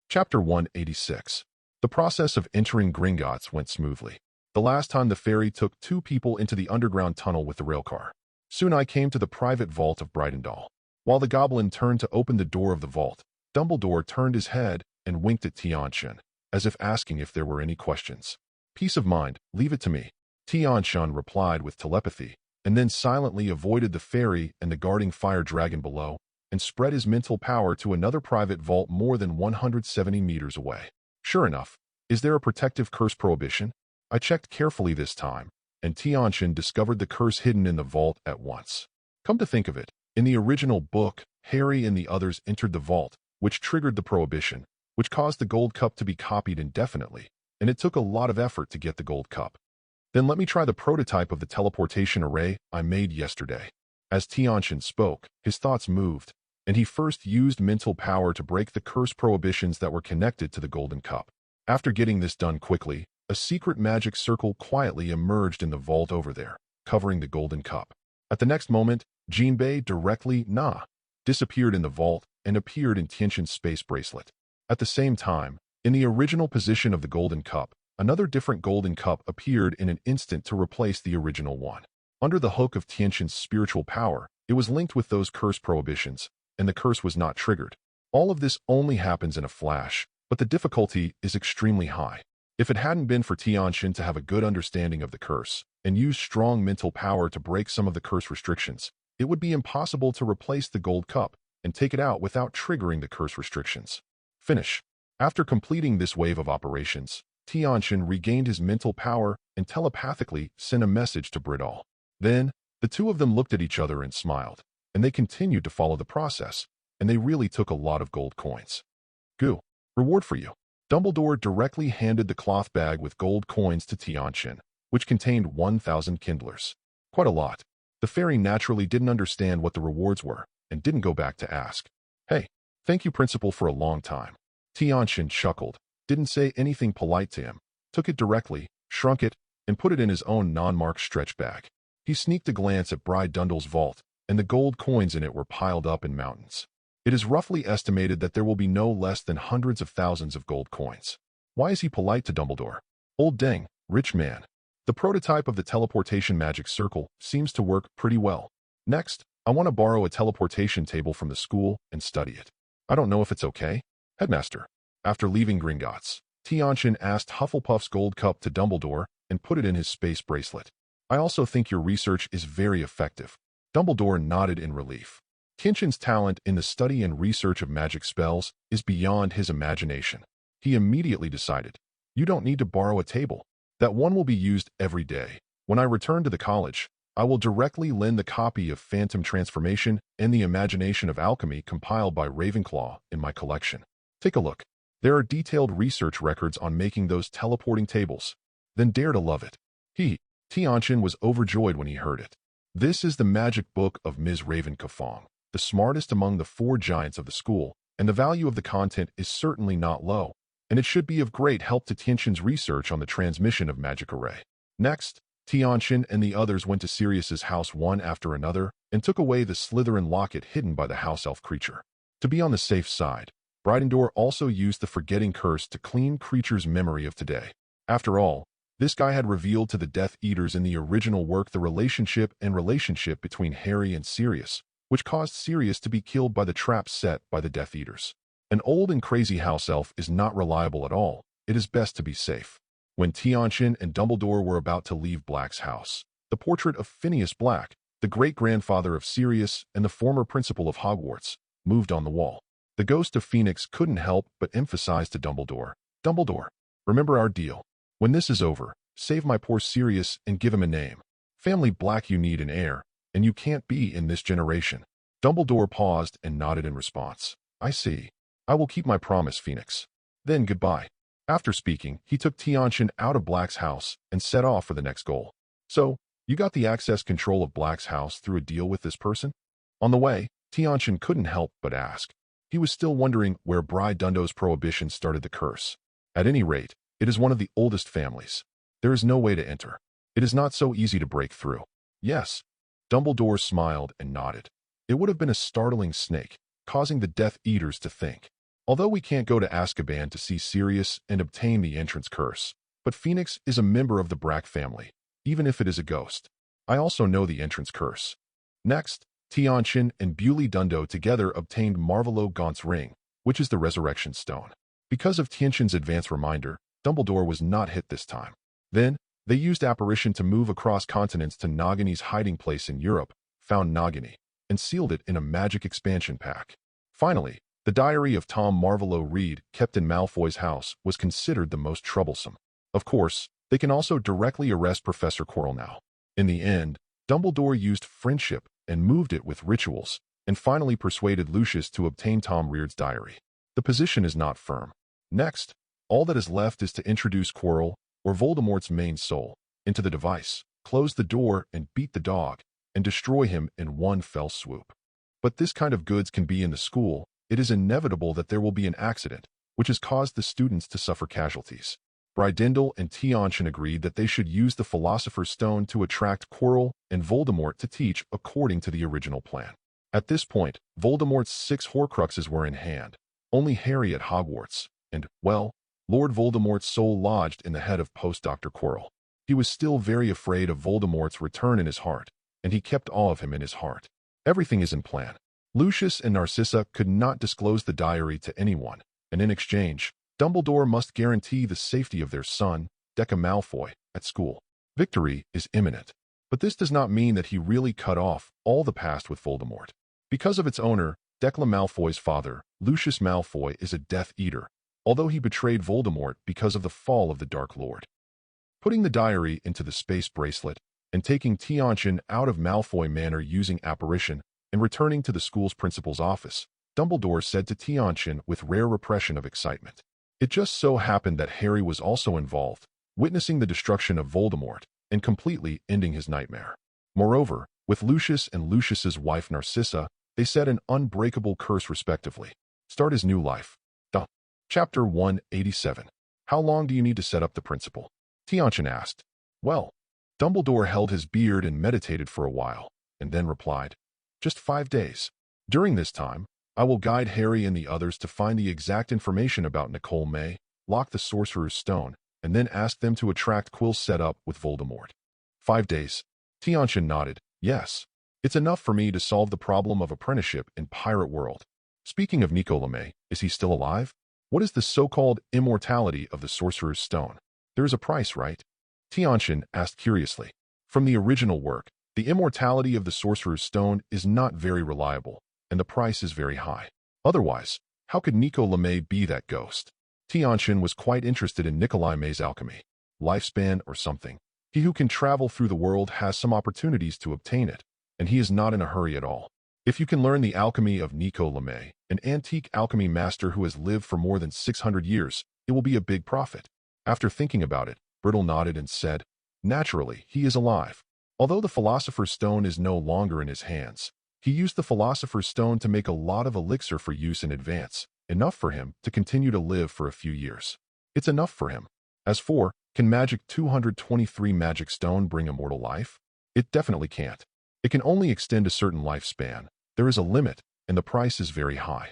Chapter 186. The process of entering Gringotts went smoothly. The last time the ferry took 2 people into the underground tunnel with the railcar. Soon I came to the private vault of Brightendall. While the goblin turned to open the door of the vault, Dumbledore turned his head and winked at Tianchen, as if asking if there were any questions. Peace of mind, leave it to me. Tianchen replied with telepathy, and then silently avoided the ferry and the guarding fire dragon below, and spread his mental power to another private vault more than 170 meters away. Sure enough, is there a protective curse prohibition? I checked carefully this time, and Tianchen discovered the curse hidden in the vault at once. Come to think of it, in the original book, Harry and the others entered the vault, which triggered the prohibition, which caused the gold cup to be copied indefinitely, and it took a lot of effort to get the gold cup. Then let me try the prototype of the teleportation array I made yesterday. As Tianchen spoke, his thoughts moved, and he first used mental power to break the curse prohibitions that were connected to the golden cup. After getting this done quickly, a secret magic circle quietly emerged in the vault over there, covering the golden cup. At the next moment, Jinbei directly disappeared in the vault and appeared in Tianchen's space bracelet. At the same time, in the original position of the golden cup, another different golden cup appeared in an instant to replace the original one. Under the hook of Tianchen's spiritual power, it was linked with those curse prohibitions, and the curse was not triggered. All of this only happens in a flash, but the difficulty is extremely high. If it hadn't been for Tianchen to have a good understanding of the curse, and use strong mental power to break some of the curse restrictions, it would be impossible to replace the gold cup and take it out without triggering the curse restrictions. Finish. After completing this wave of operations, Tianchen regained his mental power and telepathically sent a message to Britall. Then, the two of them looked at each other and smiled, and they continued to follow the process, and they really took a lot of gold coins. Goo. Reward for you. Dumbledore directly handed the cloth bag with gold coins to Tianchen, which contained 1,000 kindlers. Quite a lot. The fairy naturally didn't understand what the rewards were, and didn't go back to ask. Hey, thank you, Principal, for a long time. Tianchen chuckled, didn't say anything polite to him, took it directly, shrunk it, and put it in his own non-marked stretch bag. He sneaked a glance at Bride Dundle's vault, and the gold coins in it were piled up in mountains. It is roughly estimated that there will be no less than hundreds of thousands of gold coins. Why is he polite to Dumbledore? Old dang, rich man. The prototype of the teleportation magic circle seems to work pretty well. Next, I want to borrow a teleportation table from the school and study it. I don't know if it's okay. Headmaster. After leaving Gringotts, Tianchen asked Hufflepuff's gold cup to Dumbledore and put it in his space bracelet. I also think your research is very effective. Dumbledore nodded in relief. Tianchen's talent in the study and research of magic spells is beyond his imagination. He immediately decided, you don't need to borrow a table. That one will be used every day. When I return to the college, I will directly lend the copy of Phantom Transformation and the Imagination of Alchemy compiled by Ravenclaw in my collection. Take a look. There are detailed research records on making those teleporting tables. Then dare to love it. Tianchen was overjoyed when he heard it. This is the magic book of Ms. Ravenclaw, the smartest among the 4 giants of the school, and the value of the content is certainly not low, and it should be of great help to Tianchen's research on the transmission of magic array. Next, Tianchen and the others went to Sirius's house one after another and took away the Slytherin locket hidden by the house elf creature. To be on the safe side, Brightendall also used the forgetting curse to clean creature's memory of today. After all, this guy had revealed to the Death Eaters in the original work the relationship between Harry and Sirius, which caused Sirius to be killed by the trap set by the Death Eaters. An old and crazy house elf is not reliable at all. It is best to be safe. When Tianchen and Dumbledore were about to leave Black's house, the portrait of Phineas Black, the great-grandfather of Sirius and the former principal of Hogwarts, moved on the wall. The ghost of Phoenix couldn't help but emphasize to Dumbledore, Dumbledore, remember our deal. When this is over, save my poor Sirius and give him a name. Family Black, you need an heir, and you can't be in this generation. Dumbledore paused and nodded in response. I see. I will keep my promise, Phoenix. Then goodbye. After speaking, he took Tianchen out of Black's house and set off for the next goal. So, you got the access control of Black's house through a deal with this person? On the way, Tianchen couldn't help but ask. He was still wondering where Bride Dundo's prohibition started the curse. At any rate, it is one of the oldest families. There is no way to enter. It is not so easy to break through. Yes. Dumbledore smiled and nodded. It would have been a startling snake, causing the Death Eaters to think. Although we can't go to Azkaban to see Sirius and obtain the entrance curse, but Phoenix is a member of the Brack family, even if it is a ghost. I also know the entrance curse. Next, Tianchen and Bewley Dundo together obtained Marvolo Gaunt's ring, which is the resurrection stone. Because of Tianchen's advance reminder, Dumbledore was not hit this time. Then, they used apparition to move across continents to Nagini's hiding place in Europe, found Nagini, and sealed it in a magic expansion pack. Finally, the diary of Tom Marvolo Reed, kept in Malfoy's house, was considered the most troublesome. Of course, they can also directly arrest Professor Quirrell now. In the end, Dumbledore used friendship and moved it with rituals, and finally persuaded Lucius to obtain Tom Reard's diary. The position is not firm. Next, all that is left is to introduce Quirrell, or Voldemort's main soul, into the device, close the door and beat the dog, and destroy him in one fell swoop. But this kind of goods can be in the school. It is inevitable that there will be an accident, which has caused the students to suffer casualties. Brydindle and Tianchen agreed that they should use the Philosopher's Stone to attract Quirrell and Voldemort to teach according to the original plan. At this point, Voldemort's 6 Horcruxes were in hand, only Harry at Hogwarts, and, well, Lord Voldemort's soul lodged in the head of Post-Dr. Quirrell. He was still very afraid of Voldemort's return in his heart, and he kept awe of him in his heart. Everything is in plan. Lucius and Narcissa could not disclose the diary to anyone, and in exchange, Dumbledore must guarantee the safety of their son, Draco Malfoy, at school. Victory is imminent. But this does not mean that he really cut off all the past with Voldemort. Because of its owner, Draco Malfoy's father, Lucius Malfoy, is a Death Eater, although he betrayed Voldemort because of the fall of the Dark Lord. Putting the diary into the space bracelet and taking Tianchen out of Malfoy Manor using apparition and returning to the school's principal's office, Dumbledore said to Tianchen with rare repression of excitement. It just so happened that Harry was also involved, witnessing the destruction of Voldemort and completely ending his nightmare. Moreover, with Lucius and Lucius's wife Narcissa, they set an unbreakable curse respectively. Start his new life. Chapter 187. How long do you need to set up the principal? Tianchen asked. Well, Dumbledore held his beard and meditated for a while, and then replied, just 5 days. During this time, I will guide Harry and the others to find the exact information about Nicole May, lock the Sorcerer's Stone, and then ask them to attract Quill's setup with Voldemort. 5 days. Tianchen nodded. Yes. It's enough for me to solve the problem of apprenticeship in Pirate World. Speaking of Nicole May, is he still alive? What is the so-called immortality of the Sorcerer's Stone? There is a price, right? Tianchen asked curiously. From the original work, the immortality of the Sorcerer's Stone is not very reliable, and the price is very high. Otherwise, how could Nicole May be that ghost? Tianchen was quite interested in Nikolai May's alchemy. Lifespan or something. He who can travel through the world has some opportunities to obtain it, and he is not in a hurry at all. If you can learn the alchemy of Nicole May, an antique alchemy master who has lived for more than 600 years, it will be a big profit. After thinking about it, Brittle nodded and said, naturally, he is alive. Although the Philosopher's Stone is no longer in his hands, he used the Philosopher's Stone to make a lot of elixir for use in advance, enough for him to continue to live for a few years. It's enough for him. As for, can Magic 223 Magic Stone bring immortal life? It definitely can't. It can only extend a certain lifespan. There is a limit, and the price is very high.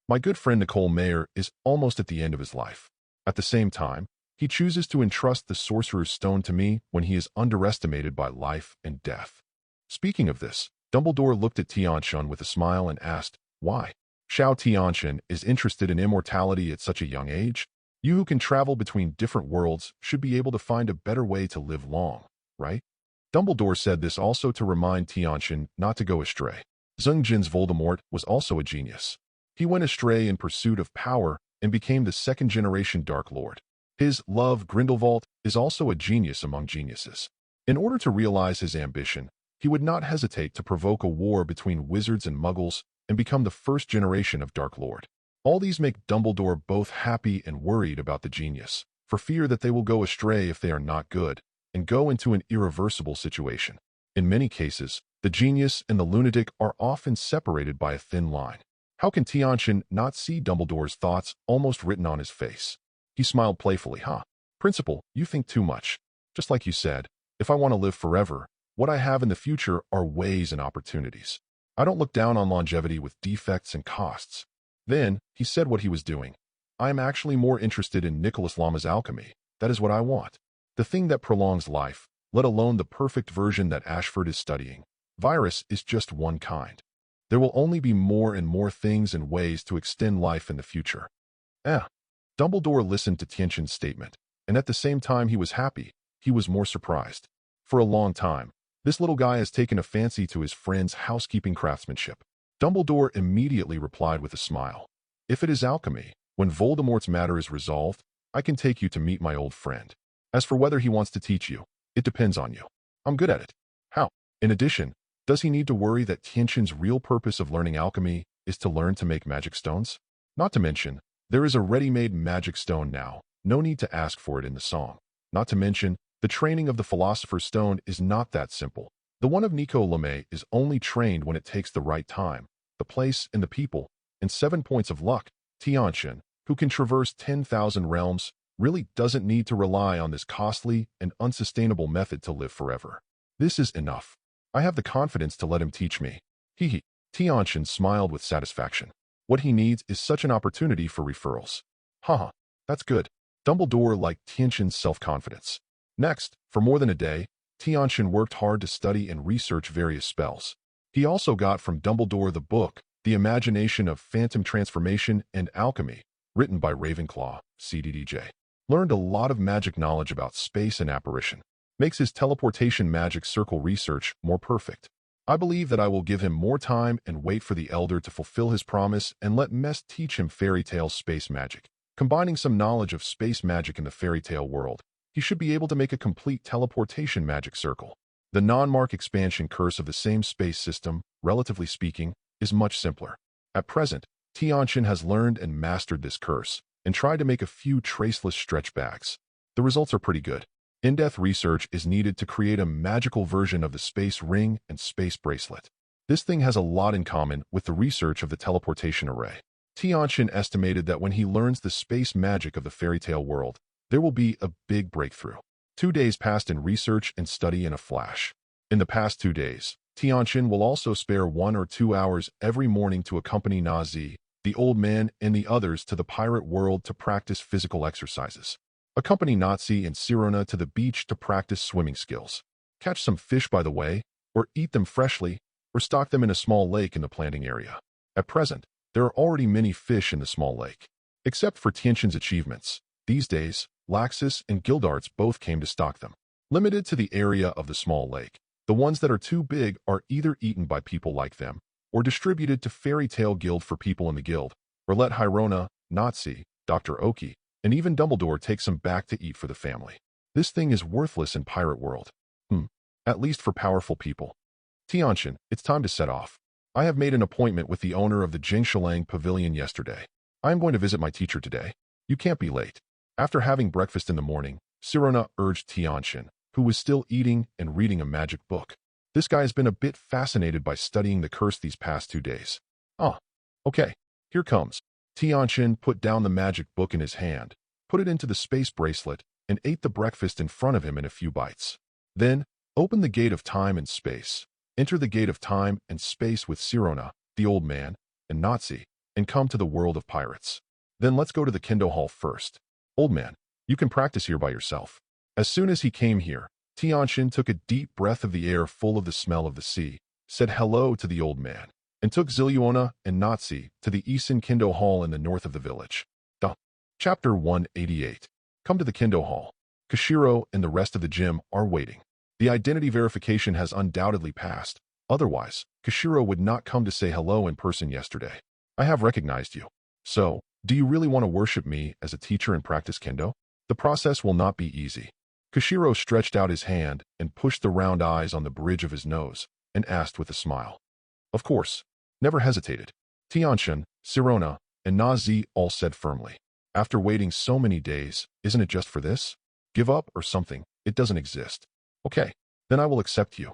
My good friend Nicole Mayer is almost at the end of his life. At the same time, he chooses to entrust the Sorcerer's Stone to me when he is underestimated by life and death. Speaking of this, Dumbledore looked at Tianchen with a smile and asked, why? Xiao Tianchen is interested in immortality at such a young age? You who can travel between different worlds should be able to find a better way to live long, right? Dumbledore said this also to remind Tianchen not to go astray. Zheng Jin's Voldemort was also a genius. He went astray in pursuit of power and became the second-generation Dark Lord. His love, Grindelwald, is also a genius among geniuses. In order to realize his ambition, he would not hesitate to provoke a war between wizards and muggles and become the first generation of Dark Lord. All these make Dumbledore both happy and worried about the genius, for fear that they will go astray if they are not good, and go into an irreversible situation. In many cases, The genius and the lunatic are often separated by a thin line. How can Tianchen not see Dumbledore's thoughts almost written on his face? He smiled playfully. Principal, you think too much. Just like you said, if I want to live forever, what I have in the future are ways and opportunities. I don't look down on longevity with defects and costs. Then, he said what he was doing. I am actually more interested in Nicholas Lama's alchemy. That is what I want. The thing that prolongs life, let alone the perfect version that Ashford is studying. Virus is just one kind. There will only be more and more things and ways to extend life in the future. Dumbledore listened to Tianchen's statement, and at the same time he was happy, he was more surprised. For a long time, this little guy has taken a fancy to his friend's housekeeping craftsmanship. Dumbledore immediately replied with a smile. If it is alchemy, when Voldemort's matter is resolved, I can take you to meet my old friend. As for whether he wants to teach you, it depends on you. I'm good at it. How? In addition, does he need to worry that Tianchen's real purpose of learning alchemy is to learn to make magic stones? Not to mention, there is a ready-made magic stone now, no need to ask for it in the song. Not to mention, the training of the Philosopher's Stone is not that simple. The one of Nico Lamé is only trained when it takes the right time, the place, and the people, and 7 points of luck. Tianchen, who can traverse 10,000 realms, really doesn't need to rely on this costly and unsustainable method to live forever. This is enough. I have the confidence to let him teach me. Tianchen smiled with satisfaction. What he needs is such an opportunity for referrals. That's good. Dumbledore liked Tianchen's self-confidence. Next, for more than a day, Tianchen worked hard to study and research various spells. He also got from Dumbledore the book, The Imagination of Phantom Transformation and Alchemy, written by Ravenclaw, CDDJ. Learned a lot of magic knowledge about space and apparition. Makes his teleportation magic circle research more perfect. I believe that I will give him more time and wait for the Elder to fulfill his promise and let Mess teach him fairy tale space magic. Combining some knowledge of space magic in the fairy tale world, he should be able to make a complete teleportation magic circle. The non-mark expansion curse of the same space system, relatively speaking, is much simpler. At present, Tianchen has learned and mastered this curse, and tried to make a few traceless stretch bags. The results are pretty good. In-depth research is needed to create a magical version of the space ring and space bracelet. This thing has a lot in common with the research of the teleportation array. Tianchen estimated that when he learns the space magic of the fairy tale world, there will be a big breakthrough. 2 days passed in research and study in a flash. In the past 2 days, Tianchen will also spare 1 or 2 hours every morning to accompany Nazi, the old man, and the others to the pirate world to practice physical exercises. Accompany Nazi and Sirona to the beach to practice swimming skills. Catch some fish by the way, or eat them freshly, or stock them in a small lake in the planting area. At present, there are already many fish in the small lake. Except for Tianchen's achievements, these days, Laxus and Gildarts both came to stock them. Limited to the area of the small lake, the ones that are too big are either eaten by people like them, or distributed to Fairy Tale Guild for people in the guild, or let Hyrona, Nazi, Dr. Oki, and even Dumbledore take some back to eat for the family. This thing is worthless in pirate world. At least for powerful people. Tianchen, it's time to set off. I have made an appointment with the owner of the Jingshalang Pavilion yesterday. I am going to visit my teacher today. You can't be late. After having breakfast in the morning, Sirona urged Tianchen, who was still eating and reading a magic book. This guy has been a bit fascinated by studying the curse these past 2 days. Okay, here comes. Tianchen put down the magic book in his hand, put it into the space bracelet, and ate the breakfast in front of him in a few bites. Then, open the gate of time and space. Enter the gate of time and space with Sirona, the old man, and Nazi, and come to the world of pirates. Then let's go to the Kendo Hall first. Old man, you can practice here by yourself. As soon as he came here, Tianchen took a deep breath of the air full of the smell of the sea, said hello to the old man, and took Ziliona and Nazi to the Yixin Kendo Hall in the north of the village. Chapter 188. Come to the Kendo Hall. Kashiro and the rest of the gym are waiting. The identity verification has undoubtedly passed. Otherwise, Kashiro would not come to say hello in person yesterday. I have recognized you. So, do you really want to worship me as a teacher and practice Kendo? The process will not be easy. Kashiro stretched out his hand and pushed the round eyes on the bridge of his nose and asked with a smile. Of course. Never hesitated. Tianchen, Sirona, and Nazi all said firmly. After waiting so many days, isn't it just for this? Give up or something, it doesn't exist. Okay, then I will accept you.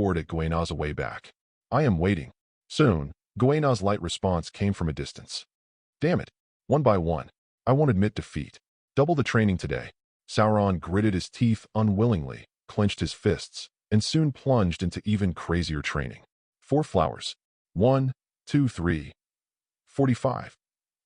roared at Guena's way back. I am waiting. Soon, Guena's light response came from a distance. Damn it. One by one. I won't admit defeat. Double the training today. Sauron gritted his teeth unwillingly, clenched his fists, and soon plunged into even crazier training. 4 flowers. 1, 2, 3. 45.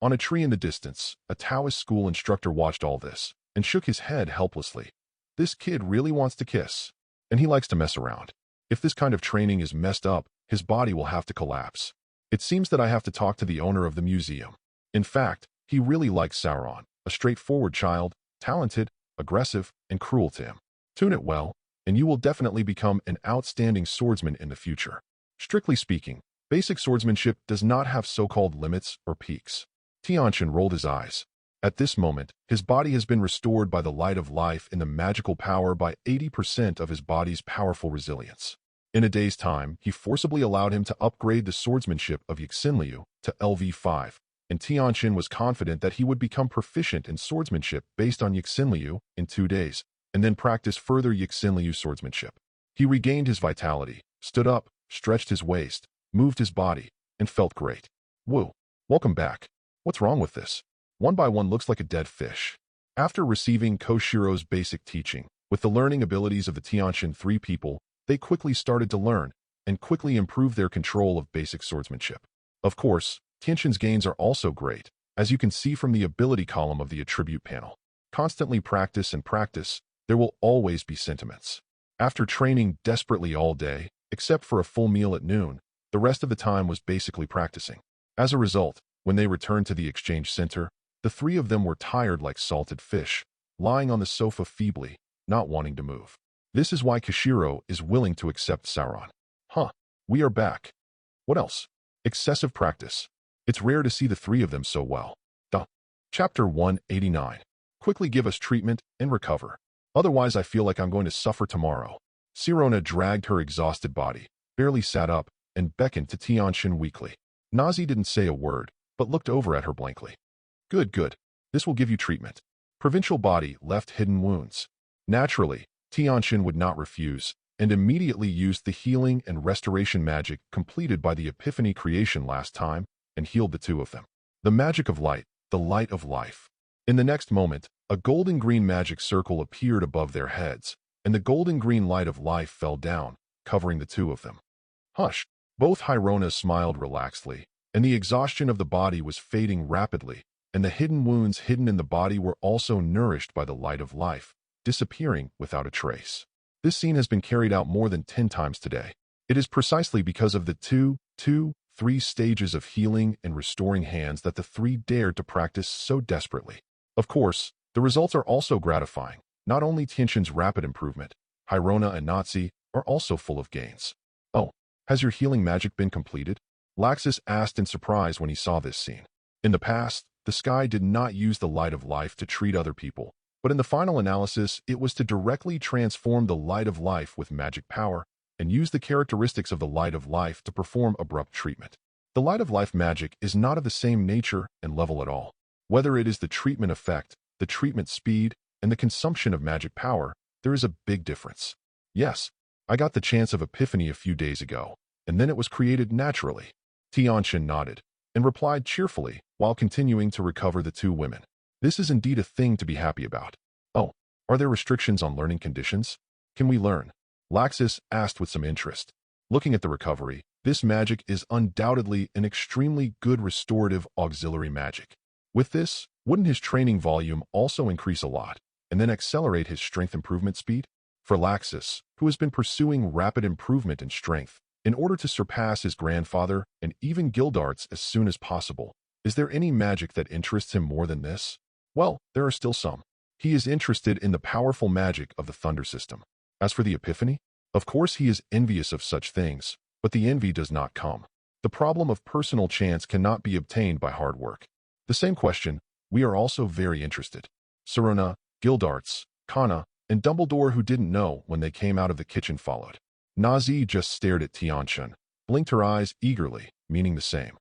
On a tree in the distance, a Taoist school instructor watched all this and shook his head helplessly. This kid really wants to kiss, and he likes to mess around. If this kind of training is messed up, his body will have to collapse. It seems that I have to talk to the owner of the museum. In fact, he really likes Sauron, a straightforward child, talented, aggressive, and cruel to him. Tune it well, and you will definitely become an outstanding swordsman in the future. Strictly speaking, basic swordsmanship does not have so-called limits or peaks. Tianchen rolled his eyes. At this moment, his body has been restored by the light of life and the magical power by 80% of his body's powerful resilience. In a day's time, he forcibly allowed him to upgrade the swordsmanship of Yixin to LV5, and Tianchen was confident that he would become proficient in swordsmanship based on Yixin in 2 days, and then practice further Yixin swordsmanship. He regained his vitality, stood up, stretched his waist, moved his body, and felt great. Woo. Welcome back. What's wrong with this? One by one looks like a dead fish. After receiving Koshiro's basic teaching, with the learning abilities of the Tianchen 3 people, they quickly started to learn and quickly improve their control of basic swordsmanship. Of course, Tianchen's gains are also great, as you can see from the ability column of the attribute panel. Constantly practice and practice, there will always be sentiments. After training desperately all day, except for a full meal at noon, the rest of the time was basically practicing. As a result, when they returned to the exchange center, the 3 of them were tired like salted fish, lying on the sofa feebly, not wanting to move. This is why Koshiro is willing to accept Sauron. Huh, we are back. What else? Excessive practice. It's rare to see the 3 of them so well. Chapter 189. Quickly give us treatment and recover. Otherwise I feel like I'm going to suffer tomorrow. Sirona dragged her exhausted body, barely sat up, and beckoned to Tianchen weakly. Nazi didn't say a word, but looked over at her blankly. Good, good. This will give you treatment. Provincial body left hidden wounds. Naturally, Tianchen would not refuse, and immediately used the healing and restoration magic completed by the Epiphany creation last time, and healed the 2 of them. The magic of light, the light of life. In the next moment, a golden-green magic circle appeared above their heads, and the golden-green light of life fell down, covering the 2 of them. Hush! Both Hyrona smiled relaxedly, and the exhaustion of the body was fading rapidly, and the hidden wounds hidden in the body were also nourished by the light of life, disappearing without a trace. This scene has been carried out more than 10 times today. It is precisely because of the 3 stages of healing and restoring hands that the 3 dared to practice so desperately. Of course, the results are also gratifying. Not only Tianchen's rapid improvement, Hyrona and Nazi are also full of gains. Oh, has your healing magic been completed? Laxus asked in surprise when he saw this scene. In the past, the sky did not use the light of life to treat other people, but in the final analysis, it was to directly transform the light of life with magic power and use the characteristics of the light of life to perform abrupt treatment. The light of life magic is not of the same nature and level at all. Whether it is the treatment effect, the treatment speed, and the consumption of magic power, there is a big difference. Yes, I got the chance of Epiphany a few days ago, and then it was created naturally. Tianchen nodded and replied cheerfully while continuing to recover the 2 women. This is indeed a thing to be happy about. Oh, are there restrictions on learning conditions? Can we learn? Laxus asked with some interest. Looking at the recovery, this magic is undoubtedly an extremely good restorative auxiliary magic. With this, wouldn't his training volume also increase a lot, and then accelerate his strength improvement speed? For Laxus, who has been pursuing rapid improvement in strength, in order to surpass his grandfather and even Gildarts as soon as possible, is there any magic that interests him more than this? Well, there are still some. He is interested in the powerful magic of the Thunder system. As for the Epiphany, of course he is envious of such things, but the envy does not come. The problem of personal chance cannot be obtained by hard work. The same question, we are also very interested. Sirona, Gildarts, Kana, and Dumbledore, who didn't know when they came out of the kitchen, followed. Nazi just stared at Tianchen, blinked her eyes eagerly, meaning the same.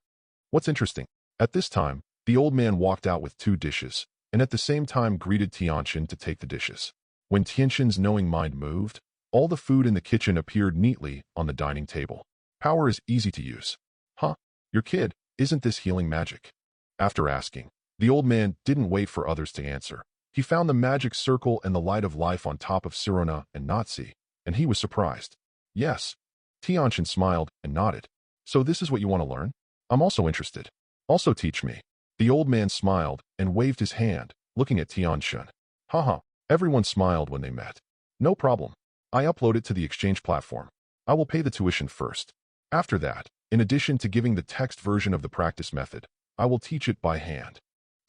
What's interesting? At this time, the old man walked out with 2 dishes, and at the same time greeted Tianchen to take the dishes. When Tianchen's knowing mind moved, all the food in the kitchen appeared neatly on the dining table. Power is easy to use. Huh? Your kid, isn't this healing magic? After asking, the old man didn't wait for others to answer. He found the magic circle and the light of life on top of Sirona and Nazi, and he was surprised. Yes. Tianchen smiled and nodded. So this is what you want to learn? I'm also interested. Also teach me. The old man smiled and waved his hand, looking at Tianchen. Haha, everyone smiled when they met. No problem. I upload it to the exchange platform. I will pay the tuition first. After that, in addition to giving the text version of the practice method, I will teach it by hand.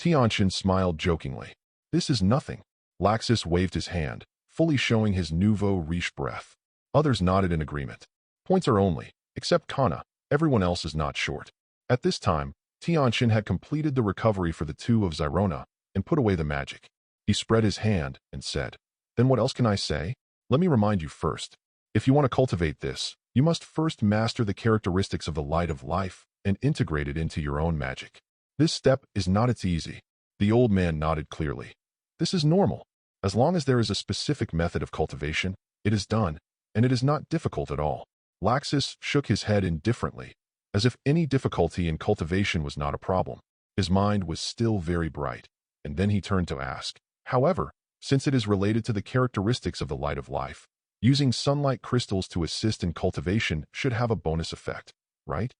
Tianchen smiled jokingly. This is nothing. Laxus waved his hand, fully showing his nouveau riche breath. Others nodded in agreement. Points are only, except Kana, everyone else is not short. At this time, Tianchen had completed the recovery for the 2 of Zirona and put away the magic. He spread his hand and said, Then what else can I say? Let me remind you first. If you want to cultivate this, you must first master the characteristics of the light of life and integrate it into your own magic. This step is not its easy. The old man nodded clearly. This is normal. As long as there is a specific method of cultivation, it is done, and it is not difficult at all. Laxus shook his head indifferently. as if any difficulty in cultivation was not a problem. His mind was still very bright, and then he turned to ask, however, since it is related to the characteristics of the light of life, using sunlight crystals to assist in cultivation should have a bonus effect, right?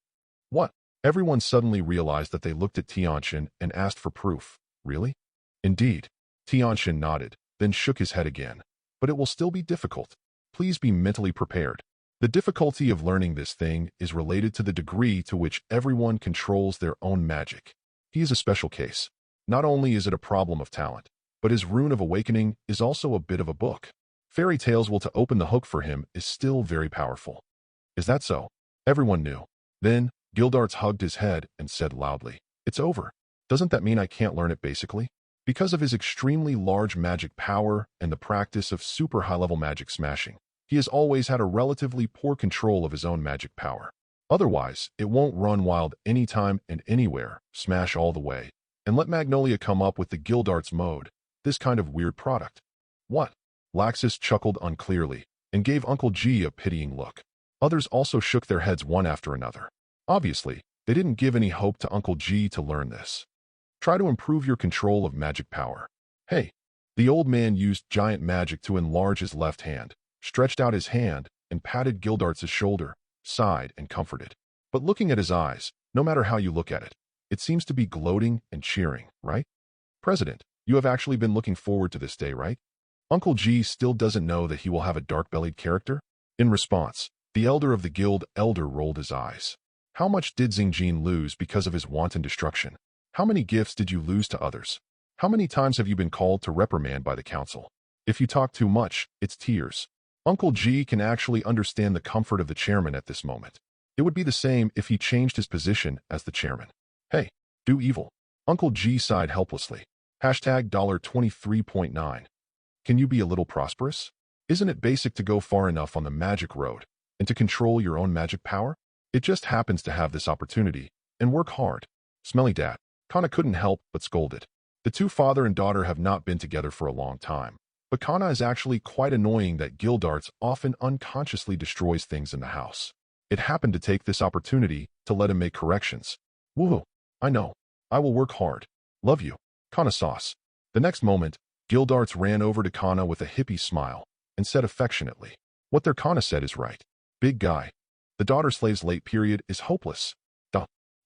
What? Everyone suddenly realized that they looked at Tianchen and asked for proof. Really? Indeed. Tianchen nodded, then shook his head again. But it will still be difficult. Please be mentally prepared. The difficulty of learning this thing is related to the degree to which everyone controls their own magic. He is a special case. Not only is it a problem of talent, but his rune of awakening is also a bit of a book. Fairy tales will to open the hook for him is still very powerful. Is that so? Everyone knew. Then, Gildarts hugged his head and said loudly, "It's over. Doesn't that mean I can't learn it basically?" Because of his extremely large magic power and the practice of super high-level magic smashing, he has always had a relatively poor control of his own magic power. Otherwise, it won't run wild anytime and anywhere, smash all the way, and let Magnolia come up with the Gildarts mode, this kind of weird product. What? Laxus chuckled unclearly and gave Uncle G a pitying look. Others also shook their heads one after another. Obviously, they didn't give any hope to Uncle G to learn this. Try to improve your control of magic power. Hey, the old man used giant magic to enlarge his left hand, stretched out his hand, and patted Gildarts' shoulder, sighed and comforted. But looking at his eyes, no matter how you look at it, it seems to be gloating and cheering, right? President, you have actually been looking forward to this day, right? Uncle G still doesn't know that he will have a dark-bellied character? In response, the elder of the guild elder rolled his eyes. How much did Xingjin lose because of his wanton destruction? How many gifts did you lose to others? How many times have you been called to reprimand by the council? If you talk too much, it's tears. Uncle G can actually understand the comfort of the chairman at this moment. It would be the same if he changed his position as the chairman. Hey, do evil. Uncle G sighed helplessly. Hashtag $23.9. Can you be a little prosperous? Isn't it basic to go far enough on the magic road and to control your own magic power? It just happens to have this opportunity and work hard. Smelly dad. Kana couldn't help but scolded. The two father and daughter have not been together for a long time, but Kana is actually quite annoying that Gildarts often unconsciously destroys things in the house. It happened to take this opportunity to let him make corrections. Woohoo! I know. I will work hard. Love you. Kana sauce. The next moment, Gildarts ran over to Kana with a hippie smile and said affectionately, "What their Kana said is right. Big guy. The daughter slave's late period is hopeless."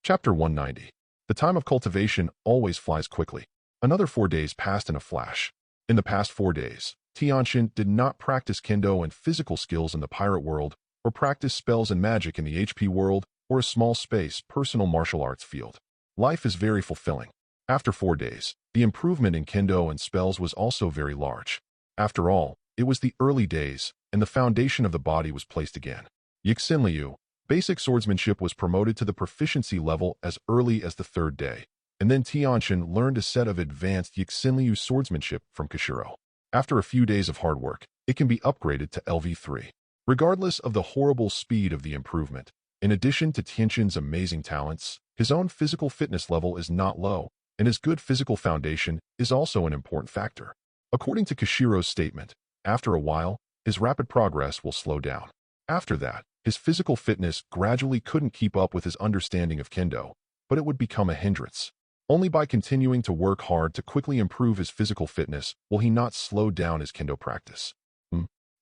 Chapter 190. The time of cultivation always flies quickly. Another 4 days passed in a flash. In the past 4 days, Tianchen did not practice kendo and physical skills in the pirate world, or practice spells and magic in the HP world, or a small space personal martial arts field. Life is very fulfilling. After 4 days, the improvement in kendo and spells was also very large. After all, it was the early days, and the foundation of the body was placed again. Yixin Liu, basic swordsmanship was promoted to the proficiency level as early as the 3rd day, and then Tianchen learned a set of advanced Yixin Liu swordsmanship from Kishiro. After a few days of hard work, it can be upgraded to LV3. Regardless of the horrible speed of the improvement, in addition to Tianchen's amazing talents, his own physical fitness level is not low, and his good physical foundation is also an important factor. According to Kishiro's statement, after a while, his rapid progress will slow down. After that, his physical fitness gradually couldn't keep up with his understanding of kendo, but it would become a hindrance. Only by continuing to work hard to quickly improve his physical fitness will he not slow down his kendo practice.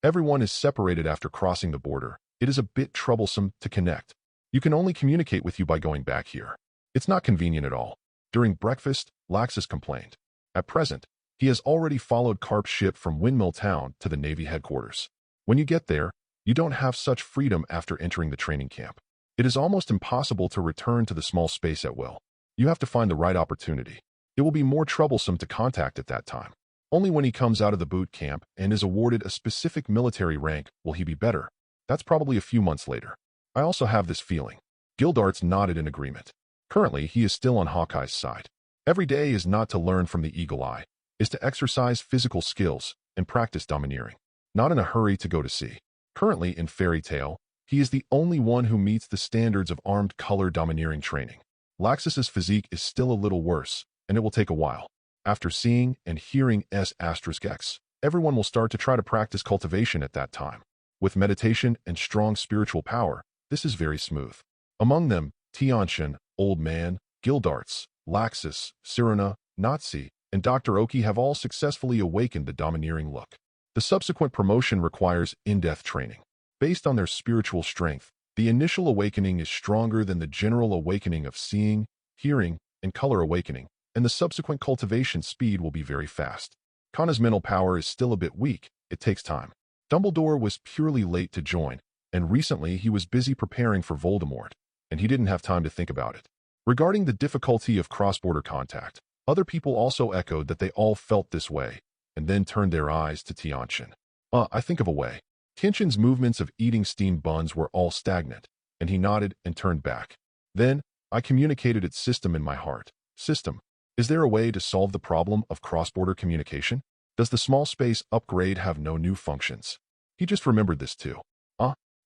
Everyone is separated after crossing the border. It is a bit troublesome to connect. You can only communicate with you by going back here. It's not convenient at all. During breakfast, Laxus complained. At present, he has already followed Carp's ship from Windmill Town to the Navy headquarters. When you get there, you don't have such freedom after entering the training camp. It is almost impossible to return to the small space at will. You have to find the right opportunity. It will be more troublesome to contact at that time. Only when he comes out of the boot camp and is awarded a specific military rank will he be better. That's probably a few months later. I also have this feeling. Gildarts nodded in agreement. Currently, he is still on Hawkeye's side. Every day is not to learn from the eagle eye, is to exercise physical skills and practice domineering. Not in a hurry to go to sea. Currently in Fairy Tail, he is the only one who meets the standards of armed color domineering training. Laxus's physique is still a little worse, and it will take a while. After seeing and hearing S**X, everyone will start to try to practice cultivation at that time. With meditation and strong spiritual power, this is very smooth. Among them, Tianchen, Old Man, Gildarts, Laxus, Sirena, Nazi, and Dr. Oki have all successfully awakened the domineering look. The subsequent promotion requires in-depth training. Based on their spiritual strength, the initial awakening is stronger than the general awakening of seeing, hearing, and color awakening, and the subsequent cultivation speed will be very fast. Kana's mental power is still a bit weak. It takes time. Dumbledore was purely late to join, and recently he was busy preparing for Voldemort, and he didn't have time to think about it. Regarding the difficulty of cross-border contact, other people also echoed that they all felt this way, and then turned their eyes to Tianchen. I think of a way. Tianchen's movements of eating steamed buns were all stagnant, and he nodded and turned back. Then, I communicated its system in my heart. System, is there a way to solve the problem of cross-border communication? Does the small space upgrade have no new functions? He just remembered this too.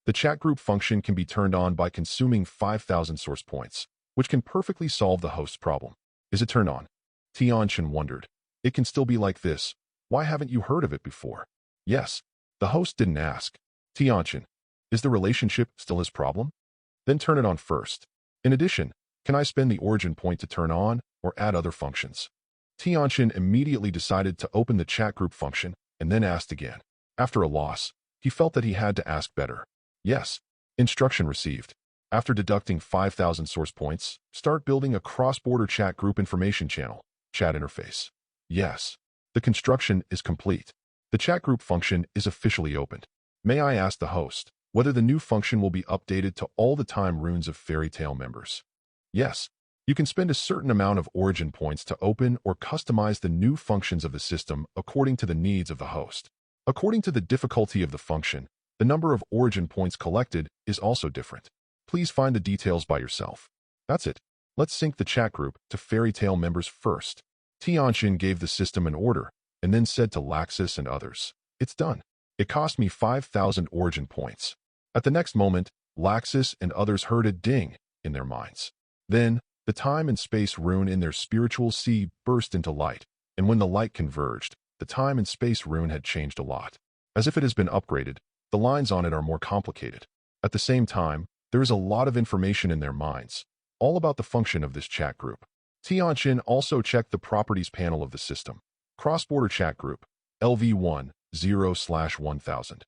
The chat group function can be turned on by consuming 5,000 source points, which can perfectly solve the host's problem. Is it turned on? Tianchen wondered. It can still be like this. Why haven't you heard of it before? Yes. The host didn't ask. Tianchen, is the relationship still his problem? Then turn it on first. In addition, can I spend the origin point to turn on or add other functions? Tianchen immediately decided to open the chat group function and then asked again. After a loss, he felt that he had to ask better. Yes. Instruction received. After deducting 5,000 source points, start building a cross-border chat group information channel. Chat interface. Yes. The construction is complete. The chat group function is officially opened. May I ask the host whether the new function will be updated to all the time runes of Fairy Tail members? Yes. You can spend a certain amount of origin points to open or customize the new functions of the system according to the needs of the host. According to the difficulty of the function, the number of origin points collected is also different. Please find the details by yourself. That's it. Let's sync the chat group to Fairy Tail members first. Tianchen gave the system an order and then said to Laxus and others, it's done. It cost me 5,000 origin points. At the next moment, Laxus and others heard a ding in their minds. Then, the time and space rune in their spiritual sea burst into light, and when the light converged, the time and space rune had changed a lot. As if it has been upgraded, the lines on it are more complicated. At the same time, there is a lot of information in their minds, all about the function of this chat group. Tianchen also checked the properties panel of the system. Cross-border chat group, LV1, 0/1000.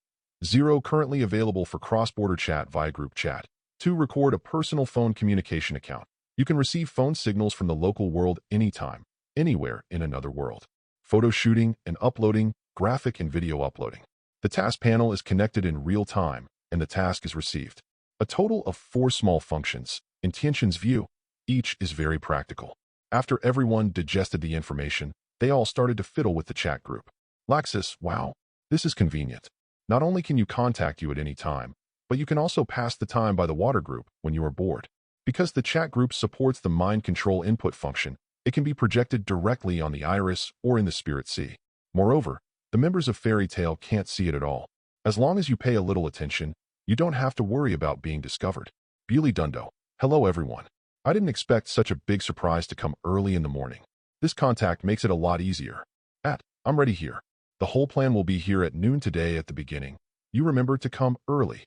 0 currently available for cross-border chat via group chat. 2 record a personal phone communication account. You can receive phone signals from the local world anytime, anywhere in another world. Photo shooting and uploading, graphic and video uploading. The task panel is connected in real time, and the task is received. A total of 4 small functions. In Tianchen's view, each is very practical. After everyone digested the information, they all started to fiddle with the chat group. Laxus, wow, this is convenient. Not only can you contact you at any time, but you can also pass the time by the water group when you are bored. Because the chat group supports the mind control input function, it can be projected directly on the iris or in the spirit sea. Moreover, the members of Fairy Tail can't see it at all. As long as you pay a little attention, you don't have to worry about being discovered. Bewley Dundo. Hello everyone. I didn't expect such a big surprise to come early in the morning. This contact makes it a lot easier. I'm ready here. The whole plan will be here at noon today at the beginning. You remember to come early.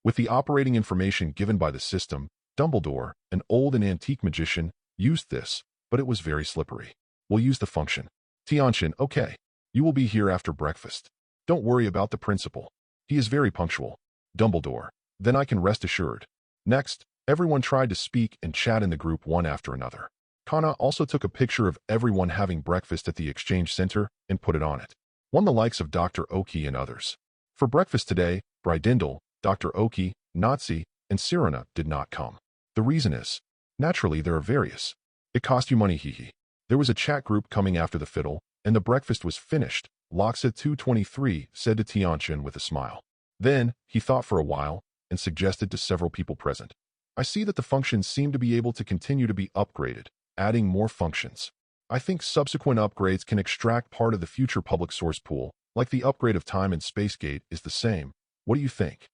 With the operating information given by the system, Dumbledore, an old and antique magician, used this, but it was very slippery. We'll use the function. Tianchen, okay. You will be here after breakfast. Don't worry about the principal. He is very punctual. Dumbledore. Then I can rest assured. Next, everyone tried to speak and chat in the group one after another. Kana also took a picture of everyone having breakfast at the exchange center and put it on it. One the likes of Dr. Oki and others. For breakfast today, Brydindle, Dr. Oki, Nazi, and Sirena did not come. The reason is, naturally there are various. It cost you money, hee. There was a chat group coming after the fiddle, and the breakfast was finished, Loxa 223 said to Tianchen with a smile. Then, he thought for a while, and suggested to several people present. I see that the functions seem to be able to continue to be upgraded, adding more functions. I think subsequent upgrades can extract part of the future public source pool, like the upgrade of Time and Space Gate is the same. What do you think?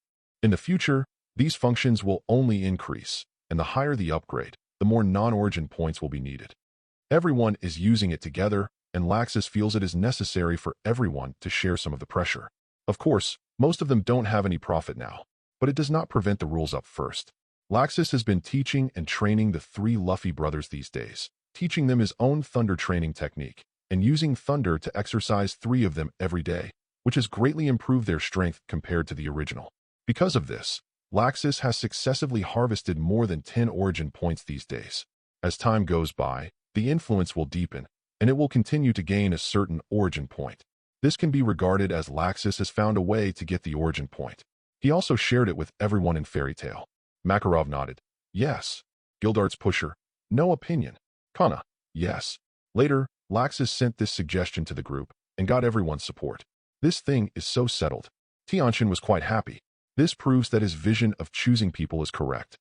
In the future, these functions will only increase, and the higher the upgrade, the more non-origin points will be needed. Everyone is using it together, and Laxus feels it is necessary for everyone to share some of the pressure. Of course, most of them don't have any profit now, but it does not prevent the rules up first. Laxus has been teaching and training the three Luffy brothers these days, teaching them his own thunder training technique, and using thunder to exercise 3 of them every day, which has greatly improved their strength compared to the original. Because of this, Laxus has successively harvested more than 10 origin points these days. As time goes by, the influence will deepen, and it will continue to gain a certain origin point. This can be regarded as Laxus has found a way to get the origin point. He also shared it with everyone in Fairy Tail. Makarov nodded. Yes. Gildart's pusher. No opinion. Kana. Yes. Later, Laxus sent this suggestion to the group and got everyone's support. This thing is so settled. Tianchen was quite happy. This proves that his vision of choosing people is correct.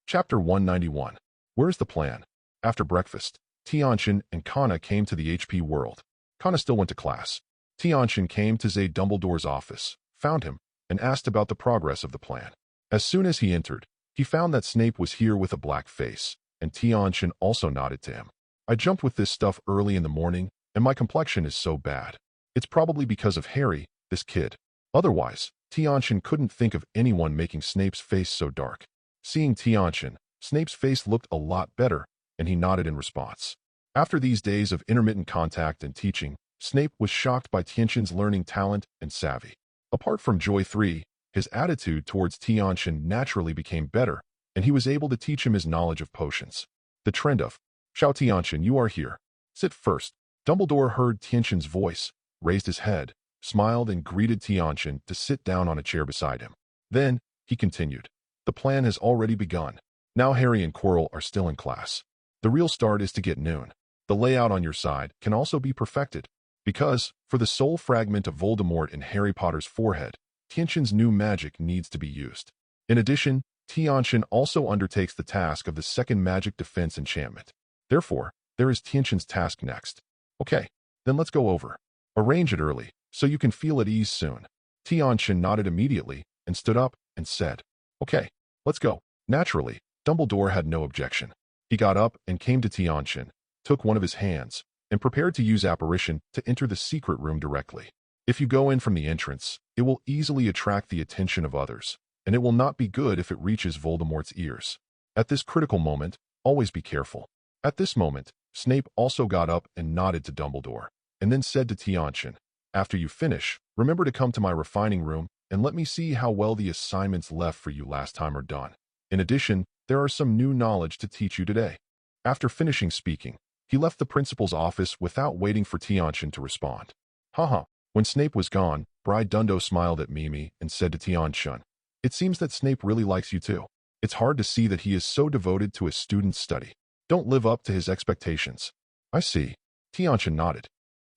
Chapter 191. Where's the plan? After breakfast, Tianchen and Kana came to the HP world. Kana still went to class. Tianchen came to Zay Dumbledore's office, found him, and asked about the progress of the plan. As soon as he entered, he found that Snape was here with a black face, and Tianchen also nodded to him. I jumped with this stuff early in the morning, and my complexion is so bad. It's probably because of Harry, this kid. Otherwise, Tianchen couldn't think of anyone making Snape's face so dark. Seeing Tianchen, Snape's face looked a lot better, and he nodded in response. After these days of intermittent contact and teaching, Snape was shocked by Tianchen's learning talent and savvy. Apart from Joy 3, his attitude towards Tianchen naturally became better, and he was able to teach him his knowledge of potions. The trend of, "Xiao Tianchen, you are here. Sit first." Dumbledore heard Tianchen's voice, raised his head, smiled and greeted Tianchen to sit down on a chair beside him. Then, he continued. The plan has already begun. Now Harry and Quirrell are still in class. The real start is to get Noon. The layout on your side can also be perfected, because, for the soul fragment of Voldemort in Harry Potter's forehead, Tianchen's new magic needs to be used. In addition, Tianchen also undertakes the task of the second magic defense enchantment. Therefore, there is Tianchen's task next. Okay, then let's go over. Arrange it early, so you can feel at ease soon. Tianchen nodded immediately and stood up and said, Okay, let's go. Naturally, Dumbledore had no objection. He got up and came to Tianchen, took one of his hands, and prepared to use apparition to enter the secret room directly. If you go in from the entrance, it will easily attract the attention of others, and it will not be good if it reaches Voldemort's ears. At this critical moment, always be careful. At this moment, Snape also got up and nodded to Dumbledore, and then said to Tianchen, After you finish, remember to come to my refining room and let me see how well the assignments left for you last time are done. In addition, there are some new knowledge to teach you today. After finishing speaking, he left the principal's office without waiting for Tianchen to respond. Haha. When Snape was gone, Bride Dundo smiled at Mimi and said to Tianchen, It seems that Snape really likes you too. It's hard to see that he is so devoted to his students' study. Don't live up to his expectations. I see. Tianchen nodded.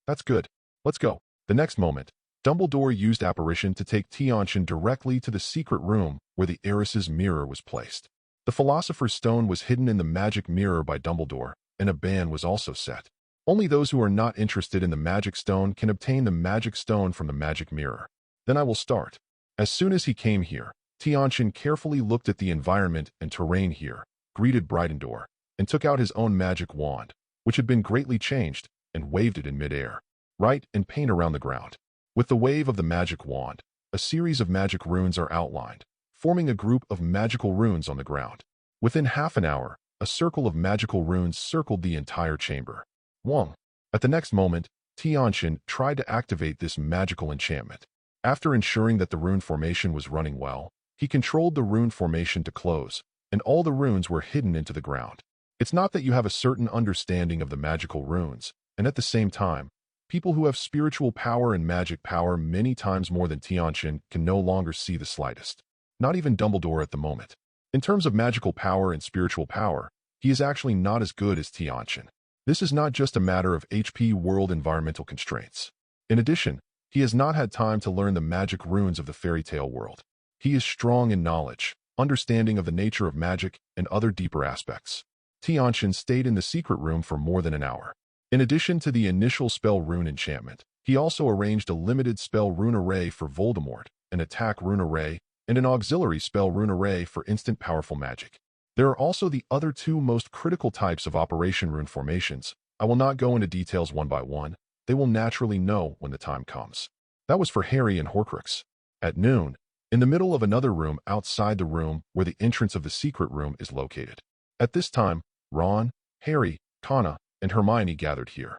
That's good. Let's go. The next moment, Dumbledore used apparition to take Tianchen directly to the secret room where the heiress's mirror was placed. The Philosopher's Stone was hidden in the magic mirror by Dumbledore, and a ban was also set. Only those who are not interested in the magic stone can obtain the magic stone from the magic mirror. Then I will start. As soon as he came here, Tianchen carefully looked at the environment and terrain here, greeted Bridendor, and took out his own magic wand, which had been greatly changed, and waved it in midair. Write and paint around the ground. With the wave of the magic wand, a series of magic runes are outlined, forming a group of magical runes on the ground. Within half an hour, a circle of magical runes circled the entire chamber. Wong. At the next moment, Tianchen tried to activate this magical enchantment. After ensuring that the rune formation was running well, he controlled the rune formation to close, and all the runes were hidden into the ground. It's not that you have a certain understanding of the magical runes, and at the same time, people who have spiritual power and magic power many times more than Tianchen can no longer see the slightest. Not even Dumbledore at the moment. In terms of magical power and spiritual power, he is actually not as good as Tianchen. This is not just a matter of HP world environmental constraints. In addition, he has not had time to learn the magic runes of the fairy tale world. He is strong in knowledge, understanding of the nature of magic, and other deeper aspects. Tianchen stayed in the secret room for more than an hour. In addition to the initial spell rune enchantment, he also arranged a limited spell rune array for Voldemort, an attack rune array, and an auxiliary spell rune array for instant powerful magic. There are also the other 2 most critical types of operation rune formations. I will not go into details one by one. They will naturally know when the time comes. That was for Harry and Horcrux. At noon, in the middle of another room outside the room where the entrance of the secret room is located. At this time, Ron, Harry, Kana, and Hermione gathered here.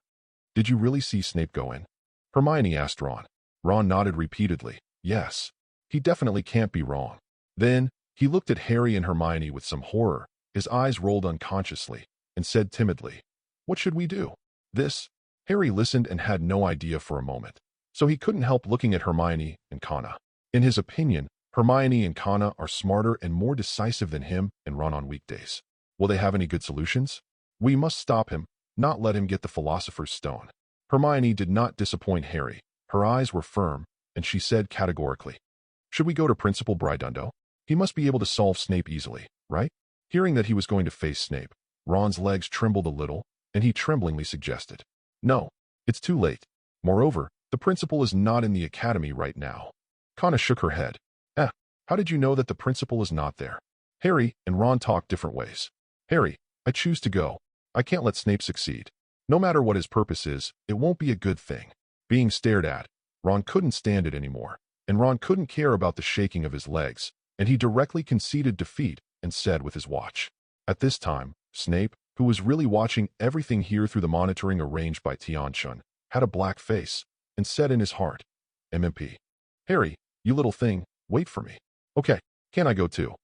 Did you really see Snape go in? Hermione asked Ron. Ron nodded repeatedly. Yes. He definitely can't be wrong. Then, he looked at Harry and Hermione with some horror. His eyes rolled unconsciously, and said timidly, "What should we do?" This, Harry listened and had no idea for a moment, so he couldn't help looking at Hermione and Kana. In his opinion, Hermione and Kana are smarter and more decisive than him and Ron on weekdays. Will they have any good solutions? We must stop him, not let him get the Philosopher's Stone. Hermione did not disappoint Harry. Her eyes were firm, and she said categorically, "Should we go to Principal Bridundo? He must be able to solve Snape easily, right?" Hearing that he was going to face Snape, Ron's legs trembled a little, and he tremblingly suggested, "No, it's too late. Moreover, the principal is not in the academy right now." Kana shook her head. How did you know that the principal is not there?" Harry and Ron talked different ways. "Harry, I choose to go. I can't let Snape succeed. No matter what his purpose is, it won't be a good thing." Being stared at, Ron couldn't stand it anymore, and Ron couldn't care about the shaking of his legs, and he directly conceded defeat and said with his watch. At this time, Snape, who was really watching everything here through the monitoring arranged by Tianchen, had a black face and said in his heart, "MMP. Harry, you little thing, wait for me." "Okay, can I go too?"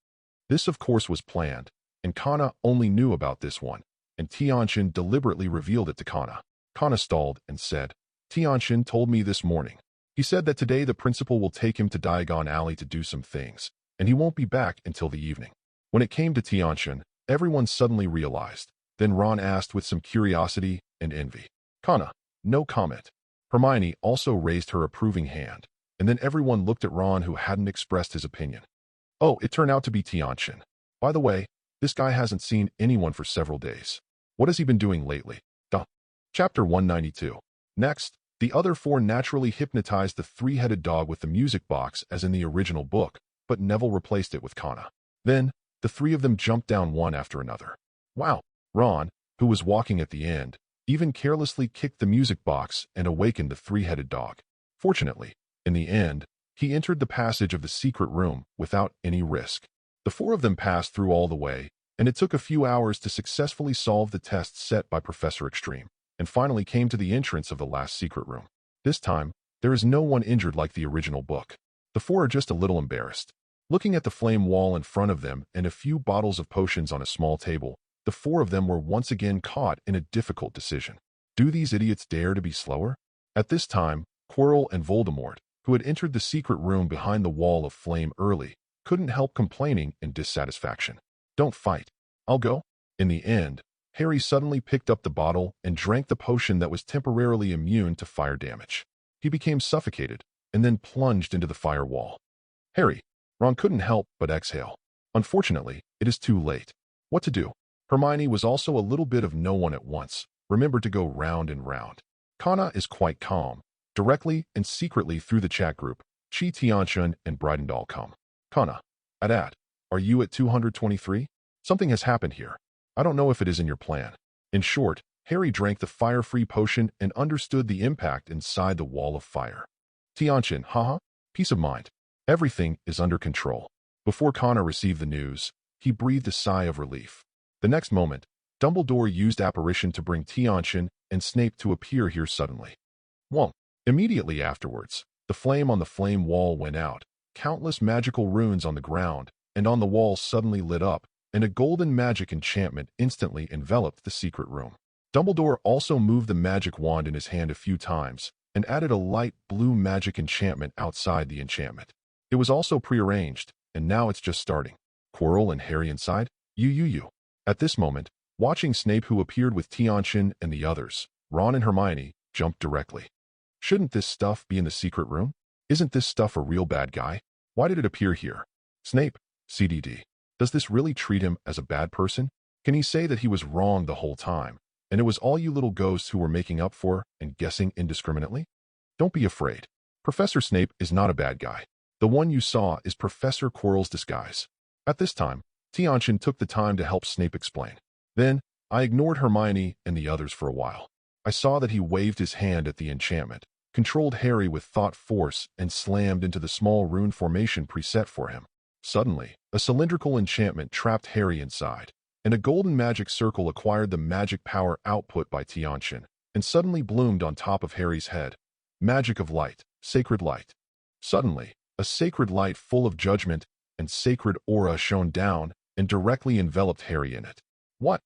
This of course was planned, and Kana only knew about this one, and Tianchen deliberately revealed it to Kana. Kana stalled and said, "Tianchen told me this morning. He said that today the principal will take him to Diagon Alley to do some things, and he won't be back until the evening." When it came to Tianchen, everyone suddenly realized. Then Ron asked with some curiosity and envy. "Kana, no comment." Hermione also raised her approving hand, and then everyone looked at Ron who hadn't expressed his opinion. Oh, it turned out to be Tianchen. By the way, this guy hasn't seen anyone for several days. What has he been doing lately? Duh. Chapter 192. Next, the other four naturally hypnotized the three-headed dog with the music box as in the original book, but Neville replaced it with Kana. Then, the three of them jumped down one after another. Wow! Ron, who was walking at the end, even carelessly kicked the music box and awakened the three-headed dog. Fortunately, in the end, he entered the passage of the secret room without any risk. The four of them passed through all the way, and it took a few hours to successfully solve the tests set by Professor Extreme, and finally came to the entrance of the last secret room. This time, there is no one injured like the original book. The four are just a little embarrassed. Looking at the flame wall in front of them and a few bottles of potions on a small table, the four of them were once again caught in a difficult decision. Do these idiots dare to be slower? At this time, Quirrell and Voldemort, who had entered the secret room behind the wall of flame early, couldn't help complaining in dissatisfaction. "Don't fight. I'll go." In the end, Harry suddenly picked up the bottle and drank the potion that was temporarily immune to fire damage. He became suffocated and then plunged into the firewall. "Harry," Ron couldn't help but exhale. "Unfortunately, it is too late. What to do?" Hermione was also a little bit of no one at once. Remember to go round and round. Kana is quite calm. Directly and secretly through the chat group, Tianchen and Bridendahl come. "Kana, are you at 223? Something has happened here. I don't know if it is in your plan." In short, Harry drank the fire-free potion and understood the impact inside the wall of fire. Tianchen, haha, peace of mind. Everything is under control. Before Kana received the news, he breathed a sigh of relief. The next moment, Dumbledore used apparition to bring Tianchen and Snape to appear here suddenly. Whoa. Immediately afterwards, the flame on the flame wall went out, countless magical runes on the ground and on the wall suddenly lit up, and a golden magic enchantment instantly enveloped the secret room. Dumbledore also moved the magic wand in his hand a few times and added a light blue magic enchantment outside the enchantment. It was also prearranged, and now it's just starting. Quirrell and Harry inside? You. At this moment, watching Snape who appeared with Tianchen and the others, Ron and Hermione jumped directly. Shouldn't this stuff be in the secret room? Isn't this stuff a real bad guy? Why did it appear here? Snape, CDD. Does this really treat him as a bad person? Can he say that he was wrong the whole time, and it was all you little ghosts who were making up for and guessing indiscriminately? Don't be afraid. Professor Snape is not a bad guy. The one you saw is Professor Quirrell's disguise. At this time, Tianchen took the time to help Snape explain. Then, I ignored Hermione and the others for a while. I saw that he waved his hand at the enchantment, controlled Harry with thought force and slammed into the small rune formation preset for him. Suddenly, a cylindrical enchantment trapped Harry inside, and a golden magic circle acquired the magic power output by Tianchen and suddenly bloomed on top of Harry's head. Magic of light, sacred light. Suddenly, a sacred light full of judgment and sacred aura shone down and directly enveloped Harry in it. What?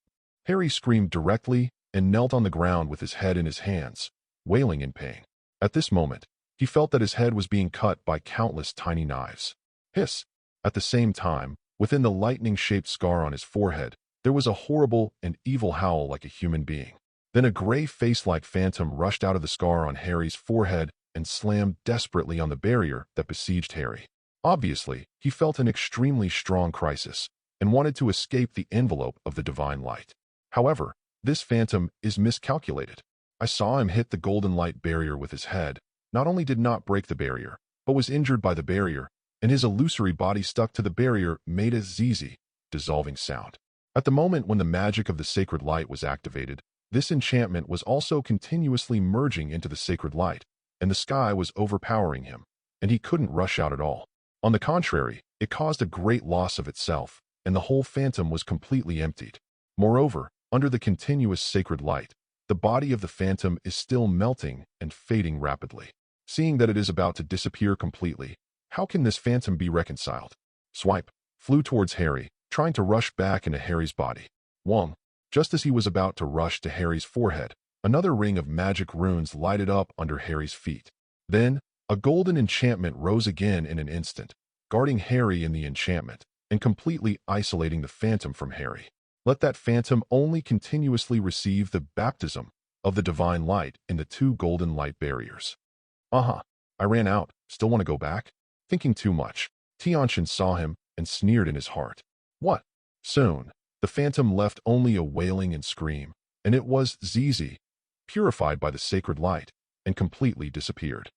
Harry screamed directly and knelt on the ground with his head in his hands, wailing in pain. At this moment, he felt that his head was being cut by countless tiny knives. Hiss! At the same time, within the lightning-shaped scar on his forehead, there was a horrible and evil howl like a human being. Then a gray face-like phantom rushed out of the scar on Harry's forehead and slammed desperately on the barrier that besieged Harry. Obviously, he felt an extremely strong crisis and wanted to escape the envelope of the divine light. However, this phantom is miscalculated. I saw him hit the golden light barrier with his head, not only did not break the barrier, but was injured by the barrier, and his illusory body stuck to the barrier made a zzz, dissolving sound. At the moment when the magic of the sacred light was activated, this enchantment was also continuously merging into the sacred light, and the sky was overpowering him, and he couldn't rush out at all. On the contrary, it caused a great loss of itself, and the whole phantom was completely emptied. Moreover, under the continuous sacred light, the body of the phantom is still melting and fading rapidly. Seeing that it is about to disappear completely, how can this phantom be reconciled? Swipe flew towards Harry, trying to rush back into Harry's body. Wong. Just as he was about to rush to Harry's forehead, another ring of magic runes lighted up under Harry's feet. Then, a golden enchantment rose again in an instant, guarding Harry in the enchantment, and completely isolating the phantom from Harry. Let that phantom only continuously receive the baptism of the divine light in the two golden light barriers. I ran out, still want to go back? Thinking too much, Tianchen saw him and sneered in his heart. What? Soon, the phantom left only a wailing and scream, and it was zzz, purified by the sacred light, and completely disappeared.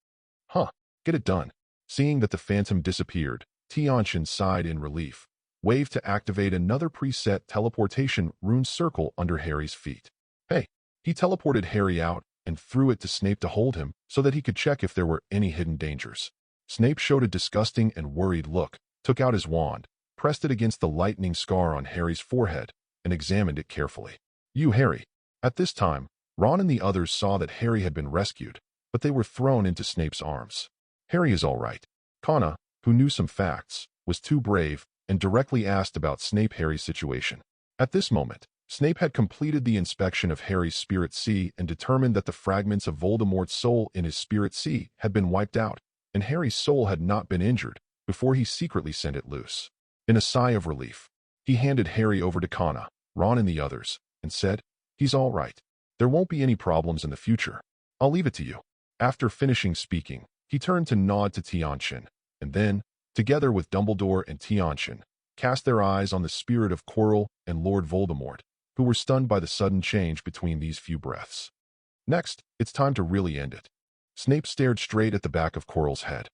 Get it done. Seeing that the phantom disappeared, Tianchen sighed in relief, waved to activate another preset teleportation rune circle under Harry's feet. Hey, he teleported Harry out and threw it to Snape to hold him so that he could check if there were any hidden dangers. Snape showed a disgusting and worried look, took out his wand, pressed it against the lightning scar on Harry's forehead, and examined it carefully. You, Harry. At this time, Ron and the others saw that Harry had been rescued, but they were thrown into Snape's arms. Harry is all right. Kana, who knew some facts, was too brave and directly asked about Harry's situation. At this moment, Snape had completed the inspection of Harry's Spirit Sea and determined that the fragments of Voldemort's soul in his Spirit Sea had been wiped out, and Harry's soul had not been injured before he secretly sent it loose. In a sigh of relief, he handed Harry over to Kana, Ron and the others, and said, "He's all right. There won't be any problems in the future. I'll leave it to you." After finishing speaking, he turned to nod to Tianchen, and then, together with Dumbledore and Tianchen, cast their eyes on the spirit of Quirrell and Lord Voldemort, who were stunned by the sudden change between these few breaths. Next, it's time to really end it. Snape stared straight at the back of Quirrell's head.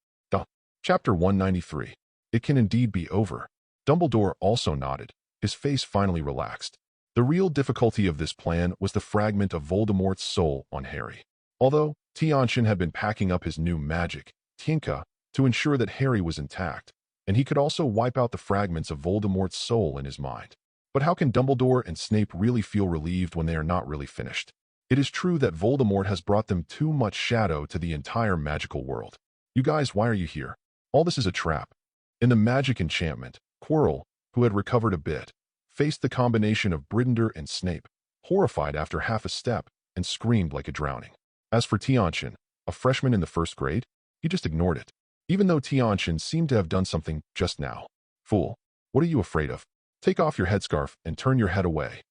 Chapter 193. It can indeed be over. Dumbledore also nodded, his face finally relaxed. The real difficulty of this plan was the fragment of Voldemort's soul on Harry. Although Tianchen had been packing up his new magic, Tinka, to ensure that Harry was intact, and he could also wipe out the fragments of Voldemort's soul in his mind. But how can Dumbledore and Snape really feel relieved when they are not really finished? It is true that Voldemort has brought them too much shadow to the entire magical world. You guys, why are you here? All this is a trap. In the magic enchantment, Quirrell, who had recovered a bit, faced the combination of Britender and Snape, horrified after half a step, and screamed like a drowning. As for Tianchen, a freshman in the first grade, he just ignored it, even though Tianchen seemed to have done something just now. Fool, what are you afraid of? Take off your headscarf and turn your head away.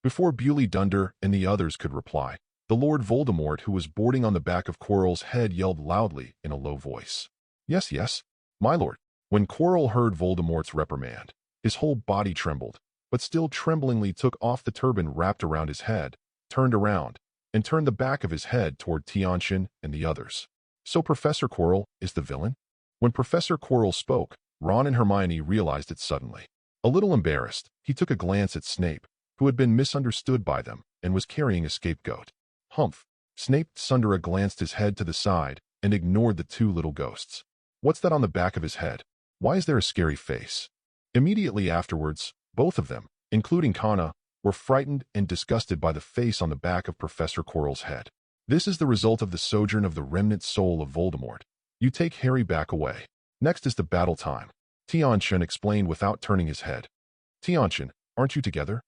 Before Bewley Dunder and the others could reply, the Lord Voldemort, who was boarding on the back of Quirrell's head, yelled loudly in a low voice. Yes, my lord. When Quirrell heard Voldemort's reprimand, his whole body trembled, but still tremblingly took off the turban wrapped around his head, turned around, and turned the back of his head toward Tianchen and the others. So Professor Quirrell is the villain? When Professor Quirrell spoke, Ron and Hermione realized it suddenly. A little embarrassed, he took a glance at Snape, who had been misunderstood by them and was carrying a scapegoat. Humph, Snape Sundara glanced his head to the side and ignored the two little ghosts. What's that on the back of his head? Why is there a scary face? Immediately afterwards, both of them, including Kana, were frightened and disgusted by the face on the back of Professor Quirrell's head. This is the result of the sojourn of the remnant soul of Voldemort. You take Harry back away. Next is the battle time. Tianchen explained without turning his head. Tianchen, aren't you together?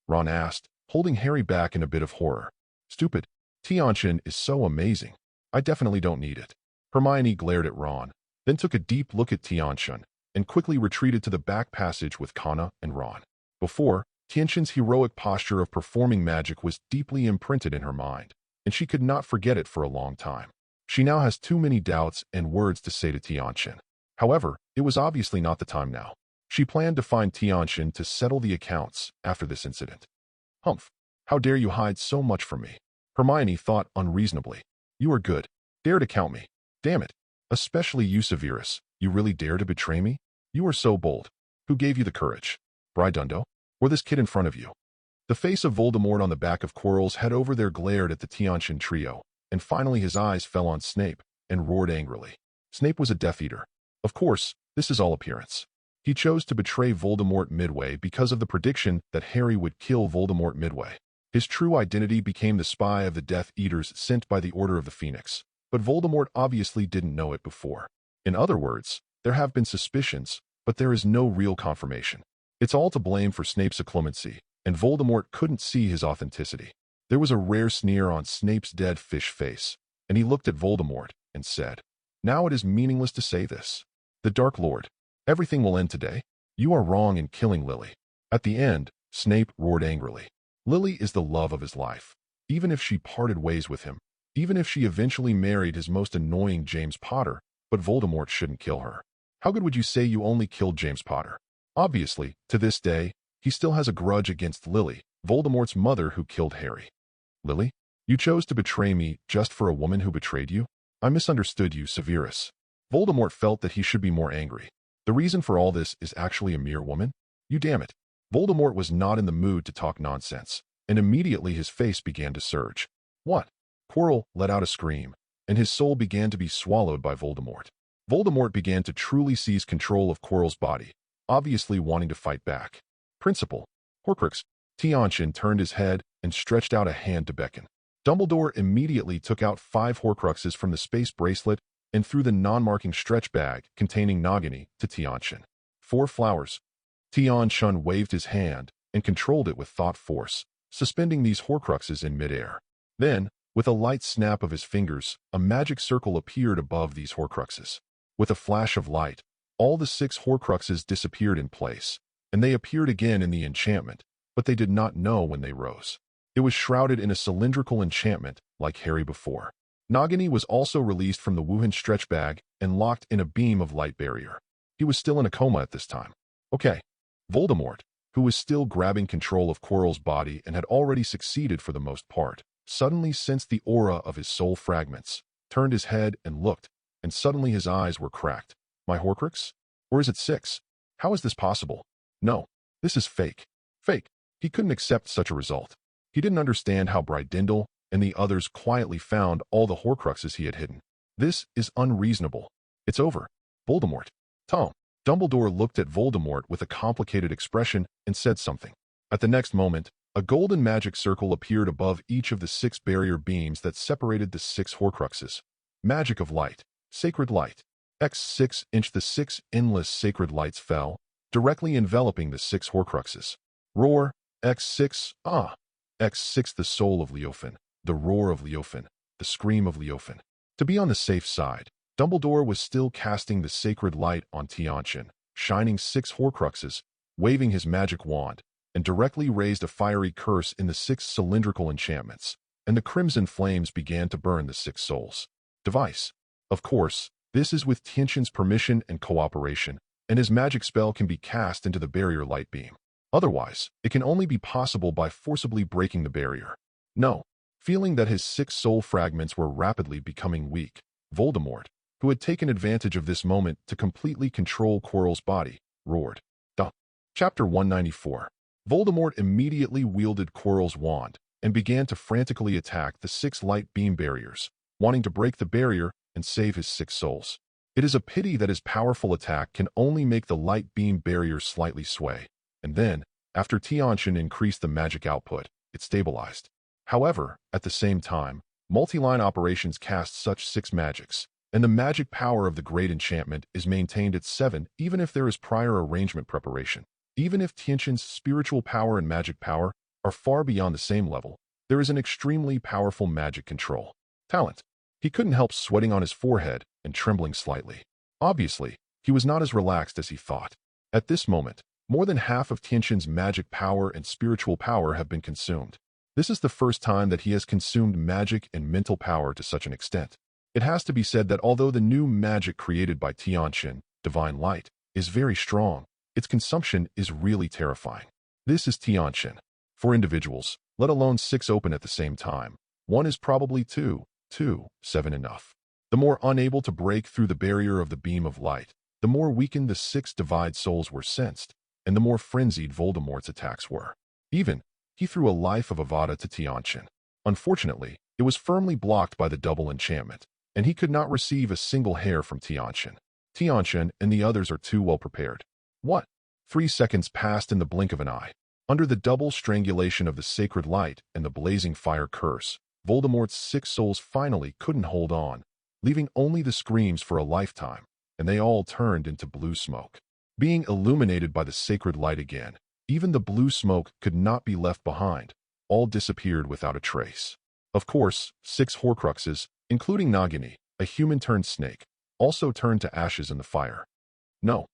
Ron asked, holding Harry back in a bit of horror. Stupid. Tianchen is so amazing. I definitely don't need it. Hermione glared at Ron, then took a deep look at Tianchen, and quickly retreated to the back passage with Kana and Ron. Before, Tianchen's heroic posture of performing magic was deeply imprinted in her mind, and she could not forget it for a long time. She now has too many doubts and words to say to Tianchen. However, it was obviously not the time now. She planned to find Tianchen to settle the accounts after this incident. Humph! How dare you hide so much from me? Hermione thought unreasonably. You are good. Dare to count me. Damn it. Especially you, Severus. You really dare to betray me? You are so bold. Who gave you the courage? Brydundo? Or this kid in front of you? The face of Voldemort on the back of Quirrell's head over there glared at the Tianchen trio, and finally his eyes fell on Snape and roared angrily. Snape was a Death Eater. Of course, this is all appearance. He chose to betray Voldemort midway because of the prediction that Harry would kill Voldemort midway. His true identity became the spy of the Death Eaters sent by the Order of the Phoenix, but Voldemort obviously didn't know it before. In other words, there have been suspicions, but there is no real confirmation. It's all to blame for Snape's inclemency, and Voldemort couldn't see his authenticity. There was a rare sneer on Snape's dead fish face, and he looked at Voldemort and said, "Now it is meaningless to say this. The Dark Lord. Everything will end today. You are wrong in killing Lily." At the end, Snape roared angrily. Lily is the love of his life. Even if she parted ways with him, even if she eventually married his most annoying James Potter, but Voldemort shouldn't kill her. How good would you say you only killed James Potter? Obviously, to this day, he still has a grudge against Lily, Voldemort's mother who killed Harry. Lily, you chose to betray me just for a woman who betrayed you? I misunderstood you, Severus. Voldemort felt that he should be more angry. The reason for all this is actually a mere woman? You damn it. Voldemort was not in the mood to talk nonsense, and immediately his face began to surge. What? Quirrell let out a scream, and his soul began to be swallowed by Voldemort. Voldemort began to truly seize control of Quirrell's body, obviously wanting to fight back. Principal, Horcrux. Tianchen turned his head and stretched out a hand to beckon. Dumbledore immediately took out 5 Horcruxes from the space bracelet and threw the non-marking stretch bag containing Nagini to Tianchen. 4 flowers. Tianchen waved his hand and controlled it with thought force, suspending these Horcruxes in midair. Then, with a light snap of his fingers, a magic circle appeared above these Horcruxes. With a flash of light, all the 6 Horcruxes disappeared in place, and they appeared again in the enchantment, but they did not know when they rose. It was shrouded in a cylindrical enchantment, like Harry before. Nagini was also released from the Wuhan stretch bag and locked in a beam of light barrier. He was still in a coma at this time. Okay. Voldemort, who was still grabbing control of Quirrell's body and had already succeeded for the most part, suddenly sensed the aura of his soul fragments, turned his head and looked, and suddenly his eyes were cracked. My Horcrux? Or is it 6? How is this possible? No, this is fake. Fake. He couldn't accept such a result. He didn't understand how Brydundo and the others quietly found all the Horcruxes he had hidden. This is unreasonable. It's over. Voldemort. Tom. Dumbledore looked at Voldemort with a complicated expression and said something. At the next moment, a golden magic circle appeared above each of the 6 barrier beams that separated the 6 Horcruxes. Magic of light. Sacred light. X6 the 6 endless sacred lights fell, directly enveloping the 6 Horcruxes. Roar. X6. X6 the soul of Leofin. The roar of Leofin. The scream of Leofin. To be on the safe side, Dumbledore was still casting the sacred light on Tianchen, shining 6 Horcruxes, waving his magic wand, and directly raised a fiery curse in the 6 cylindrical enchantments, and the crimson flames began to burn the 6 souls. Device. Of course, this is with Tianchen's permission and cooperation, and his magic spell can be cast into the barrier light beam. Otherwise, it can only be possible by forcibly breaking the barrier. No. Feeling that his 6 soul fragments were rapidly becoming weak, Voldemort, who had taken advantage of this moment to completely control Quirrell's body, roared. Chapter 194. Voldemort immediately wielded Quirrell's wand and began to frantically attack the 6 light beam barriers, wanting to break the barrier and save his 6 souls. It is a pity that his powerful attack can only make the light beam barrier slightly sway, and then, after Tianchen increased the magic output, it stabilized. However, at the same time, multi-line operations cast such 6 magics, and the magic power of the great enchantment is maintained at 7 even if there is prior arrangement preparation. Even if Tianchen's spiritual power and magic power are far beyond the same level, there is an extremely powerful magic control. Talent. He couldn't help sweating on his forehead and trembling slightly. Obviously, he was not as relaxed as he thought. At this moment, more than half of Tianchen's magic power and spiritual power have been consumed. This is the first time that he has consumed magic and mental power to such an extent. It has to be said that although the new magic created by Tianchen, Divine Light, is very strong, its consumption is really terrifying. This is Tianchen. For individuals, let alone 6 open at the same time, 1 is probably 7 enough. The more unable to break through the barrier of the beam of light, the more weakened the 6 divide souls were sensed, and the more frenzied Voldemort's attacks were. Even, he threw a life of Avada to Tianchen. Unfortunately, it was firmly blocked by the double enchantment, and he could not receive a single hair from Tianchen. Tianchen and the others are too well prepared. What? 3 seconds passed in the blink of an eye. Under the double strangulation of the sacred light and the blazing fire curse, Voldemort's 6 souls finally couldn't hold on, leaving only the screams for a lifetime, and they all turned into blue smoke. Being illuminated by the sacred light again, even the blue smoke could not be left behind. All disappeared without a trace. Of course, 6 Horcruxes, including Nagini, a human-turned snake, also turned to ashes in the fire. No,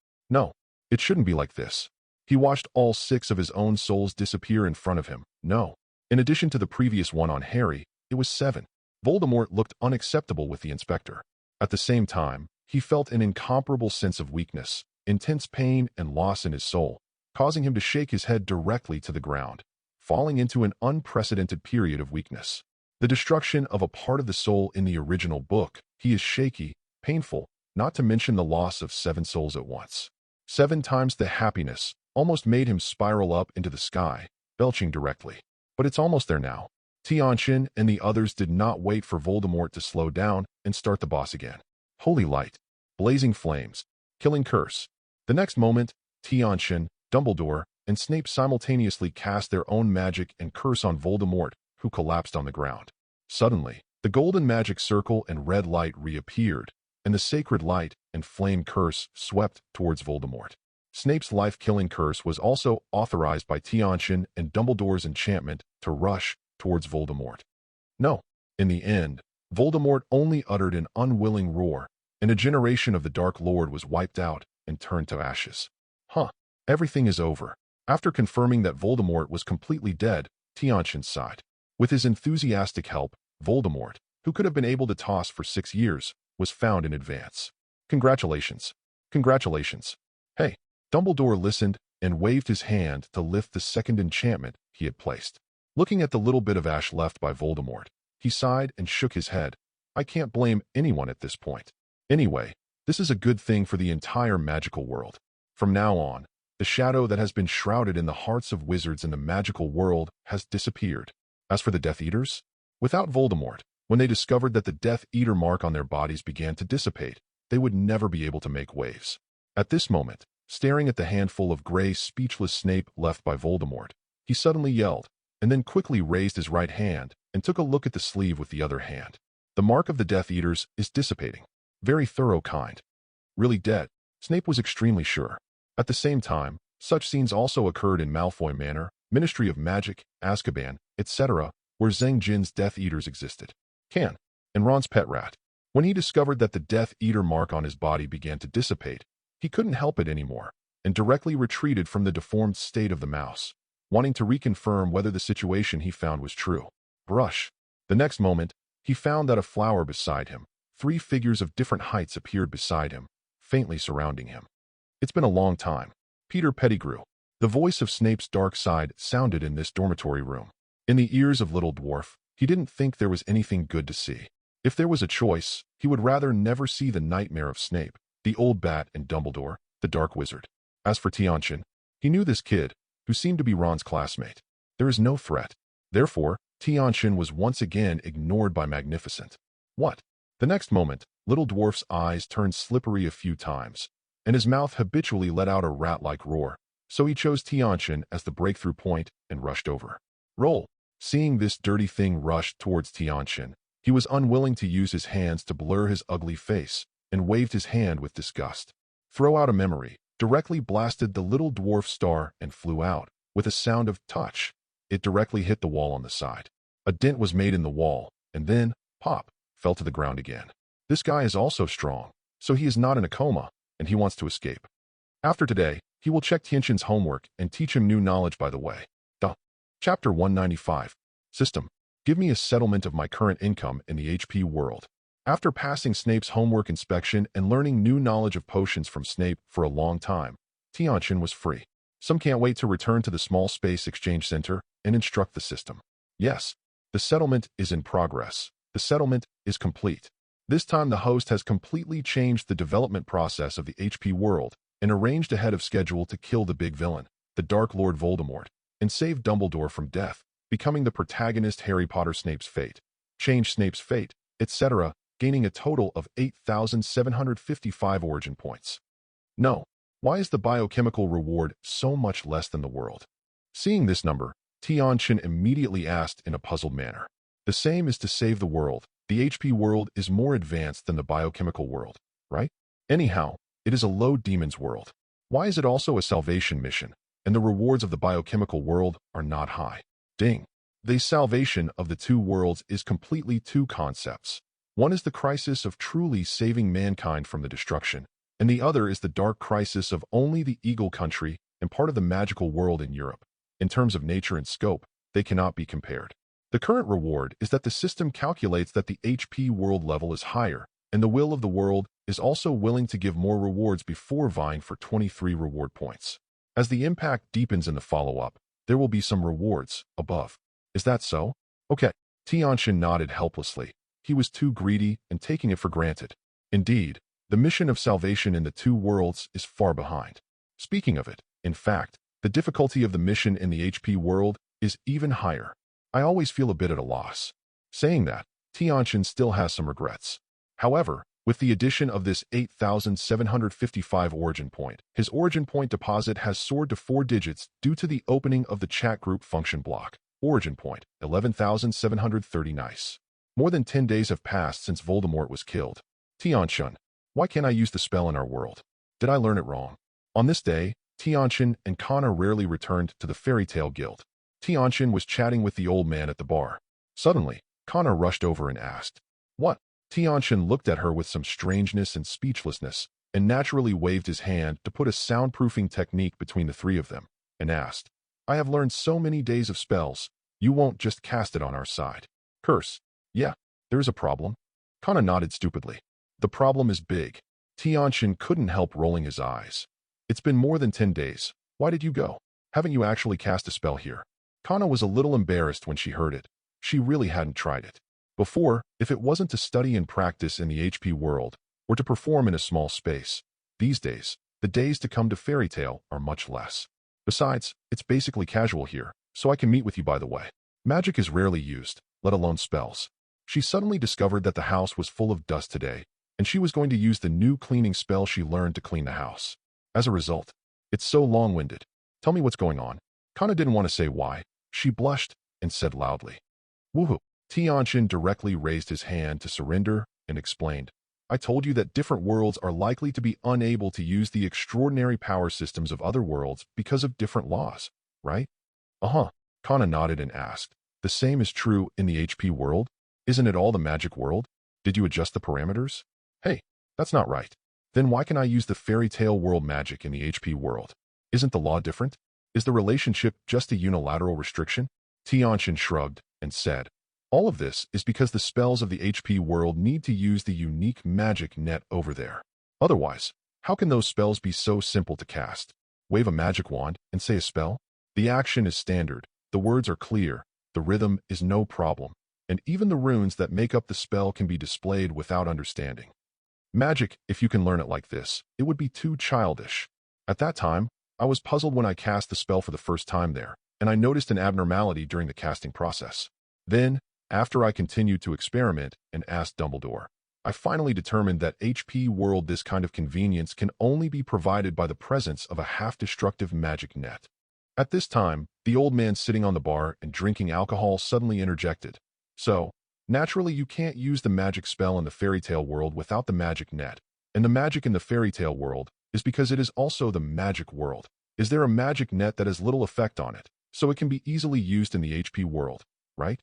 it shouldn't be like this. He watched all 6 of his own souls disappear in front of him. No. In addition to the previous one on Harry, it was 7. Voldemort looked unacceptable with the inspector. At the same time, he felt an incomparable sense of weakness, intense pain and loss in his soul, causing him to shake his head directly to the ground, falling into an unprecedented period of weakness. The destruction of a part of the soul in the original book, he is shaky, painful, not to mention the loss of 7 souls at once. 7 times the happiness almost made him spiral up into the sky, belching directly. But it's almost there now. Tianchen and the others did not wait for Voldemort to slow down and start the boss again. Holy light, blazing flames, killing curse. The next moment, Tianchen, Dumbledore, and Snape simultaneously cast their own magic and curse on Voldemort, who collapsed on the ground. Suddenly, the golden magic circle and red light reappeared, and the sacred light and flame curse swept towards Voldemort. Snape's life-killing curse was also authorized by Tianchen and Dumbledore's enchantment to rush towards Voldemort. No. In the end, Voldemort only uttered an unwilling roar, and a generation of the Dark Lord was wiped out and turned to ashes. Everything is over. After confirming that Voldemort was completely dead, Tianchen sighed. With his enthusiastic help, Voldemort, who could have been able to toss for 6 years, was found in advance. Congratulations. Congratulations. Hey. Dumbledore listened and waved his hand to lift the second enchantment he had placed. Looking at the little bit of ash left by Voldemort, he sighed and shook his head. I can't blame anyone at this point. Anyway, this is a good thing for the entire magical world. From now on, the shadow that has been shrouded in the hearts of wizards in the magical world has disappeared. As for the Death Eaters, without Voldemort, when they discovered that the Death Eater mark on their bodies began to dissipate, they would never be able to make waves. At this moment, staring at the handful of gray, speechless Snape left by Voldemort, he suddenly yelled, and then quickly raised his right hand and took a look at the sleeve with the other hand. The mark of the Death Eaters is dissipating. Very thorough kind. Really dead. Snape was extremely sure. At the same time, such scenes also occurred in Malfoy Manor, Ministry of Magic, Azkaban, etc., where Zheng Jin's Death Eaters existed. Can, and Ron's pet rat. When he discovered that the Death Eater mark on his body began to dissipate, he couldn't help it anymore, and directly retreated from the deformed state of the mouse, wanting to reconfirm whether the situation he found was true. Brush. The next moment, he found that a flower beside him, 3 figures of different heights appeared beside him, faintly surrounding him. It's been a long time. Peter Pettigrew. The voice of Snape's dark side sounded in this dormitory room. In the ears of Little Dwarf, he didn't think there was anything good to see. If there was a choice, he would rather never see the nightmare of Snape, the old bat, and Dumbledore, the dark wizard. As for Tianchen, he knew this kid, who seemed to be Ron's classmate. There is no threat. Therefore, Tianchen was once again ignored by Magnificent. What? The next moment, Little Dwarf's eyes turned slippery a few times, and his mouth habitually let out a rat-like roar, so he chose Tianchen as the breakthrough point and rushed over. Roll! Seeing this dirty thing rush towards Tianchen, he was unwilling to use his hands to blur his ugly face, and waved his hand with disgust. Throw out a memory, directly blasted the little dwarf star and flew out. With a sound of touch, it directly hit the wall on the side. A dent was made in the wall, and then, pop, fell to the ground again. This guy is also strong, so he is not in a coma, and he wants to escape. After today, he will check Tianchen's homework and teach him new knowledge by the way. Chapter 195. System. Give me a settlement of my current income in the HP world. After passing Snape's homework inspection and learning new knowledge of potions from Snape for a long time, Tianchen was free. Some can't wait to return to the small space exchange center and instruct the system. Yes, the settlement is in progress. The settlement is complete. This time the host has completely changed the development process of the HP world and arranged ahead of schedule to kill the big villain, the Dark Lord Voldemort, and save Dumbledore from death, becoming the protagonist Harry Potter Snape's fate, change Snape's fate, etc., gaining a total of 8,755 origin points. No, why is the biochemical reward so much less than the world? Seeing this number, Tianchen immediately asked in a puzzled manner. The same is to save the world. The HP world is more advanced than the biochemical world, right? Anyhow, it is a low demon's world. Why is it also a salvation mission, and the rewards of the biochemical world are not high? Ding. The salvation of the two worlds is completely two concepts. One is the crisis of truly saving mankind from the destruction, and the other is the dark crisis of only the Eagle Country and part of the magical world in Europe. In terms of nature and scope, they cannot be compared. The current reward is that the system calculates that the HP world level is higher, and the will of the world is also willing to give more rewards before vying for 23 reward points. As the impact deepens in the follow-up, there will be some rewards above. Is that so? Okay. Tianchen nodded helplessly. He was too greedy and taking it for granted. Indeed, the mission of salvation in the two worlds is far behind. Speaking of it, in fact, the difficulty of the mission in the HP world is even higher. I always feel a bit at a loss. Saying that, Tianchen still has some regrets. However, with the addition of this 8,755 origin point, his origin point deposit has soared to 4 digits due to the opening of the chat group function block. Origin point, 11,730 nice. More than 10 days have passed since Voldemort was killed. Tianchen, why can't I use the spell in our world? Did I learn it wrong? On this day, Tianchen and Kana rarely returned to the Fairy Tale Guild. Tianchen was chatting with the old man at the bar. Suddenly, Kana rushed over and asked, "What?" Tianchen looked at her with some strangeness and speechlessness, and naturally waved his hand to put a soundproofing technique between the three of them, and asked, "I have learned so many days of spells, you won't just cast it on our side." Curse. Yeah, there's a problem. Kana nodded stupidly. The problem is big. Tianchen couldn't help rolling his eyes. It's been more than 10 days. Why did you go? Haven't you actually cast a spell here? Kana was a little embarrassed when she heard it. She really hadn't tried it before, if it wasn't to study and practice in the HP world, or to perform in a small space. These days, the days to come to Fairy Tale are much less. Besides, it's basically casual here, so I can meet with you by the way. Magic is rarely used, let alone spells. She suddenly discovered that the house was full of dust today, and she was going to use the new cleaning spell she learned to clean the house. As a result, it's so long-winded. Tell me what's going on. Kana didn't want to say why. She blushed and said loudly, "Woohoo." Tianchen directly raised his hand to surrender and explained, "I told you that different worlds are likely to be unable to use the extraordinary power systems of other worlds because of different laws, right?" Uh-huh. Kana nodded and asked, "The same is true in the HP world? Isn't it all the magic world? Did you adjust the parameters?" Hey, that's not right. Then why can I use the Fairy Tale world magic in the HP world? Isn't the law different? Is the relationship just a unilateral restriction? Tianchen shrugged and said, "All of this is because the spells of the HP world need to use the unique magic net over there. Otherwise, how can those spells be so simple to cast? Wave a magic wand and say a spell? The action is standard, the words are clear, the rhythm is no problem, and even the runes that make up the spell can be displayed without understanding. Magic, if you can learn it like this, it would be too childish." At that time, I was puzzled when I cast the spell for the first time there, and I noticed an abnormality during the casting process. Then, after I continued to experiment and asked Dumbledore, I finally determined that HP World this kind of convenience can only be provided by the presence of a half-destructive magic net. At this time, the old man sitting on the bar and drinking alcohol suddenly interjected. So, naturally you can't use the magic spell in the fairy tale world without the magic net. And the magic in the fairy tale world is because it is also the magic world. Is there a magic net that has little effect on it, so it can be easily used in the HP world, right?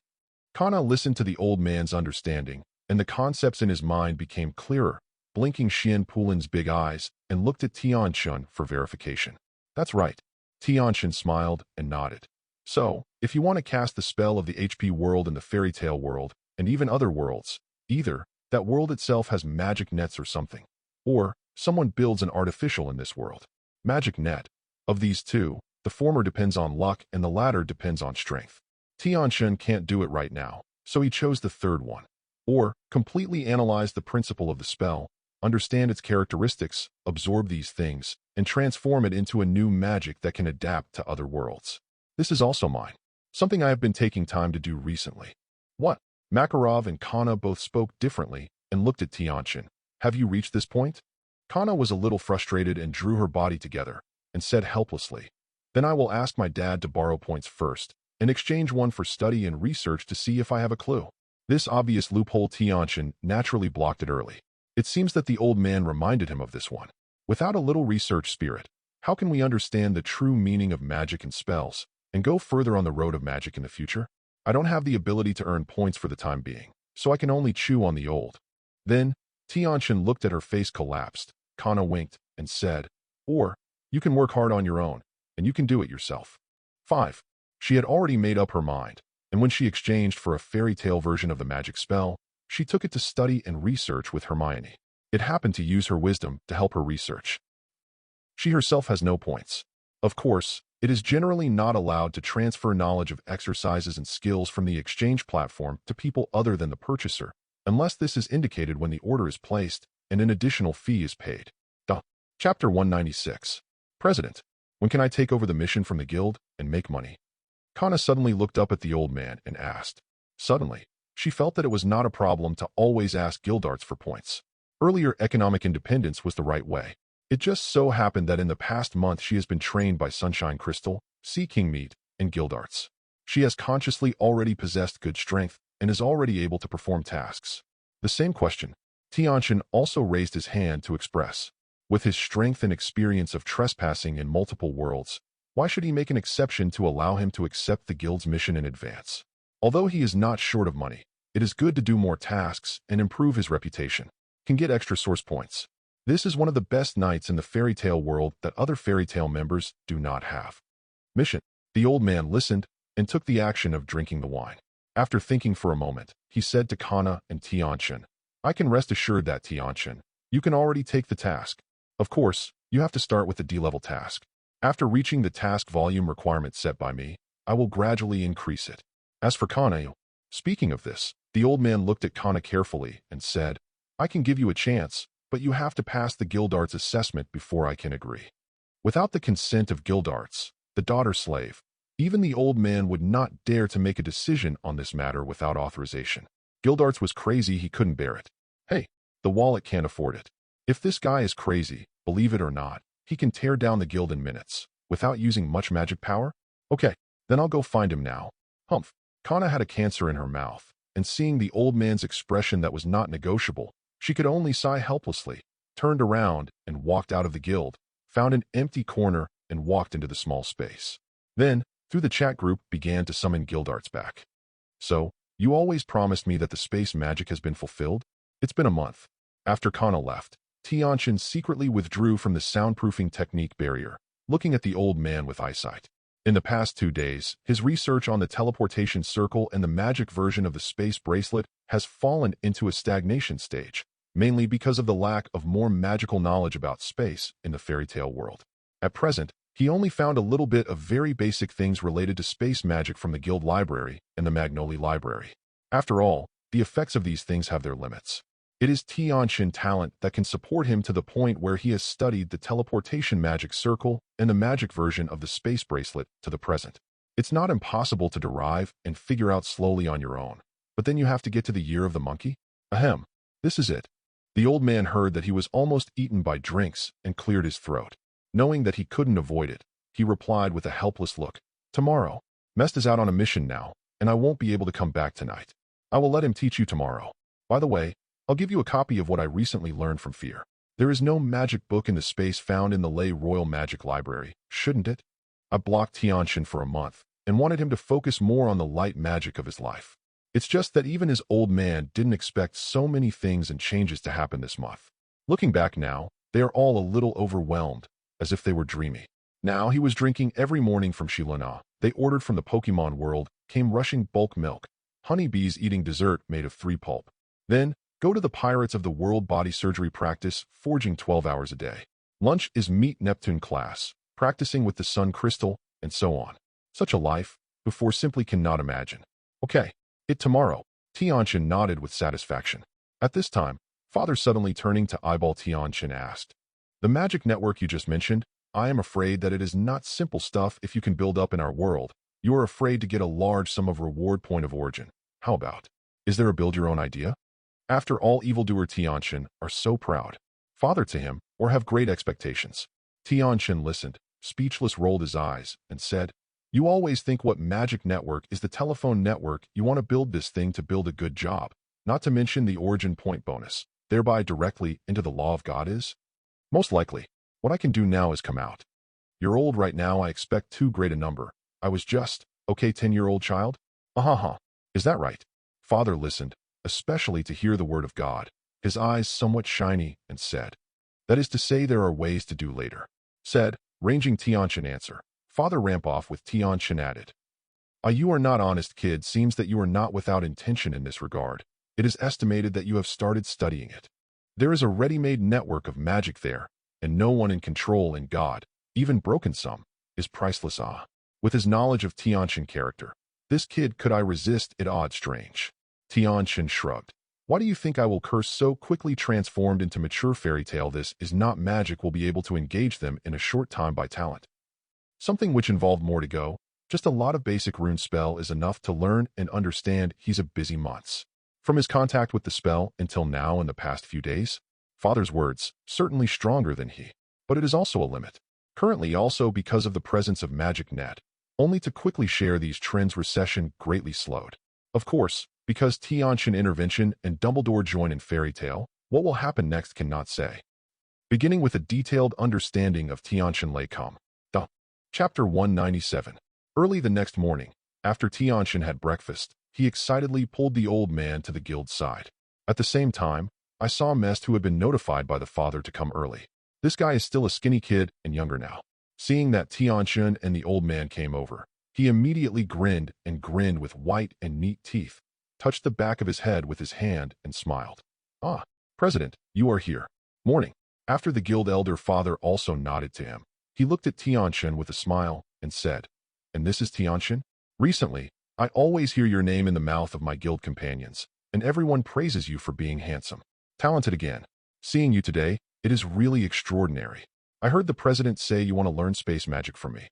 Kana listened to the old man's understanding, and the concepts in his mind became clearer, blinking Xian Pulin's big eyes and looked at Tianchen for verification. That's right. Tianchen smiled and nodded. So, if you want to cast the spell of the HP world in the fairy tale world, and even other worlds, either that world itself has magic nets or something, or someone builds an artificial in this world. Magic net. Of these two, the former depends on luck and the latter depends on strength. Tianchen can't do it right now, so he chose the third one. Or, completely analyze the principle of the spell, understand its characteristics, absorb these things, and transform it into a new magic that can adapt to other worlds. This is also mine. Something I have been taking time to do recently. What? Makarov and Kana both spoke differently and looked at Tianchen. Have you reached this point? Kana was a little frustrated and drew her body together and said helplessly, Then I will ask my dad to borrow points first and exchange one for study and research to see if I have a clue. This obvious loophole Tianchen naturally blocked it early. It seems that the old man reminded him of this one. Without a little research spirit, how can we understand the true meaning of magic and spells and go further on the road of magic in the future? I don't have the ability to earn points for the time being, so I can only chew on the old. Then, Tianchen looked at her face collapsed. Kana winked and said, Or, you can work hard on your own, and you can do it yourself. 5. She had already made up her mind, and when she exchanged for a fairy tale version of the magic spell, she took it to study and research with Hermione. It happened to use her wisdom to help her research. She herself has no points. Of course, it is generally not allowed to transfer knowledge of exercises and skills from the exchange platform to people other than the purchaser, unless this is indicated when the order is placed and an additional fee is paid. Chapter 196. President, when can I take over the mission from the guild and make money? Kana suddenly looked up at the old man and asked. Suddenly, she felt that it was not a problem to always ask guildarts for points. Earlier economic independence was the right way. It just so happened that in the past month she has been trained by Sunshine Crystal, Sea King Meat, and guildarts. She has consciously already possessed good strength and is already able to perform tasks. The same question. Tianchen also raised his hand to express. With his strength and experience of trespassing in multiple worlds, why should he make an exception to allow him to accept the guild's mission in advance? Although he is not short of money, it is good to do more tasks and improve his reputation. Can get extra source points. This is one of the best nights in the fairy tale world that other fairy tale members do not have. Mission. The old man listened and took the action of drinking the wine. After thinking for a moment, he said to Kana and Tianchen, I can rest assured that, Tianchen, you can already take the task. Of course, you have to start with the D-level task. After reaching the task volume requirement set by me, I will gradually increase it. As for Kana, speaking of this, the old man looked at Kana carefully and said, I can give you a chance, but you have to pass the guildarts assessment before I can agree. Without the consent of guildarts, the daughter slave, even the old man would not dare to make a decision on this matter without authorization. Guildarts was crazy, he couldn't bear it. Hey, the wallet can't afford it. If this guy is crazy, believe it or not, he can tear down the guild in minutes, without using much magic power? Okay, then I'll go find him now. Humph. Kana had a cancer in her mouth, and seeing the old man's expression that was not negotiable, she could only sigh helplessly, turned around and walked out of the guild, found an empty corner and walked into the small space. Then, through the chat group, began to summon guildarts back. So, you always promised me that the space magic has been fulfilled? It's been a month. After Kana left, Tianchen secretly withdrew from the soundproofing technique barrier, looking at the old man with eyesight. In the past 2 days, his research on the teleportation circle and the magic version of the space bracelet has fallen into a stagnation stage, mainly because of the lack of more magical knowledge about space in the fairy tale world. At present, he only found a little bit of very basic things related to space magic from the guild library and the Magnolia library. After all, the effects of these things have their limits. It is Tianchen talent that can support him to the point where he has studied the teleportation magic circle and the magic version of the space bracelet to the present. It's not impossible to derive and figure out slowly on your own, but then you have to get to the year of the monkey? Ahem. This is it. The old man heard that he was almost eaten by drinks and cleared his throat. Knowing that he couldn't avoid it, he replied with a helpless look. Tomorrow. Mest is out on a mission now, and I won't be able to come back tonight. I will let him teach you tomorrow. By the way, I'll give you a copy of what I recently learned from Fear. There is no magic book in the space found in the Lei Royal Magic Library, shouldn't it? I blocked Tianchen for a month and wanted him to focus more on the light magic of his life. It's just that even his old man didn't expect so many things and changes to happen this month. Looking back now, they are all a little overwhelmed, as if they were dreamy. Now he was drinking every morning from Shilana. They ordered from the Pokemon world, came rushing bulk milk, honeybees eating dessert made of 3 pulp. Then, go to the Pirates of the World body surgery practice, forging 12 hours a day. Lunch is meet Neptune class, practicing with the sun crystal, and so on. Such a life, before simply cannot imagine. Okay, it tomorrow. Tianchen nodded with satisfaction. At this time, father suddenly turning to eyeball Tianchen asked, the magic network you just mentioned, I am afraid that it is not simple stuff if you can build up in our world. You are afraid to get a large sum of reward point of origin. How about? Is there a build your own idea? After all, evildoer Tianchen are so proud. Father to him, or have great expectations. Tianchen listened, speechless, rolled his eyes, and said, you always think what magic network is the telephone network. You want to build this thing to build a good job, not to mention the origin point bonus, thereby directly into the law of God is? Most likely. What I can do now is come out. You're old right now, I expect too great a number. I was just, okay 10-year-old child? Is that right? Father listened, especially to hear the word of God, his eyes somewhat shiny, and said, that is to say there are ways to do later. Said, ranging Tianchen answer. Father ramp off with Tianchen added. You are not honest kid, seems that you are not without intention in this regard. It is estimated that you have started studying it. There is a ready-made network of magic there, and no one in control in God, even broken some, is priceless. With his knowledge of Tianchen character, this kid could I resist it odd strange. Tianchen shrugged. Why do you think I will curse so quickly transformed into mature fairy tale? This is not magic will be able to engage them in a short time by talent. Something which involved more to go, just a lot of basic rune spell is enough to learn and understand. He's a busy months. From his contact with the spell until now in the past few days, father's words, certainly stronger than he, but it is also a limit. Currently also because of the presence of magic net, only to quickly share these trends recession greatly slowed. Of course, because Tianchen intervention and Dumbledore join in fairy tale, what will happen next cannot say. Beginning with a detailed understanding of Tianchen Lei come. Chapter 197. Early the next morning, after Tianchen had breakfast, he excitedly pulled the old man to the guild's side. At the same time, I saw Mest who had been notified by the father to come early. This guy is still a skinny kid and younger now. Seeing that Tianchen and the old man came over, he immediately grinned with white and neat teeth, touched the back of his head with his hand and smiled. President, you are here. Morning. After the guild elder father also nodded to him, he looked at Tianchen with a smile and said, and this is Tianchen? Recently, I always hear your name in the mouth of my guild companions, and everyone praises you for being handsome. Talented again. Seeing you today, it is really extraordinary. I heard the president say you want to learn space magic from me.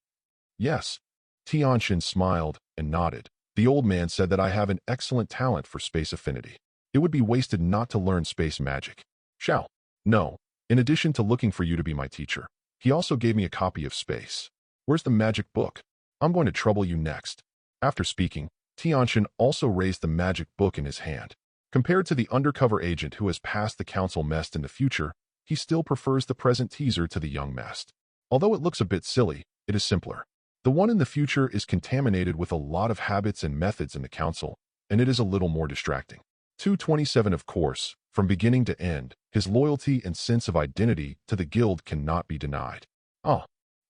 Yes. Tianchen smiled and nodded. The old man said that I have an excellent talent for space affinity. It would be wasted not to learn space magic. Shall? No. In addition to looking for you to be my teacher, he also gave me a copy of Space. Where's the magic book? I'm going to trouble you next. After speaking, Tianchen also raised the magic book in his hand. Compared to the undercover agent who has passed the council Mest in the future, he still prefers the present teaser to the young Mest. Although it looks a bit silly, it is simpler. The one in the future is contaminated with a lot of habits and methods in the council, and it is a little more distracting. 227 Of course, from beginning to end, his loyalty and sense of identity to the guild cannot be denied.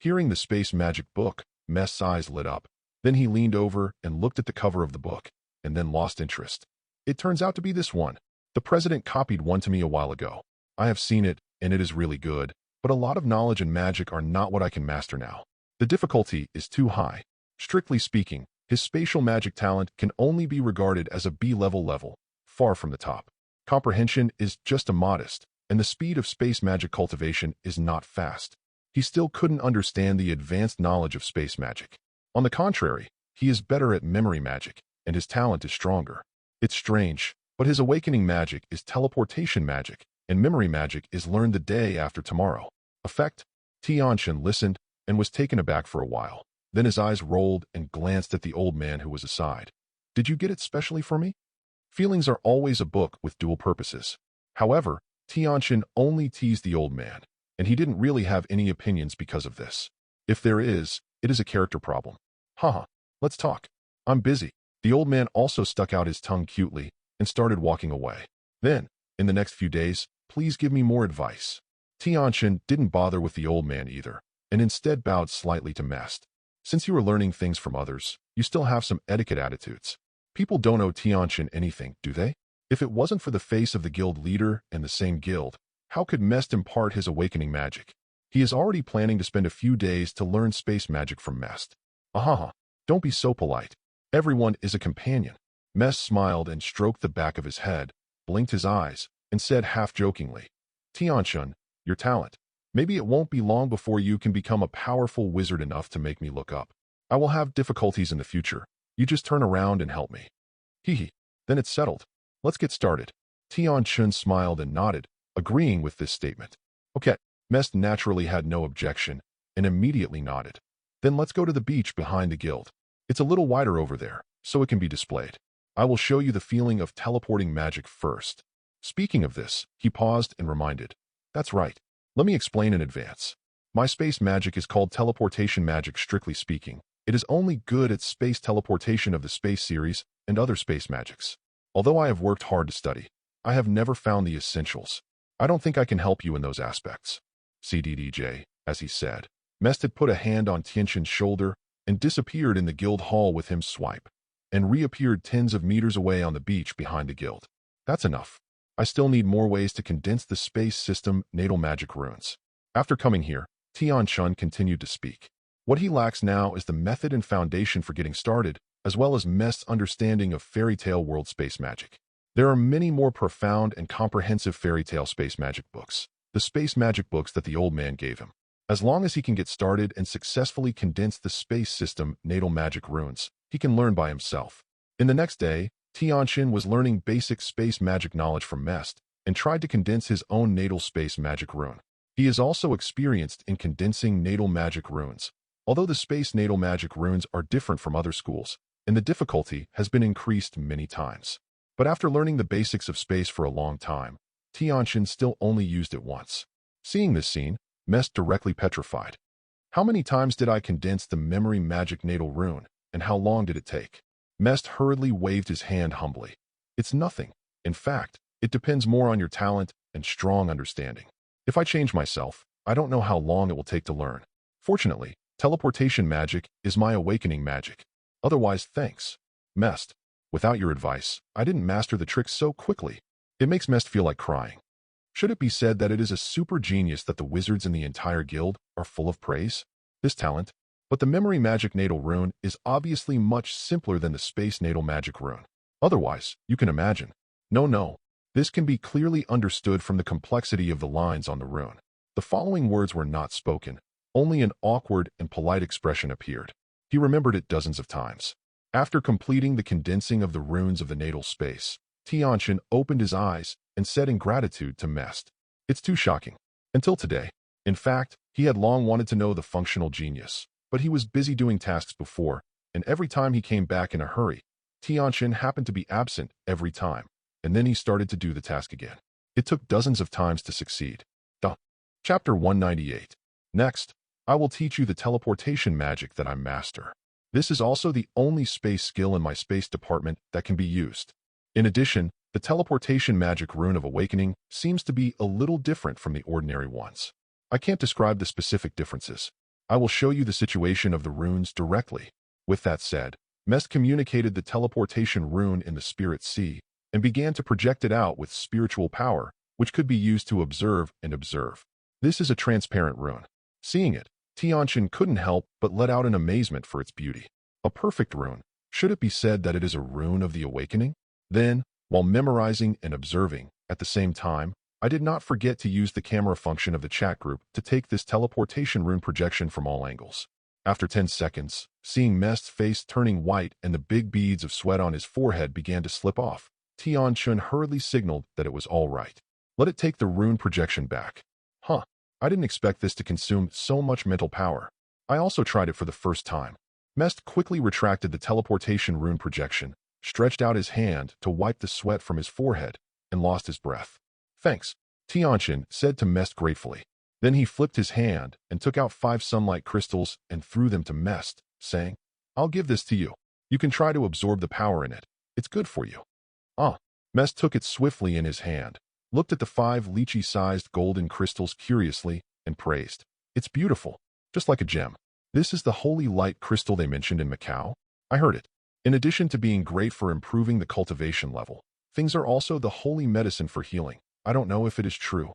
Hearing the space magic book, Mest's eyes lit up. Then he leaned over and looked at the cover of the book, and then lost interest. It turns out to be this one. The president copied one to me a while ago. I have seen it, and it is really good, but a lot of knowledge and magic are not what I can master now. The difficulty is too high. Strictly speaking, his spatial magic talent can only be regarded as a B-level, far from the top. Comprehension is just a modest, and the speed of space magic cultivation is not fast. He still couldn't understand the advanced knowledge of space magic. On the contrary, He is better at memory magic, and his talent is stronger. It's strange, but his awakening magic is teleportation magic, and memory magic is learned the day after tomorrow. Effect? Tianchen listened and was taken aback for a while. Then his eyes rolled and glanced at the old man who was aside. Did you get it specially for me? Feelings are always a book with dual purposes. However, Tianchen only teased the old man, and he didn't really have any opinions because of this. If there is, it is a character problem. Haha, let's talk. I'm busy. The old man also stuck out his tongue cutely and started walking away. Then, in the next few days, please give me more advice. Tianchen didn't bother with the old man either, and instead bowed slightly to Mest. Since you are learning things from others, you still have some etiquette attitudes. People don't owe Tianchen anything, do they? If it wasn't for the face of the guild leader and the same guild, how could Mest impart his awakening magic? He is already planning to spend a few days to learn space magic from Mest. Ahaha, don't be so polite. Everyone is a companion. Mest smiled and stroked the back of his head, blinked his eyes, and said half-jokingly, Tianchen, your talent. Maybe it won't be long before you can become a powerful wizard enough to make me look up. I will have difficulties in the future. You just turn around and help me. Hehe, then it's settled. Let's get started. Tianchen smiled and nodded, agreeing with this statement. Okay, Mest naturally had no objection and immediately nodded. Then let's go to the beach behind the guild. It's a little wider over there, so it can be displayed. I will show you the feeling of teleporting magic first. Speaking of this, he paused and reminded. That's right. Let me explain in advance. My space magic is called teleportation magic strictly speaking. It is only good at space teleportation of the space series and other space magics. Although I have worked hard to study, I have never found the essentials. I don't think I can help you in those aspects. CDDJ, as he said. Mest had put a hand on Tianchen's shoulder and disappeared in the guild hall with him swipe, and reappeared tens of meters away on the beach behind the guild. That's enough. I still need more ways to condense the space system natal magic runes. After coming here, Tianchen continued to speak. What he lacks now is the method and foundation for getting started, as well as Mest's understanding of fairy tale world space magic. There are many more profound and comprehensive fairy tale space magic books, the space magic books that the old man gave him. As long as he can get started and successfully condense the space system natal magic runes, he can learn by himself. In the next day, Tianchen was learning basic space magic knowledge from Mest and tried to condense his own natal space magic rune. He is also experienced in condensing natal magic runes, although the space natal magic runes are different from other schools, and the difficulty has been increased many times. But after learning the basics of space for a long time, Tianchen still only used it once. Seeing this scene, Mest directly petrified. How many times did I condense the memory magic natal rune, and how long did it take? Mest hurriedly waved his hand humbly. It's nothing. In fact, it depends more on your talent and strong understanding. If I change myself, I don't know how long it will take to learn. Fortunately, teleportation magic is my awakening magic. Otherwise, thanks. Mest, without your advice, I didn't master the trick so quickly. It makes Mest feel like crying. Should it be said that it is a super genius that the wizards in the entire guild are full of praise? This talent, but the memory magic natal rune is obviously much simpler than the space natal magic rune. Otherwise, you can imagine. No. This can be clearly understood from the complexity of the lines on the rune. The following words were not spoken. Only an awkward and polite expression appeared. He remembered it dozens of times. After completing the condensing of the runes of the natal space, Tianchen opened his eyes and said in gratitude to Mest, "It's too shocking." Until today. In fact, he had long wanted to know the functional genius, but he was busy doing tasks before, and every time he came back in a hurry, Tianchen happened to be absent every time, and then he started to do the task again. It took dozens of times to succeed. Chapter 198. Next, I will teach you the teleportation magic that I master. This is also the only space skill in my space department that can be used. In addition, the teleportation magic rune of awakening seems to be a little different from the ordinary ones. I can't describe the specific differences. I will show you the situation of the runes directly. With that said, Mest communicated the teleportation rune in the spirit sea and began to project it out with spiritual power, which could be used to observe and observe. This is a transparent rune. Seeing it, Tianchen couldn't help but let out in amazement for its beauty. A perfect rune. Should it be said that it is a rune of the awakening? Then, while memorizing and observing, at the same time, I did not forget to use the camera function of the chat group to take this teleportation rune projection from all angles. After 10 seconds, seeing Mest's face turning white and the big beads of sweat on his forehead began to slip off, Tianchen hurriedly signaled that it was all right. Let it take the rune projection back. Huh, I didn't expect this to consume so much mental power. I also tried it for the first time. Mest quickly retracted the teleportation rune projection, stretched out his hand to wipe the sweat from his forehead, and lost his breath. Thanks, Tianchen said to Mest gratefully. Then he flipped his hand and took out 5 sunlight crystals and threw them to Mest, saying, I'll give this to you. You can try to absorb the power in it. It's good for you. Ah, Mest took it swiftly in his hand, looked at the 5 lychee-sized golden crystals curiously, and praised. It's beautiful, just like a gem. This is the holy light crystal they mentioned in Macau? I heard it. In addition to being great for improving the cultivation level, things are also the holy medicine for healing. I don't know if it is true.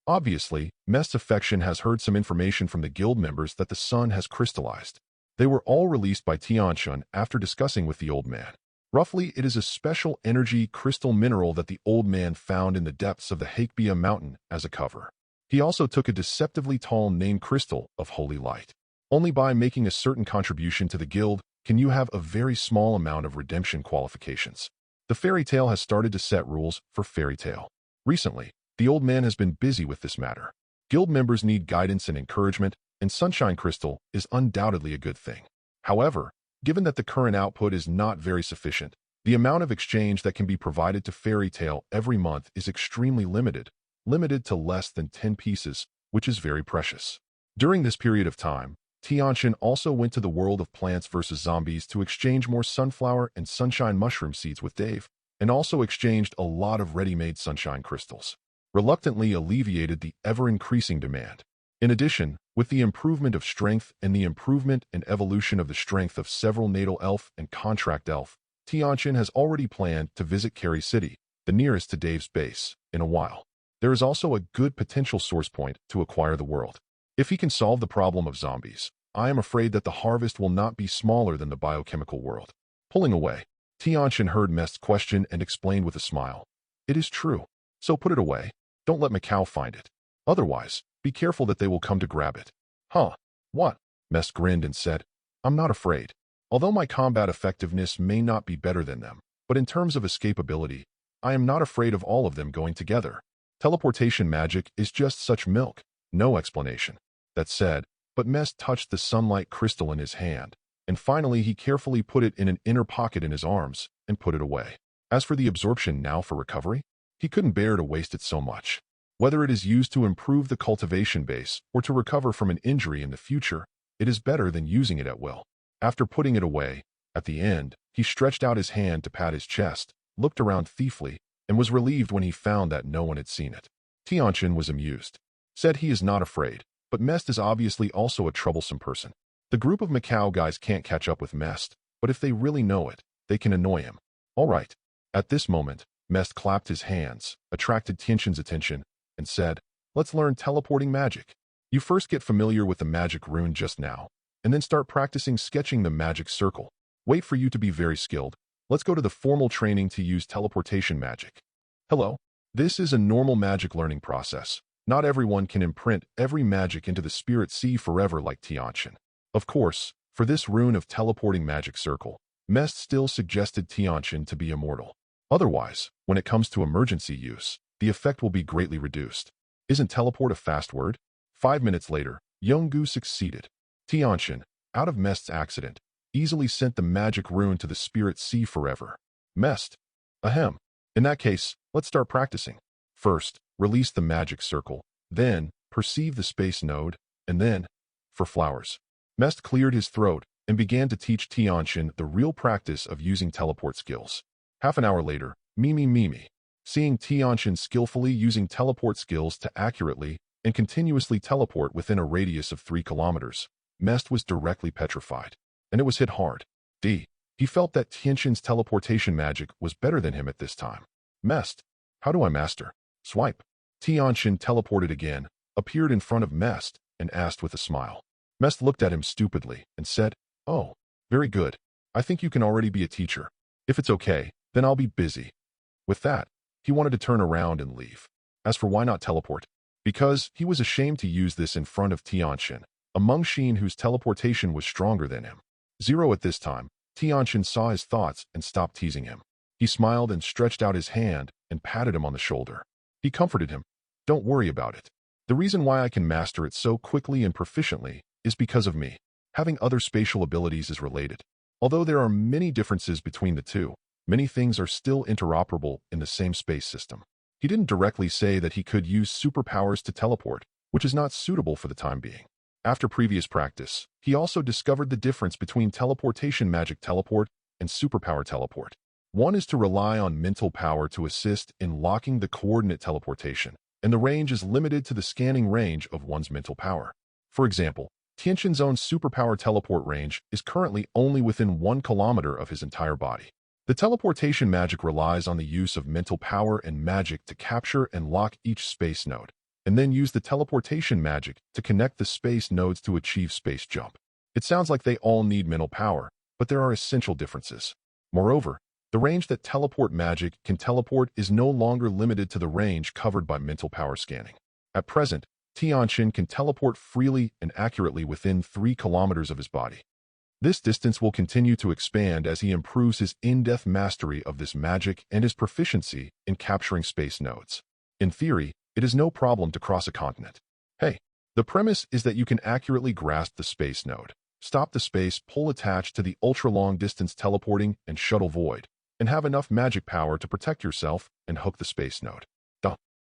Obviously, Mest's affection has heard some information from the guild members that the sun has crystallized. They were all released by Tianchen after discussing with the old man. Roughly, it is a special energy crystal mineral that the old man found in the depths of the Hakebia mountain as a cover. He also took a deceptively tall named crystal of holy light. Only by making a certain contribution to the guild can you have a very small amount of redemption qualifications. The fairy tale has started to set rules for fairy tale. Recently, the old man has been busy with this matter. Guild members need guidance and encouragement, and Sunshine Crystal is undoubtedly a good thing. However, given that the current output is not very sufficient, the amount of exchange that can be provided to Fairy Tale every month is extremely limited to less than 10 pieces, which is very precious. During this period of time, Tianchen also went to the world of Plants vs. Zombies to exchange more sunflower and sunshine mushroom seeds with Dave, and also exchanged a lot of ready-made sunshine crystals. Reluctantly alleviated the ever-increasing demand. In addition, with the improvement of strength and the improvement and evolution of the strength of several natal elf and contract elf, Tianchen has already planned to visit Carry City, the nearest to Dave's base, in a while. There is also a good potential source point to acquire the world. If he can solve the problem of zombies, I am afraid that the harvest will not be smaller than the biochemical world. Pulling away, Tianchen heard Mest's question and explained with a smile. It is true. So put it away. Don't let Macau find it. Otherwise, be careful that they will come to grab it. Huh? What? Mest grinned and said, I'm not afraid. Although my combat effectiveness may not be better than them, but in terms of escapability, I am not afraid of all of them going together. Teleportation magic is just such milk. No explanation. That said, but Mest touched the sunlight crystal in his hand, and finally he carefully put it in an inner pocket in his arms and put it away. As for the absorption now for recovery, he couldn't bear to waste it so much. Whether it is used to improve the cultivation base or to recover from an injury in the future, it is better than using it at will. After putting it away, at the end, he stretched out his hand to pat his chest, looked around thiefly, and was relieved when he found that no one had seen it. Tianchen was amused. Said he is not afraid, but Mest is obviously also a troublesome person. The group of Macau guys can't catch up with Mest, but if they really know it, they can annoy him. All right. At this moment, Mest clapped his hands, attracted Tianchen's attention, and said, Let's learn teleporting magic. You first get familiar with the magic rune just now, and then start practicing sketching the magic circle. Wait for you to be very skilled. Let's go to the formal training to use teleportation magic. Hello. This is a normal magic learning process. Not everyone can imprint every magic into the spirit sea forever like Tianchen. Of course, for this rune of teleporting magic circle, Mest still suggested Tianchen to be immortal. Otherwise, when it comes to emergency use, the effect will be greatly reduced. Isn't teleport a fast word? 5 minutes later, Yonggu succeeded. Tianchen, out of Mest's accident, easily sent the magic rune to the spirit sea forever. Mest. Ahem. In that case, let's start practicing. First, release the magic circle, then, perceive the space node, and then, for flowers. Mest cleared his throat and began to teach Tianchen the real practice of using teleport skills. Half an hour later, Mimi. Seeing Tianchen skillfully using teleport skills to accurately and continuously teleport within a radius of 3 kilometers, Mest was directly petrified. And it was hit hard. He felt that Tianchen's teleportation magic was better than him at this time. Mest. How do I master? Swipe. Tianchen teleported again, appeared in front of Mest, and asked with a smile. Mest looked at him stupidly and said, Oh, very good. I think you can already be a teacher. If it's okay, then I'll be busy. With that, he wanted to turn around and leave. As for why not teleport? Because he was ashamed to use this in front of Tianchen, a Mengxin whose teleportation was stronger than him. Zero at this time, Tianchen saw his thoughts and stopped teasing him. He smiled and stretched out his hand and patted him on the shoulder. He comforted him. Don't worry about it. The reason why I can master it so quickly and proficiently is because of me. Having other spatial abilities is related. Although there are many differences between the two, many things are still interoperable in the same space system. He didn't directly say that he could use superpowers to teleport, which is not suitable for the time being. After previous practice, he also discovered the difference between teleportation magic teleport and superpower teleport. One is to rely on mental power to assist in locking the coordinate teleportation, and the range is limited to the scanning range of one's mental power. For example, Tianchen's own superpower teleport range is currently only within 1 kilometer of his entire body. The teleportation magic relies on the use of mental power and magic to capture and lock each space node, and then use the teleportation magic to connect the space nodes to achieve space jump. It sounds like they all need mental power, but there are essential differences. Moreover, the range that teleport magic can teleport is no longer limited to the range covered by mental power scanning. At present, Tianchen can teleport freely and accurately within 3 kilometers of his body. This distance will continue to expand as he improves his in-depth mastery of this magic and his proficiency in capturing space nodes. In theory, it is no problem to cross a continent. Hey, the premise is that you can accurately grasp the space node, stop the space pull attached to the ultra-long distance teleporting and shuttle void, and have enough magic power to protect yourself and hook the space node.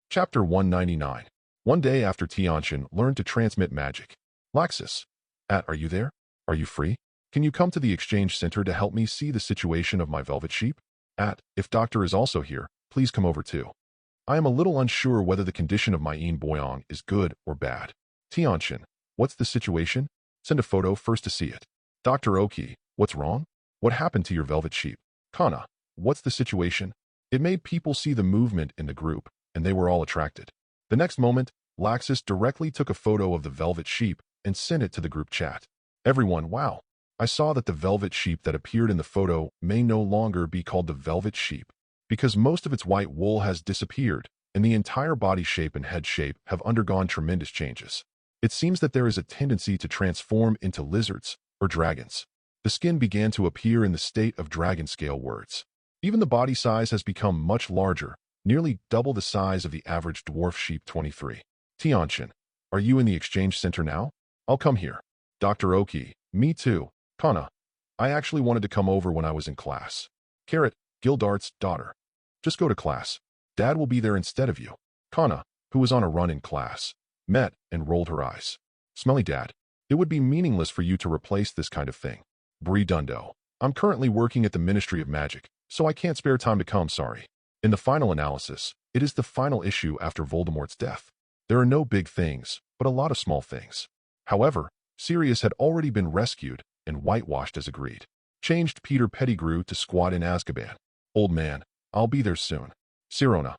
Chapter 199. One day after Tianchen learned to transmit magic. Laxus. Are you there? Are you free? Can you come to the exchange center to help me see the situation of my velvet sheep? If Doctor is also here, please come over too. I am a little unsure whether the condition of my Yin Boyong is good or bad. Tianchen, what's the situation? Send a photo first to see it. Dr. Oki, what's wrong? What happened to your velvet sheep? Kana, what's the situation? It made people see the movement in the group, and they were all attracted. The next moment, Laxus directly took a photo of the velvet sheep and sent it to the group chat. Everyone, wow. I saw that the velvet sheep that appeared in the photo may no longer be called the velvet sheep, because most of its white wool has disappeared, and the entire body shape and head shape have undergone tremendous changes. It seems that there is a tendency to transform into lizards or dragons. The skin began to appear in the state of dragon scale words. Even the body size has become much larger, nearly double the size of the average dwarf sheep 23. Tianchen, are you in the exchange center now? I'll come here. Dr. Oki, me too. Kana, I actually wanted to come over when I was in class. Carrot, Gildart's daughter. Just go to class. Dad will be there instead of you. Kana, who was on a run in class, met and rolled her eyes. Smelly Dad, it would be meaningless for you to replace this kind of thing. Bree Dundo, I'm currently working at the Ministry of Magic, so I can't spare time to come, sorry. In the final analysis, it is the final issue after Voldemort's death. There are no big things, but a lot of small things. However, Sirius had already been rescued and whitewashed as agreed. Changed Peter Pettigrew to squat in Azkaban. Old man, I'll be there soon. Sirona,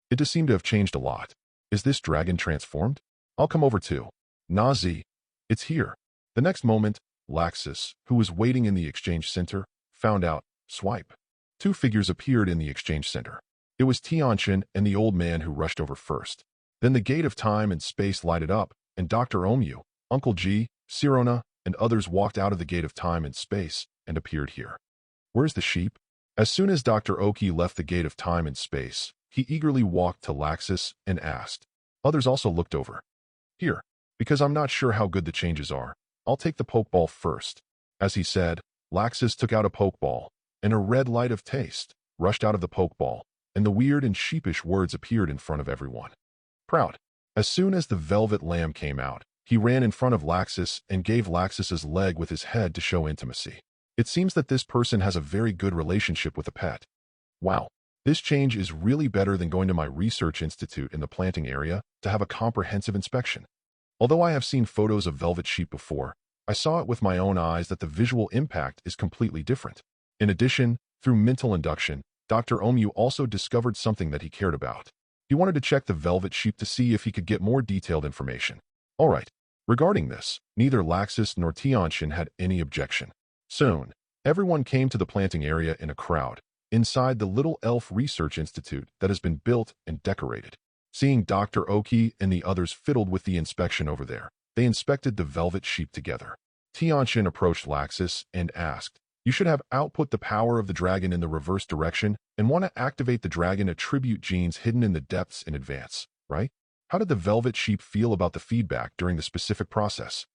It does seem to have changed a lot. Is this dragon transformed? I'll come over too. Nazi, it's here. The next moment, Laxus, who was waiting in the exchange center, found out, swipe. 2 figures appeared in the exchange center. It was Tianchen and the old man who rushed over first. Then the gate of time and space lighted up, and Dr. Omu, Uncle G, Sirona, and others walked out of the gate of time and space and appeared here. Where's the sheep? As soon as Dr. Oki left the gate of time and space, he eagerly walked to Laxus and asked. Others also looked over. Here, because I'm not sure how good the changes are, I'll take the pokeball first. As he said, Laxus took out a pokeball, and a red light of taste rushed out of the pokeball, and the weird and sheepish words appeared in front of everyone. Proud. As soon as the velvet lamb came out, he ran in front of Laxus and gave Laxus's leg with his head to show intimacy. It seems that this person has a very good relationship with a pet. Wow, this change is really better than going to my research institute in the planting area to have a comprehensive inspection. Although I have seen photos of velvet sheep before, I saw it with my own eyes that the visual impact is completely different. In addition, through mental induction, Dr. Omu also discovered something that he cared about. He wanted to check the velvet sheep to see if he could get more detailed information. All right. Regarding this, neither Laxus nor Tianchen had any objection. Soon, everyone came to the planting area in a crowd, inside the little elf research institute that has been built and decorated. Seeing Dr. Oki and the others fiddled with the inspection over there, They inspected the velvet sheep together. Tianchen approached Laxus and asked, "You should have output the power of the dragon in the reverse direction and want to activate the dragon attribute genes hidden in the depths in advance, right? How did the velvet sheep feel about the feedback during the specific process?"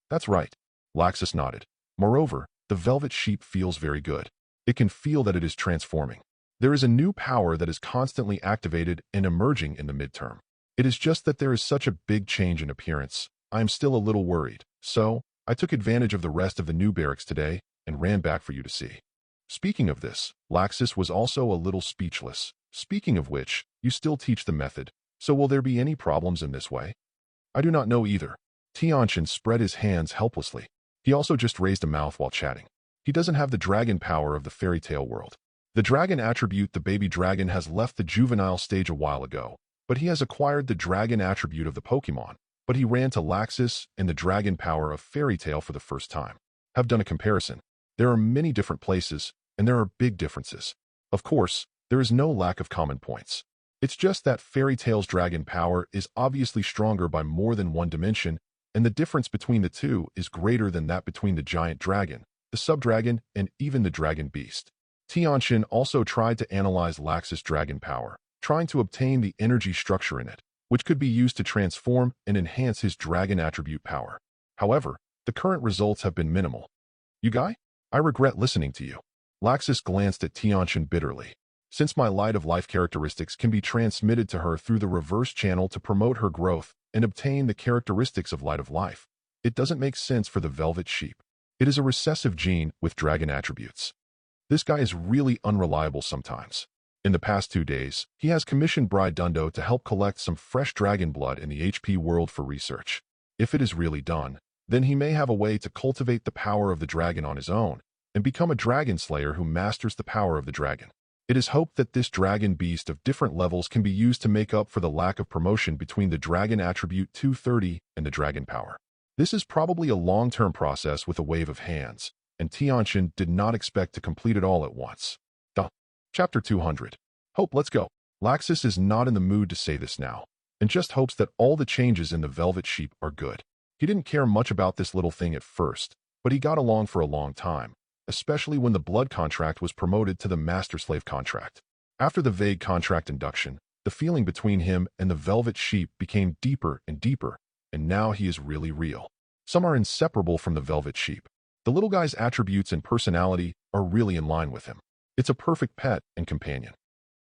"That's right." Laxus nodded. "Moreover, the velvet sheep feels very good. It can feel that it is transforming. There is a new power that is constantly activated and emerging in the midterm. It is just that there is such a big change in appearance. I am still a little worried. So, I took advantage of the rest of the new barracks today and ran back for you to see." Speaking of this, Laxus was also a little speechless. "Speaking of which, you still teach the method, so will there be any problems in this way?" "I do not know either." Tianchen spread his hands helplessly. He also just raised a mouth while chatting. He doesn't have the dragon power of the fairy tale world. The dragon attribute, the baby dragon, has left the juvenile stage a while ago, but he has acquired the dragon attribute of the Pokemon. But he ran to Laxus and the dragon power of fairy tale for the first time. Have done a comparison. There are many different places, and there are big differences. Of course, there is no lack of common points. It's just that fairy tale's dragon power is obviously stronger by more than one dimension, and the difference between the two is greater than that between the giant dragon, the sub-dragon, and even the dragon beast. Tianchen also tried to analyze Laxus' dragon power, trying to obtain the energy structure in it, which could be used to transform and enhance his dragon attribute power. However, the current results have been minimal. "You guy? I regret listening to you." Laxus glanced at Tianchen bitterly. "Since my light of life characteristics can be transmitted to her through the reverse channel to promote her growth and obtain the characteristics of light of life, it doesn't make sense for the velvet sheep. It is a recessive gene with dragon attributes. This guy is really unreliable sometimes. In the past 2 days, he has commissioned Bride Dundo to help collect some fresh dragon blood in the HP world for research. If it is really done, then he may have a way to cultivate the power of the dragon on his own and become a dragon slayer who masters the power of the dragon. It is hoped that this dragon beast of different levels can be used to make up for the lack of promotion between the dragon attribute 230 and the dragon power. This is probably a long-term process with a wave of hands, and Tianchen did not expect to complete it all at once. Chapter 200. Hope, let's go. Laxus is not in the mood to say this now, and just hopes that all the changes in the velvet sheep are good. He didn't care much about this little thing at first, but he got along for a long time, especially when the blood contract was promoted to the master-slave contract. After the vague contract induction, the feeling between him and the velvet sheep became deeper and deeper, and now he is really real. Some are inseparable from the velvet sheep. The little guy's attributes and personality are really in line with him. It's a perfect pet and companion.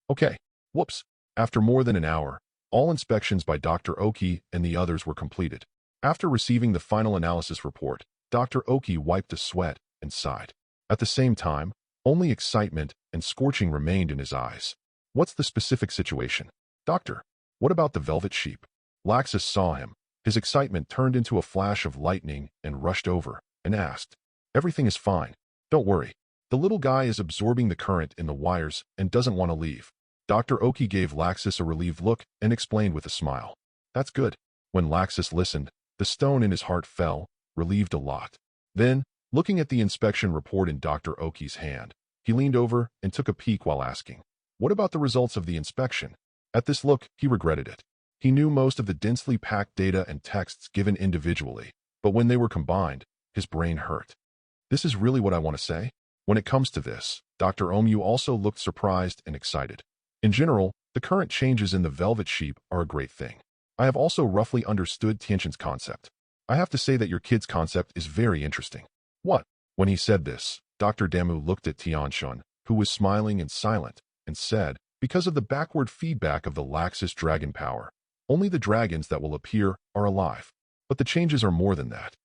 Okay, whoops. After more than an hour, all inspections by Dr. Oki and the others were completed. After receiving the final analysis report, Dr. Oki wiped a sweat and sighed. At the same time, only excitement and scorching remained in his eyes. "What's the specific situation? Doctor, what about the velvet sheep?" Laxus saw him. His excitement turned into a flash of lightning and rushed over and asked, "Everything is fine. Don't worry. The little guy is absorbing the current in the wires and doesn't want to leave." Dr. Oki gave Laxus a relieved look and explained with a smile, "That's good." When Laxus listened, the stone in his heart fell, relieved a lot. Then, looking at the inspection report in Dr. Oki's hand, he leaned over and took a peek while asking, "What about the results of the inspection?" At this look, he regretted it. He knew most of the densely packed data and texts given individually, but when they were combined, his brain hurt. "This is really what I want to say?" When it comes to this, Dr. Omu also looked surprised and excited. In general, the current changes in the velvet sheep are a great thing. I have also roughly understood Tianchen's concept. I have to say that your kid's concept is very interesting. What? When he said this, Dr. Damu looked at Tianchen, who was smiling and silent, and said, "Because of the backward feedback of the Laxus dragon power, only the dragons that will appear are alive. But the changes are more than that."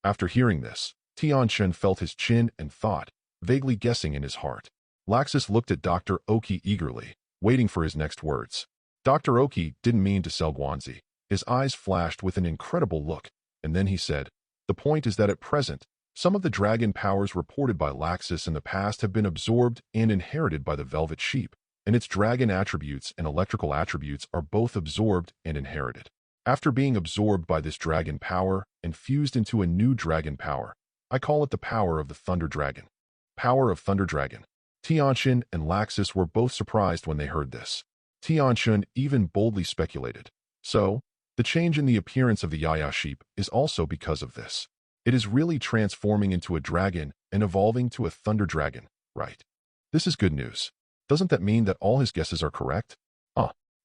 After hearing this, Tianchen felt his chin and thought, vaguely guessing in his heart. Laxus looked at Dr. Oki eagerly, waiting for his next words. Dr. Oki didn't mean to sell Guanzi. His eyes flashed with an incredible look, and then he said, "The point is that at present, some of the dragon powers reported by Laxus in the past have been absorbed and inherited by the velvet sheep, and its dragon attributes and electrical attributes are both absorbed and inherited. After being absorbed by this dragon power and fused into a new dragon power, I call it the power of the Thunder Dragon." Power of Thunder Dragon. Tianchen and Laxus were both surprised when they heard this. Tianchen even boldly speculated, "So, The change in the appearance of the Yaya sheep is also because of this. It is really transforming into a dragon and evolving to a thunder dragon, right? This is good news. Doesn't that mean that all his guesses are correct?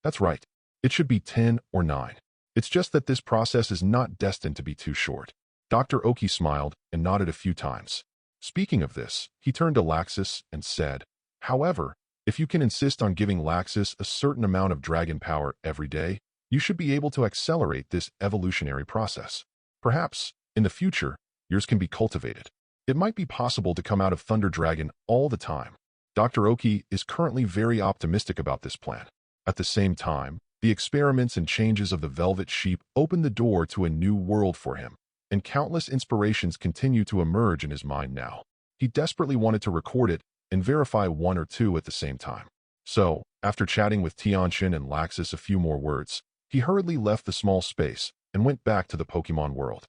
That's right. It should be 10 or 9. It's just that this process is not destined to be too short. Dr. Oki smiled and nodded a few times. Speaking of this, he turned to Laxus and said, however, if you can insist on giving Laxus a certain amount of dragon power every day, you should be able to accelerate this evolutionary process. Perhaps, in the future, yours can be cultivated. It might be possible to come out of Thunder Dragon all the time. Dr. Oki is currently very optimistic about this plan. At the same time, the experiments and changes of the Velvet Sheep open the door to a new world for him, and countless inspirations continue to emerge in his mind now. He desperately wanted to record it and verify one or two at the same time. So, after chatting with Tianchen and Laxus a few more words, he hurriedly left the small space and went back to the Pokemon world.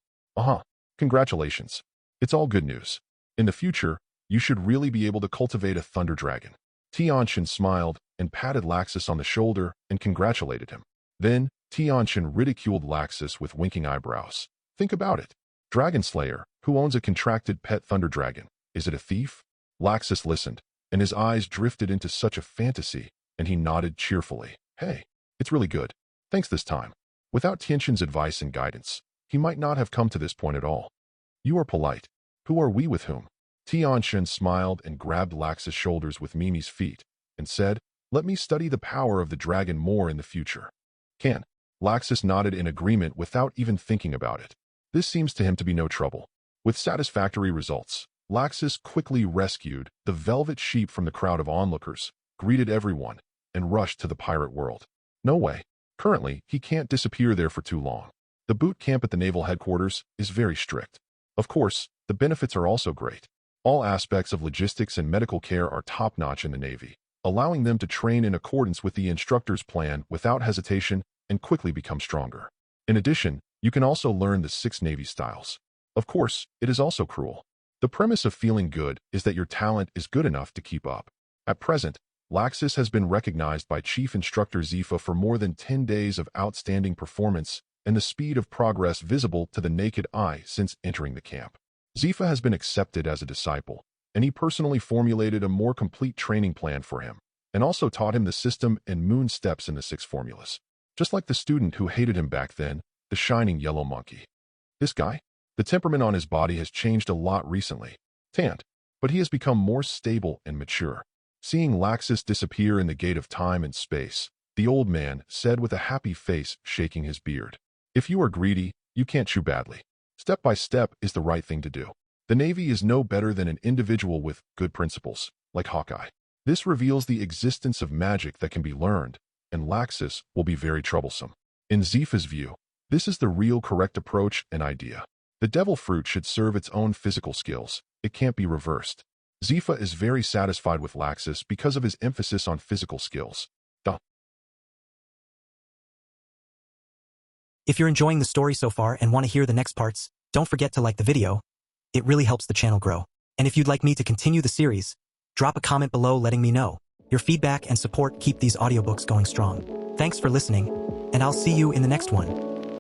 Congratulations. It's all good news. In the future, you should really be able to cultivate a Thunder Dragon. Tianchen smiled and patted Laxus on the shoulder and congratulated him. Then, Tianchen ridiculed Laxus with winking eyebrows. Think about it. Dragon Slayer, who owns a contracted pet Thunder Dragon, is it a thief? Laxus listened, and his eyes drifted into such a fantasy, and he nodded cheerfully. Hey, it's really good. Thanks this time. Without Tianchen's advice and guidance, he might not have come to this point at all. You are polite. Who are we with whom? Tianchen smiled and grabbed Laxus' shoulders with Mimi's feet and said, let me study the power of the dragon more in the future. Can? Laxus nodded in agreement without even thinking about it. This seems to him to be no trouble. With satisfactory results, Laxus quickly rescued the Velvet Sheep from the crowd of onlookers, greeted everyone, and rushed to the pirate world. No way. Currently, he can't disappear there for too long. The boot camp at the naval headquarters is very strict. Of course, the benefits are also great. All aspects of logistics and medical care are top-notch in the Navy, allowing them to train in accordance with the instructor's plan without hesitation and quickly become stronger. In addition, you can also learn the 6 Navy styles. Of course, it is also cruel. The premise of feeling good is that your talent is good enough to keep up. At present, Laxus has been recognized by Chief Instructor Zifa for more than 10 days of outstanding performance and the speed of progress visible to the naked eye since entering the camp. Zifa has been accepted as a disciple, and he personally formulated a more complete training plan for him, and also taught him the system and moon steps in the 6 formulas. Just like the student who hated him back then, the shining yellow monkey. This guy? The temperament on his body has changed a lot recently, but he has become more stable and mature. Seeing Laxus disappear in the gate of time and space, the old man said with a happy face, shaking his beard, if you are greedy, you can't chew badly. Step by step is the right thing to do. The Navy is no better than an individual with good principles, like Hawkeye. This reveals the existence of magic that can be learned, and Laxus will be very troublesome. In Zifa's view, this is the real correct approach and idea. The devil fruit should serve its own physical skills. It can't be reversed. Zifa is very satisfied with Laxus because of his emphasis on physical skills. If you're enjoying the story so far and want to hear the next parts, don't forget to like the video. It really helps the channel grow. And if you'd like me to continue the series, drop a comment below letting me know. Your feedback and support keep these audiobooks going strong. Thanks for listening, and I'll see you in the next one.